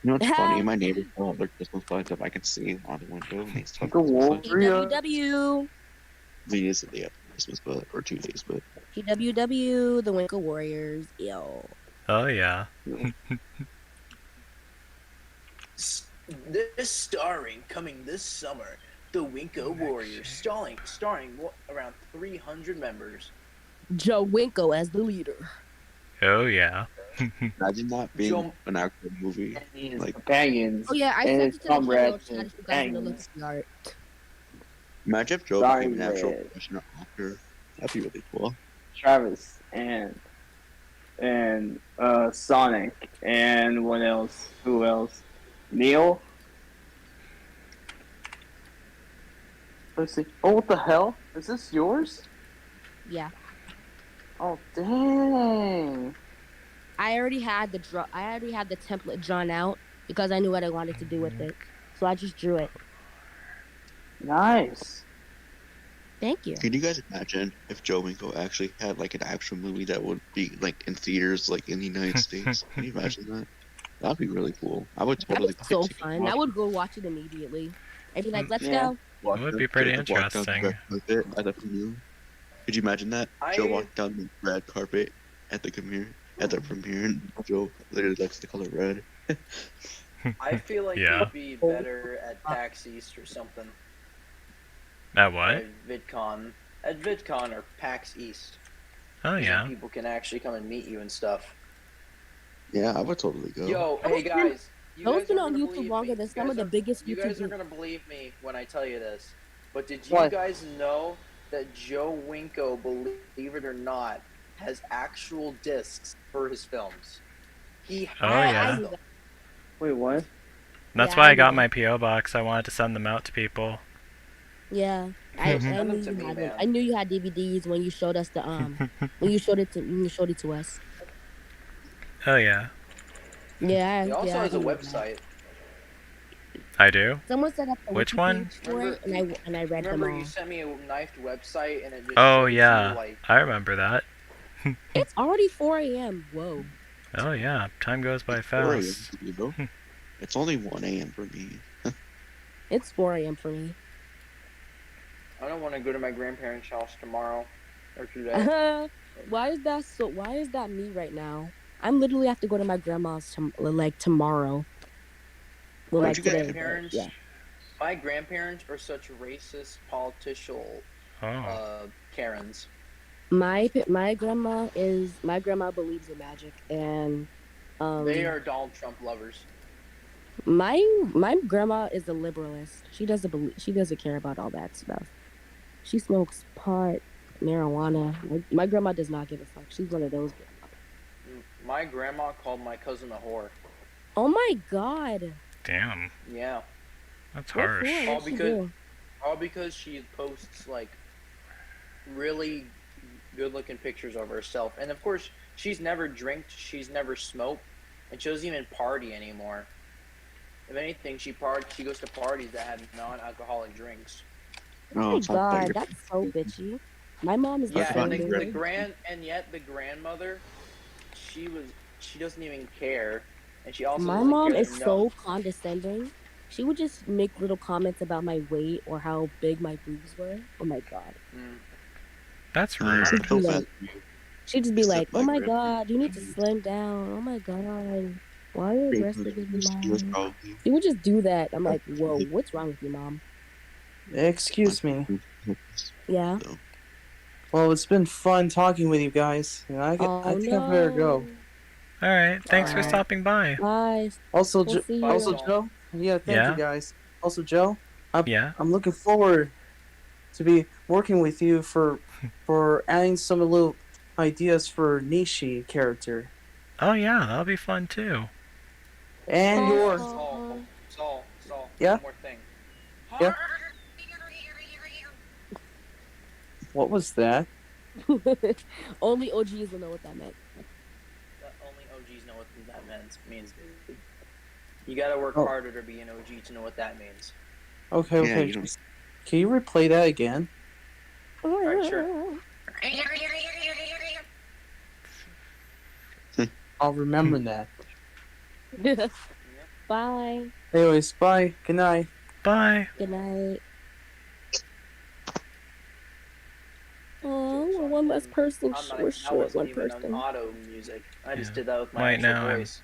You know what's funny? My neighbors put all their Christmas lights up. I can see them on the window. And they still GWW. Days that they have Christmas, but or 2 days, but GWW. The Winko Warriors. Yo. Oh, yeah. This coming this summer, the Winko Warriors, starring around 300 members. Joe Winko as the leader. Oh, yeah. imagine that being an actual movie. Like companions. Oh yeah, I and sent his it to the general comrades chat and if you guys want to look companions. at the art. imagine if Joe Sorry, became an actual Red. professional actor. That'd be really cool. Travis and Sonic and what else? Who else? Neil. Let's see. Oh, what the hell? Is this yours? Yeah. Oh, dang. I already had the template drawn out because I knew what I wanted to do with it. So I just drew it. Nice. Thank you. Can you guys imagine if Joe Winko actually had like an actual movie that would be like in theaters, like in the United States? Can you imagine that? That'd be really cool. I would totally. That'd be so fun. I would go watch it immediately. I'd be like, let's go. It would be pretty interesting. At the premiere. Could you imagine that? Joe walked down the red carpet at the premiere. And Joe literally likes the color red. I feel like Yeah. you'd be better at PAX East or something. At what? At VidCon or PAX East. Oh, yeah. People can actually come and meet you and stuff. Yeah, I would totally go. Yo, hey guys. Those been on YouTube longer than some of the biggest You guys are YouTubers. gonna believe me when I tell you this, but did you What? guys know that Joe Winko, believe it or not, has actual discs for his films? He Oh, has yeah. them. Wait, what? That's Yeah, why I I got know. my P.O. box. I wanted to send them out to people. Yeah. I Send knew them to you me, had man. them. I knew you had DVDs when you showed us the when you showed it to us. Oh, yeah. Yeah. He also yeah, has a I know that. website. I do? Someone set up a Which wiki one? page for it, and I read them Remember all. you sent me a knifed website and it just Oh, shows you, yeah. like, I remember that. It's already 4 a.m. Whoa. Oh, yeah. Time goes by fast. It's only 1 a.m. for me. It's 4 a.m. for me. I don't want to go to my grandparents' house tomorrow or today. Why is that me right now? I'm literally have to go to my grandma's tomorrow. Well, My like today. grandparents, Yeah. my grandparents are such racist political Oh. Karens. My grandma believes in magic, and They are Donald Trump lovers. my grandma is a liberalist. She doesn't care about all that stuff. She smokes pot, marijuana. My grandma does not give a fuck. She's one of those. My grandma called my cousin a whore. Oh my god. Damn. Yeah. That's What harsh. for? All What'd she because do? all because she posts like really good-looking pictures of herself, and of course she's never drinked, she's never smoked, and she doesn't even party anymore. If anything, she goes to parties that have non-alcoholic drinks. Oh No, my talk about god, your. that's so bitchy. My mom is the Yeah, Talk about and same your. the way. yet the grandmother, she doesn't even care, and she also My doesn't mom care is that so condescending. She would just make little comments about my weight or how big my boobs were. Oh my god. Mm. That's I rude. She'd be feel bad like, for you. she'd just be Except like, "Oh my my grandparents. god, you need to slim down. Oh my god, why are you aggressive with your He was mom?" probably. She would just do that. I'm like, "Whoa, what's wrong with you, mom?" Excuse me. Yeah. So, Well, it's been fun talking with you guys. And I Oh think I better go. no. All right. Thanks for Bye. stopping by. Bye. Also, We'll see Bye, you. Saul. Joe. Yeah, thank you Yeah. guys. Also, Joe. I'm Yeah. I'm looking forward to be working with you for adding some little ideas for Nishi character Oh yeah, that'll be fun too. and Bye, your Saul, yeah one more thing. yeah. What was that? Only OGs will know what that meant. Only OGs know what that means. You gotta work Oh, harder to be an OG to know what that means. okay, yeah, okay. you know. Can you replay that again? Alright, sure. I'll remember that. Bye. Anyways, bye. Good night. Bye. Good night. Oh, we're one less person. We're That short wasn't one even an person. auto music. I just Yeah. did that with my Right actual now, voice.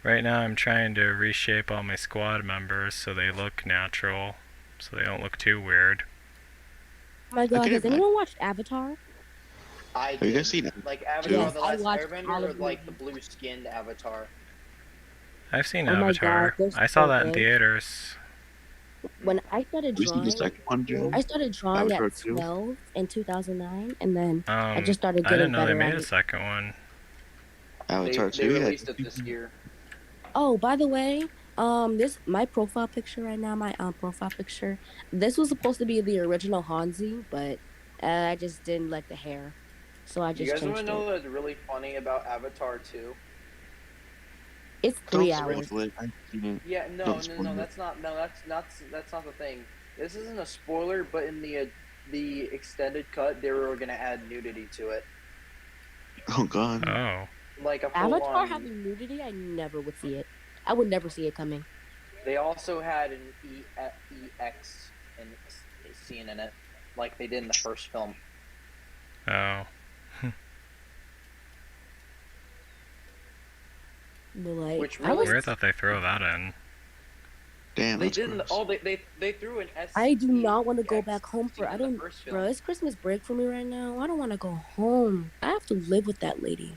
Right now I'm trying to reshape all my squad members so they look natural, so they don't look too weird. Oh my god, can has imagine. anyone watched Avatar? I Have you guys did. seen Like Avatar Yes, The I Last watched Airbender all or of the like the movies. blue skinned Avatar? I've seen Oh my god, Avatar. they're I saw so that in good. theaters. When I started Have you seen the drawing, second one, Joe? I started drawing at Avatar 2? 12 in 2009, and then I just started I getting didn't know they better at made a it. second one. Avatar They 2, yeah. released it this year. Oh, by the way, this my profile picture right now, my profile picture. This was supposed to be the original Hanzi, but I just didn't like the hair, so I You just guys want to changed know it. what's really funny about Avatar 2? It's Don't 3 hours. spoil it. I've seen it. Yeah, Don't spoil it. that's not the thing. This isn't a spoiler, but in the extended cut, they were gonna add nudity to it, Oh, God. Oh. like a full Avatar on. having nudity, I never would see it. I would never see it coming. They also had an EX scene in it, like they did in the first film. Oh. But like, Which I was Where did they throw that in? Damn, They that's didn't. gross. Oh, they threw an S. I do not want to go EX back home for scene I in the don't first bro, film. it's Christmas break for me right now. I don't want to go home. I have to live with that lady.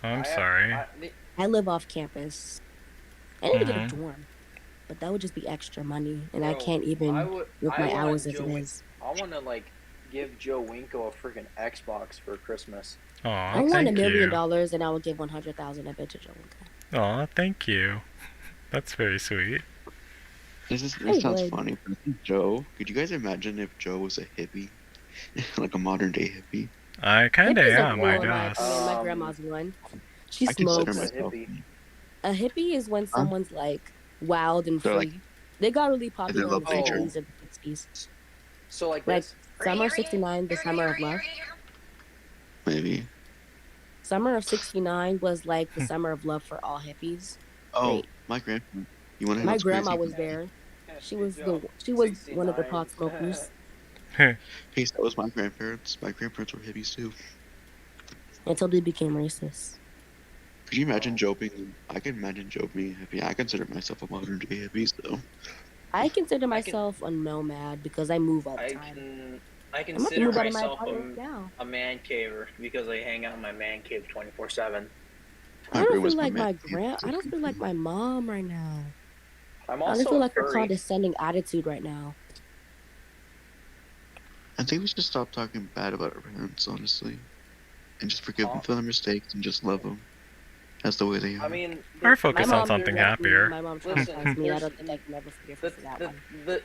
Oh, I'm sorry. I live off campus. I need to get a Mhm. dorm, but that would just be extra money, and I Bro, can't even with my hours as it is. I want to like give Joe Winko a freaking Xbox for Christmas. Aw, I want thank $1 million, you. and I would give 100,000 of it to Joe Winko. Aw, thank you. That's very sweet. This I sounds would. funny. But Joe, could you guys imagine if Joe was a hippie? Like a modern day hippie? I kinda Hippies are am, cool I in my guess. opinion. My grandma's one. She I consider smokes. myself. A hippie is when Huh? someone's like wild and They're free. like, They got really they popular in love the nature. 70s and the 60s. So like Like this. Summer of 69, the Summer of Love. Maybe. Summer of 69 was like the summer of love for all hippies. Oh, Great. my grandpa. You want to know My what's grandma crazy? was there. She was one of the pot smokers Hey, that was my grandparents. My grandparents were hippies too. until they became racist. Could you imagine Joe being? I can imagine Joe being a hippie. I consider myself a modern day hippie, so. I consider myself a nomad because I move all the time. I I'm about to consider move out of my myself apartment now. a man caver because I hang out in my man cave 24/7. I don't feel like I don't feel like my mom right now. I'm I also feel like a her furry. condescending attitude right now. I think we should stop talking bad about our parents, honestly, and just forgive them for their mistakes and just love them. That's the way they are. I mean, Or focus My on mom something left happier. My mom Listen, traumatized me. I there's don't think I can ever forgive her for that one.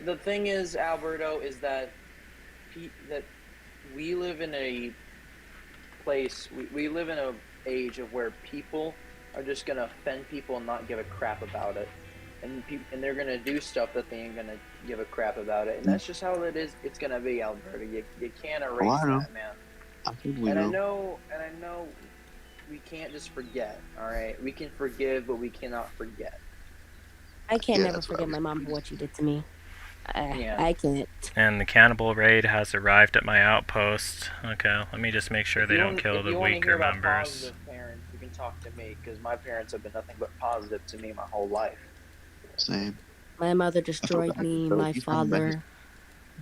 the thing is, Alberto, is that that we live in a place, we live in a age of where people are just gonna offend people and not give a crap about it, and they're gonna do stuff that they ain't gonna give a crap about it, and that's just how it is. It's gonna be, Alberto. You can't Oh, erase I know. that, man. I totally And I know. know we can't just forget. All right, we can forgive, but we cannot forget. I can't Yeah, never that's what I forget was. my mom for what she did to me. Yeah. I can't. And the cannibal raid has arrived at my outpost. Okay, let me just make sure they don't kill the If you want to weaker hear about members. positive parents, you can talk to me because my parents have been nothing but positive to me my whole life. Same. My mother I feel destroyed bad for me. Joe. My He's never met his father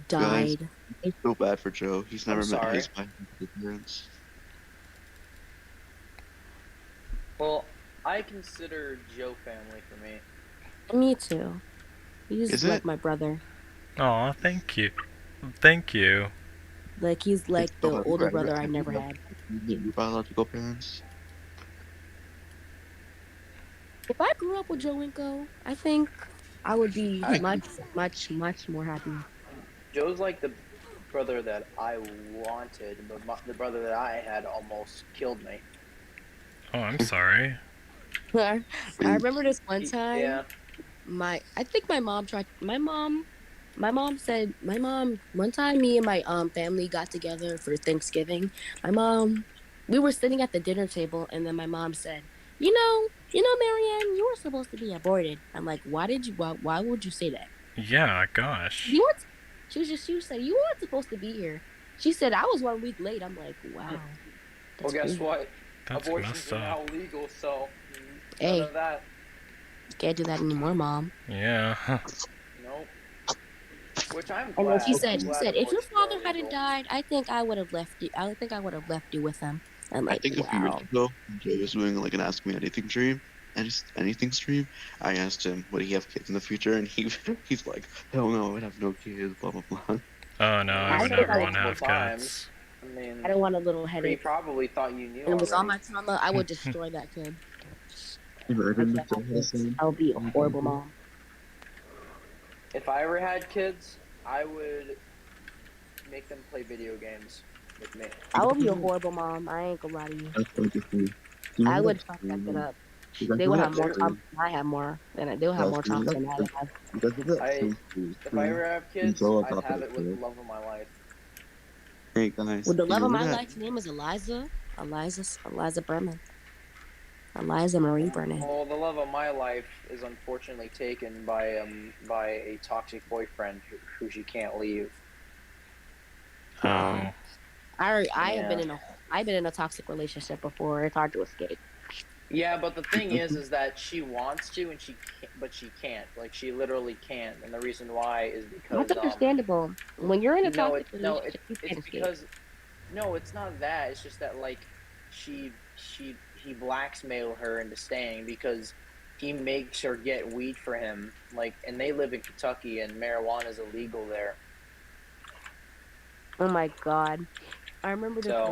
guys. died. I feel bad for Joe. He's I'm never met sorry. his biological parents. Well, I consider Joe family for me. Me too. He's Is like it? my brother. Aw, thank you. Thank you. Like he's like It's the so older have brother I you never met had. your biological parents? If I grew up with Joe Winko, I think I would be I, much more happy. Joe's like the brother that I wanted, but the brother that I had almost killed me. Oh, I'm sorry. I remember this one time. Yeah. I think my mom said one time me and my family got together for Thanksgiving. We were sitting at the dinner table and then my mom said, Marianne, you were supposed to be aborted. I'm like, why would you say that? Yeah, gosh. You weren't she said you weren't supposed to be here. She said I was 1 week late. I'm like, wow. Well, That's guess crazy. what? That's Abortions messed are up. now legal, so none Hey, of that. can't do that anymore, mom. Yeah. Nope. Which I'm And then glad. I'm she glad said, if your abortions are father hadn't legal. died, I think I would have left you. I think I would have left you with him. I'm I like, think a few years wow. ago, when Joe was doing like an Ask Me Anything stream, anything stream, I asked him, would he have kids in the future? And he's like, hell no, I would have no kids, blah, blah, blah. Oh no, I I mean, I would he think did I never would. want to multiple have times. kids. I I mean, don't want a little he headache. probably thought you knew And it was all already. my trauma. I would destroy that kid. Imagine Until if I Joe had had the kids. same. I would be a horrible mom. If I ever had kids, I would make them play video games with me. I would be a horrible mom. I ain't gonna lie to you. That's interesting. Do you I remember would that fuck that kid stream? up. You guys They would remember have that more There, trauma stream? than I have more. They'll have Guys, more you trauma remember than I that? have. You guys remember that I if I stream? ever have And kids, Joe on I'd top of have the it with the kid. love of my life. Hey guys, Well, the do you love of remember my that? life's name is Eliza Berman. Eliza Marie Brennan. Well, the love of my life is unfortunately taken by a toxic boyfriend who she can't leave. Oh. Oh. Yeah. I've been in a toxic relationship before. It's hard to escape. Yeah, but the thing is that she wants to and but she can't. Like she literally can't, and the reason why is That's because understandable. When you're in a no, toxic relationship, you it's can't escape. because no, it's not that. It's just that like he blackmailed her into staying because he makes her get weed for him. Like, and they live in Kentucky, and marijuana is illegal there. Oh my god. I remember this So